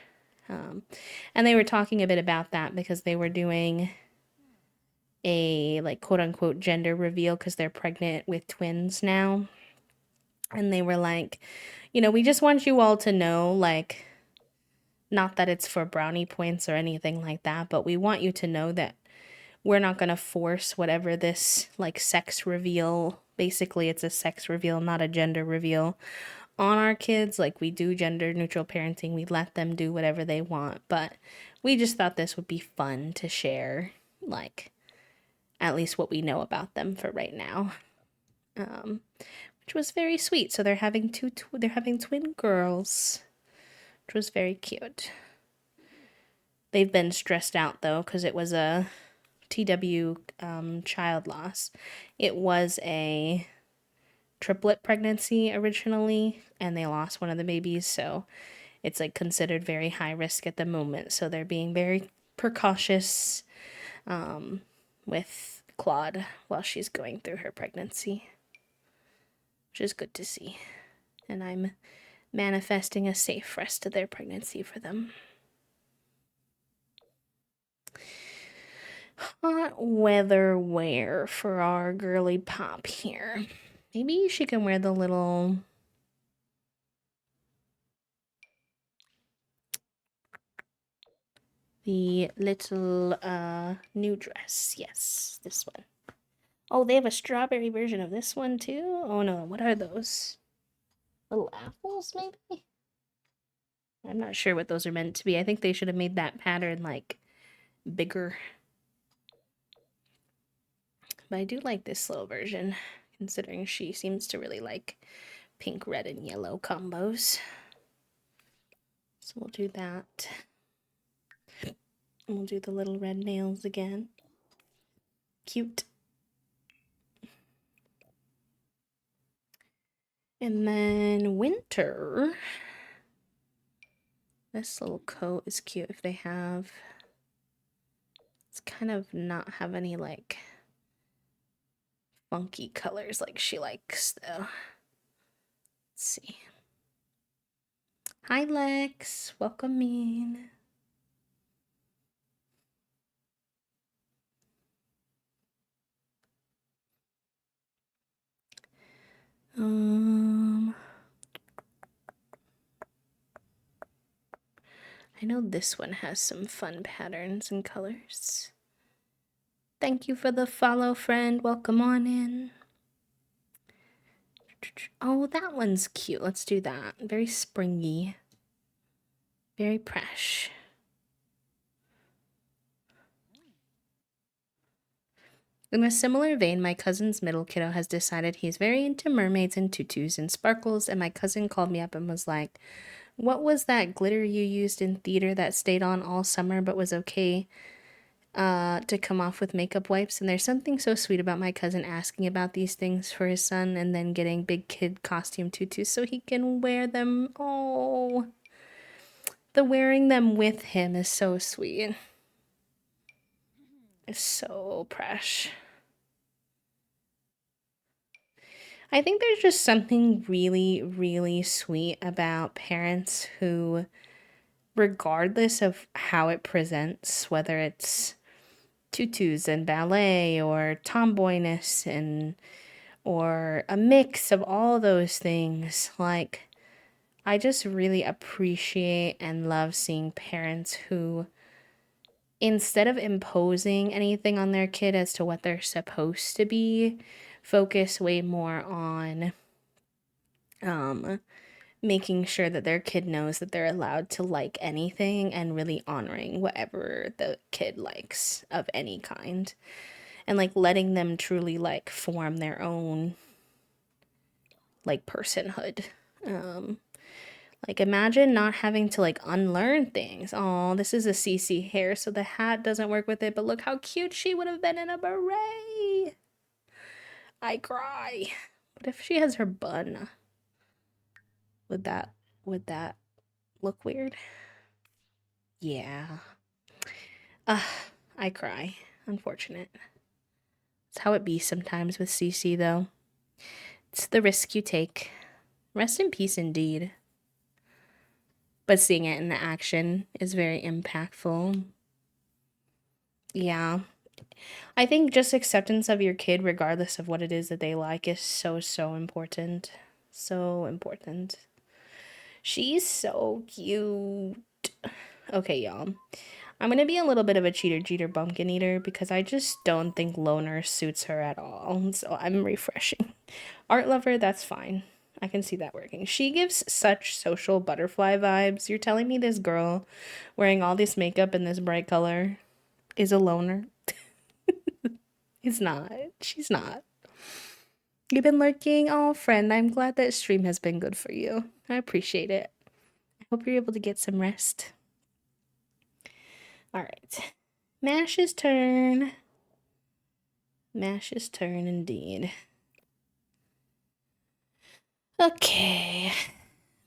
And they were talking a bit about that because they were doing a like quote unquote gender reveal because they're pregnant with twins now. And they were like, we just want you all to know, like, not that it's for brownie points or anything like that, but we want you to know that we're not going to force whatever this like sex reveal, basically it's a sex reveal, not a gender reveal, on our kids. Like, we do gender neutral parenting. We let them do whatever they want, but we just thought this would be fun to share, like, at least what we know about them for right now. Which was very sweet. So they're having they're having twin girls, which was very cute. They've been stressed out though because it was a TW child loss. It was a triplet pregnancy originally, and they lost one of the babies, so it's like considered very high risk at the moment. So they're being very precautious with Claude while she's going through her pregnancy. which is good to see. And I'm manifesting a safe rest of their pregnancy for them. Hot weather wear for our girly pop here. Maybe she can wear the little new dress. Yes, this one. Oh, they have a strawberry version of this one too? Oh no, what are those? Little apples, maybe? I'm not sure what those are meant to be. I think they should have made that pattern like bigger. But I do like this little version, considering she seems to really like pink, red, and yellow combos. So we'll do that. And we'll do the little red nails again. Cute. And then winter. This little coat is cute if they have. It's kind of not have any like funky colors like she likes though. Let's see. Hi Lex, welcome in. I know this one has some fun patterns and colors. Thank you for the follow, friend. Welcome on in. Oh, that one's cute. Let's do that. Very springy. Very fresh. In a similar vein, my cousin's middle kiddo has decided he's very into mermaids and tutus and sparkles, and my cousin called me up and was like, what was that glitter you used in theater that stayed on all summer but was okay to come off with makeup wipes? And there's something so sweet about my cousin asking about these things for his son and then getting big kid costume tutus so he can wear them. Oh, the wearing them with him is so sweet. It's so fresh. I think there's just something really, really sweet about parents who, regardless of how it presents, whether it's tutus and ballet or tomboyness and or a mix of all those things, like I just really appreciate and love seeing parents who, instead of imposing anything on their kid as to what they're supposed to be, focus way more on making sure that their kid knows that they're allowed to like anything and really honoring whatever the kid likes of any kind. And like letting them truly like form their own like personhood. Like imagine not having to like unlearn things. Oh, this is a CC hair, so the hat doesn't work with it, but look how cute she would have been in a beret. I cry. What if she has her bun? Would that look weird? Yeah. I cry. Unfortunate. It's how it be sometimes with CC though. It's the risk you take. Rest in peace indeed. But seeing it in action is very impactful. Yeah. I think just acceptance of your kid, regardless of what it is that they like, is so, so important. So important. She's so cute. Okay, y'all. I'm gonna be a little bit of a cheater jeter bumpkin eater because I just don't think loner suits her at all. So I'm refreshing. Art lover, that's fine. I can see that working. She gives such social butterfly vibes. You're telling me this girl wearing all this makeup in this bright color is a loner? It's not. She's not. You've been lurking? Oh, friend, I'm glad that stream has been good for you. I appreciate it. I hope you're able to get some rest. Alright. Mash's turn. Mash's turn indeed. Okay.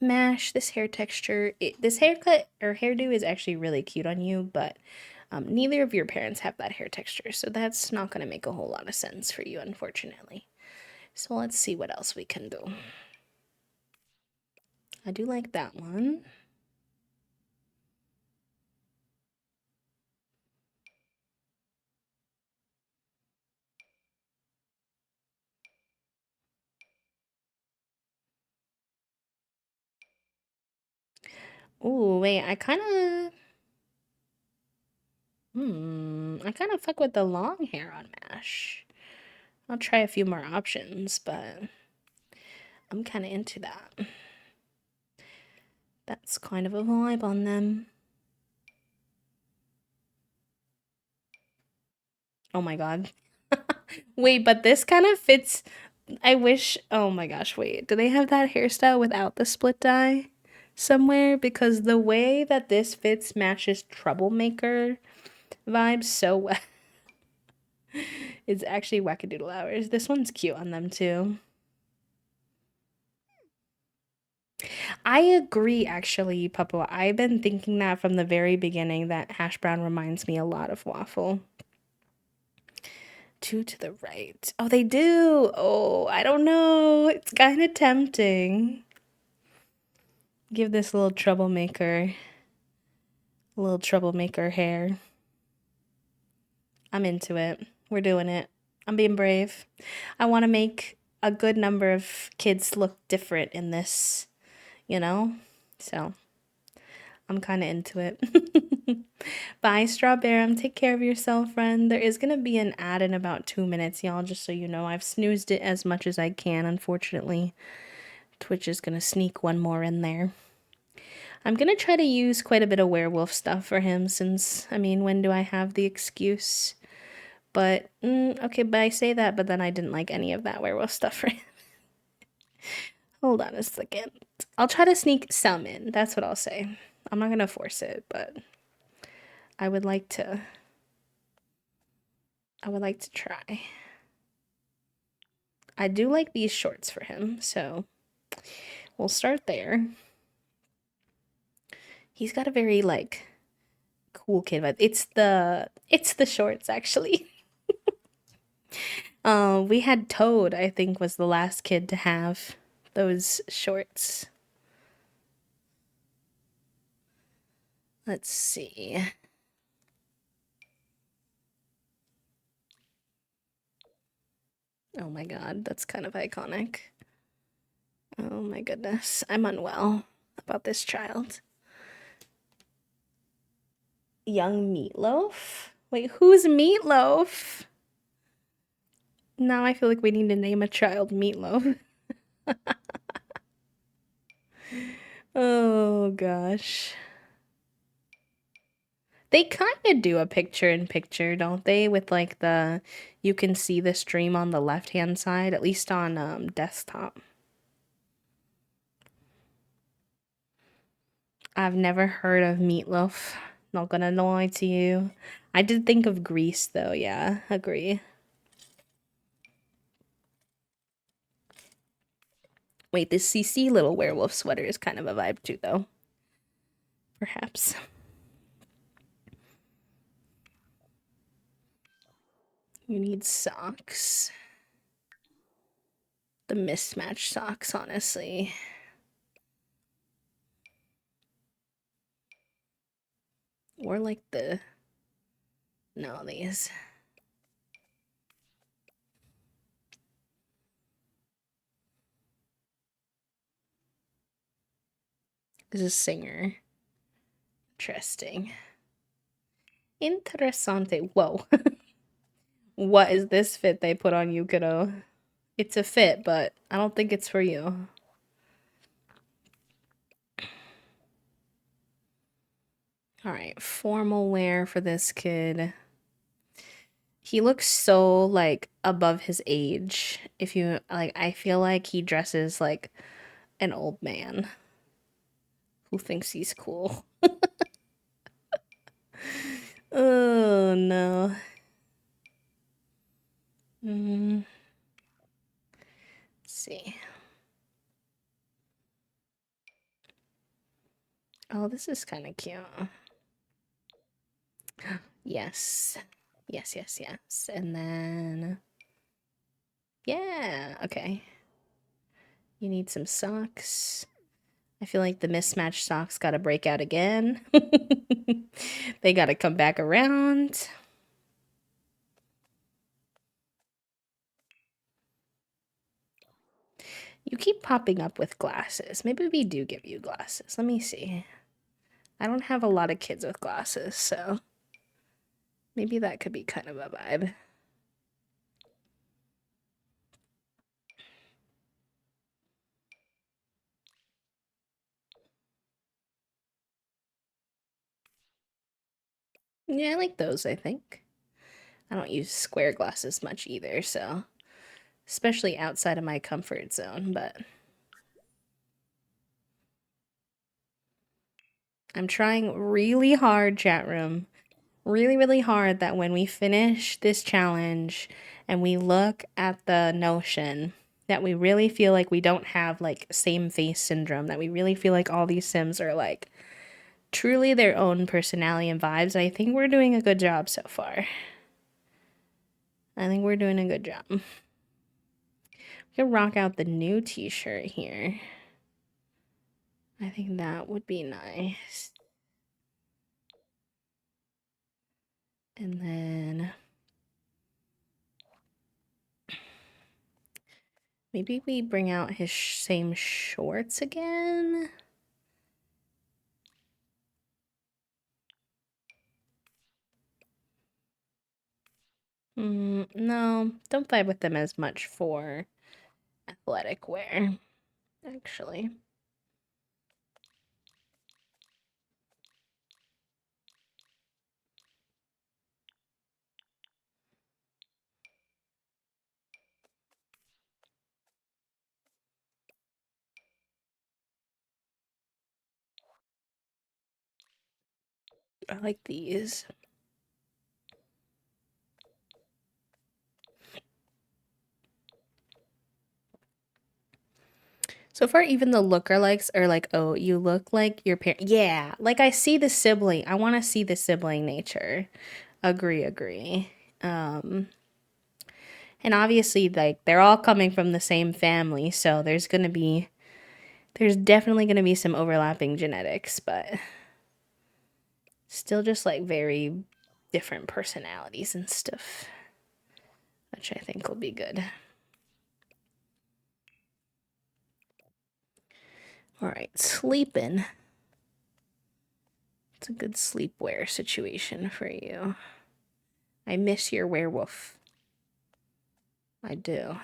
Mash, this hair texture, this haircut or hairdo is actually really cute on you, but neither of your parents have that hair texture, so that's not going to make a whole lot of sense for you, unfortunately. So let's see what else we can do. I do like that one. Ooh, wait, I kind of... I kind of fuck with the long hair on Mash. I'll try a few more options, but I'm kind of into that. That's kind of a vibe on them. Oh my god. Wait, but this kind of fits... I wish... Oh my gosh, wait. Do they have that hairstyle without the split dye somewhere? Because the way that this fits Mash's Troublemaker vibes so well. It's actually wackadoodle hours. This one's cute on them too. I agree, actually, Papa. I've been thinking that from the very beginning that hash brown reminds me a lot of waffle. Two to the right. Oh, they do. Oh, I don't know. It's kind of tempting. Give this little troublemaker hair. I'm into it. We're doing it. I'm being brave. I want to make a good number of kids look different in this, you know? So, I'm kind of into it. Bye, Strawberry. Take care of yourself, friend. There is going to be an ad in about 2 minutes, y'all, just so you know. I've snoozed it as much as I can, unfortunately. Twitch is going to sneak one more in there. I'm going to try to use quite a bit of werewolf stuff for him since, I mean, when do I have the excuse? But, okay, but I say that, but then I didn't like any of that werewolf stuff for him. Hold on a second. I'll try to sneak some in. That's what I'll say. I'm not going to force it, but I would like to try. I do like these shorts for him, so we'll start there. He's got a very, like, cool kid vibe. It's the shorts, actually. We had Toad, I think, was the last kid to have those shorts. Let's see. Oh my god, that's kind of iconic. Oh my goodness, I'm unwell about this child. Young Meatloaf? Wait, who's Meatloaf? Now I feel like we need to name a child Meatloaf. Oh gosh. They kind of do a picture in picture, don't they? With like you can see the stream on the left-hand side, at least on desktop. I've never heard of Meatloaf. Not gonna lie to you. I did think of Grease though, yeah, agree. Wait, this CC little werewolf sweater is kind of a vibe too, though. Perhaps. You need socks. The mismatched socks, honestly. Or like no, these. This is singer. Interesting. Interessante. Whoa. What is this fit they put on you, kiddo? It's a fit, but I don't think it's for you. Alright, formal wear for this kid. He looks so, like, above his age. If you, like, I feel like he dresses like an old man who thinks he's cool. Oh, no. Let's see. Oh, this is kind of cute. Yes. Yes, yes, yes. And then... Yeah. okay. You need some socks. I feel like the mismatched socks gotta break out again. They gotta come back around. You keep popping up with glasses. Maybe we do give you glasses. Let me see. I don't have a lot of kids with glasses, so maybe that could be kind of a vibe. Yeah, I like those, I think. I don't use square glasses much either, so especially outside of my comfort zone, but I'm trying really hard, chat room. Really, really hard that when we finish this challenge and we look at the notion that we really feel like we don't have like same face syndrome, that we really feel like all these Sims are like truly their own personality and vibes. I think we're doing a good job so far. I think we're doing a good job. We can rock out the new t-shirt here. I think that would be nice. And then maybe we bring out his same shorts again. No, don't vibe with them as much for athletic wear, actually. I like these. So far, even the lookalikes are like, oh, you look like your parent. Yeah, like I see the sibling. I want to see the sibling nature. Agree, agree. And obviously, like they're all coming from the same family, so there's definitely gonna be some overlapping genetics, but still just like very different personalities and stuff, which I think will be good. All right, sleeping. It's a good sleepwear situation for you. I miss your werewolf. I do.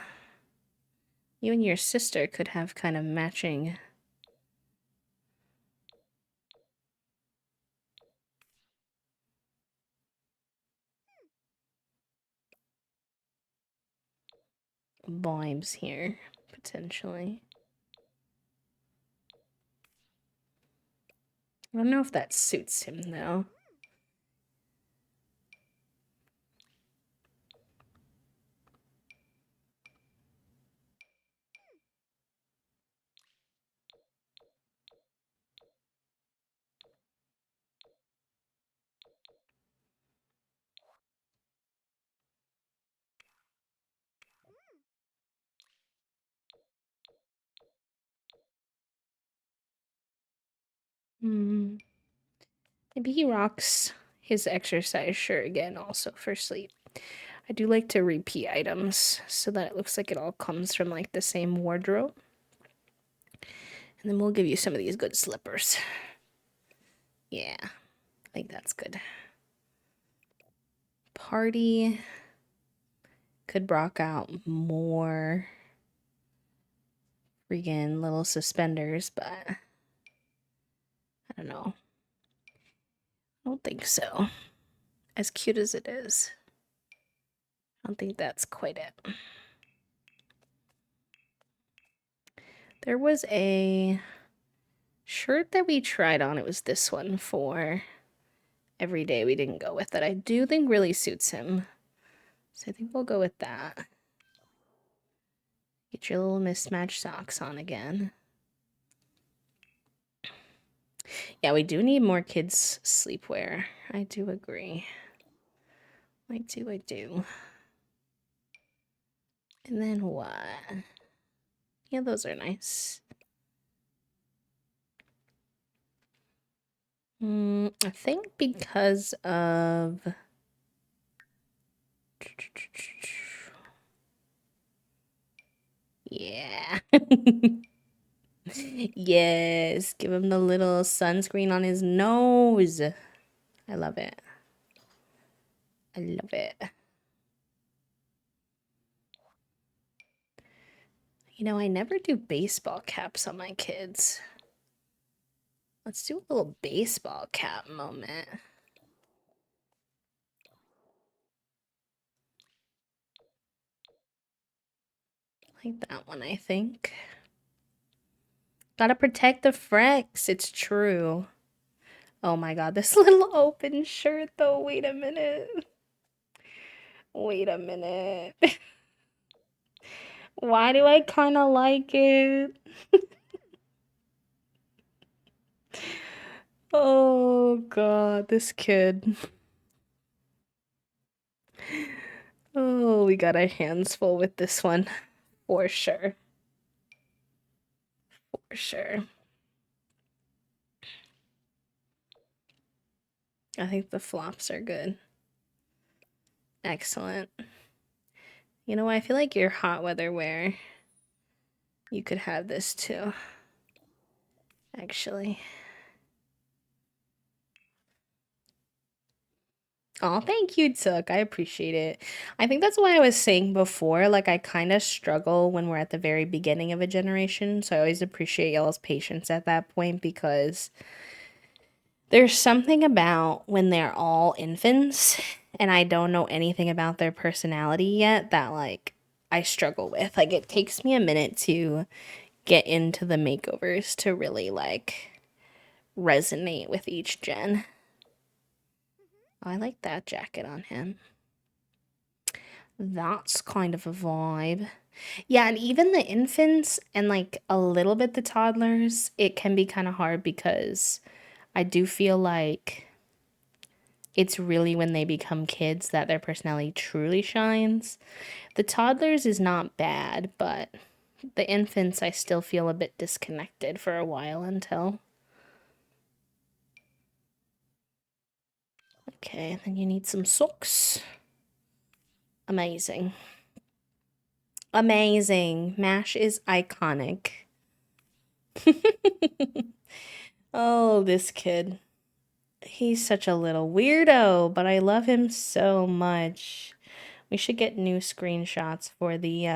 You and your sister could have kind of matching. Vibes here, potentially. I don't know if that suits him, though. Hmm. Maybe he rocks his exercise shirt again, also for sleep. I do like to repeat items so that it looks like it all comes from like the same wardrobe. And then we'll give you some of these good slippers. Yeah, I think that's good. Party could rock out more freaking little suspenders, but I don't know. I don't think so. As cute as it is, I don't think that's quite it. There was a shirt that we tried on. It was this one for every day. We didn't go with it. I do think really suits him. So I think we'll go with that. Get your little mismatched socks on again. Yeah, we do need more kids' sleepwear. I do agree. I do. And then what? Yeah, those are nice. I think because of... Yeah. Yes, give him the little sunscreen on his nose. I love it. I love it. You know, I never do baseball caps on my kids. Let's do a little baseball cap moment. Like that one, I think. Gotta protect the Frex. It's true. Oh my god, this little open shirt though. Wait a minute. Wait a minute. Why do I kind of like it? Oh god, this kid. Oh, we got our hands full with this one. For sure. For sure. I think the flops are good. Excellent. You know, I feel like your hot weather wear, you could have this too. Actually. Oh, thank you, Took. I appreciate it. I think that's why I was saying before, like, I kind of struggle when we're at the very beginning of a generation. So I always appreciate y'all's patience at that point because there's something about when they're all infants and I don't know anything about their personality yet that, like, I struggle with. Like, it takes me a minute to get into the makeovers to really, like, resonate with each gen. I like that jacket on him. That's kind of a vibe. Yeah, and even the infants and like a little bit the toddlers, it can be kind of hard because I do feel like it's really when they become kids that their personality truly shines. The toddlers is not bad, but the infants I still feel a bit disconnected for a while until. Okay, then you need some socks. Amazing. Amazing. MASH is iconic. Oh, this kid. He's such a little weirdo, but I love him so much. We should get new screenshots for the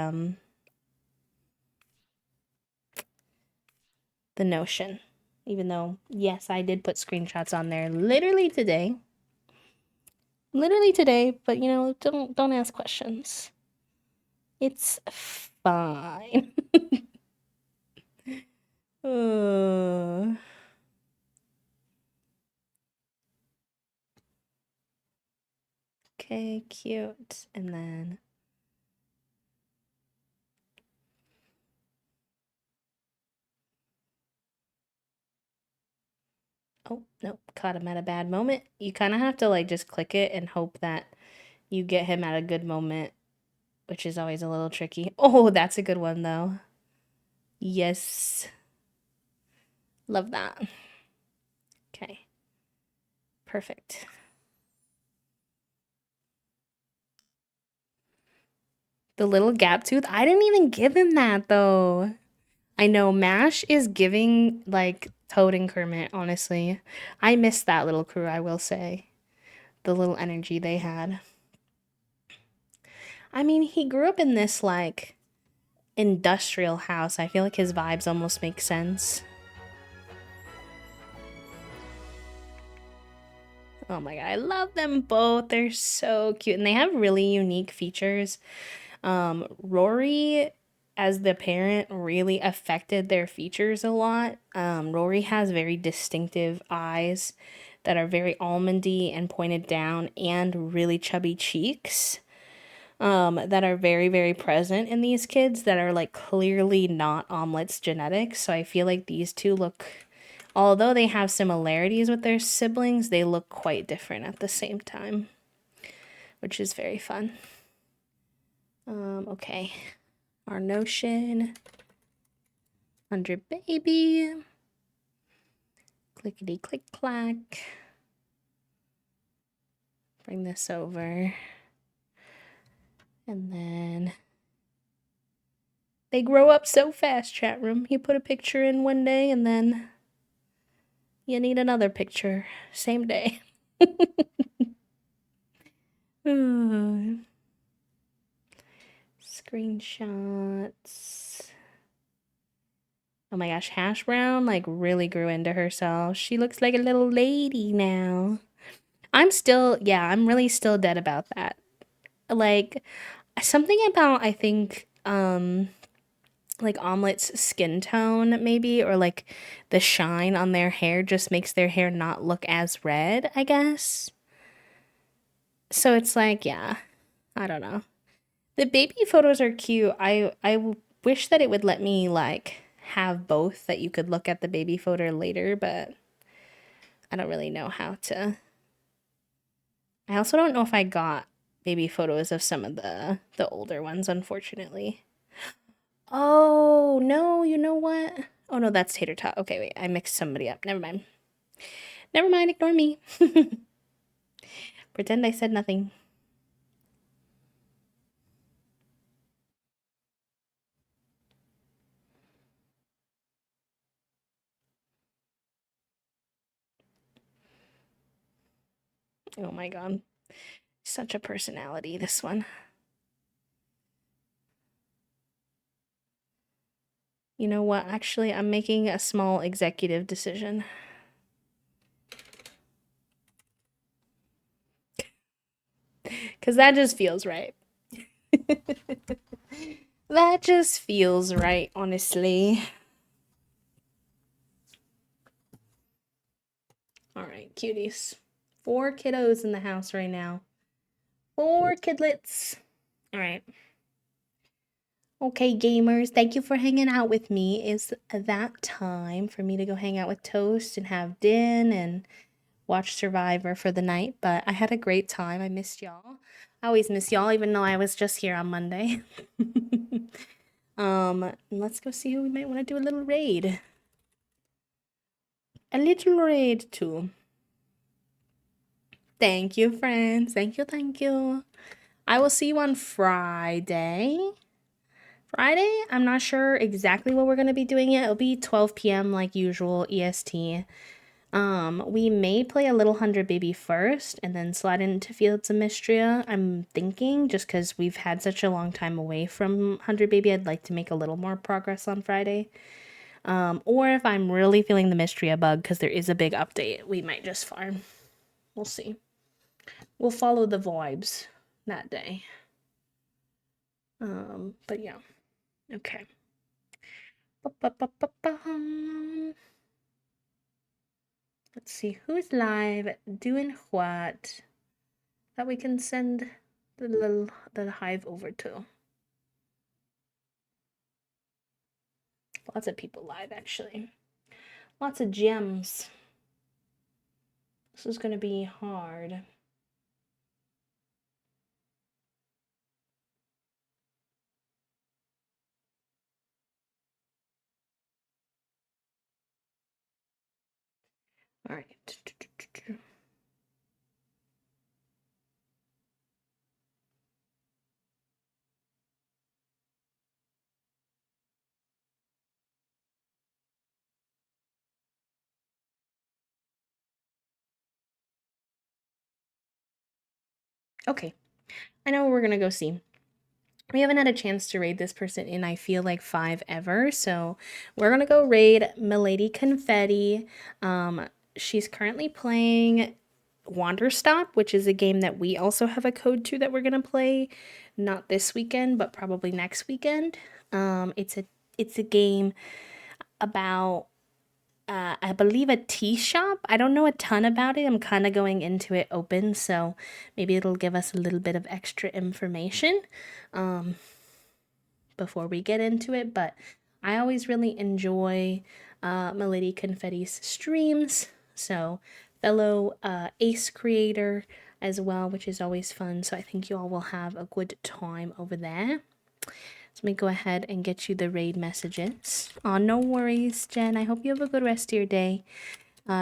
Notion. Even though, yes, I did put screenshots on there literally today. Literally today, but you know, don't ask questions. It's fine. uh, okay, cute. And then oh, nope, caught him at a bad moment. You kind of have to like just click it and hope that you get him at a good moment, which is always a little tricky. Oh, that's a good one though. Yes. Love that. Okay. Perfect. The little gap tooth. I didn't even give him that though. I know MASH is giving like Toad and Kermit, honestly. I missed that little crew, I will say. The little energy they had. I mean, he grew up in this like industrial house. I feel like his vibes almost make sense. Oh my god, I love them both. They're so cute and they have really unique features. Rory as the parent really affected their features a lot. Rory has very distinctive eyes that are very almondy and pointed down and really chubby cheeks. That are very, very present in these kids that are like clearly not Omelet's genetics. So I feel like these two look, although they have similarities with their siblings, they look quite different at the same time, which is very fun. Okay. Our Notion. 100 baby. Clickety click clack. Bring this over. And then they grow up so fast, chat room. You put a picture in one day and then you need another picture. Same day. Screenshots. Oh my gosh, Hash Brown like really grew into herself. She looks like a little lady now. I'm really still dead about that. Like something about I think like Omelet's skin tone maybe, or like the shine on their hair just makes their hair not look as red, I guess. So it's like, yeah, I don't know. The baby photos are cute. I wish that it would let me like have both, that you could look at the baby photo later, but I don't really know how to. I also don't know if I got baby photos of some of the older ones, unfortunately. Oh, no, you know what? Oh no, that's Tater Tot. Okay, wait, I mixed somebody up. Never mind. Never mind, ignore me. Pretend I said nothing. Oh my god. Such a personality, this one. You know what? Actually, I'm making a small executive decision. Because that just feels right. That just feels right, honestly. Alright, cuties. 4 kiddos in the house right now. 4 kidlets. Alright. Okay, gamers, thank you for hanging out with me. It's that time for me to go hang out with Toast and have din and watch Survivor for the night, but I had a great time. I missed y'all. I always miss y'all, even though I was just here on Monday. Let's go see who we might want to do a little raid. A little raid too. Thank you, friends. Thank you, thank you. I will see you on Friday. Friday, I'm not sure exactly what we're going to be doing yet. It'll be 12 p.m. like usual, EST. We may play a little 100 baby first and then slide into Fields of Mystria. I'm thinking, just because we've had such a long time away from 100 baby, I'd like to make a little more progress on Friday. Or if I'm really feeling the Mystria bug, because there is a big update, we might just farm. We'll see. We'll follow the vibes that day. But yeah. Okay. Let's see who's live, doing what, that we can send the hive over to. Lots of people live, actually. Lots of gems. This is gonna be hard. All right. Okay. I know what we're gonna go see. We haven't had a chance to raid this person in, I feel like, 5 ever, so we're gonna go raid Milady Confetti. She's currently playing Wanderstop, which is a game that we also have a code to that we're gonna play, not this weekend, but probably next weekend. It's a game about I believe a tea shop. I don't know a ton about it. I'm kind of going into it open, so maybe it'll give us a little bit of extra information before we get into it. But I always really enjoy Milady Confetti's streams. So fellow Ace creator as well, which is always fun. So I think you all will have a good time over there. So let me go ahead and get you the raid messages. Oh, no worries, Jen. I hope you have a good rest of your day.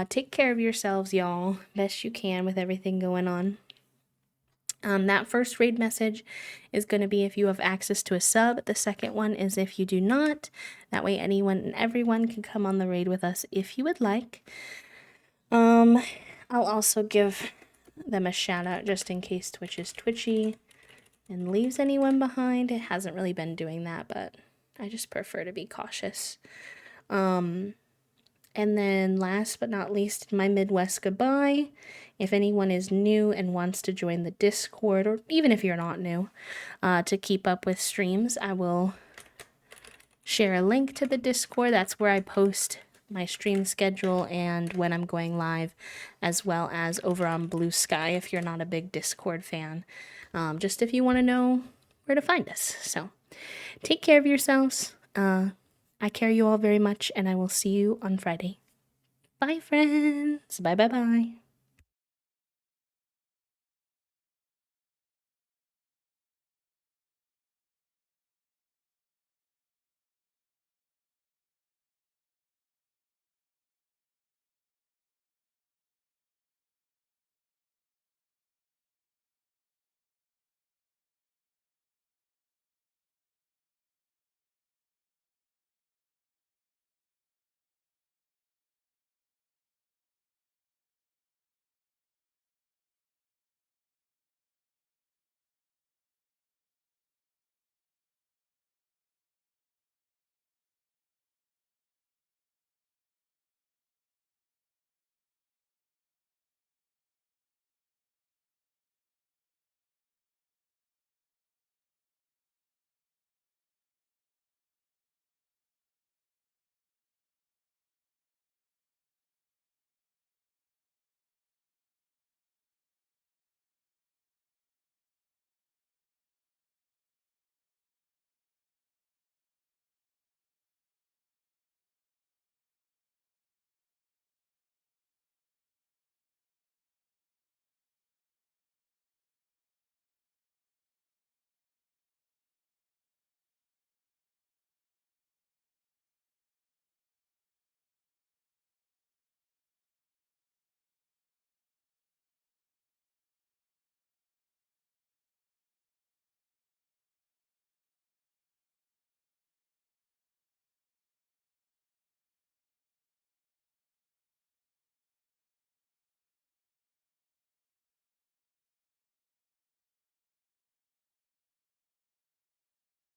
Take care of yourselves, y'all. Best you can with everything going on. That first raid message is going to be if you have access to a sub. The second one is if you do not. That way anyone and everyone can come on the raid with us if you would like. I'll also give them a shout out just in case Twitch is twitchy and leaves anyone behind. It hasn't really been doing that, but I just prefer to be cautious. And then last but not least, my Midwest goodbye. If anyone is new and wants to join the Discord, or even if you're not new, to keep up with streams, I will share a link to the Discord. That's where I post my stream schedule and when I'm going live, as well as over on Blue Sky if you're not a big Discord fan. Just if you want to know where to find us. So take care of yourselves. I care you all very much, and I will see you on Friday. Bye, friends. Bye, bye, bye.